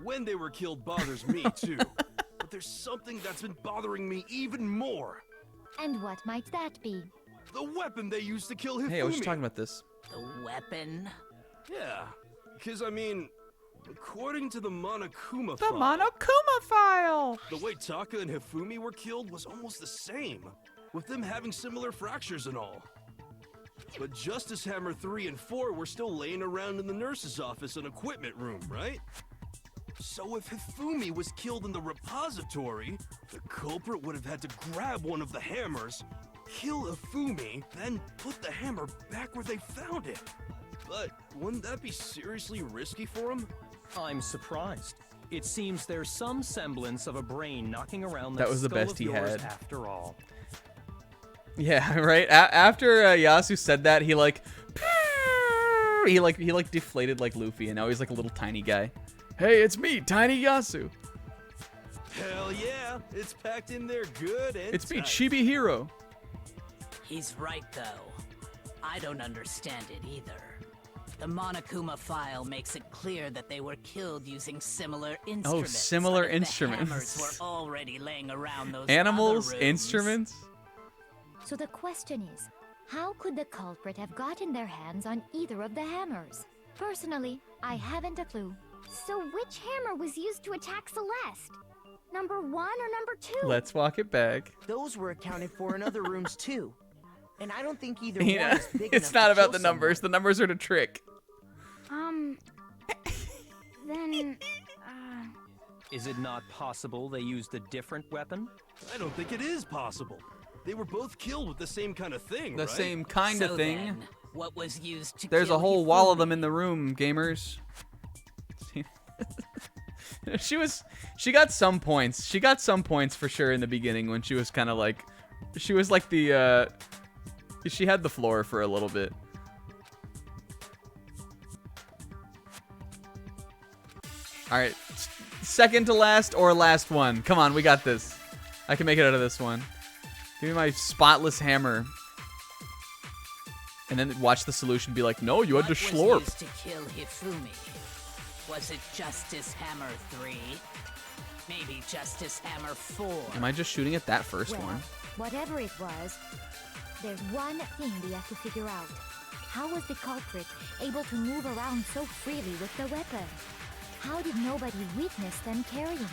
when they were killed bothers me too. But there's something that's been bothering me even more. And what might that be? The weapon they used to kill Hifumi. Hey, I was just talking about this. The weapon? Yeah, because I mean, according to the Monokuma The file, Monokuma file! the way Taka and Hifumi were killed was almost the same, with them having similar fractures and all. But Justice Hammer 3 and 4 were still laying around in the nurse's office and equipment room, right? So if Hifumi was killed in the repository, the culprit would have had to grab one of the hammers, kill Hifumi, then put the hammer back where they found it. But wouldn't that be seriously risky for him? I'm surprised. It seems there's some semblance of a brain knocking around That was the skull best of he yours had. after all. Yeah, right. After Yasu said that, he like deflated like Luffy, and now he's like a little tiny guy. Hey, it's me, Tiny Yasu. Hell yeah, it's packed in there good and It's me, tight. Chibi Hero. He's right, though. I don't understand it either. The Monokuma file makes it clear that they were killed using similar instruments. similar but if instruments. The hammers were already laying around those Animals, other rooms. instruments. So the question is, how could the culprit have gotten their hands on either of the hammers? Personally, I haven't a clue. So which hammer was used to attack Celeste? Number 1 or number 2? Let's walk it back. Those were accounted for in other rooms too. And I don't think either You know, one is big it's enough not to about kill the numbers. The numbers are to trick. Then, Is it not possible they used a different weapon? I don't think it is possible. They were both killed with the same kind of thing, The right? same kind of So thing. then, what was used to There's a kill whole wall of Hifumi? them in the room, gamers. She got some points. She got some points for sure in the beginning when she was kind of like, she was like the, she had the floor for a little bit. All right, second to last or last one. Come on, we got this. I can make it out of this one. Give me my spotless hammer. And then watch the solution be like, no, you had to What schlorp. was used to kill Hifumi? Was it Justice Hammer 3? Maybe Justice Hammer 4? Am I just shooting at that first Well, one? whatever it was, there's one thing we have to figure out. How was the culprit able to move around so freely with the weapon? How did nobody witness them carrying it?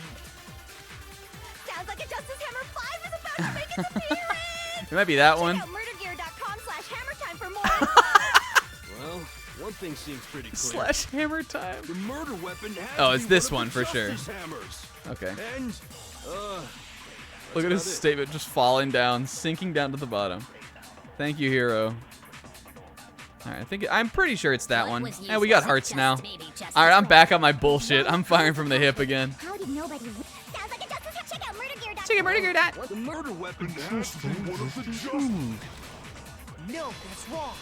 sounds like a Justice Hammer 5 is about to make its appearance! It might be that one. Check out murdergear.com/hammertime for more. Well, one thing seems pretty clear. Slash hammer time. The murder weapon has Oh, to it's be this one one of for the sure. Justice Hammers. Okay. And, Look at his statement just falling down, sinking down to the bottom. Thank you, hero. Alright, I'm pretty sure it's that one. And we got hearts now. Alright, I'm back on my bullshit. I'm firing from the hip again. How did nobody... Sounds like a justice. Check out murdergear.com. Check out murdergear.com. The murder weapon has to be one of the justice. No, that's wrong.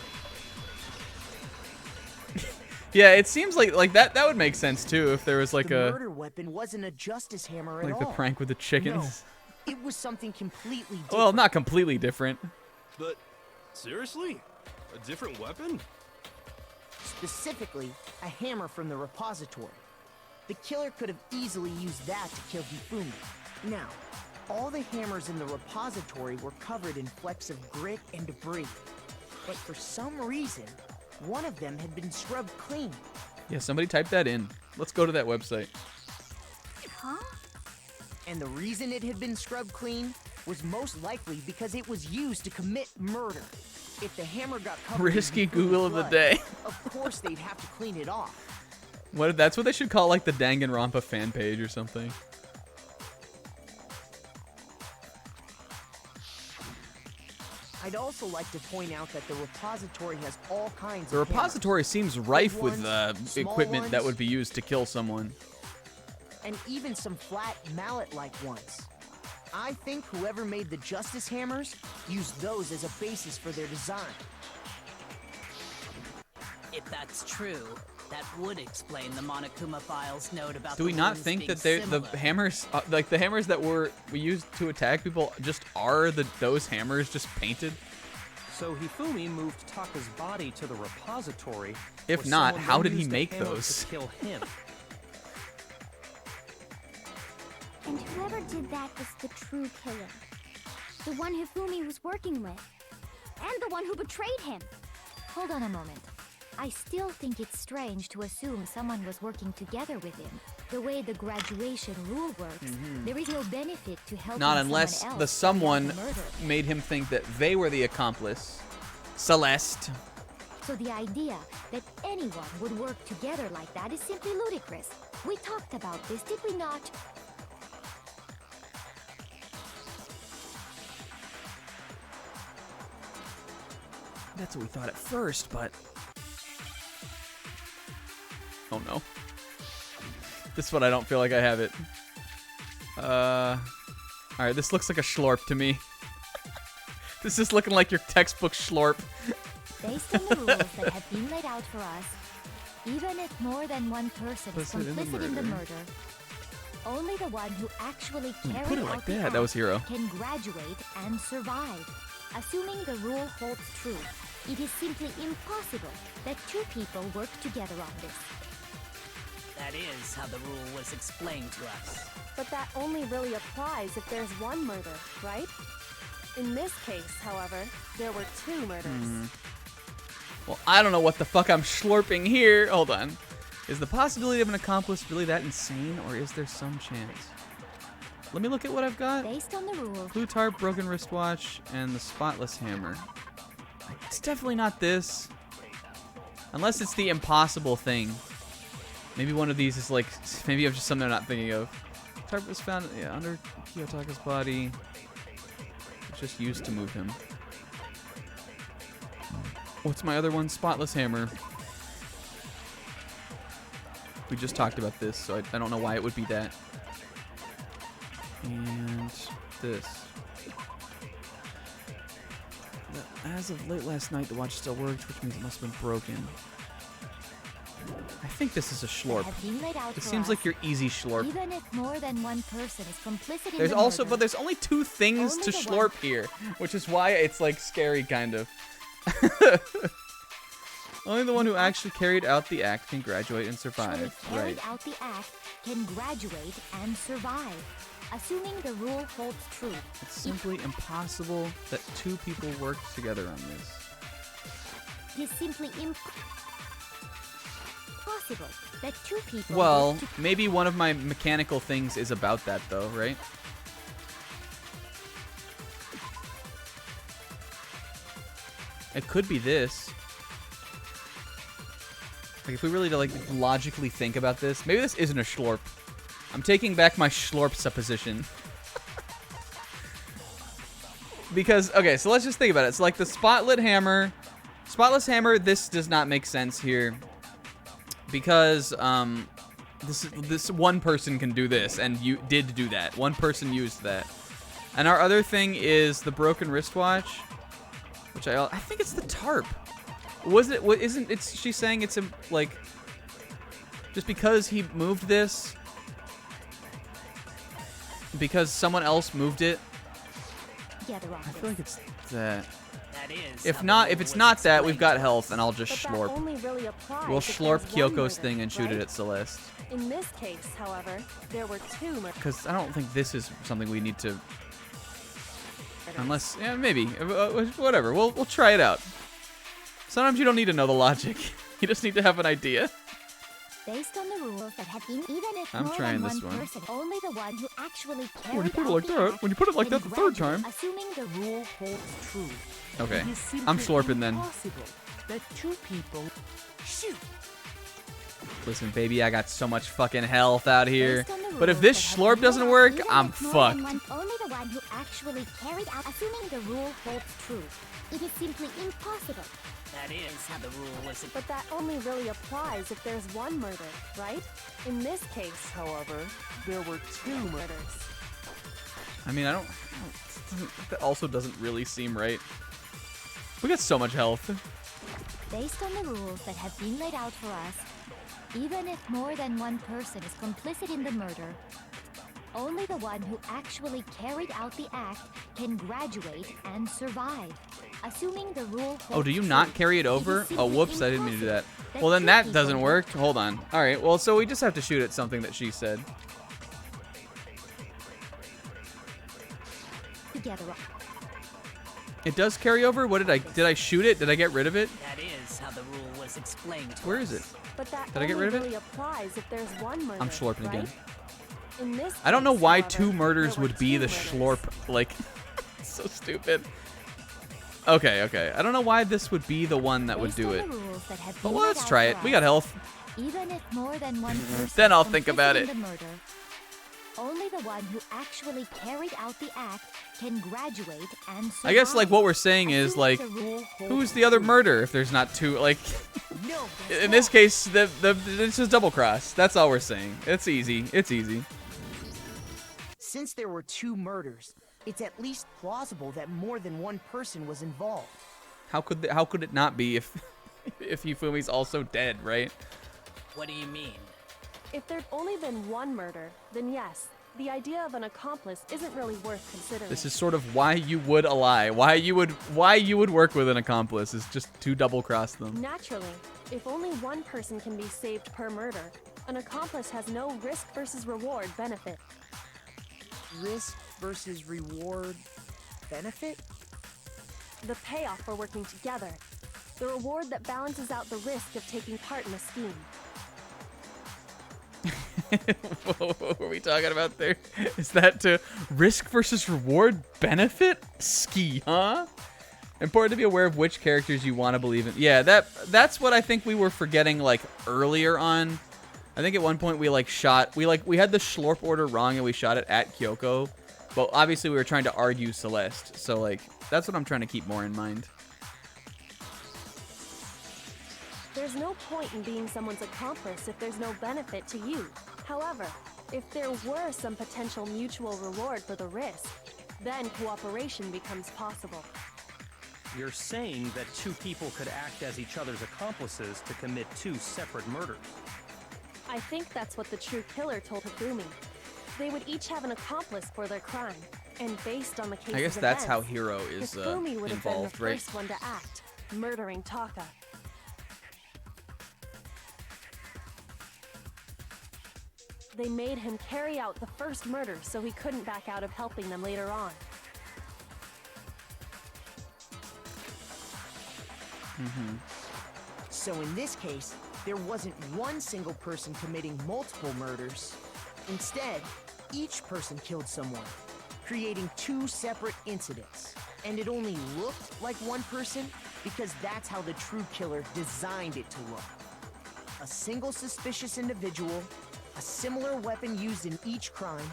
Yeah, it seems like that would make sense too if there was like the a murder weapon wasn't a justice hammer at like all. the prank with the chickens. No, it was something completely different. Well, not completely different. But seriously? A different weapon? Specifically, a hammer from the repository. The killer could have easily used that to kill Hifumi. Now, all the hammers in the repository were covered in flecks of grit and debris. But for some reason, one of them had been scrubbed clean. Yeah, somebody type that in. Let's go to that website. Huh? And the reason it had been scrubbed clean was most likely because it was used to commit murder. If the hammer got covered Risky in Google of the blood, day. of course they'd have to clean it off. That's what they should call like the Danganronpa fan page or something. I'd also like to point out that the repository has all kinds The of repository seems rife Big with ones, small equipment that ones. would be used to kill someone. hammers, and even some flat mallet-like ones. I think whoever made the justice hammers used those as a basis for their design. If that's true, that would explain the Monokuma Files note about Do we the not wounds think being that the similar. hammers, like the hammers that we used to attack people, just are those hammers just painted? So Hifumi moved Taka's body to the repository. If where not, someone how then did he used a make hammer those? To kill him. And whoever did that was the true killer. The one Hifumi was working with. And the one who betrayed him. Hold on a moment. I still think it's strange to assume someone was working together with him. The way the graduation rule works, there is no benefit to helping Not unless someone the else someone commit murder. made him think that they were the accomplice. Celeste. So the idea that anyone would work together like that is simply ludicrous. We talked about this, did we not? That's what we thought at first, but... Oh no. This one I don't feel like I have it. Alright, this looks like a schlorp to me. This is looking like your textbook schlorp. Based on the rules that have been laid out for us, even if more than one person is complicit in the murder, only the one who actually carried put it out like the that, act that was hero. can graduate and survive. Assuming the rule holds true, it is simply impossible that two people work together on this. That is how the rule was explained to us. But that only really applies if there's one murder, right? In this case, however, there were two murders. Well, I don't know what the fuck I'm slurping here. Hold on. Is the possibility of an accomplice really that insane, or is there some chance? Let me look at what I've got. Based on the rules, Plutarch, broken wristwatch, and the spotless hammer. It's definitely not this. Unless it's the impossible thing. Maybe one of these is like, maybe I'm just something I'm not thinking of. Tarp was found under Kiyotaka's body. It's just used to move him. What's my other one? Spotless hammer. We just talked about this, so I don't know why it would be that. And this. As of late last night, the watch still worked, which means it must have been broken. I think this is a schlorp. have been laid out It for seems us, like your easy schlorp. even if more than one person is complicit in There's the also, murder, but there's only two things Only to the schlorp one. here, which is why it's like scary, kind of. Only the one who actually carried out the act can graduate and who survive. carried Right. out the act can graduate and survive. Assuming the rule holds true, It's simply impossible that two people work together on this. it is simply impossible that two people Well, work to maybe one of my mechanical things is about that, though, right? It could be this. Like, if we really like logically think about this, maybe this isn't a schlorp. I'm taking back my schlorp supposition. Because, okay, so let's just think about it. It's like the spotless hammer, this does not make sense here. Because, this one person can do this, and you did do that. One person used that. And our other thing is the broken wristwatch, which I think it's the tarp. Was it? What isn't? It's she's saying it's like just because he moved this, because someone else moved it. I feel like it's that. If not, if it's not that, we've got health, and I'll just slurp. We'll slurp Kyoko's thing and shoot it at Celeste. In this case, however, there were 2 murders. Because I don't think this is something we need to. Unless, yeah, maybe, whatever. We'll try it out. Sometimes you don't need to know the logic. You just need to have an idea. Based on the rules that have been, even if I'm more trying than this one one. person, only the one who actually carried When you put it out like the that, act when you put it like can that the third graduate, time. assuming the rule holds true. Okay, It is simply I'm slurping then. impossible that 2 people shoot. Listen, baby, I got so much fucking health out here. Based on the But if rules this that have slurp been doesn't laid out, work, even I'm if more fucked. than one- only the one who actually carried out, assuming the rule holds true. It is simply impossible. That is how the rule was. But that only really applies if there's 1 murder, right? In this case, however, there were 2 murders. I mean, that also doesn't really seem right. We got so much health. Based on the rules that have been laid out for us, even if more than one person is complicit in the murder, only the one who actually carried out the act can graduate and survive. Assuming the rule Oh, do you holds not true, carry it is over? simply Oh, whoops, I didn't mean to do that. impossible Well, then two that people doesn't work. Hold on. All right, well, so we just have to shoot at something that she said. together. It does carry over? What did I shoot it? Did I get rid of it? That is how the rule was explained to Where us. is it? But that Did I get rid of it? only really applies if there's 1 murder. I'm slurping right? again. In this I don't know case, why however, 2 murders there were would be 2 the murders. slurp. Like, so stupid. Okay. I don't know why this would be the one that would Based do on it. the rules that have But been let's laid out try for it. We got us, health. Even if more than one person Then I'll is think complicit about in it. the murder, only the one who actually carried out the act can graduate and survive. I guess, like, what we're saying is, like, who's the other murder if there's not 2? Like, in this case, it's just double cross. That's all we're saying. It's easy. It's easy. Since there were 2 murders, it's at least plausible that more than one person was involved. How could it not be if Hifumi's also dead, right? What do you mean? If there'd only been 1 murder, then yes, the idea of an accomplice isn't really worth considering. This is sort of why you would lie. Why you would work with an accomplice is just to double cross them. Naturally, if only 1 person can be saved per murder, an accomplice has no risk versus reward benefit. Risk versus reward benefit? The payoff for working together. The reward that balances out the risk of taking part in a scheme. What were we talking about there? Is that to risk versus reward benefit? Ski, huh? Important to be aware of which characters you want to believe in. Yeah, that's what I think we were forgetting, like, earlier on. I think at one point we had the Schlorp order wrong and we shot it at Kyoko. But obviously we were trying to argue Celeste. So, like, that's what I'm trying to keep more in mind. There's no point in being someone's accomplice if there's no benefit to you. However, if there were some potential mutual reward for the risk, then cooperation becomes possible. You're saying that 2 people could act as each other's accomplices to commit 2 separate murders. I think that's what the true killer told Hifumi. They would each have an accomplice for their crime, and based on the case's I guess that's how events, Hiro is Hifumi would have been involved, the right? first one to act, murdering Taka. They made him carry out the first murder so he couldn't back out of helping them later on. So in this case, there wasn't 1 single person committing multiple murders. Instead, each person killed someone, creating 2 separate incidents. And it only looked like 1 person because that's how the true killer designed it to look. A single suspicious individual, a similar weapon used in each crime,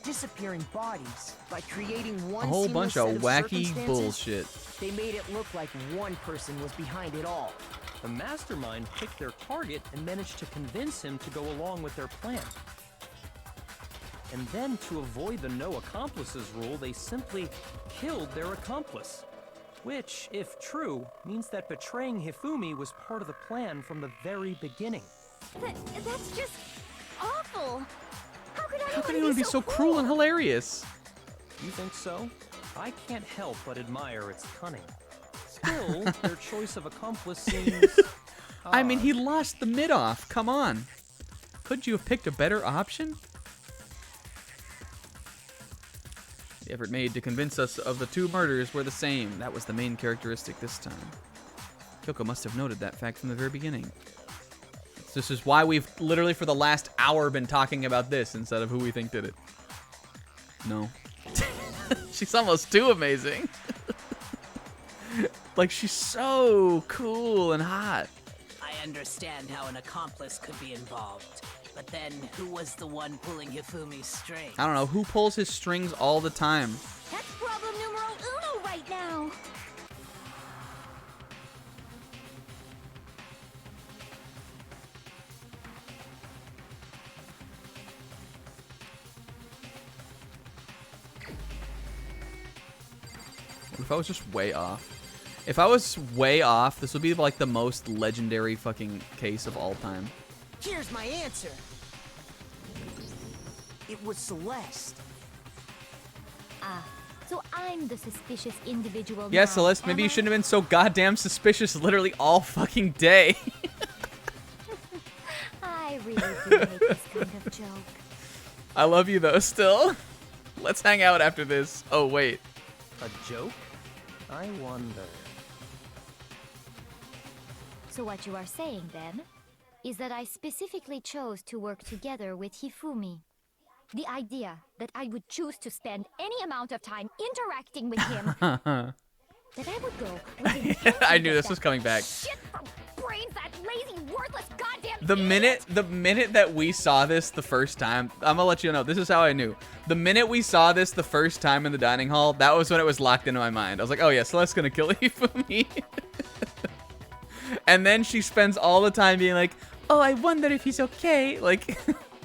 disappearing bodies by creating one A whole seamless bunch of set of wacky circumstances. bullshit. They made it look like one person was behind it all. The mastermind picked their target and managed to convince him to go along with their plan. And then, to avoid the no accomplices rule, they simply killed their accomplice. Which, if true, means that betraying Hifumi was part of the plan from the very beginning. That's just awful. How can anyone be so cruel and hilarious? You think so? I can't help but admire its cunning. Still, their choice of accomplice seems... I mean, he lost the mid-off. Come on. Couldn't you have picked a better option? The effort made to convince us of the two murders were the same. That was the main characteristic this time. Kyoko must have noted that fact from the very beginning. This is why we've literally for the last hour been talking about this instead of who we think did it. No. She's almost too amazing. Like, she's so cool and hot. I understand how an accomplice could be involved, but then who was the one pulling Hifumi's strings? I don't know. Who pulls his strings all the time? That's problem numero uno right now. If I was just way off. If I was way off, this would be like the most legendary fucking case of all time. Here's my answer. It was Celeste. Ah, so I'm the suspicious individual Yeah, now, Celeste, maybe am you I? shouldn't have been so goddamn suspicious literally all fucking day. I really do hate this kind of joke. I love you though, still. Let's hang out after this. Oh, wait. A joke? I wonder... So what you are saying, then, is that I specifically chose to work together with Hifumi. The idea that I would choose to spend any amount of time interacting with him, that I would go with I knew this was coming back. Shit for brains, that lazy, worthless goddamn The minute that we saw this the first time, I'm gonna let you know, this is how I knew. The minute we saw this the first time in the dining hall, that was when it was locked into my mind. I was like, oh yeah, Celeste's gonna kill Hifumi. And then she spends all the time being like, oh, I wonder if he's okay. Like,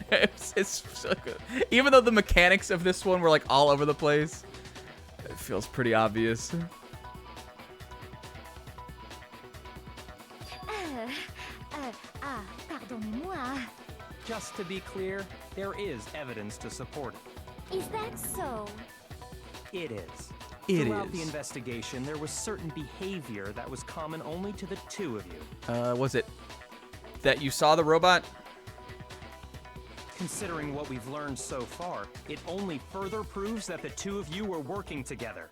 it's so good. Even though the mechanics of this one were like all over the place, it feels pretty obvious. Pardonnez-moi. Just to be clear, there is evidence to support it. Is that so? It is. It Throughout is. the investigation, there was certain behavior that was common only to the two of you. Was it that you saw the robot? Considering what we've learned so far, it only further proves that the two of you were working together.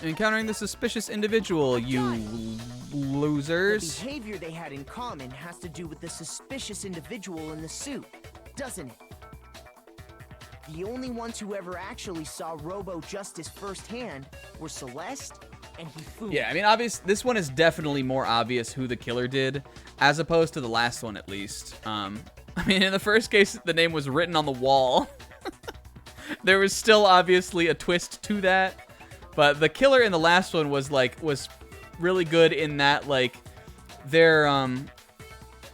Encountering the suspicious individual, you losers. The behavior they had in common has to do with the suspicious individual in the suit, doesn't it? The only ones who ever actually saw Robo Justice firsthand were Celeste and Hifumi. Yeah, I mean, this one is definitely more obvious who the killer did, as opposed to the last one, at least. I mean, in the first case, the name was written on the wall. There was still obviously a twist to that, but the killer in the last one was really good in that, like, they're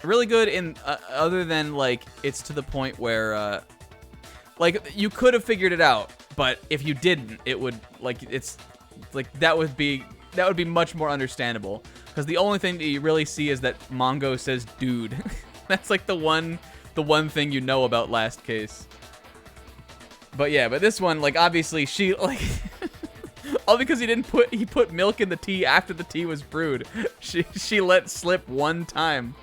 really good in other than like it's to the point where like you could have figured it out, but if you didn't, it would that would be much more understandable, because the only thing that you really see is that Mongo says dude. That's like the one thing you know about last case. But yeah, but this one, like, obviously she, like, all because he put milk in the tea after the tea was brewed. She let slip one time.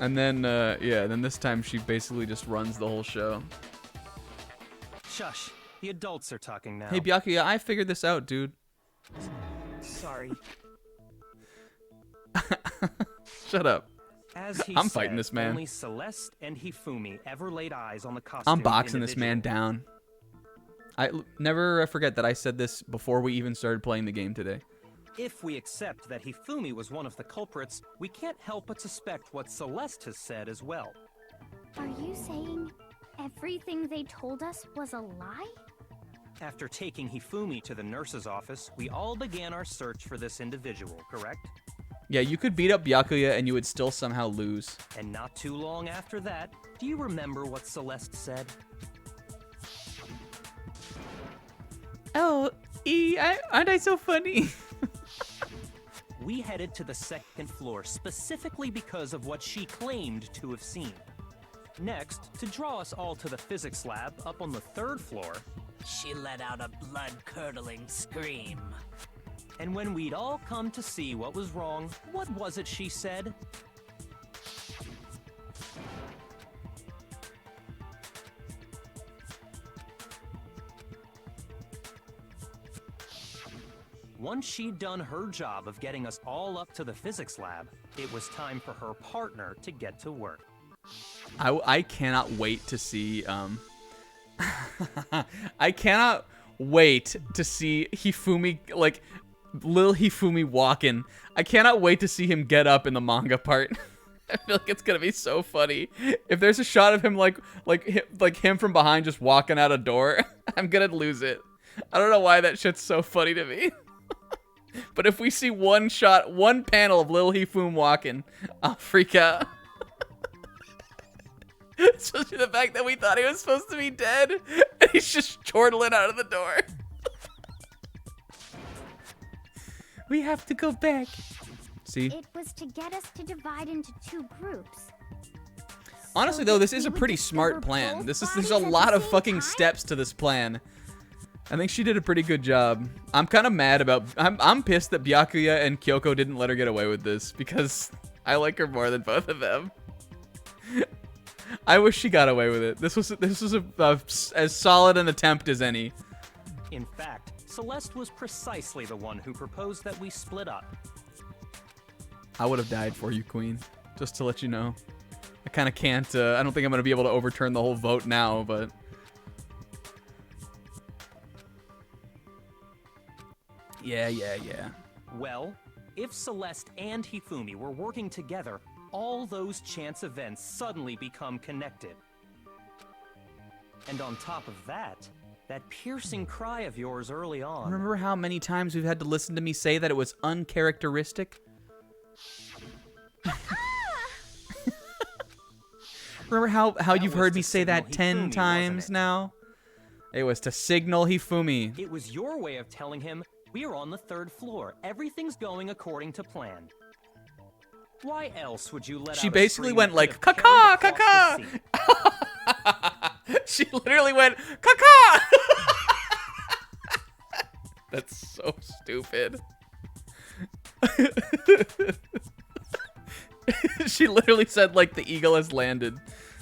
And then then this time she basically just runs the whole show. Shush. The adults are talking now. Hey, Byakuya, I figured this out, dude. Sorry. Shut up. As he I'm fighting said, this man. Only Celeste and Hifumi ever laid eyes on the costume. I'm boxing this man down. I never forget that I said this before we even started playing the game today. If we accept that Hifumi was one of the culprits, we can't help but suspect what Celeste has said as well. Are you saying everything they told us was a lie? After taking Hifumi to the nurse's office, we all began our search for this individual, correct? Yeah, you could beat up Byakuya and you would still somehow lose. And not too long after that, do you remember what Celeste said? Oh, aren't I so funny? We headed to the second floor specifically because of what she claimed to have seen. Next, to draw us all to the physics lab up on the 3rd floor, she let out a blood-curdling scream. And when we'd all come to see what was wrong, what was it she said? Once she'd done her job of getting us all up to the physics lab, it was time for her partner to get to work. I cannot wait to see I cannot wait to see Hifumi, like Lil Hifumi walking. I cannot wait to see him get up in the manga part. I feel like it's gonna be so funny. If there's a shot of him like him from behind just walking out a door, I'm gonna lose it. I don't know why that shit's so funny to me. But if we see one shot, one panel of Lil Hifumi walking, I'll freak out. Especially the fact that we thought he was supposed to be dead, and he's just chortling out of the door. We have to go back. See? It was to get us to divide into 2 groups. Honestly, though, this is a pretty smart plan. There's a lot of fucking steps to this plan. I think she did a pretty good job. I'm kind of mad about... I'm pissed that Byakuya and Kyoko didn't let her get away with this, because I like her more than both of them. I wish she got away with it. This was as solid an attempt as any. In fact, Celeste was precisely the one who proposed that we split up. I would have died for you, Queen. Just to let you know. I kind of can't... I don't think I'm going to be able to overturn the whole vote now, but... Yeah. Well, if Celeste and Hifumi were working together, all those chance events suddenly become connected. And on top of that piercing cry of yours early on... Remember how many times we've had to listen to me say that it was uncharacteristic? Remember how you've heard me say that 10 times now? It was to signal Hifumi. It was your way of telling him, we're on the 3rd floor. Everything's going according to plan. Why else would you let She out basically a went like, scream caca, that could have caca. She literally went, caca. That's so stupid. She literally said like the eagle has landed.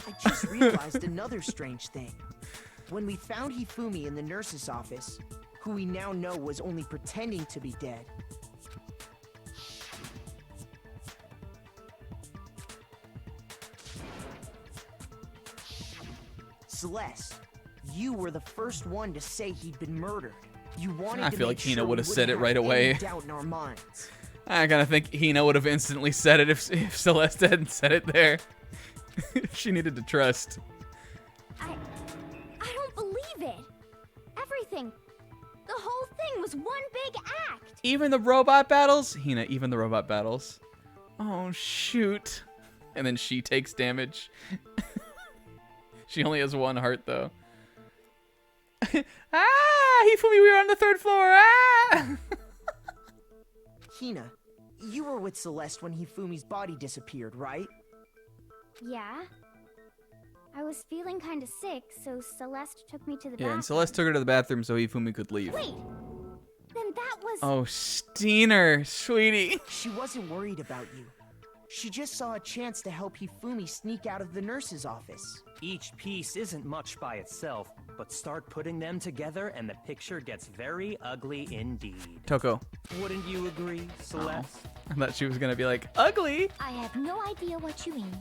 I just realized another strange thing. When we found Hifumi in the nurse's office, who we now know was only pretending to be dead, Celeste, you were the first one to say he'd been murdered. You wanted I to feel make like Hina sure would have we said it wouldn't right have away. any doubt in our minds. I kind of think Hina would have instantly said it if Celeste hadn't said it there. She needed to trust. I don't believe it. Everything. The whole thing was one big act. Even the robot battles? Hina, even the robot battles. Oh, shoot. And then she takes damage. She only has 1 heart, though. Hifumi, we were on the 3rd floor. Hina, you were with Celeste when Hifumi's body disappeared, right? Yeah. I was feeling kind of sick, so Celeste took me to the bathroom. Yeah, and Celeste took her to the bathroom so Hifumi could leave. Wait! Then that was... Oh, Steiner, sweetie. She wasn't worried about you. She just saw a chance to help Hifumi sneak out of the nurse's office. Each piece isn't much by itself, but start putting them together and the picture gets very ugly indeed. Toko. Wouldn't you agree, Celeste? Oh, I thought she was going to be like, ugly. I have no idea what you mean.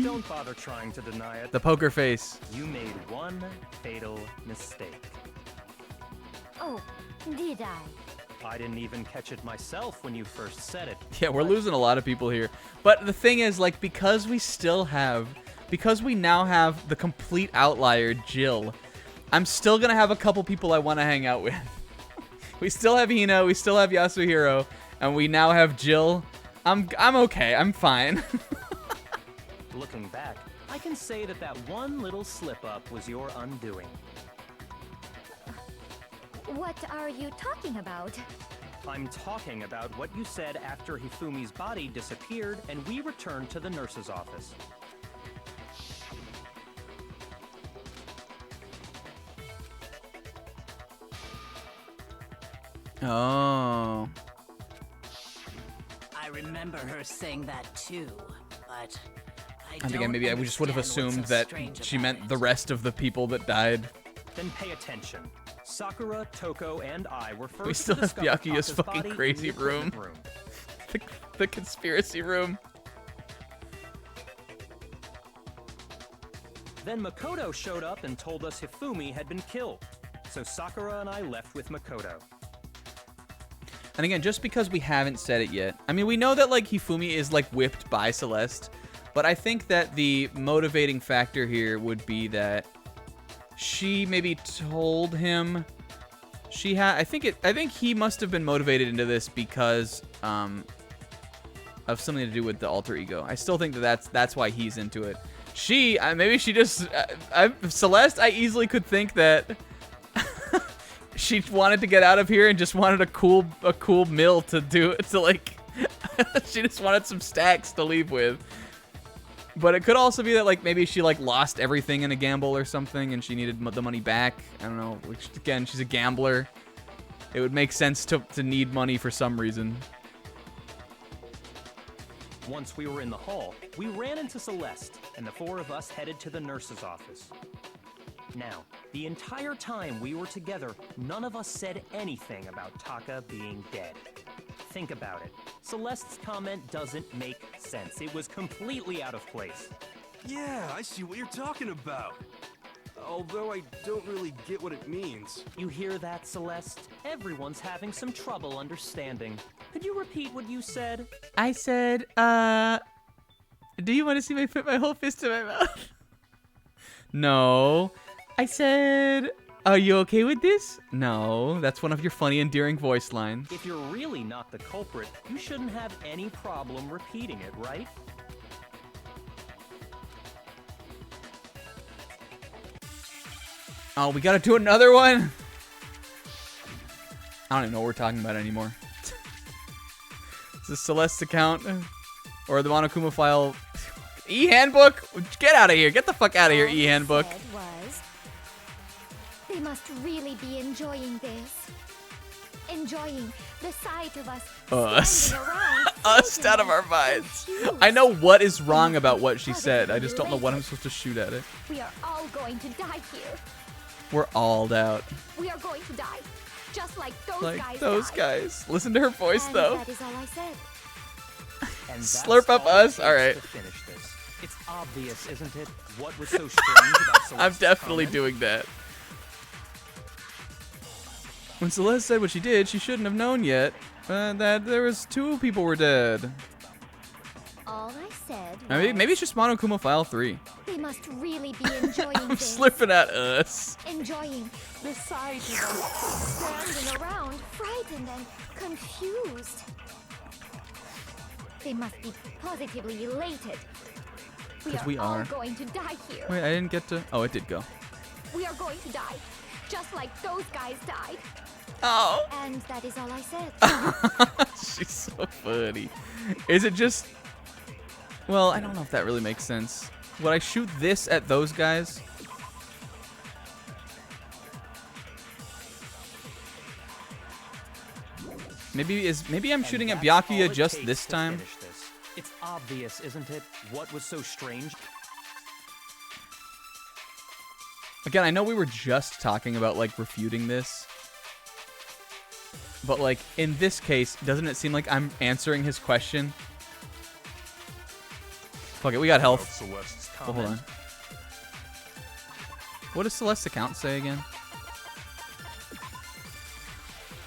Don't bother trying to deny it. The poker face. You made one fatal mistake. Oh, did I? I didn't even catch it myself when you first said it. Yeah, we're losing a lot of people here. But the thing is, like, because we still have because we now have the complete outlier, Jill, I'm still going to have a couple people I want to hang out with. We still have Hina, we still have Yasuhiro, and we now have Jill. I'm okay. I'm fine. Looking back, I can say that that one little slip-up was your undoing. What are you talking about? I'm talking about what you said after Hifumi's body disappeared and we returned to the nurse's office. Oh. I remember her saying that too, but I think maybe I just would have assumed that she meant the rest of the people that died. Then pay attention. Sakura, Toko, and I were first We still to have discover Byakuya's Taka's fucking body in crazy the room. equipment The conspiracy room. Then Makoto showed up and told us Hifumi had been killed. So Sakura and I left with Makoto. And again, just because we haven't said it yet, I mean, we know that, like, Hifumi is, like, whipped by Celeste, but I think that the motivating factor here would be that she maybe told him I think he must have been motivated into this because of something to do with the alter ego. I still think that that's why he's into it. Maybe she just Celeste, I easily could think that she wanted to get out of here and just wanted a cool mill to do it, to like she just wanted some stacks to leave with. But it could also be that, like, maybe she, like, lost everything in a gamble or something and she needed the money back. I don't know. Which, again, she's a gambler. It would make sense to need money for some reason. Once we were in the hall, we ran into Celeste, and the four of us headed to the nurse's office. Now, the entire time we were together, none of us said anything about Taka being dead. Think about it. Celeste's comment doesn't make sense. It was completely out of place. Yeah, I see what you're talking about. Although I don't really get what it means. You hear that, Celeste? Everyone's having some trouble understanding. Could you repeat what you said? I said, do you want to see me put my whole fist in my mouth? No. I said, are you okay with this? No. That's one of your funny, endearing voice lines. If you're really not the culprit, you shouldn't have any problem repeating it, right? Oh, we gotta do another one? I don't even know what we're talking about anymore. Is this Celeste's account? Or the Monokuma file? E-handbook? Get out of here. Get the fuck out of here, E-handbook. They must really be enjoying this. Enjoying the sight of us. Us out of our minds. I know what is wrong about what she said. I just don't know what I'm supposed to shoot at it. We are all going to die here. We're all out. We are going to die. Just like Like those guys. guys. Listen to her voice, And though. that is all I said. And that's Slurp up all it us? takes Alright. to finish this. It's obvious, isn't it? What was so strange about Celeste's I'm definitely comment? doing that. When Celeste said what she did, she shouldn't have known yet that there was 2 people were dead. All I said Maybe it's just Monokuma File 3. they must really be enjoying I'm this. slipping at us. Enjoying the sight of us standing around, frightened and confused. They must be positively elated. Because we all are. going to die here. Wait, I didn't get to... Oh, it did go. We are going to die, just like those guys died. Oh. And that is all I said. She's so funny. Is it just... Well, I don't know if that really makes sense. Would I shoot this at those guys? Maybe I'm shooting at Byakuya just this time. It's obvious, isn't it? What was so strange? Again, I know we were just talking about, like, refuting this. But, like, in this case, doesn't it seem like I'm answering his question? Fuck it, we got health. Oh, hold on. What does Celeste's account say again?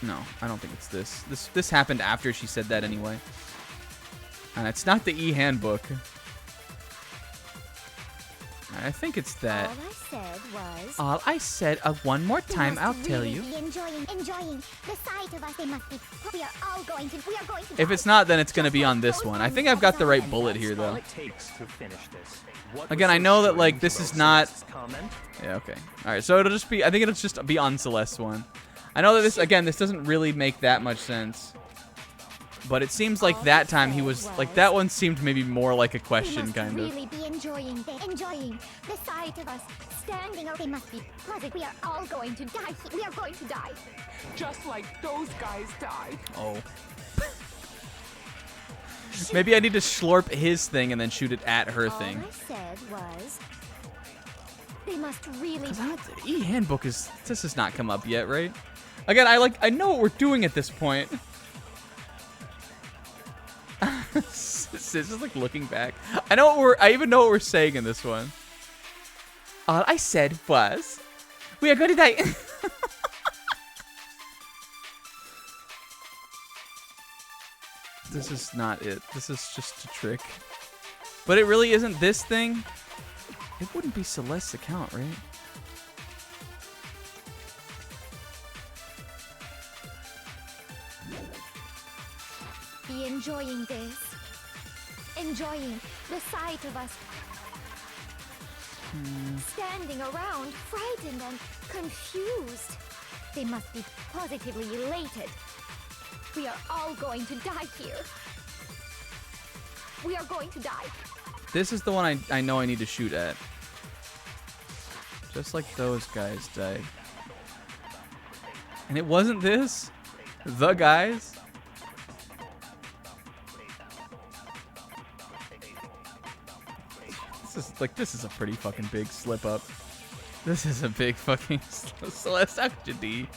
No, I don't think it's this. This happened after she said that anyway. And it's not the e-handbook. I think it's that. All I said was... All I said, one more time, I'll tell you. Enjoying the sight of us. They must be. We are going to If it's not, then it's going to be on this one. I think I've got the right bullet here, though. Again, I know that, like, this is not... Yeah, okay. Alright, so it'll just be... I think it'll just be on Celeste's one. I know that this, again, this doesn't really make that much sense. But it seems like that time he was... Like, that one seemed maybe more like a question, kind of. Really be enjoying the sight of us standing. They must be positive. We are all going to die. We are going to die. Just like those guys died. Oh. Maybe I need to slurp his thing and then shoot it at her thing. All I said was... They must really... E-handbook is... This has not come up yet, right? Again, I know what we're doing at this point. It's just like looking back. I even know what we're saying in this one. All I said was... We are going to die... This is not it. This is just a trick. But it really isn't this thing. It wouldn't be Celeste's account, right? Be enjoying this. Enjoying the sight of us standing around, frightened and confused. They must be positively elated. We are all going to die here. We are going to die. This is the one I know I need to shoot at. Just like those guys died. And it wasn't this? The guys? This is a pretty fucking big slip up. This is a big fucking Celeste, how could you D?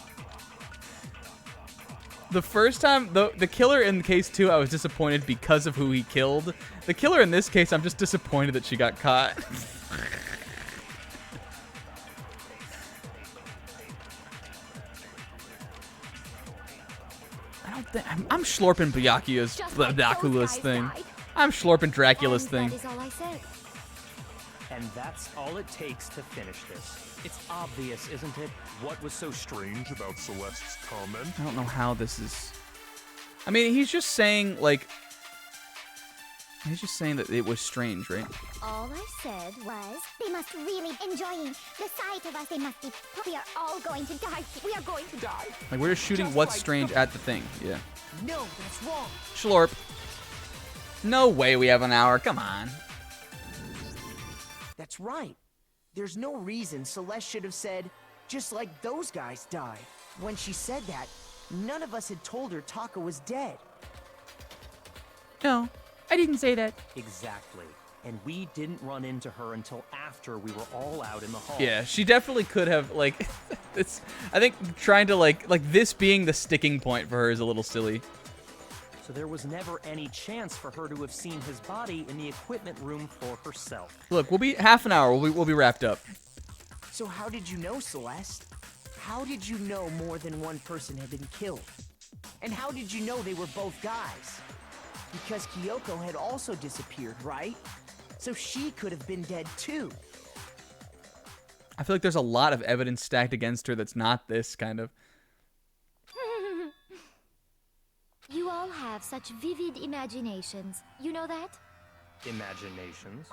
The first time, the killer in case 2, I was disappointed because of who he killed. The killer in this case, I'm just disappointed that she got caught. I'm slurping Dracula's thing. I'm slurping Dracula's thing. That is all I said. And that's all it takes to finish this. It's obvious, isn't it? What was so strange about Celeste's comment? I don't know how this is... I mean, he's just saying, like... He's just saying that it was strange, right? All I said was, they must really enjoying the sight of us. They must be. We are all going to die. We are going to die. Like, we're just shooting what's strange at the thing. Yeah. No, that's wrong. Slurp. No way we have an hour. Come on. That's right. There's no reason Celeste should have said, just like those guys died. When she said that, none of us had told her Taka was dead. No, I didn't say that. Exactly. And we didn't run into her until after we were all out in the hall. Yeah, she definitely could have, like... it's. I think trying to, like this being the sticking point for her is a little silly. So there was never any chance for her to have seen his body in the equipment room for herself. Look, we'll be half an hour. We'll be wrapped up. So how did you know, Celeste? How did you know more than one person had been killed? And how did you know they were both guys? Because Kyoko had also disappeared, right? So she could have been dead too. I feel like there's a lot of evidence stacked against her that's not this kind of. You all have such vivid imaginations. You know that? Imaginations?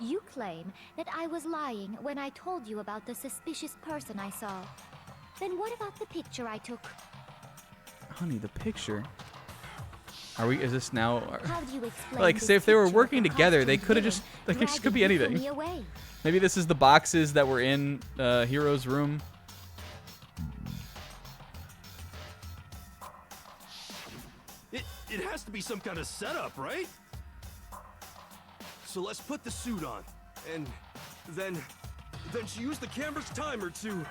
You claim that I was lying when I told you about the suspicious person I saw. Then what about the picture I took? Honey, the picture? Are we, is this now? How do you explain like, this say if they were picture working of the together, they costume could have villain just, like, it just could be dragging anything. me away? Maybe this is the boxes that were in Hero's room. It has to be some kind of setup, right? So let's put the suit on, and then she used the camera's timer to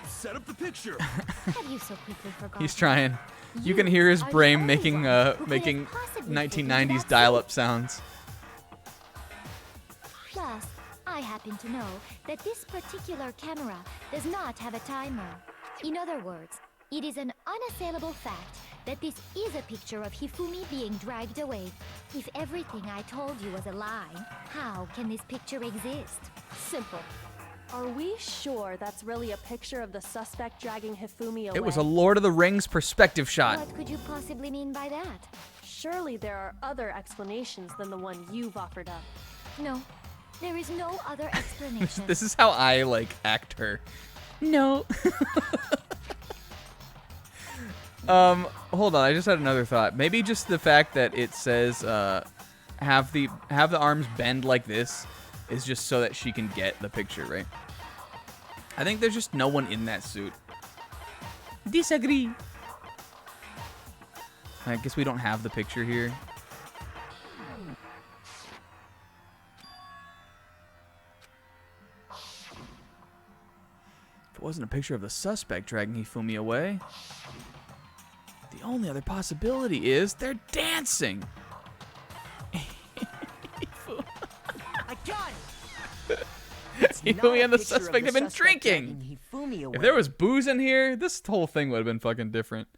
set up the picture. Have you so quickly forgotten? He's trying. You can hear his brain making 1990s dial-up sounds. Plus, I happen to know that this particular camera does not have a timer. In other words, it is an unassailable fact that this is a picture of Hifumi being dragged away. If everything I told you was a lie, how can this picture exist? Simple. Are we sure that's really a picture of the suspect dragging Hifumi away? It was a Lord of the Rings perspective shot. What could you possibly mean by that? Surely there are other explanations than the one you've offered up. No, there is no other explanation. This is how I, like, act her. No. Hold on, I just had another thought. Maybe just the fact that it says, have the arms bend like this is just so that she can get the picture, right? I think there's just no one in that suit. Disagree. I guess we don't have the picture here. If it wasn't a picture of the suspect dragging Hifumi away, the only other possibility is they're dancing. I got it. Hifumi and the suspect have been drinking. If there was booze in here, this whole thing would have been fucking different.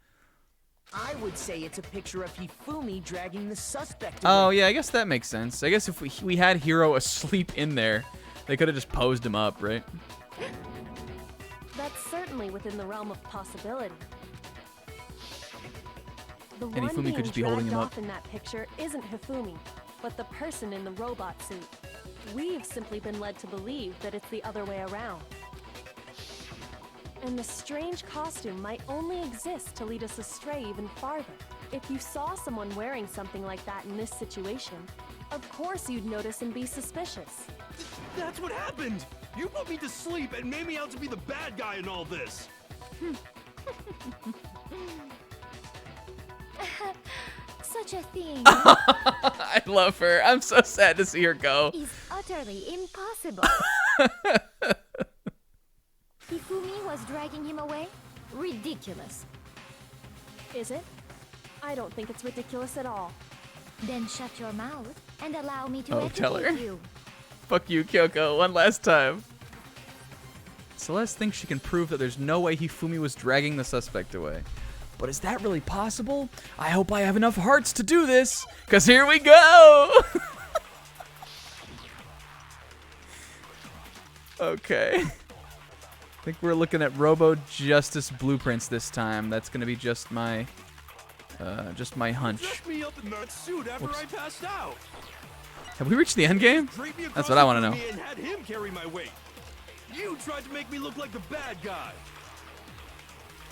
I would say it's a picture of Hifumi dragging the suspect away. Oh, yeah, I guess that makes sense. I guess if we had Hiro asleep in there, they could have just posed him up, right? That's certainly within the realm of possibility. The And one Hifumi being could just be holding dragged him off up. in that picture isn't Hifumi, but the person in the robot suit. We've simply been led to believe that it's the other way around. And the strange costume might only exist to lead us astray even farther. If you saw someone wearing something like that in this situation, of course you'd notice and be suspicious. That's what happened! You put me to sleep and made me out to be the bad guy in all this! Such a thing I love her. I'm so sad to see her go. is utterly impossible. Hifumi was dragging him away? Ridiculous. Is it? I don't think it's ridiculous at all. Then shut your mouth and allow me to Oh, tell her. educate you. Fuck you, Kyoko, one last time. Celeste thinks she can prove that there's no way Hifumi was dragging the suspect away. But is that really possible? I hope I have enough hearts to do this, because here we go! Okay. I think we're looking at Robo Justice blueprints this time. That's going to be just my hunch. Dressed me up in that suit after Whoops. I passed out. Have we reached the end game? Draped me That's across what I want to know. me and had him carry my weight. You tried to make me look like the bad guy.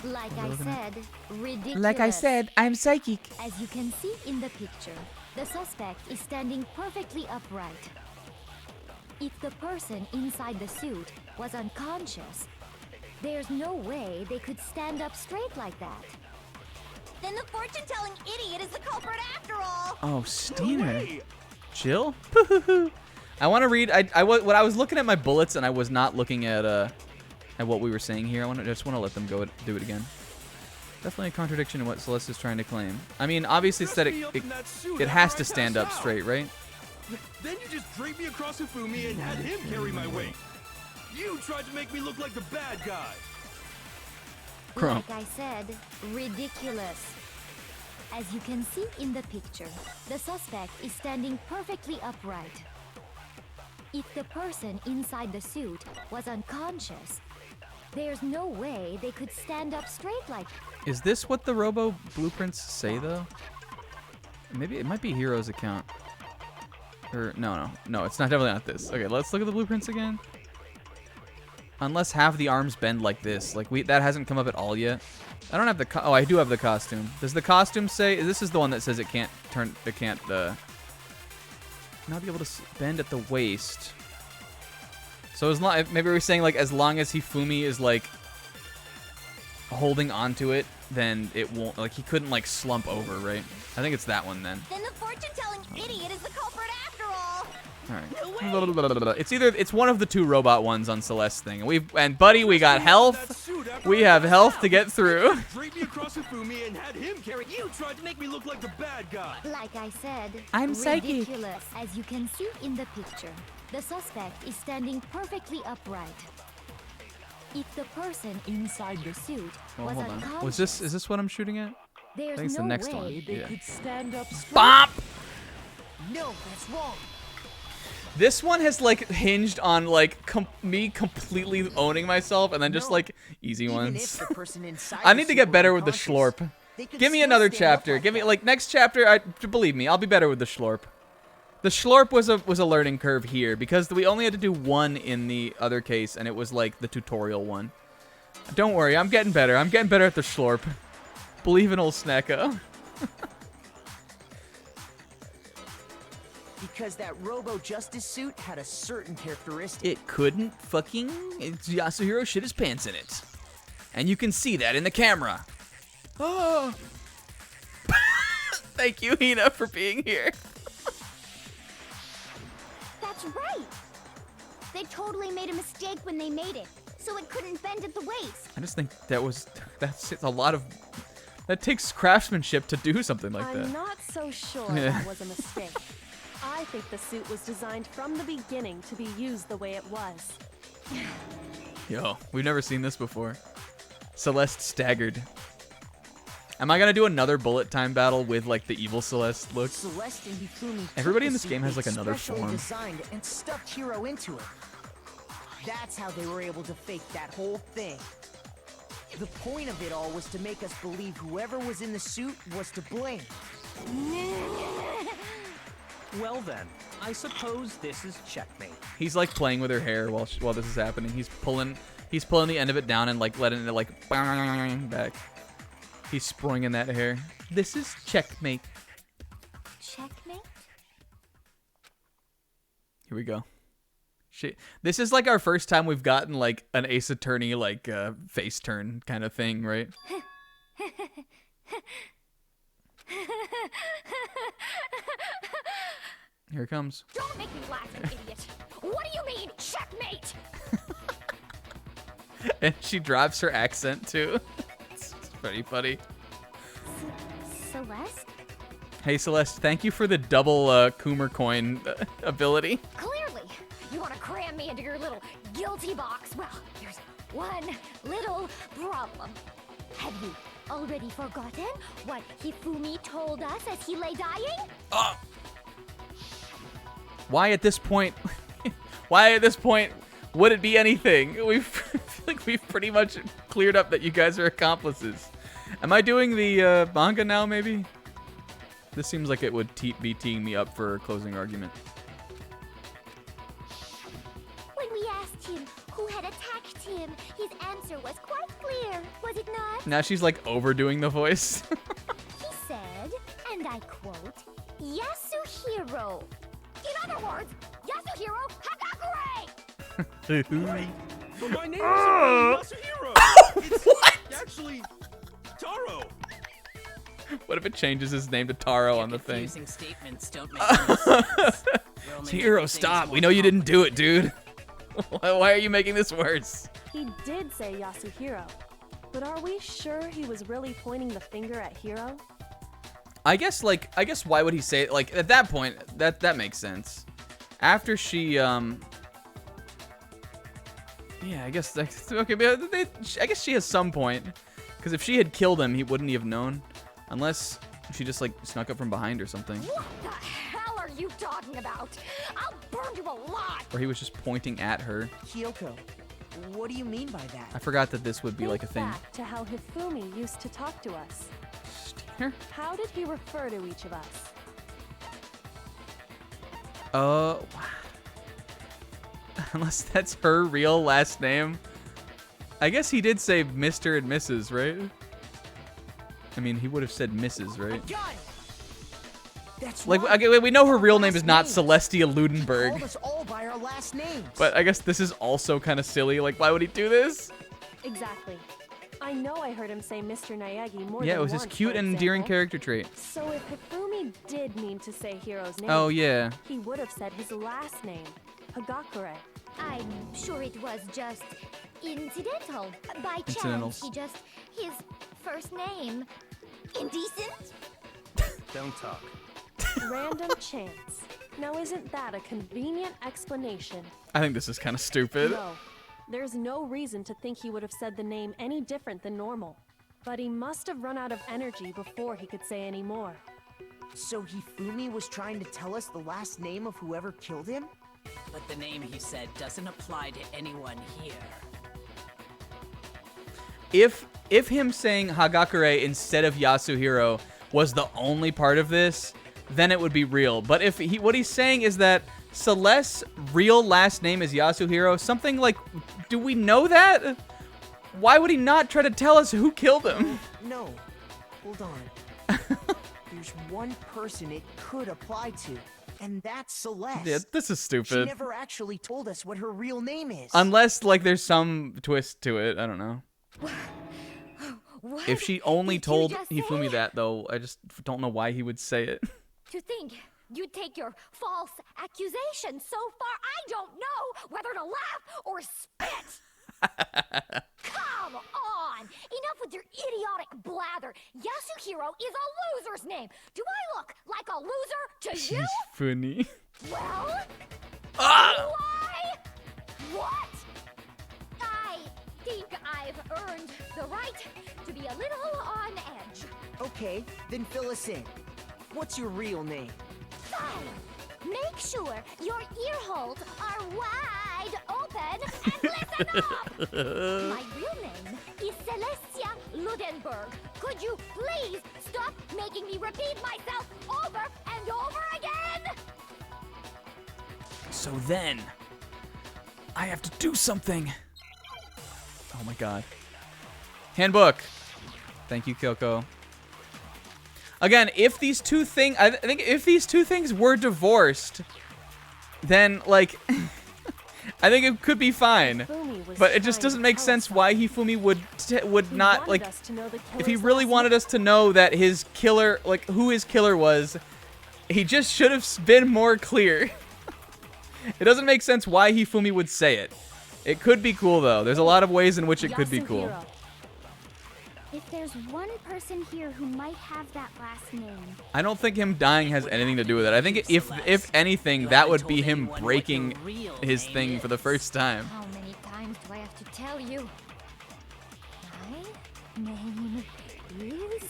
Like I said, ridiculous. Like I said, I'm psychic. As you can see in the picture, the suspect is standing perfectly upright. If the person inside the suit was unconscious, there's no way they could stand up straight like that. Then the fortune-telling idiot is the culprit after all. Oh, Steiner. Jill? I want to read. When I was looking at my bullets and I was not looking at what we were saying here. I just want to let them go do it again. Definitely a contradiction in what Celeste is trying to claim. I mean, obviously it's that it has to stand up straight, right? Then you just draped me across Hifumi and had him carry my weight. You tried to make me look like the bad guy. Like I said, ridiculous. As you can see in the picture, the suspect is standing perfectly upright. If the person inside the suit was unconscious, there's no way they could stand up straight like that. Is this what the Robo blueprints say, though? Maybe it might be Hero's account. Or, no, it's not, definitely not this. Okay, let's look at the blueprints again. Unless half the arms bend like this. Like, that hasn't come up at all yet. I don't have the, oh, I do have the costume. Does the costume say, this is the one that says it can't not be able to bend at the waist. So as long, maybe we're saying, like, as long as Hifumi is, like, holding onto it, then it won't, like, he couldn't, like, slump over, right? I think it's that one, then. Then the fortune-telling idiot is the culprit after all. Alright. It's one of the two robot ones on Celeste's thing. And buddy, we got health. We have health to get through. Draped me across Hifumi and had him carry. You tried to make me look like the bad guy. Like I said, I'm psychic. ridiculous. As you can see in the picture, the suspect is standing perfectly upright. If the person inside the suit Well, was hold on. unconscious, Is this what I'm shooting at? There's Thanks, no the next way one. they Yeah. could stand up straight. Bop! No, that's wrong. This one has like hinged on like me completely owning myself, and then just like easy Even ones. if the person inside I the need to suit get were better with the unconscious, schlorp. they could Give me still another stand up chapter. like Give me that. like next chapter. Believe me, I'll be better with the schlorp. The schlorp was a learning curve here because we only had to do one in the other case, and it was like the tutorial one. Don't worry, I'm getting better. I'm getting better at the schlorp. Believe in old Snacko. Because that Robo Justice suit had a certain characteristic. It couldn't fucking... Yasuhiro shit his pants in it. And you can see that in the camera. Oh. Thank you, Hina, for being here. That's right. They totally made a mistake when they made it, so it couldn't bend at the waist. I just think that's a lot of... That takes craftsmanship to do something like that. I'm not so sure Yeah. that was a mistake. I think the suit was designed from the beginning to be used the way it was. Yo, we've never seen this before. Celeste staggered. Am I gonna do another bullet time battle with like the evil Celeste look? Celeste and Hifumi Everybody took in the this suit game has they'd like another specially form. designed and stuffed Hiro into it. That's how they were able to fake that whole thing. The point of it all was to make us believe whoever was in the suit was to blame. Well then, I suppose this is checkmate. He's like playing with her hair while this is happening. He's pulling the end of it down and like letting it like bang back. He's springing that hair. This is checkmate. Checkmate? Here we go. This is like our first time we've gotten like an Ace Attorney like face turn kind of thing, right? Here it comes. Don't make me laugh, you idiot. What do you mean, checkmate? And she drops her accent too. It's pretty funny. Celeste? Hey Celeste, thank you for the double Coomer coin ability. Clearly, you want to cram me into your little guilty box. Well, there's one little problem. Have you already forgotten what Hifumi told us as he lay dying? Why at this point? Why at this point would it be anything? I feel like we've pretty much cleared up that you guys are accomplices. Am I doing the manga now? Maybe. This seems like it would be teeing me up for a closing argument. When we asked him who had attacked him, his answer was quite clear, was it not? Now she's like overdoing the voice. He said, and I quote, Yasuhiro. In other words, Yasuhiro Hagakure! Right. But my name is Yasuhiro. It's actually Taro. What if it changes his name to Taro on the thing? Confusing statements don't make any sense. You're only Hero, making stop. things We more know you didn't do it, dude. Why are you making this worse? He did say Yasuhiro, but are we sure he was really pointing the finger at Hiro? I guess why would he say it? Like at that point that makes sense. After she yeah, I guess that's okay, but I guess she has some point, because if she had killed him, he wouldn't have known, unless she just like snuck up from behind or something, What the hell are you talking about? I'll burn you alive! or he was just pointing at her. Kyoko, what do you mean by that? I forgot that this would be Think like a thing. back to how Hifumi used to talk to us. Here. How did he refer to each of us? Unless that's her real last name. I guess he did say Mr. and Mrs., right? I mean, he would have said Mrs., right? That's Like, right. okay, we know her real Our name is last not names. Celestia He called Ludenberg, us all by our last names. but I guess this is also kind of silly. Like, why would he do this? Exactly. I know I heard him say Mr. Naegi more Yeah, than it was his once, cute for and endearing example. character trait. So if Hifumi did mean to say Hiro's name, Oh, yeah. he would have said his last name, Hagakure. I'm sure it was just incidental. By chance, Incidentals. his first name. Indecent? Don't talk. Random chance. Now isn't that a convenient explanation? I think this is kind of stupid. No. There's no reason to think he would have said the name any different than normal. But he must have run out of energy before he could say any more. So Hifumi was trying to tell us the last name of whoever killed him? But the name he said doesn't apply to anyone here. If him saying Hagakure instead of Yasuhiro was the only part of this, then it would be real. But if what he's saying is that Celeste's real last name is Yasuhiro, something like, do we know that? Why would he not try to tell us who killed him? No, hold on. There's one person it could apply to, and that's Celeste. Yeah, this is stupid. She never actually told us what her real name is. Unless, like, there's some twist to it. I don't know. What If she only did you told just Hifumi say? that, though, I just don't know why he would say it. To think you'd take your false accusation so far, I don't know whether to laugh or spit. Come on! Enough with your idiotic blather. Yasuhiro is a loser's name. Do I look like a loser to you? Funny. Well, do Ah! I? What? I think I've earned the right to be a little on edge. Okay, then fill us in. What's your real name? Fine. Make sure your ear holes are wide open and listen up. My real name is Celestia Ludenberg. Could you please stop making me repeat myself over and over again? So then, I have to do something. Oh my god. Handbook. Thank you, Kyoko. Again, if these two things, I think if these two things were divorced, then, like, I think it could be fine. But it just doesn't make sense why Hifumi would not, like, if he really wanted us to know that his killer, like, who his killer was, he just should have been more clear. It doesn't make sense why Hifumi would say it. It could be cool, though. There's a lot of ways in which it could be cool. If there's one person here who might have that last name. I don't think him dying has anything to do with it. I think if anything, that would be him breaking his thing for the first time. How many times do I have to tell you? My name is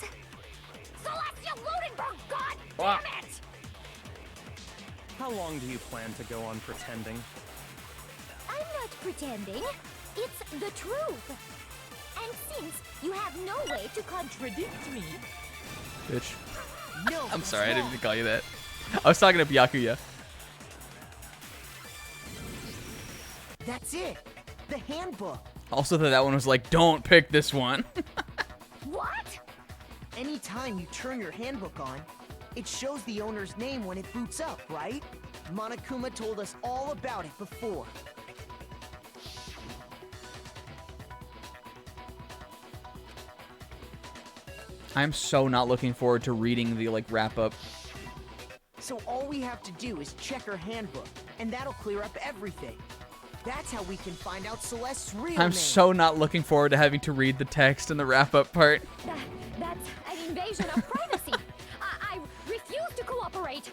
Celestia Ludenberg. God damn it! How long do you plan to go on pretending? I'm not pretending. It's the truth. And since you have no way to contradict me, Bitch. No, I'm sorry, I didn't mean to call you that. I was talking to Byakuya. That's it. The handbook. Also, that one was like, don't pick this one. what? Anytime you turn your handbook on, it shows the owner's name when it boots up, right? Monokuma told us all about it before. I'm so not looking forward to reading the, like, wrap-up. So all we have to do is check her handbook, and that'll clear up everything. That's how we can find out Celeste's real name. I'm so not looking forward to having to read the text in the wrap-up part. That's an invasion of privacy. I refuse to cooperate.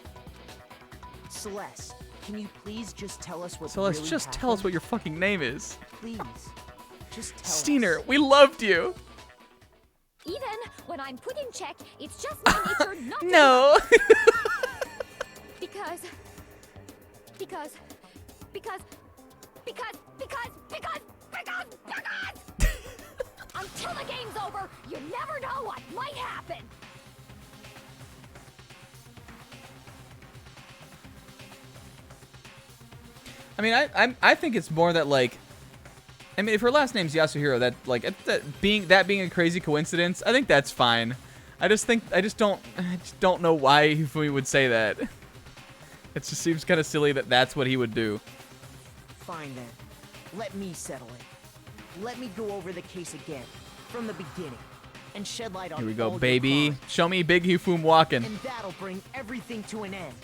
Celeste, can you please just tell us what Celeste, really just happened? tell us what your fucking name is. Please, just tell Steiner, us. we loved you. Even when I'm put in check, it's just my nature not to. No. Because until the game's over, you never know what might happen. I mean, I think it's more that, like, I mean, if her last name's Yasuhiro, that, like, that being a crazy coincidence, I think that's fine. I just don't know why Hifumi would say that. It just seems kind of silly that that's what he would do. Fine then. Let me settle it. Let me go over the case again, from the beginning, and shed light on Here we all go, your baby. crimes. Show me Big Hifumi walking. And that'll bring everything to an end.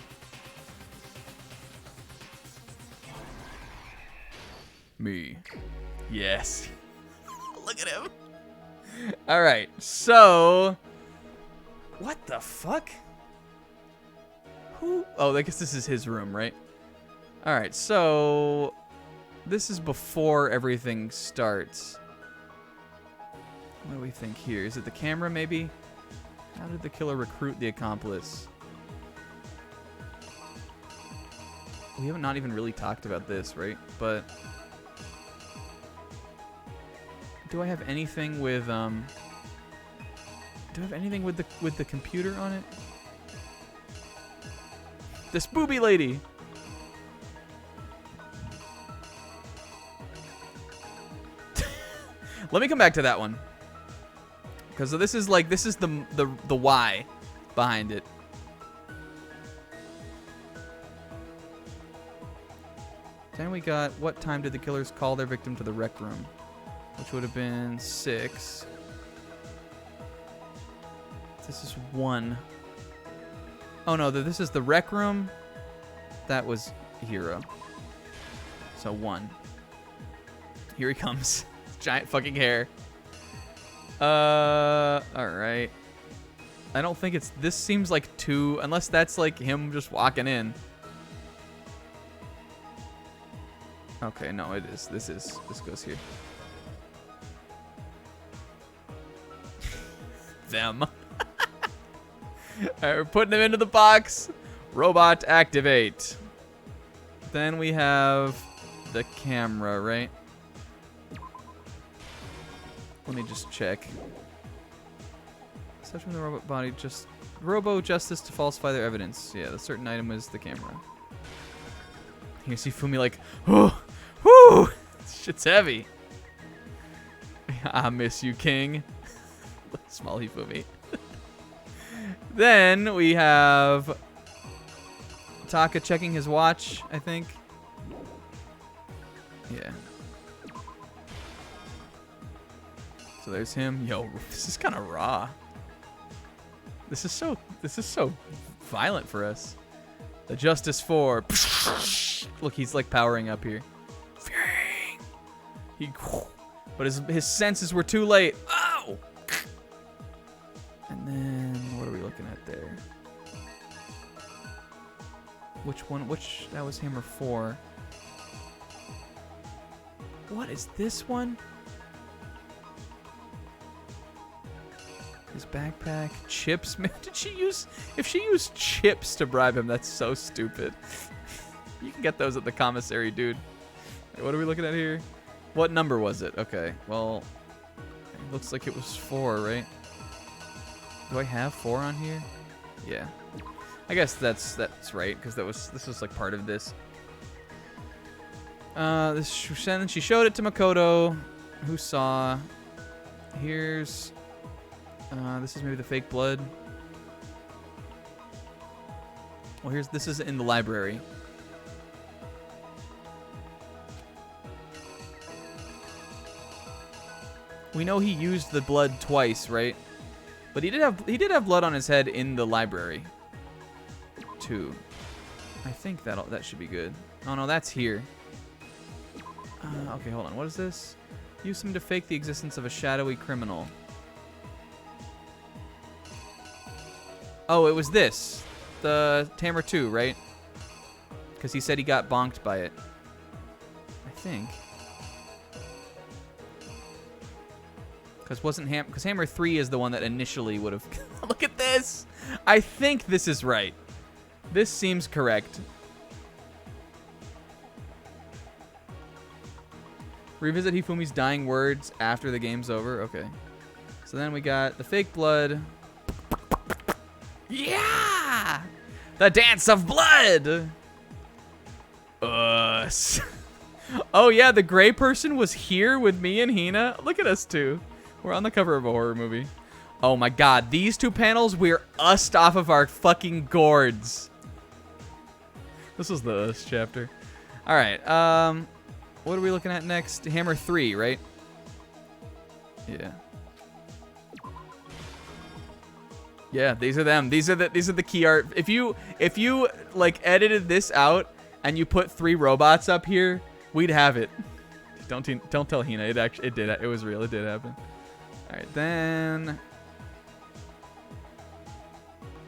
Me. Yes. Look at him. All right, so what the fuck? Who? Oh, I guess this is his room, right? All right, so this is before everything starts. What do we think here? Is it the camera, maybe? How did the killer recruit the accomplice? We haven't not even really talked about this, right? But do I have anything with do I have anything with the computer on it? This booby lady. Let me come back to that one. Because this is the why behind it. Then we got, what time did the killers call their victim to the rec room? Which would have been 6. This is 1. Oh no, this is the rec room. That was Hero. So 1. Here he comes. Giant fucking hair. Alright. I don't think it's, this seems like 2, unless that's like him just walking in. Okay, no, it is. This goes here. Them. Alright, we're putting him into the box. Robot activate. Then we have the camera, right? Let me just check. Such from the robot body, just robo justice to falsify their evidence. Yeah, the certain item is the camera. You see Fumi like, oh, whoo, this shit's heavy. I miss you, King. Small Hifumi. Then we have Taka checking his watch, I think. Yeah. So there's him. Yo, this is kind of raw. This is so violent for us. The Justice 4. Look, he's like powering up here. But his senses were too late. Oh! And then what are we looking at there? Which one? That was Hammer 4. What is this one? His backpack, chips. Man, did she use? If she used chips to bribe him, that's so stupid. You can get those at the commissary, dude. Wait, what are we looking at here? What number was it? Okay, well, it looks like it was 4, right? Do I have 4 on here? Yeah, I guess that's right, because this was like part of this. Then she showed it to Makoto, who saw. Here's. This is maybe the fake blood. Well, this is in the library. We know he used the blood twice, right? But he did have blood on his head in the library, too. I think that should be good. Oh no, that's here. Okay, hold on. What is this? Use him to fake the existence of a shadowy criminal. Oh, it was this. The Tamer 2, right? Because he said he got bonked by it. I think. Because Hammer 3 is the one that initially would have... Look at this! I think this is right. This seems correct. Revisit Hifumi's dying words after the game's over. Okay. So then we got the fake blood. Yeah! The dance of blood! Us. Oh yeah, the gray person was here with me and Hina. Look at us two. We're on the cover of a horror movie. Oh my god, these 2 panels, we're ussed off of our fucking gourds. This was the us chapter. Alright, what are we looking at next? Hammer 3, right? Yeah. Yeah, these are them. These are the key art. If you like edited this out and you put 3 robots up here, we'd have it. Don't tell Hina. It was real. It did happen. All right, then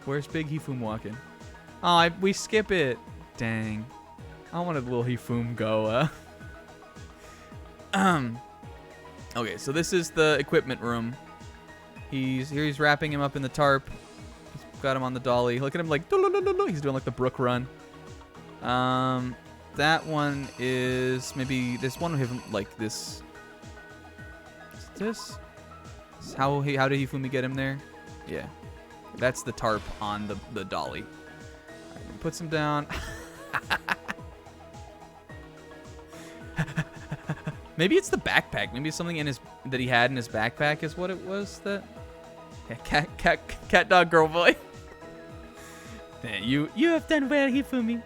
where's Big Hifum walking? Oh, we skip it. Dang. I wanted little Hifum go. Okay, so this is the equipment room. He's wrapping him up in the tarp. He's got him on the dolly. Look at him like, he's doing like the Brook run. That one is maybe this one of him like this. Is this? How did Hifumi get him there? Yeah. That's the tarp on the dolly. Right, puts him down. Maybe it's the backpack. Maybe it's something that he had in his backpack is what it was. That cat dog girl boy. You have done well, Hifumi.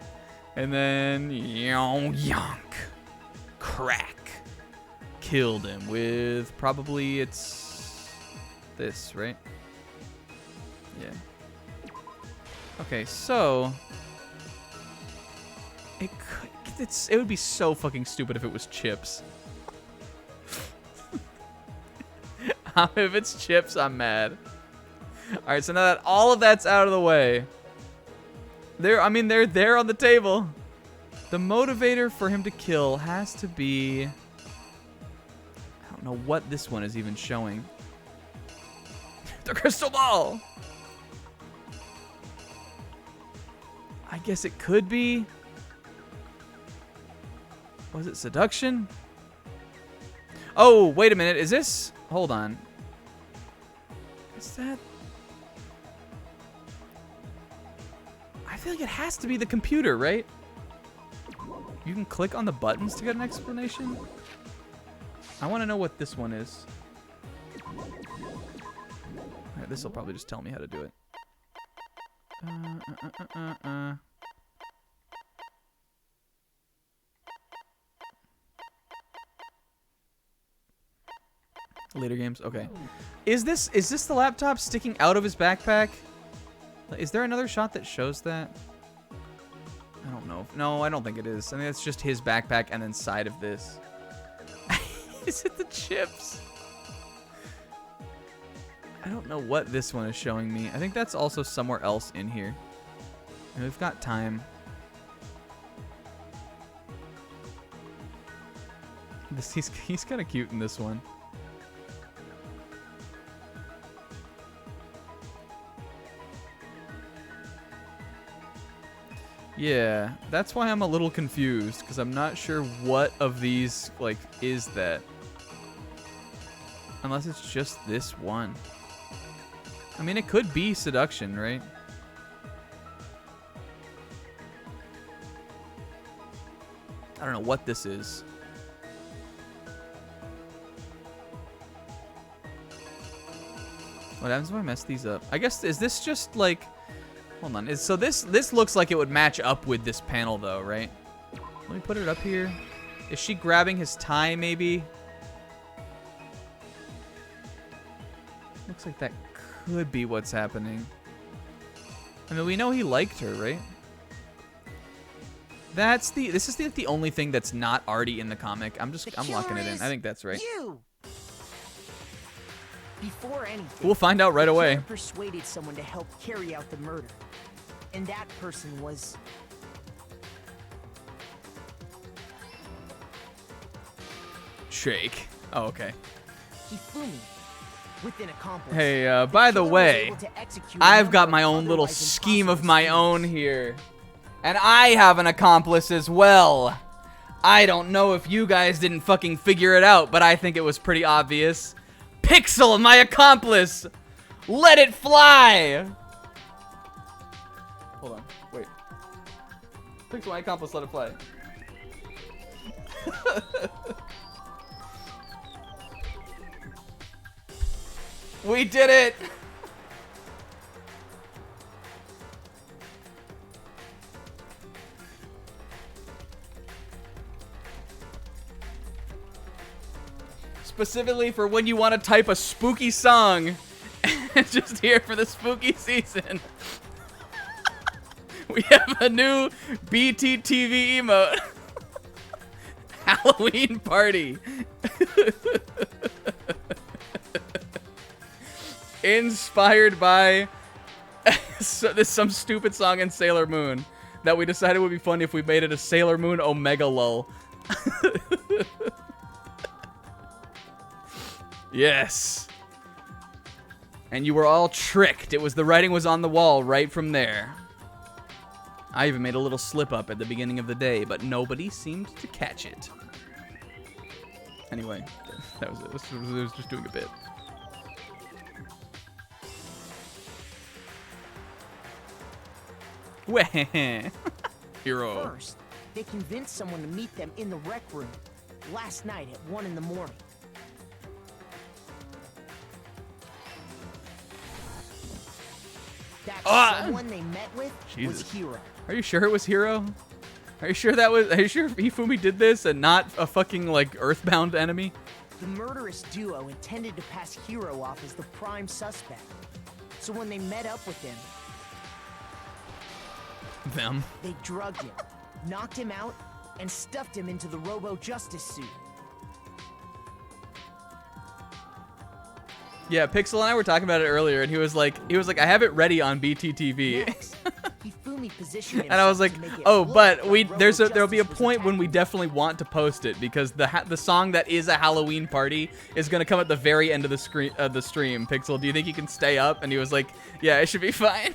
And then yonk, crack, killed him with probably it's this, right? Yeah. Okay, so it would be so fucking stupid if it was chips. If it's chips, I'm mad. All right, so now that all of that's out of the way, they're there on the table. The motivator for him to kill has to be, I don't know what this one is even showing. The crystal ball. I guess it could be. Was it seduction? Oh, wait a minute. Is this? Hold on. Is that? I feel like it has to be the computer, right? You can click on the buttons to get an explanation. I want to know what this one is. Alright, this will probably just tell me how to do it. Later games. Okay. Is this the laptop sticking out of his backpack? Is there another shot that shows that? I don't know. No, I don't think it is. I think it's just his backpack and then side of this. Is it the chips? I don't know what this one is showing me. I think that's also somewhere else in here. And we've got time. He's kind of cute in this one. Yeah, that's why I'm a little confused, because I'm not sure what of these, like, is that. Unless it's just this one. I mean, it could be seduction, right? I don't know what this is. What happens if I mess these up? I guess, is this just, like... Hold on. So this looks like it would match up with this panel, though, right? Let me put it up here. Is she grabbing his tie, maybe? Looks like that could be what's happening. I mean, we know he liked her, right? This is the only thing that's not already in the comic. I'm locking it in. I think that's right. Before anything, we'll find out right away. Persuaded someone to help carry out the murder, and that person was Shake. Oh, okay. Hifumi, with an accomplice. Hey, by the way, I've got my own little scheme of my own here, and I have an accomplice as well. I don't know if you guys didn't fucking figure it out, but I think it was pretty obvious. Pixel, my accomplice! Let it fly! Hold on, wait. Pixel, my accomplice, let it fly. We did it! Specifically for when you want to type a spooky song and just here for the spooky season. We have a new BTTV emote. Halloween party. Inspired by some stupid song in Sailor Moon that we decided would be funny if we made it a Sailor Moon Omega lull. Yes. And you were all tricked. The writing was on the wall right from there. I even made a little slip up at the beginning of the day, but nobody seemed to catch it. Anyway, that was it. I was just doing a bit. Hero. First, they convinced someone to meet them in the rec room last night at 1 in the morning. That someone they met with was Hero. Are you sure it was Hero? Are you sure Hifumi did this and not a fucking like Earthbound enemy? The murderous duo intended to pass Hero off as the prime suspect. So when they met up with him, they drugged him, knocked him out, and stuffed him into the Robo Justice suit. Yeah, Pixel and I were talking about it earlier, and he was like, I have it ready on BTTV. Next, Hifumi positioned And I was like, himself to make it oh, look but like there'll be a point when we definitely want to post it because the song that is a Halloween party is gonna come at the very end of the stream. Pixel, do you think you can stay up? And he was like, yeah, it should be fine.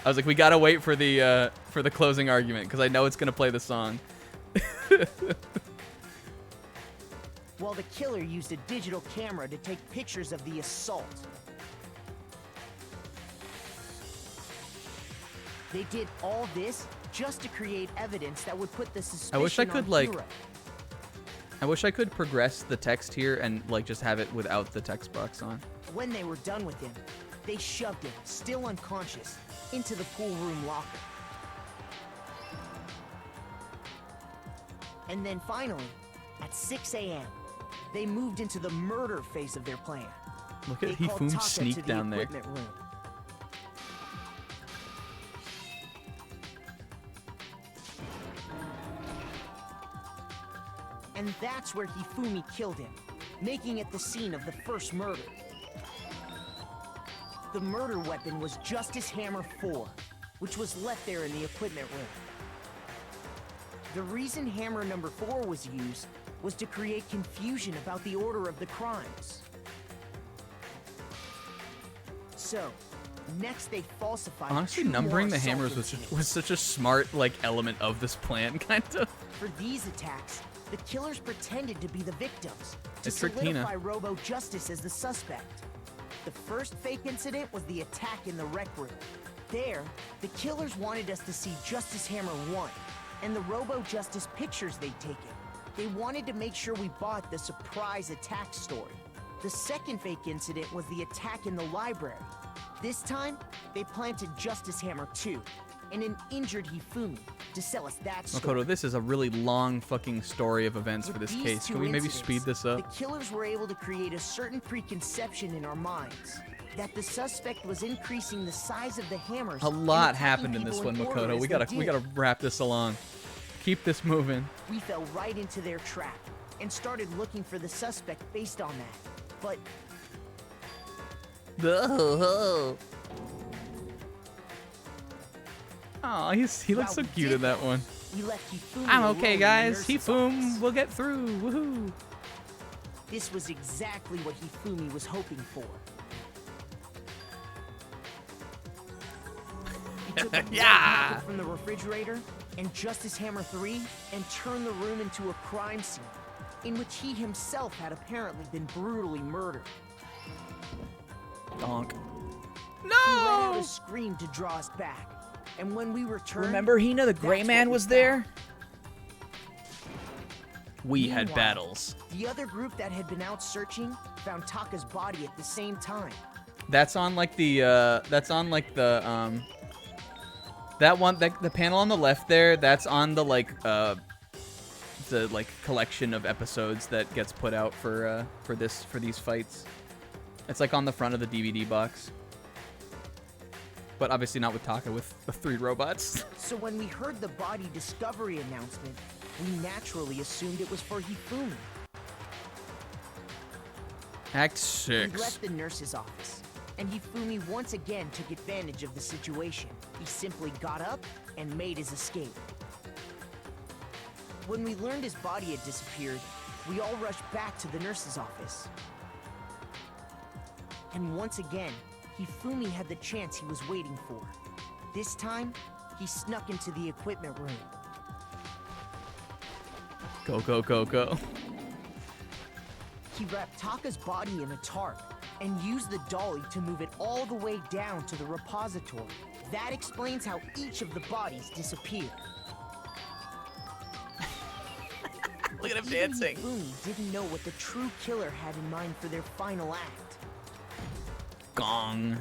I was like, we gotta wait for the closing argument because I know it's gonna play the song. While the killer used a digital camera to take pictures of the assault. They did all this just to create evidence that would put the suspicion I wish I could on Hero. I wish I could progress the text here and like just have it without the text box on. When they were done with him, they shoved him, still unconscious, into the pool room locker. And then finally, at 6 a.m., they moved into the murder phase of their plan. Look at They called Hifum Taka sneak to the down there. equipment room. And that's where Hifumi killed him, making it the scene of the first murder. The murder weapon was Justice Hammer 4, which was left there in the equipment room. The reason Hammer number 4 was used was to create confusion about the order of the crimes. So, next they falsified. Honestly, 2 numbering more the hammers assault was such a smart like element of this plan, kind of. For these attacks, the killers pretended to be the victims to It's Tina. solidify Robo Justice as the suspect. The first fake incident was the attack in the rec room. There, the killers wanted us to see Justice Hammer 1 and the Robo Justice pictures they'd taken. They wanted to make sure we bought the surprise attack story. The second fake incident was the attack in the library. This time, they planted Justice Hammer 2 and an injured Hifumi to sell us that story. Makoto, this is a really long fucking story of events for this These case. two Can we maybe incidents, speed this up? The killers were able to create a certain preconception in our minds that the suspect was increasing the size of the hammers. A lot and happened attacking in this people one, order Makoto. as We they gotta did. wrap this along. Keep this moving. We fell right into their trap and started looking for the suspect based on that. But Oh, he looks so cute in that one. we left Hifumi I'm alone okay, in the guys. nurse's Hifum, office. we'll get through. Woohoo! This was exactly what Hifumi was hoping for. He took a Yeah. rocket from the refrigerator and Justice Hammer 3 and turned the room into a crime scene in which he himself had apparently been brutally murdered. Donk. He let out a scream to draw us back, and when we returned, Remember Hina, the gray that's man what we was found. there? We had Meanwhile, battles. The other group that had been out searching found Taka's body at the same time. That's on like the that one, the panel on the left there, that's on the collection of episodes that gets put out for these fights. It's like on the front of the DVD box. But obviously not with Taka, with the 3 robots. So when we heard the body discovery announcement, we naturally assumed it was for Hifumi. Act We 6. left the nurse's office, and Hifumi once again took advantage of the situation. He simply got up and made his escape. When we learned his body had disappeared, we all rushed back to the nurse's office. And once again, Hifumi had the chance he was waiting for. This time, he snuck into the equipment room. Go, go, go, go. He wrapped Taka's body in a tarp and used the dolly to move it all the way down to the repository. That explains how each of the bodies disappeared. Look at him dancing. Hifumi didn't know what the true killer had in mind for their final act. Gong.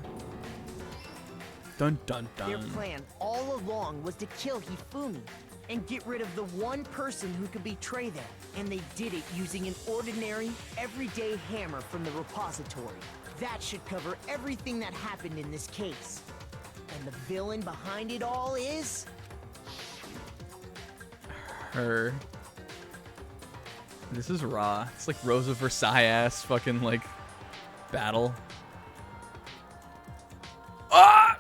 Dun, dun, dun. Their plan all along was to kill Hifumi and get rid of the one person who could betray them. And they did it using an ordinary, everyday hammer from the repository. That should cover everything that happened in this case. And the villain behind it all is... her. This is raw. It's like Rosa Versailles ass fucking like battle. Ah!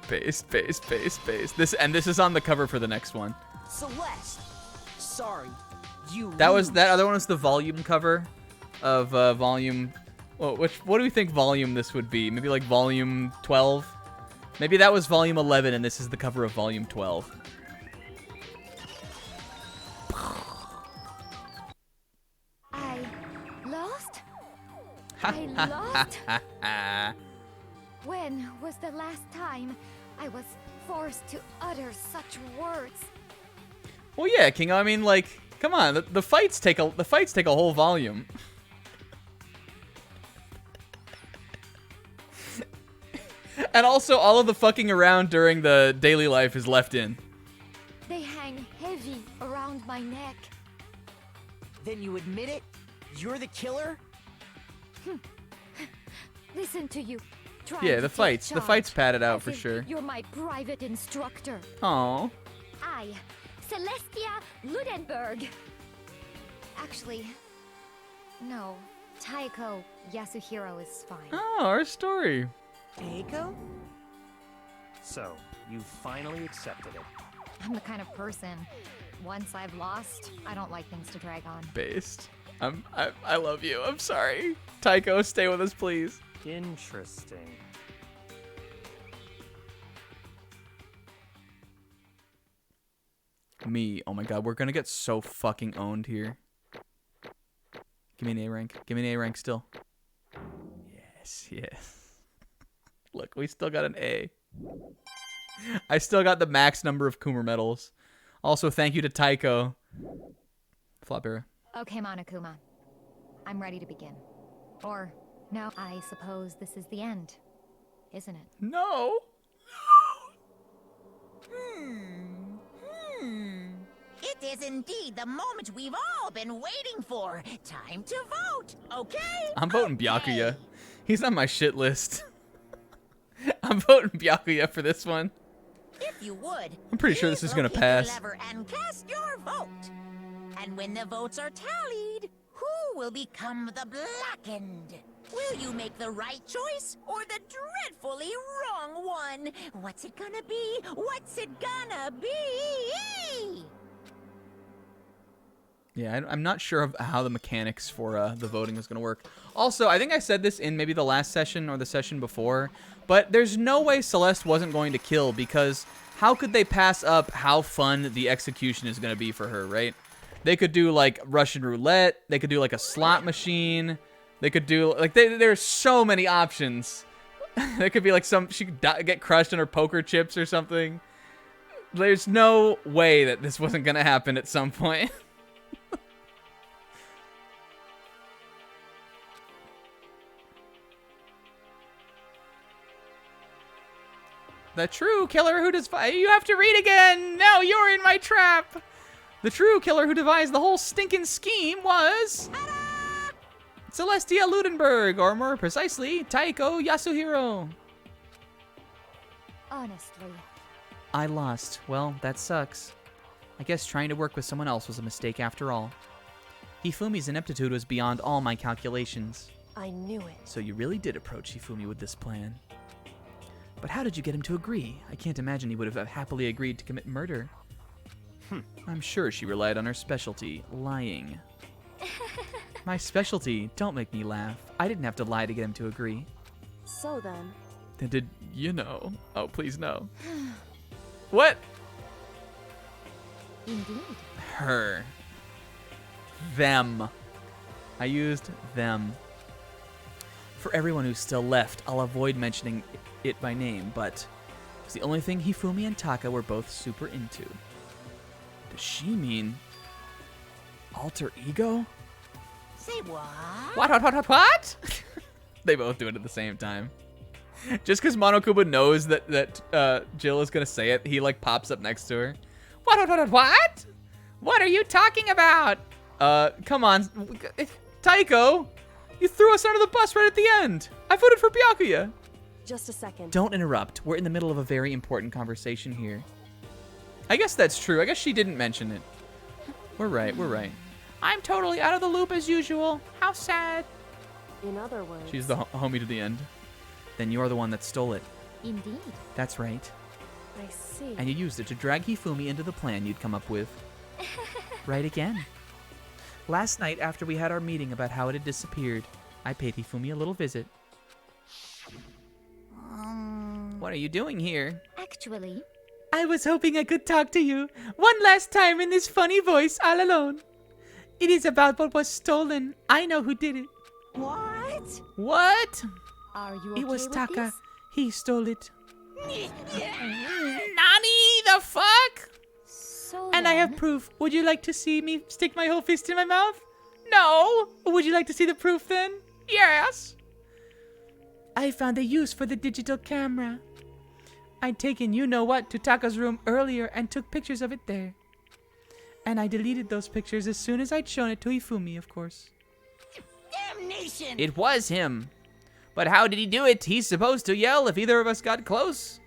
Base. This is on the cover for the next one. Celeste! Sorry, you That lose. other one was the volume cover of volume. Well, what do we think volume this would be? Maybe like volume 12. Maybe that was volume 11, and this is the cover of volume 12. I lost? I lost? When was the last time I was forced to utter such words? Well, yeah, Kingo. I mean, like, come on. The fights take a whole volume. And also, all of the fucking around during the daily life is left in. They hang heavy around my neck. Then you admit it? You're the killer? Listen to you. Yeah, the fights padded out for sure. You're my private instructor. Aww. I, Celestia Ludenberg. Actually, no. Taiko Yasuhiro is fine. Oh, our story. Taiko? So, you finally accepted it. I'm the kind of person, once I've lost, I don't like things to drag on. Based. I love you. I'm sorry. Taiko, stay with us, please. Interesting. Me. Oh my god, we're gonna get so fucking owned here. Give me an A rank. Give me an A rank still. Yes. Look, we still got an A. I still got the max number of Coomer medals. Also, thank you to Taiko. Flop era. Okay, Monokuma. I'm ready to begin. Or, no, I suppose this is the end, isn't it? No. It is indeed the moment we've all been waiting for. Time to vote, okay? I'm voting Byakuya. He's on my shit list. I'm voting Byakuya for this one. If you would, I'm pretty sure this is gonna locate the pass. lever and cast your vote. And when the votes are tallied, who will become the blackened? Will you make the right choice or the dreadfully wrong one? What's it gonna be? What's it gonna be? Yeah, I'm not sure of how the mechanics for the voting is going to work. Also, I think I said this in maybe the last session or the session before, but there's no way Celeste wasn't going to kill, because how could they pass up how fun the execution is going to be for her, right? They could do, like, Russian roulette. They could do, like, a slot machine. They could do, like, there's so many options. There could be, like, she could get crushed in her poker chips or something. There's no way that this wasn't going to happen at some point. The true killer who does... You have to read again! Now you're in my trap! The true killer who devised the whole stinking scheme was... Celestia Ludenberg, or more precisely, Taiko Yasuhiro. Honestly. I lost. Well, that sucks. I guess trying to work with someone else was a mistake after all. Hifumi's ineptitude was beyond all my calculations. I knew it. So you really did approach Hifumi with this plan. But how did you get him to agree? I can't imagine he would have happily agreed to commit murder. I'm sure she relied on her specialty, lying. My specialty. Don't make me laugh. I didn't have to lie to get him to agree. So then... Then did you know? Oh, please no. What? Indeed. Her. Them. I used them. For everyone who's still left, I'll avoid mentioning it by name, but it's the only thing Hifumi and Taka were both super into. Does she mean alter ego? Say what? What? They both do it at the same time. Just because Monokuma knows that Jill is gonna say it, he like pops up next to her. What? What are you talking about? Come on, Taiko, you threw us under the bus right at the end. I voted for Byakuya. Just a second. Don't interrupt. We're in the middle of a very important conversation here. I guess that's true. I guess she didn't mention it. We're right. I'm totally out of the loop as usual. How sad. In other words... She's the homie to the end. Then you're the one that stole it. Indeed. That's right. I see. And you used it to drag Hifumi into the plan you'd come up with. Right again. Last night, after we had our meeting about how it had disappeared, I paid Hifumi a little visit. What are you doing here? Actually... I was hoping I could talk to you one last time in this funny voice all alone. It is about what was stolen. I know who did it. What? What? Are you okay It was with Taka. this? He stole it. Nani the fuck? So And I have then- proof. Would you like to see me stick my whole fist in my mouth? No. Would you like to see the proof then? Yes. I found a use for the digital camera. I'd taken you-know-what to Taka's room earlier and took pictures of it there. And I deleted those pictures as soon as I'd shown it to Hifumi, of course. Damnation! It was him. But how did he do it? He's supposed to yell if either of us got close.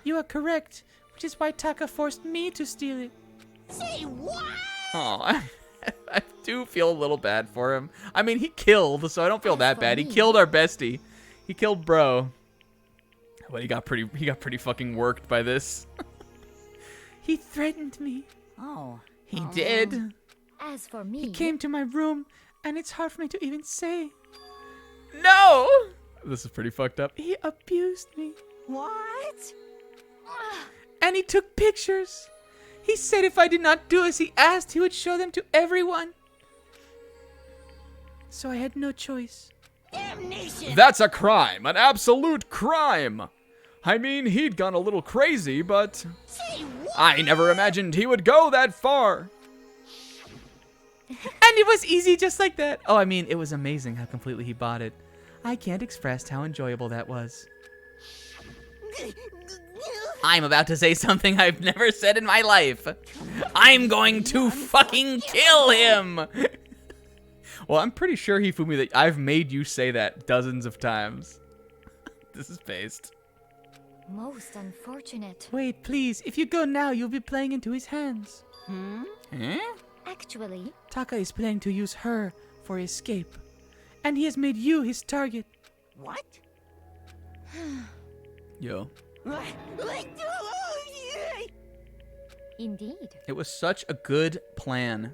You are correct, which is why Taka forced me to steal it. Say what? Oh, I do feel a little bad for him. I mean, he killed, so I don't feel As that for bad. He me- killed our bestie. He killed bro. But he got pretty fucking worked by this. He threatened me. Oh. He did. As for me... He came to my room, and it's hard for me to even say. No! This is pretty fucked up. He abused me. What? And he took pictures. He said if I did not do as he asked, he would show them to everyone. So I had no choice. Damnation! That's a crime. An absolute crime. I mean, he'd gone a little crazy, but Say what? I never imagined he would go that far. And it was easy just like that. Oh, I mean, it was amazing how completely he bought it. I can't express how enjoyable that was. I'm about to say something I've never said in my life. I'm going to fucking kill him. Well, I'm pretty sure, Hifumi, that I've made you say that dozens of times. This is based. Most unfortunate. Wait, please. If you go now, you'll be playing into his hands. Eh? Actually... Taka is planning to use her for escape. And he has made you his target. What? Yo. Indeed. It was such a good plan.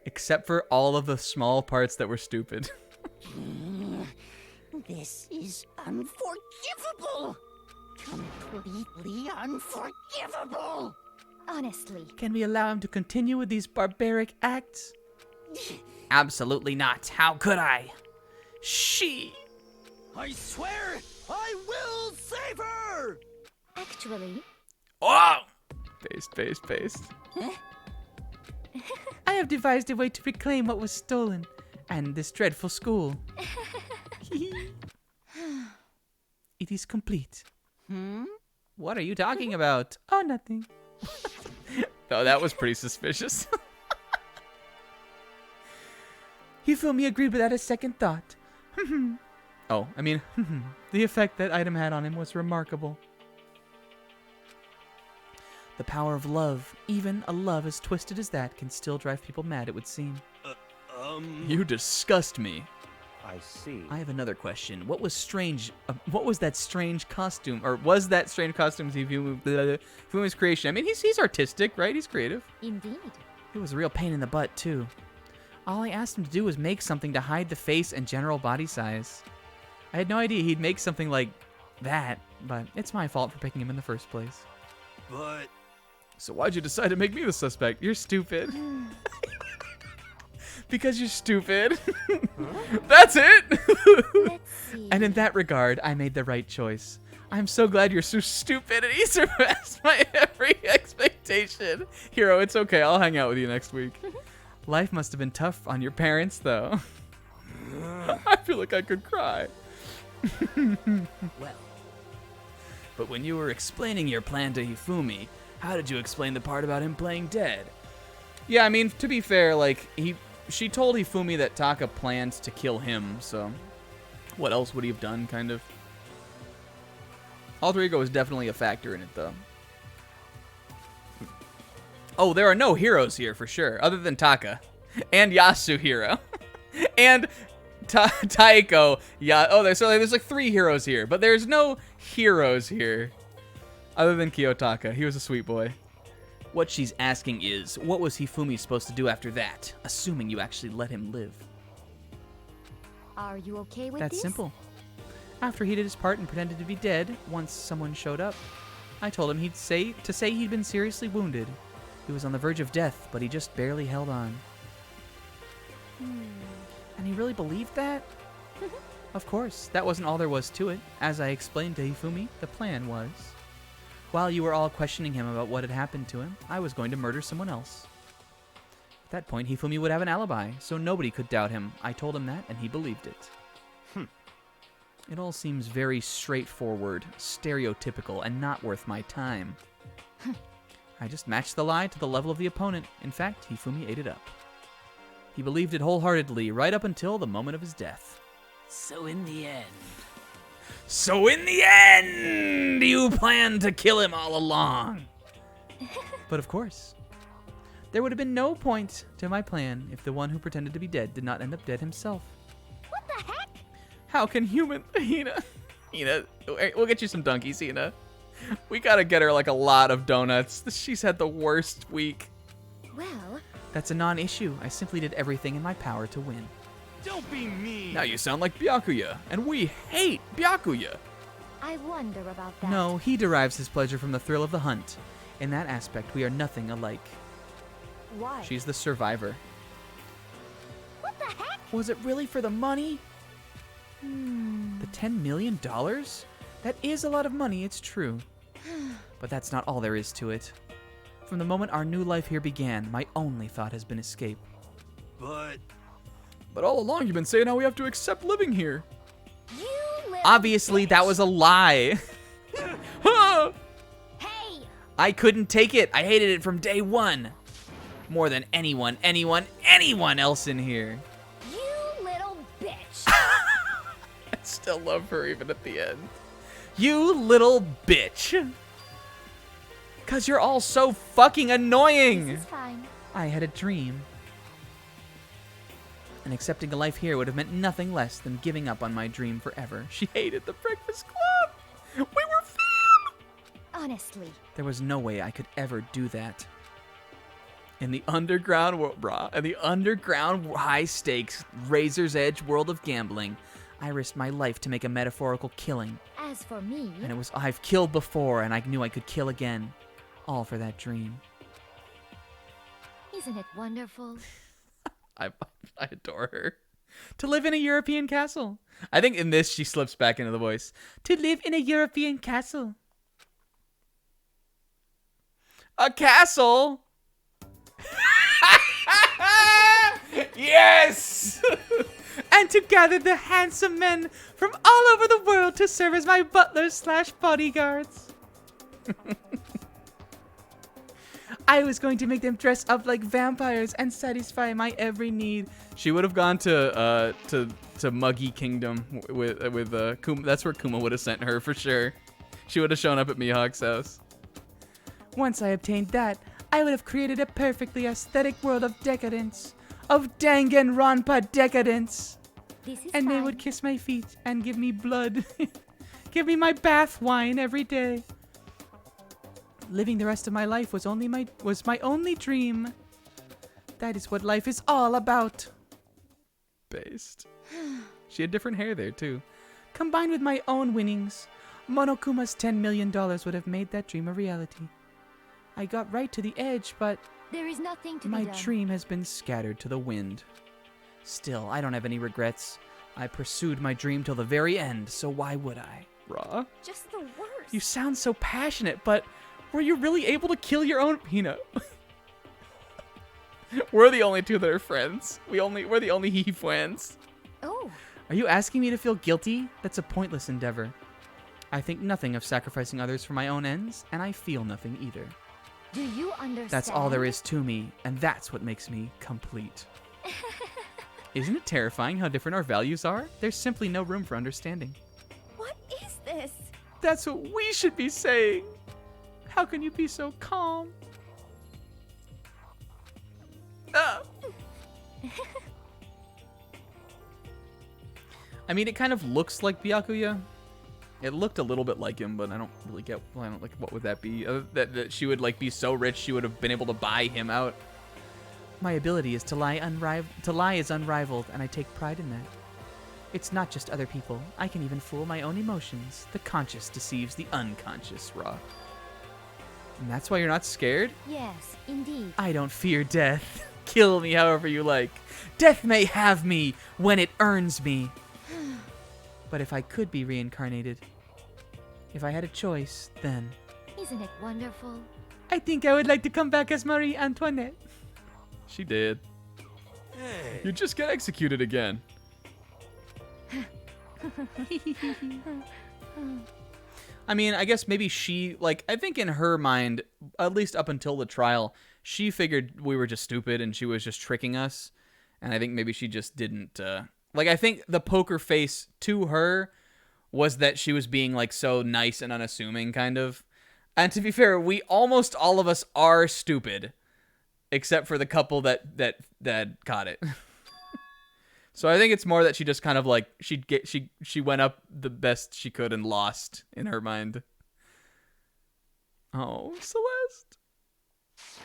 Except for all of the small parts that were stupid. This is unforgivable! Completely unforgivable! Honestly. Can we allow him to continue with these barbaric acts? Absolutely not. How could I? She. I swear, I will save her! Actually... Oh! Paste. I have devised a way to reclaim what was stolen. And this dreadful school. It is complete. What are you talking about? Oh, nothing. Oh, that was pretty suspicious. Hifumi agreed without a second thought. Oh, I mean, The effect that item had on him was remarkable. The power of love, even a love as twisted as that, can still drive people mad, it would seem. you disgust me. I see. I have another question. What was strange? What was that strange costume? Or was that strange costume Hifumi's creation? I mean, he's artistic, right? He's creative. Indeed. It was a real pain in the butt, too. All I asked him to do was make something to hide the face and general body size. I had no idea he'd make something like that, but it's my fault for picking him in the first place. But... So why'd you decide to make me the suspect? You're stupid. Because you're stupid. That's it. Let's see. And in that regard, I made the right choice. I'm so glad you're so stupid and he surpassed my every expectation. Hero, it's okay. I'll hang out with you next week. Life must have been tough on your parents, though. I feel like I could cry. Well, but when you were explaining your plan to Hifumi, how did you explain the part about him playing dead? Yeah, I mean, to be fair, like, she told Hifumi that Taka planned to kill him, so what else would he have done, kind of? Alter ego is definitely a factor in it, though. Oh, there are no heroes here, for sure, other than Taka. And Yasuhiro. And Taiko. Yeah. Oh, there's like 3 heroes here, but there's no heroes here. Other than Kiyotaka. He was a sweet boy. What she's asking is, what was Hifumi supposed to do after that? Assuming you actually let him live. Are you okay with That's this? simple. After he did his part and pretended to be dead, once someone showed up, I told him he'd say he'd been seriously wounded. He was on the verge of death, but he just barely held on. And he really believed that? Of course, that wasn't all there was to it. As I explained to Hifumi, the plan was, while you were all questioning him about what had happened to him, I was going to murder someone else. At that point, Hifumi would have an alibi, so nobody could doubt him. I told him that, and he believed it. It all seems very straightforward, stereotypical, and not worth my time. I just matched the lie to the level of the opponent. In fact, Hifumi ate it up. He believed it wholeheartedly, right up until the moment of his death. so in the end... So in the end, you planned to kill him all along. But of course, there would have been no point to my plan if the one who pretended to be dead did not end up dead himself. What the heck? How can human... Hina, we'll get you some donkeys, Hina. We gotta get her, like, a lot of donuts. She's had the worst week. Well... That's a non-issue. I simply did everything in my power to win. Don't be mean! Now you sound like Byakuya, and we hate Byakuya. I wonder about that. No, he derives his pleasure from the thrill of the hunt. In that aspect, we are nothing alike. Why? She's the survivor. What the heck? Was it really for the money? The $10 million? That is a lot of money, it's true. But that's not all there is to it. From the moment our new life here began, my only thought has been escape. But all along you've been saying how we have to accept living here. You little Obviously, that was a lie. Hey! I couldn't take it. I hated it from day one. More than anyone else in here. You little bitch! I still love her even at the end. You little bitch. 'Cause you're all so fucking annoying. This is fine. I had a dream. And accepting a life here would have meant nothing less than giving up on my dream forever. She hated the Breakfast Club. We were fam. Honestly. There was no way I could ever do that. In the underground world, in the underground high stakes, razor's edge world of gambling, I risked my life to make a metaphorical killing. As for me... And I've killed before, and I knew I could kill again. All for that dream. Isn't it wonderful? I adore her. To live in a European castle. I think in this she slips back into the voice. To live in a European castle. A castle? Yes! And to gather the handsome men from all over the world to serve as my butlers/bodyguards. I was going to make them dress up like vampires and satisfy my every need. She would have gone to Muggy Kingdom with Kuma. That's where Kuma would have sent her for sure. She would have shown up at Mihawk's house. Once I obtained that, I would have created a perfectly aesthetic world of decadence. Of Danganronpa decadence. And they would kiss my feet and give me blood. Give me my bath wine every day. Living the rest of my life was my only dream. That is what life is all about. Based. She had different hair there, too. Combined with my own winnings, Monokuma's $10 million would have made that dream a reality. I got right to the edge, but There is nothing to my be done. dream has been scattered to the wind. Still, I don't have any regrets. I pursued my dream till the very end, so why would I? Raw. Just the worst. You sound so passionate, but were you really able to kill your own peanut? We're the only two that are friends. We're the only he friends. Oh. Are you asking me to feel guilty? That's a pointless endeavor. I think nothing of sacrificing others for my own ends, and I feel nothing either. Do you understand? That's all there is to me, and that's what makes me complete. Isn't it terrifying how different our values are? There's simply no room for understanding. What is this? That's what we should be saying. How can you be so calm? I mean, it kind of looks like Byakuya. It looked a little bit like him, but I don't really get. I don't like. What would that be? That she would like be so rich she would have been able to buy him out. My ability is to lie is unrivaled, and I take pride in that. It's not just other people. I can even fool my own emotions. The conscious deceives the unconscious, Raw. And that's why you're not scared? Yes, indeed. I don't fear death. Kill me however you like. Death may have me when it earns me. But if I could be reincarnated, if I had a choice, then Isn't it wonderful? I think I would like to come back as Marie Antoinette. She did. Hey. You just get executed again. I mean, I guess maybe she, like, I think in her mind, at least up until the trial, she figured we were just stupid and she was just tricking us. And I think maybe she just didn't, like, I think the poker face to her was that she was being, like, so nice and unassuming, kind of. And to be fair, we almost all of us are stupid, except for the couple that caught it. So I think it's more that she just kind of like she went up the best she could and lost in her mind. Oh, Celeste.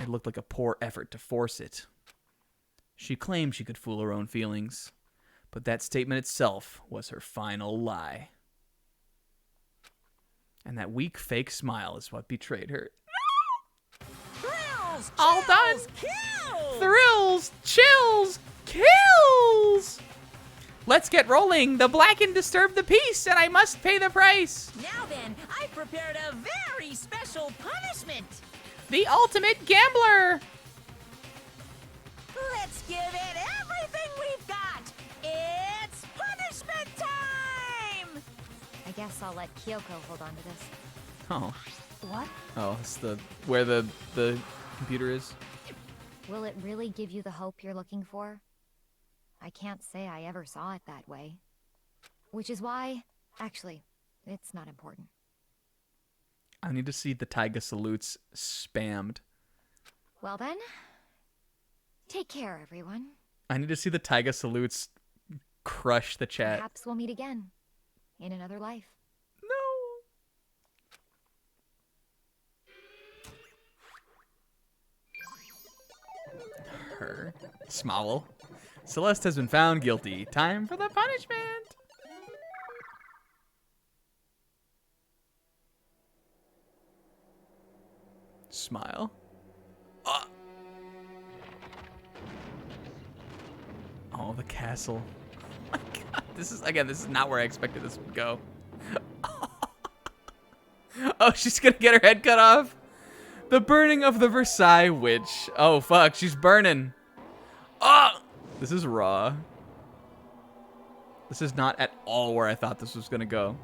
It looked like a poor effort to force it. She claimed she could fool her own feelings, but that statement itself was her final lie. And that weak fake smile is what betrayed her. Thrills, All done. kills! Thrills, chills, kills! Let's get rolling. The Blackened disturbed the peace, and I must pay the price. Now then, I've prepared a very special punishment. The ultimate gambler. Let's give it everything we've got. It's punishment time! I guess I'll let Kyoko hold on to this. Oh. What? Oh, it's where the computer is. Will it really give you the hope you're looking for? I can't say I ever saw it that way. Which is why, actually, it's not important. I need to see the Taiga salutes spammed. Well then, take care, everyone. I need to see the Taiga salutes crush the chat. Perhaps we'll meet again in another life. Her. Smowel. Celeste has been found guilty. Time for the punishment. Smile. Oh, the castle. Oh my god. This is not where I expected this would go. Oh, she's gonna get her head cut off? The burning of the Versailles witch. Oh, fuck. She's burning. Oh! This is raw. This is not at all where I thought this was going to go.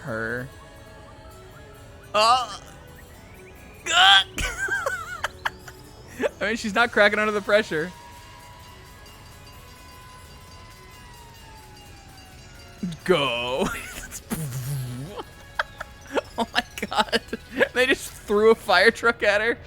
Her. Oh! I mean, she's not cracking under the pressure. Go. Oh my god. They just threw a fire truck at her.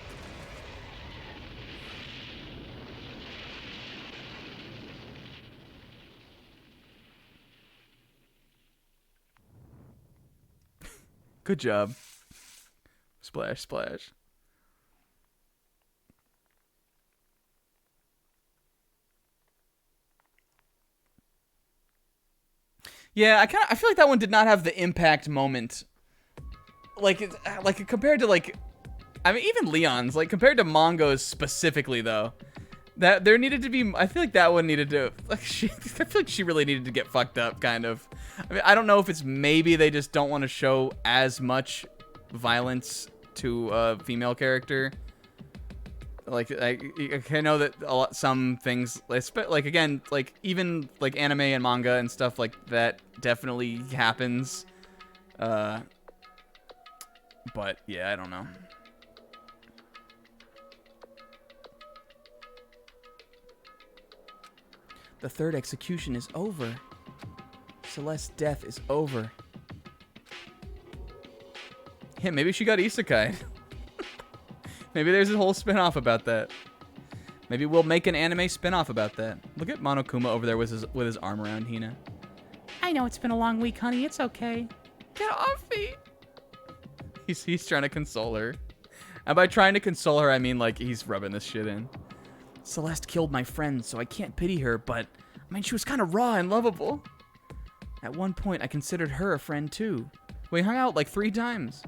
Good job. Splash, splash. Yeah, I feel like that one did not have the impact moment. Like compared to like, I mean, even Leon's, like compared to Mongo's specifically though, that there needed to be, I feel like that one needed to, like I feel like she really needed to get fucked up kind of. I mean, I don't know if it's maybe they just don't want to show as much violence to a female character. Like I know that some things, like again, like even like anime and manga and stuff like that definitely happens. But yeah, I don't know. The third execution is over. Celeste's death is over. Yeah, maybe she got isekai'd. Maybe there's a whole spin-off about that. Maybe we'll make an anime spin-off about that. Look at Monokuma over there with his arm around Hina. I know it's been a long week, honey. It's okay. Get off me. He's trying to console her. And by trying to console her, I mean like he's rubbing this shit in. Celeste killed my friend, so I can't pity her, but I mean she was kind of raw and lovable. At one point, I considered her a friend too. We hung out like 3 times.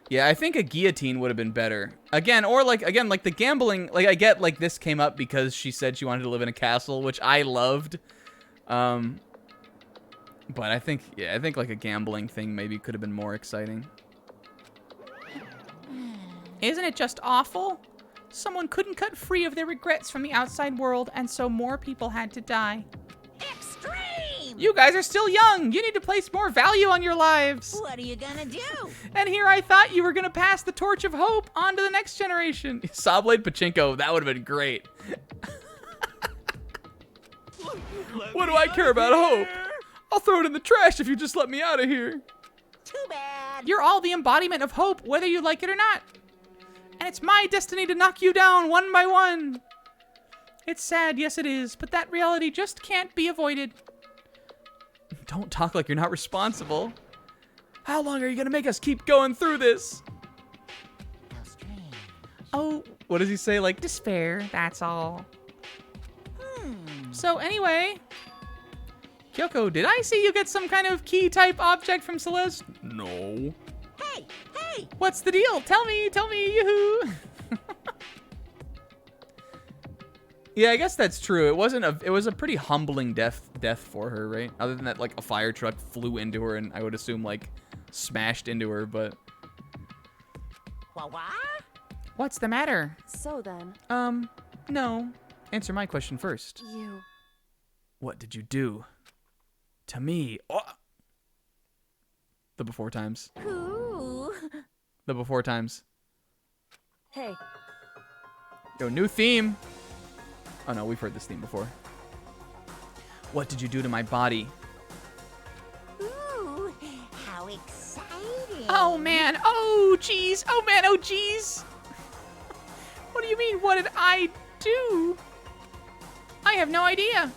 Yeah, I think a guillotine would have been better. Again, or like the gambling, like I get like this came up because she said she wanted to live in a castle, which I loved. But I think like a gambling thing maybe could have been more exciting. Isn't it just awful? Someone couldn't cut free of their regrets from the outside world, and so more people had to die. Extreme! You guys are still young. You need to place more value on your lives. What are you gonna do? And here I thought you were gonna pass the torch of hope on to the next generation. Sawblade Pachinko, that would have been great. What do I care about hope? I'll throw it in the trash if you just let me out of here. Too bad. You're all the embodiment of hope, whether you like it or not. And it's my destiny to knock you down one by one. It's sad, yes it is, but that reality just can't be avoided. Don't talk like you're not responsible. How long are you gonna make us keep going through this? How strange. Oh, what does he say? Like, despair, that's all. So anyway, Kyoko, did I see you get some kind of key type object from Celeste? No. Hey, hey! What's the deal? Tell me, yoo-hoo! Yeah, I guess that's true. It was a pretty humbling death for her, right? Other than that, like a fire truck flew into her and I would assume like smashed into her, but. What? What's the matter? So then. No. Answer my question first. You. What did you do? To me. Oh. The before times. Ooh. The before times. Hey. Yo, new theme. Oh no, we've heard this theme before. What did you do to my body? Ooh, how exciting. Oh man, oh jeez, oh man, oh jeez. What do you mean, what did I do? I have no idea.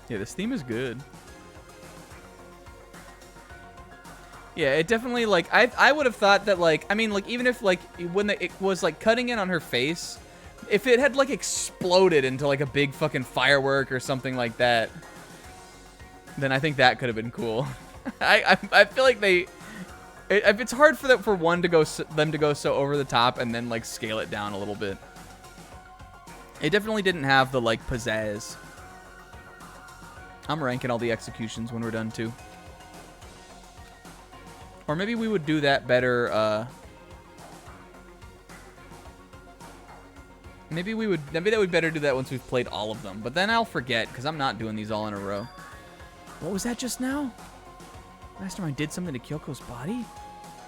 Yeah, this theme is good. Yeah, it definitely, like, I would have thought that, like, I mean, like, even if, like, when it was, like, cutting in on her face, if it had, like, exploded into, like, a big fucking firework or something like that, then I think that could have been cool. I feel like it's hard for them to go so over the top and then, like, scale it down a little bit. It definitely didn't have the, like, pizzazz. I'm ranking all the executions when we're done, too. Or maybe we would do that better, maybe that would better do that once we've played all of them. But then I'll forget, because I'm not doing these all in a row. What was that just now? Last time I did something to Kyoko's body?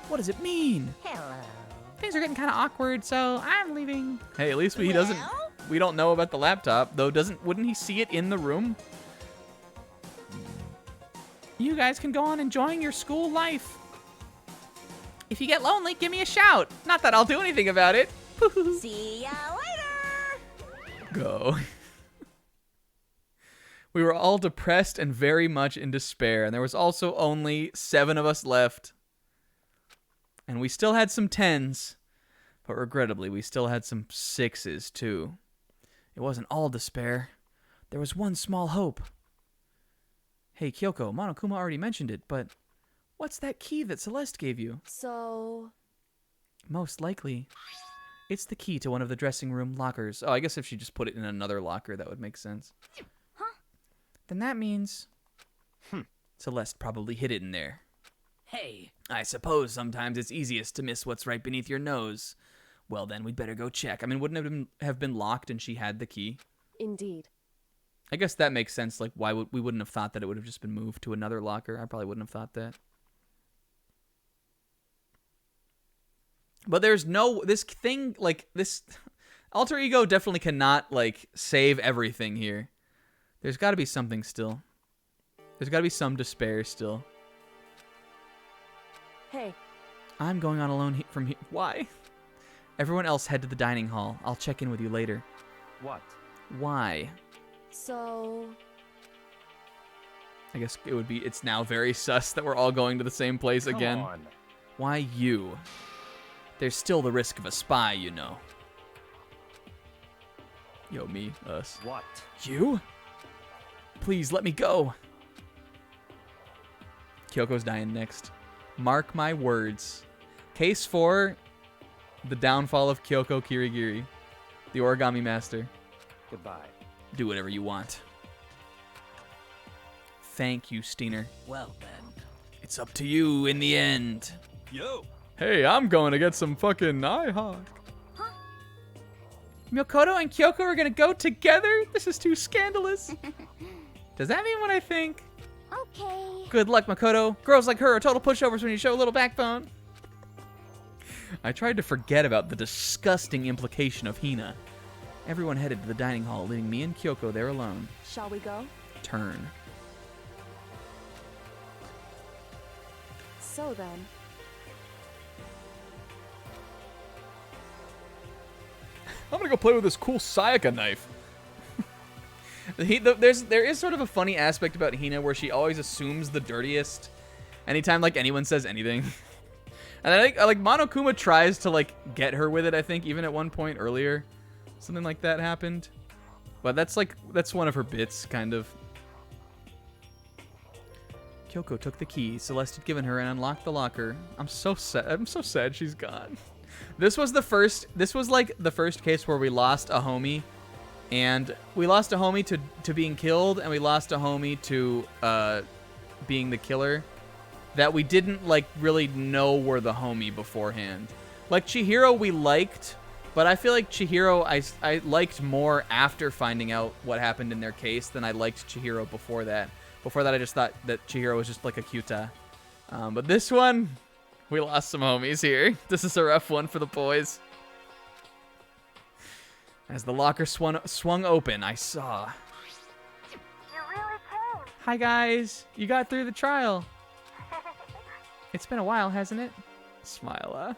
What does it mean? Hello. Things are getting kind of awkward, so I'm leaving. Hey, at least he doesn't We don't know about the laptop, though. Wouldn't he see it in the room? You guys can go on enjoying your school life. If you get lonely, give me a shout. Not that I'll do anything about it. See ya later! Go. We were all depressed and very much in despair, and there was also only 7 of us left. And we still had some 10s, but regrettably, we still had some 6s, too. It wasn't all despair. There was one small hope. Hey, Kyoko, Monokuma already mentioned it, but what's that key that Celeste gave you? So... Most likely, it's the key to one of the dressing room lockers. Oh, I guess if she just put it in another locker, that would make sense. Huh? Then that means... Celeste probably hid it in there. Hey. I suppose sometimes it's easiest to miss what's right beneath your nose. Well, then, we'd better go check. I mean, wouldn't it have been locked and she had the key? Indeed. I guess that makes sense. Like, why we wouldn't have thought that it would have just been moved to another locker. I probably wouldn't have thought that. But there's no... This thing, like, this... Alter Ego definitely cannot, like, save everything here. There's got to be something still. There's got to be some despair still. Hey. I'm going on alone from here. Why? Everyone else head to the dining hall. I'll check in with you later. What? Why? So... I guess it would be... It's now very sus that we're all going to the same place again. Come on. Why you? There's still the risk of a spy, you know. Yo, me, us. What? You? Please, let me go. Kyoko's dying next. Mark my words. Case 4, the downfall of Kyoko Kirigiri, the origami master. Goodbye. Do whatever you want. Thank you, Steiner. Well, then. It's up to you in the end. Yo. Hey, I'm going to get some fucking IHOC. Huh? Makoto and Kyoko are gonna go together? This is too scandalous. Does that mean what I think? Okay. Good luck, Makoto. Girls like her are total pushovers when you show a little backbone. I tried to forget about the disgusting implication of Hina. Everyone headed to the dining hall, leaving me and Kyoko there alone. Shall we go? Turn. So then... I'm gonna go play with this cool Sayaka knife. There is sort of a funny aspect about Hina where she always assumes the dirtiest anytime like anyone says anything. And I think like Monokuma tries to like get her with it, I think, even at one point earlier. Something like that happened. But that's one of her bits, kind of. Kyoko took the key Celeste had given her and unlocked the locker. I'm so sad she's gone. This was like the first case where we lost a homie. And we lost a homie to being killed, and we lost a homie to being the killer. That we didn't like really know were the homie beforehand. Like Chihiro we liked, but I feel like Chihiro I liked more after finding out what happened in their case than I liked Chihiro before that. Before that I just thought that Chihiro was just like a cuta. But this one, we lost some homies here. This is a rough one for the boys. As the locker swung open, I saw. You really came. Hi, guys. You got through the trial. It's been a while, hasn't it? Smile,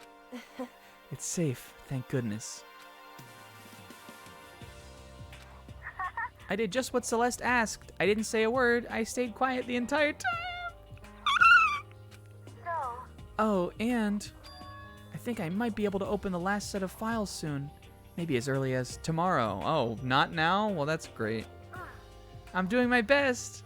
It's safe, thank goodness. I did just what Celeste asked. I didn't say a word. I stayed quiet the entire time. So? Oh, and I think I might be able to open the last set of files soon. Maybe as early as tomorrow. Oh, not now? Well, that's great. I'm doing my best.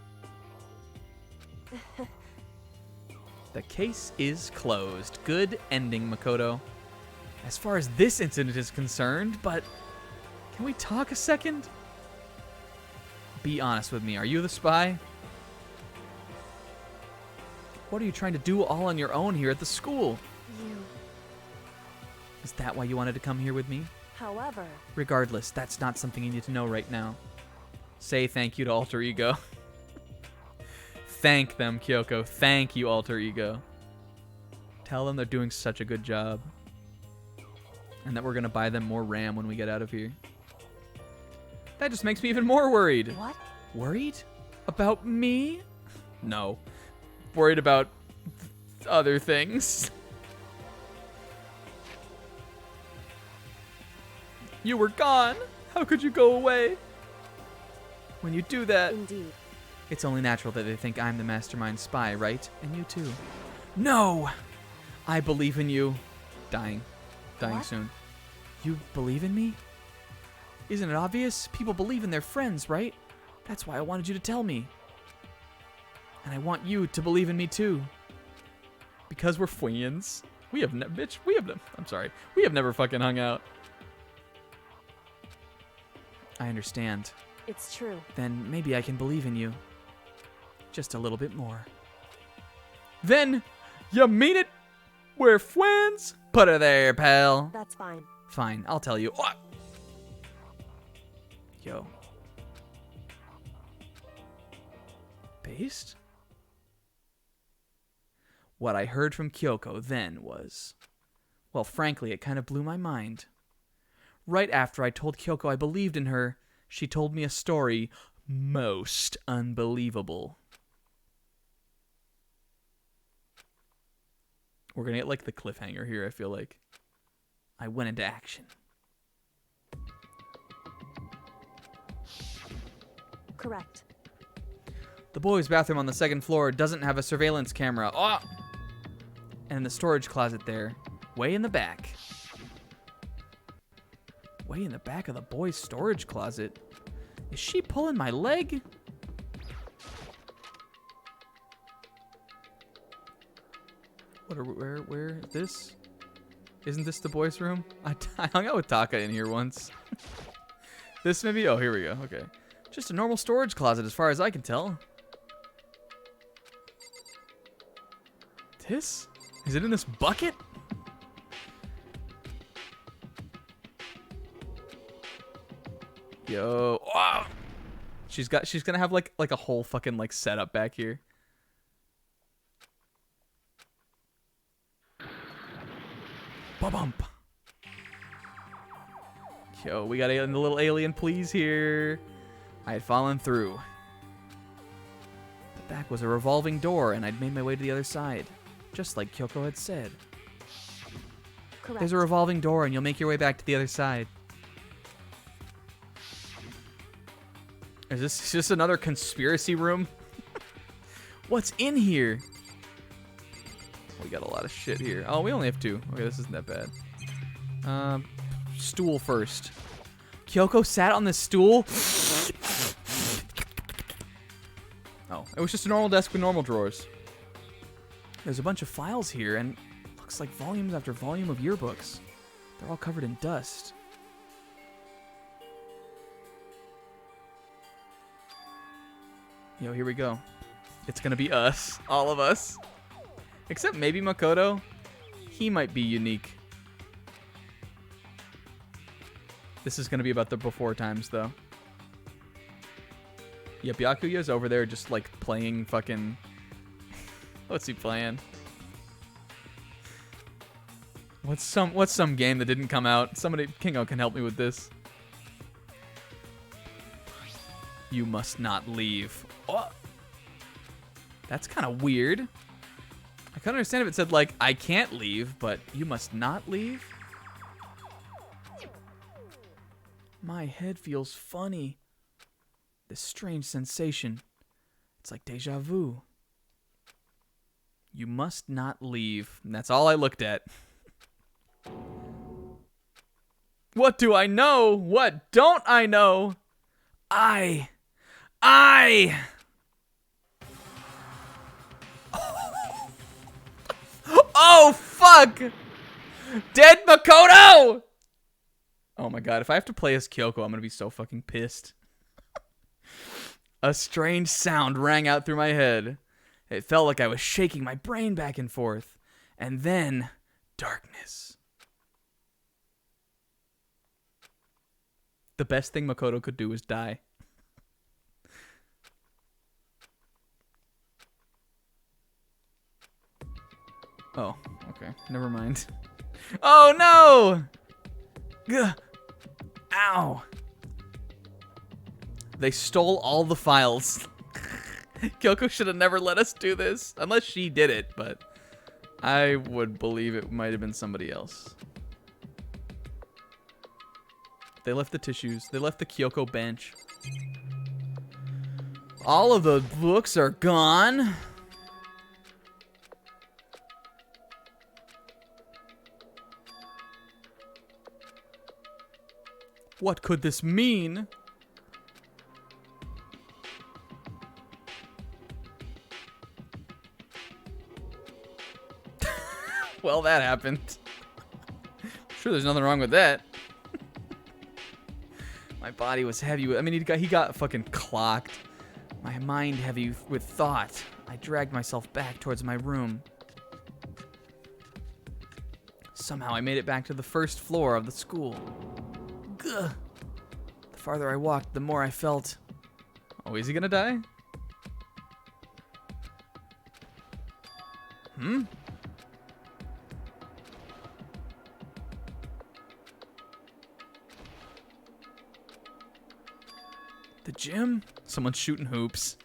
The case is closed. Good ending, Makoto. As far as this incident is concerned, but can we talk a second? Be honest with me. Are you the spy? What are you trying to do all on your own here at the school? You. Is that why you wanted to come here with me? However... Regardless, that's not something you need to know right now. Say thank you to Alter Ego. Thank them, Kyoko. Thank you, Alter Ego. Tell them they're doing such a good job. And that we're going to buy them more RAM when we get out of here. That just makes me even more worried. What? Worried? About me? No. Worried about other things. You were gone. How could you go away? When you do that... Indeed. It's only natural that they think I'm the mastermind spy, right? And you too. No! I believe in you. Dying. Dying soon. You believe in me? Isn't it obvious? People believe in their friends, right? That's why I wanted you to tell me. And I want you to believe in me too. Because we're friends. We have we have never fucking hung out. I understand. It's true. Then maybe I can believe in you. Just a little bit more. Then, you mean it? We're friends? Put her there, pal. That's fine. Fine, I'll tell you. Oh. Yo. Based? What I heard from Kyoko then was... Well, frankly, it kind of blew my mind. Right after I told Kyoko I believed in her, she told me a story most unbelievable. We're gonna get like the cliffhanger here, I feel like. I went into action. Correct. The boys' bathroom on the second floor doesn't have a surveillance camera. Oh! And in the storage closet there, way in the back. Way in the back of the boys' storage closet. Is she pulling my leg? Where is this? Isn't this the boys' room? I hung out with Taka in here once. This maybe? Oh, here we go. Okay. Just a normal storage closet as far as I can tell. This? Is it in this bucket? Yo. Oh! She's gonna have like a whole fucking like setup back here. Ba-bump. Yo, we got a little alien please here. I had fallen through. The back was a revolving door, and I'd made my way to the other side. Just like Kyoko had said. Correct. There's a revolving door, and you'll make your way back to the other side. Is this just another conspiracy room? What's in here? We got a lot of shit here. Oh, we only have 2. Okay, this isn't that bad. Stool first. Kyoko sat on this stool? Oh, it was just a normal desk with normal drawers. There's a bunch of files here, and looks like volumes after volume of yearbooks. They're all covered in dust. Yo, here we go. It's gonna be us. All of us. Except maybe Makoto. He might be unique. This is gonna be about the before times, though. Yep, Byakuya's over there just, like, playing fucking... What's he playing? What's some game that didn't come out? Somebody, Kingo can help me with this. You must not leave. Oh. That's kind of weird. I couldn't understand if it said, like, I can't leave, but you must not leave? My head feels funny. This strange sensation. It's like deja vu. You must not leave. And that's all I looked at. What do I know? What don't I know? I... Oh, fuck! Dead Makoto! Oh my god, if I have to play as Kyoko, I'm gonna be so fucking pissed. A strange sound rang out through my head. It felt like I was shaking my brain back and forth. And then, darkness. The best thing Makoto could do was die. Oh, okay. Never mind. Oh, no! Gah. Ow. They stole all the files. Kyoko should have never let us do this. Unless she did it, but I would believe it might have been somebody else. They left the tissues. They left the Kyoko bench. All of the books are gone. What could this mean? Well, that happened. Sure, there's nothing wrong with that. My body was heavy. I mean, he got fucking clocked. My mind heavy with thought. I dragged myself back towards my room. Somehow I made it back to the first floor of the school. Gah. The farther I walked, the more I felt... Oh, is he gonna die? Hmm? The gym? Someone's shooting hoops.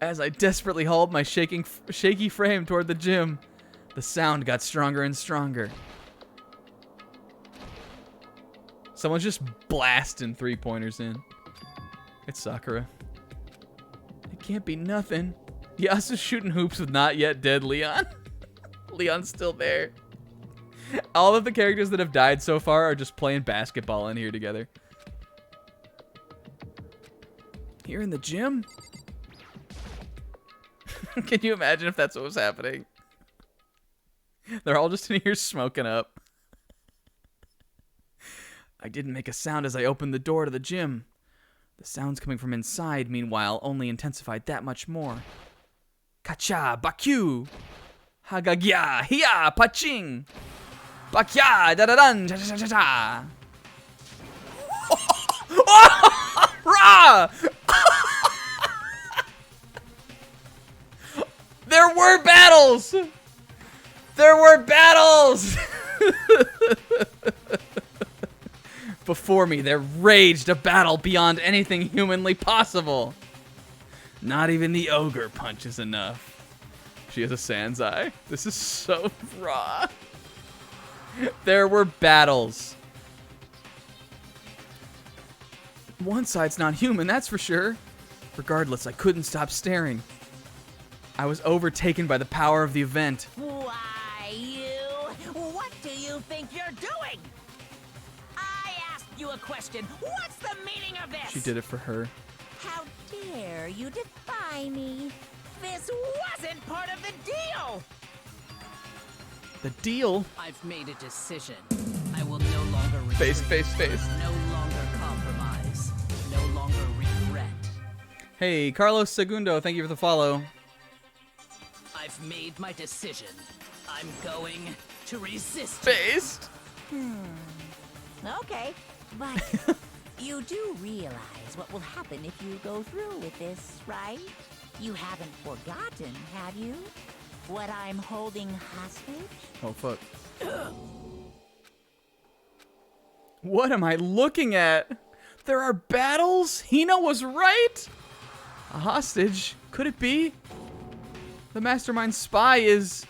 As I desperately hauled my shaky frame toward the gym, the sound got stronger and stronger. Someone's just blasting three-pointers in. It's Sakura. It can't be nothing. Yasu's shooting hoops with not yet dead Leon. Leon's still there. All of the characters that have died so far are just playing basketball in here together. Here in the gym? Can you imagine if that's what was happening? They're all just in here smoking up. I didn't make a sound as I opened the door to the gym. The sounds coming from inside, meanwhile, only intensified that much more. Kacha, bakyu! Hagagya, hiya, paching! Bakya, da-da-dan, cha-cha-cha-cha! Rah! There were battles! There were battles! Before me, there raged a battle beyond anything humanly possible. Not even the ogre punch is enough. She has a Sanzai. This is so raw. There were battles. One side's not human, that's for sure. Regardless, I couldn't stop staring. I was overtaken by the power of the event. Why, you? What do you think you're doing? I asked you a question. What's the meaning of this? She did it for her. How dare you defy me? This wasn't part of the deal! The deal? I've made a decision. I will no longer retreat. Face. No longer compromise. No longer regret. Hey, Carlos Segundo, thank you for the follow. I've made my decision. I'm going to resist. Based? Okay, but you do realize what will happen if you go through with this, right? You haven't forgotten, have you? What I'm holding hostage? Oh, fuck. What am I looking at? There are battles? Hina was right? A hostage? Could it be? The mastermind spy is...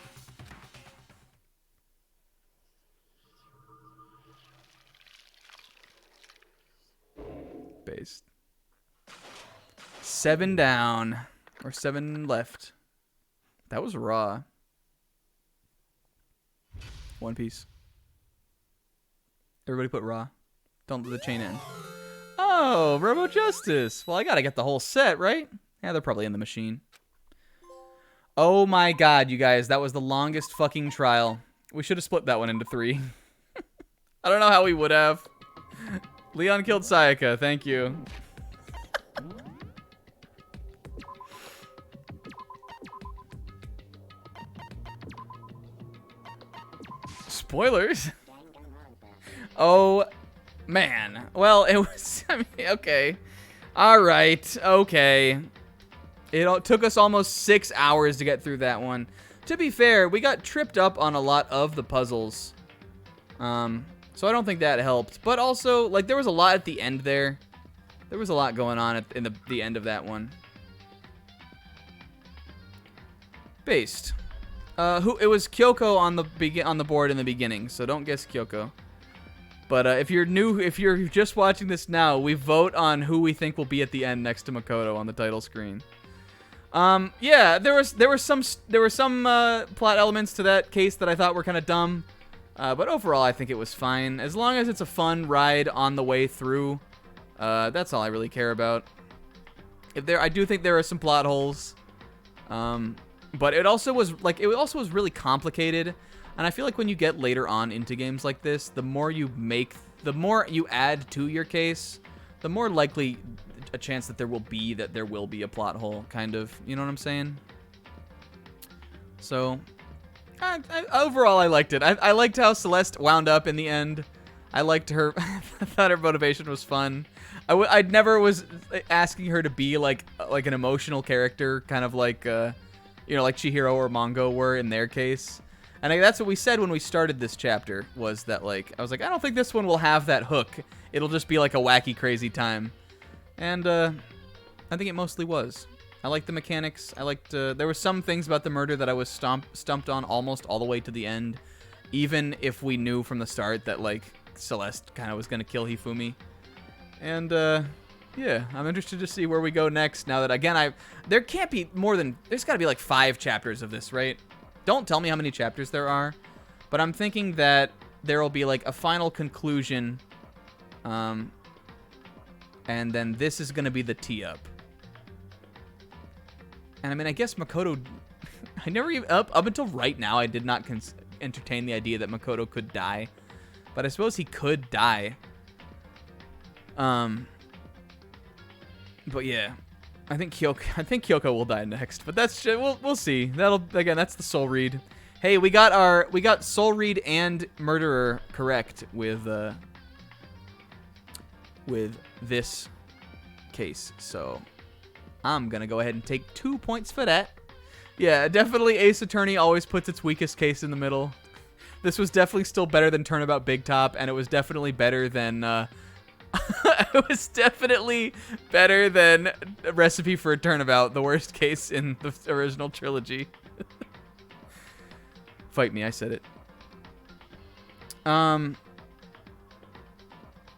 Based. 7 down. Or 7 left. That was raw. One Piece. Everybody put raw. Don't let the chain end. Oh, Robo Justice. Well, I gotta get the whole set, right? Yeah, they're probably in the machine. Oh my god, you guys. That was the longest fucking trial. We should have split that one into 3. I don't know how we would have. Leon killed Sayaka. Thank you. Spoilers? Oh, man. Well, it was... I mean, okay. Alright, okay. It took us almost 6 hours to get through that one. To be fair, we got tripped up on a lot of the puzzles. So I don't think that helped. But also, like, there was a lot at the end there. There was a lot going on in the end of that one. Based. It was Kyoko on the board in the beginning, so don't guess Kyoko. But if you're just watching this now, we vote on who we think will be at the end next to Makoto on the title screen. Yeah, there were some plot elements to that case that I thought were kind of dumb, but overall I think it was fine. As long as it's a fun ride on the way through, that's all I really care about. I do think there are some plot holes, but it also was really complicated. And I feel like when you get later on into games like this, the more you add to your case, the more likely a chance that there will be a plot hole, kind of. You know what I'm saying? So, overall, I liked it. I liked how Celeste wound up in the end. I liked her. I thought her motivation was fun. I never was asking her to be like an emotional character, kind of like like Chihiro or Mongo were in their case. And that's what we said when we started this chapter, was that, like, I was like, I don't think this one will have that hook. It'll just be like a wacky, crazy time. And I think it mostly was. I liked the mechanics. I liked, there were some things about the murder that I was stumped on almost all the way to the end. Even if we knew from the start that, like, Celeste kind of was going to kill Hifumi. And, yeah, I'm interested to see where we go next now that, again, there's got to be like 5 chapters of this, right? Don't tell me how many chapters there are, but I'm thinking that there will be like a final conclusion, and then this is going to be the tee-up. And I mean, I guess Makoto, I never even, up until right now, I did not entertain the idea that Makoto could die, but I suppose he could die. But yeah. I think Kyoko will die next, but that's we'll see. That's the soul read. Hey, we got soul read and murderer correct with this case. So I'm gonna go ahead and take 2 points for that. Yeah, definitely Ace Attorney always puts its weakest case in the middle. This was definitely still better than Turnabout Big Top, and it was definitely better than it was definitely better than Recipe for a Turnabout, the worst case in the original trilogy. Fight me, I said it.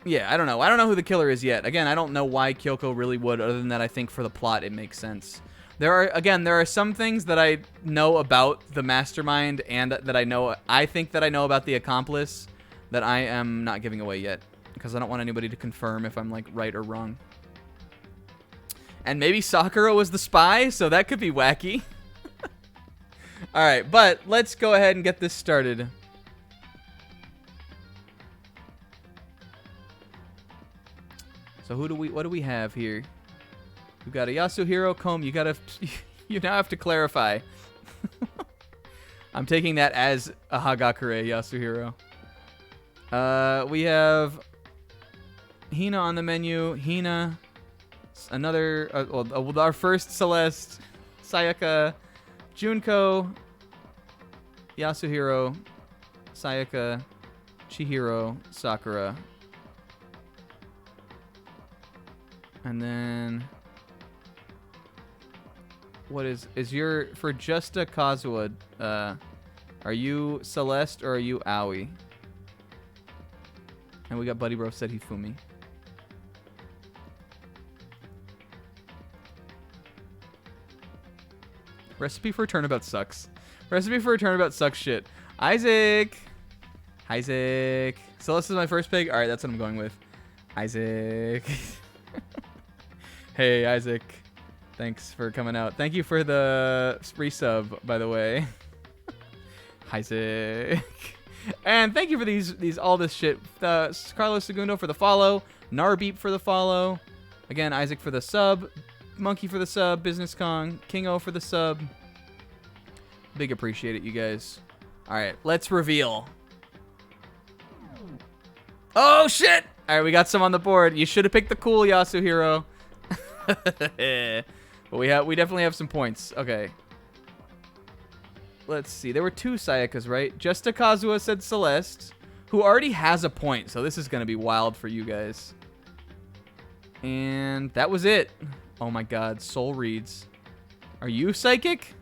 Yeah, I don't know. I don't know who the killer is yet. Again, I don't know why Kyoko really would, other than that I think for the plot it makes sense. There are some things that I know about the mastermind and that I think that I know about the accomplice that I am not giving away yet, because I don't want anybody to confirm if I'm like right or wrong. And maybe Sakura was the spy, so that could be wacky. All right, but let's go ahead and get this started. So what do we have here? We've got a Yasuhiro comb. You now have to clarify. I'm taking that as a Hagakure Yasuhiro. We have Hina on the menu. Hina, another, our first Celeste, Sayaka, Junko, Yasuhiro, Sayaka, Chihiro, Sakura. And then, what is your, for Justa Kazuha, are you Celeste or are you Aoi? And we got Buddy Bro said Hifumi. Recipe for a Turnabout sucks. Recipe for a Turnabout sucks shit. Isaac! Celeste is my first pick? Alright, that's what I'm going with. Isaac. Hey, Isaac. Thanks for coming out. Thank you for the resub, by the way. Isaac. And thank you for all this shit. Carlos Segundo for the follow. Narbeep for the follow. Again, Isaac for the sub. Monkey for the sub. Business Kong. Kingo for the sub. Big appreciate it, you guys. Alright, let's reveal. Oh, shit! Alright, we got some on the board. You should have picked the cool Yasuhiro. But we definitely have some points. Okay. Let's see. There were 2 Sayakas, right? Justa Kazuha said Celeste, who already has a point, so this is going to be wild for you guys. And that was it. Oh my god, Soul Reads. Are you psychic?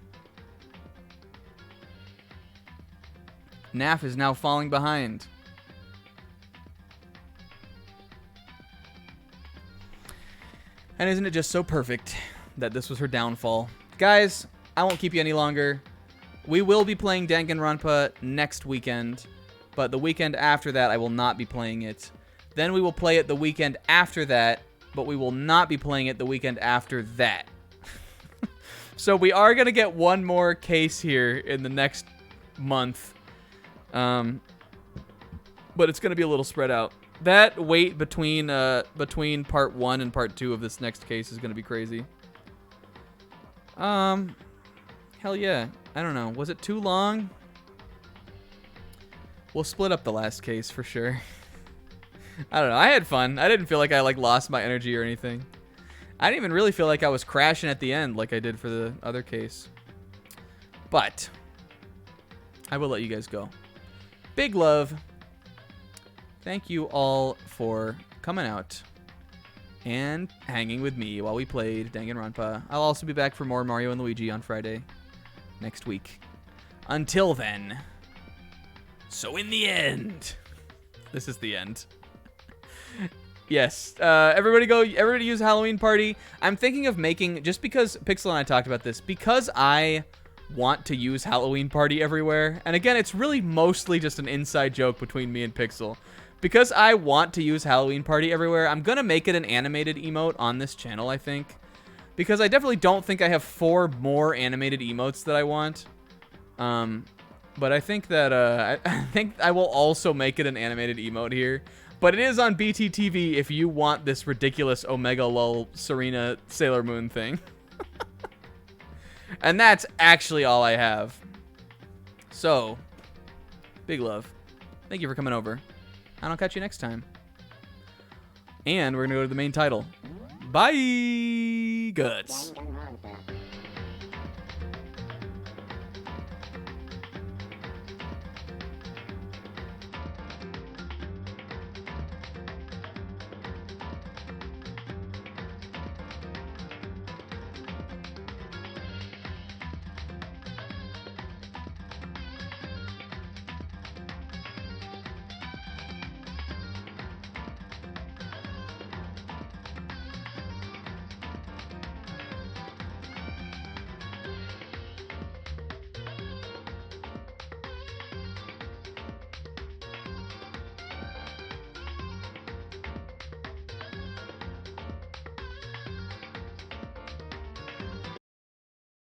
Naf is now falling behind. And isn't it just so perfect that this was her downfall? Guys, I won't keep you any longer. We will be playing Danganronpa next weekend, but the weekend after that I will not be playing it. Then we will play it the weekend after that, but we will not be playing it the weekend after that. So we are going to get one more case here in the next month. But it's going to be a little spread out. That wait between part 1 and part 2 of this next case is going to be crazy. Hell yeah. I don't know. Was it too long? We'll split up the last case for sure. I don't know. I had fun. I didn't feel like I lost my energy or anything. I didn't even really feel like I was crashing at the end like I did for the other case. But I will let you guys go. Big love. Thank you all for coming out and hanging with me while we played Danganronpa. I'll also be back for more Mario and Luigi on Friday next week. Until then, so in the end, this is the end. Yes, everybody use Halloween Party. I'm thinking of making, just because Pixel and I talked about this, because I want to use Halloween Party everywhere, and again, it's really mostly just an inside joke between me and Pixel. Because I want to use Halloween Party everywhere, I'm gonna make it an animated emote on this channel, I think. Because I definitely don't think I have 4 more animated emotes that I want. But I think that, I think I will also make it an animated emote here. But it is on BTTV if you want this ridiculous Omega Lol Serena Sailor Moon thing. And that's actually all I have. So, big love. Thank you for coming over. And I'll catch you next time. And we're going to go to the main title. Bye, Guts.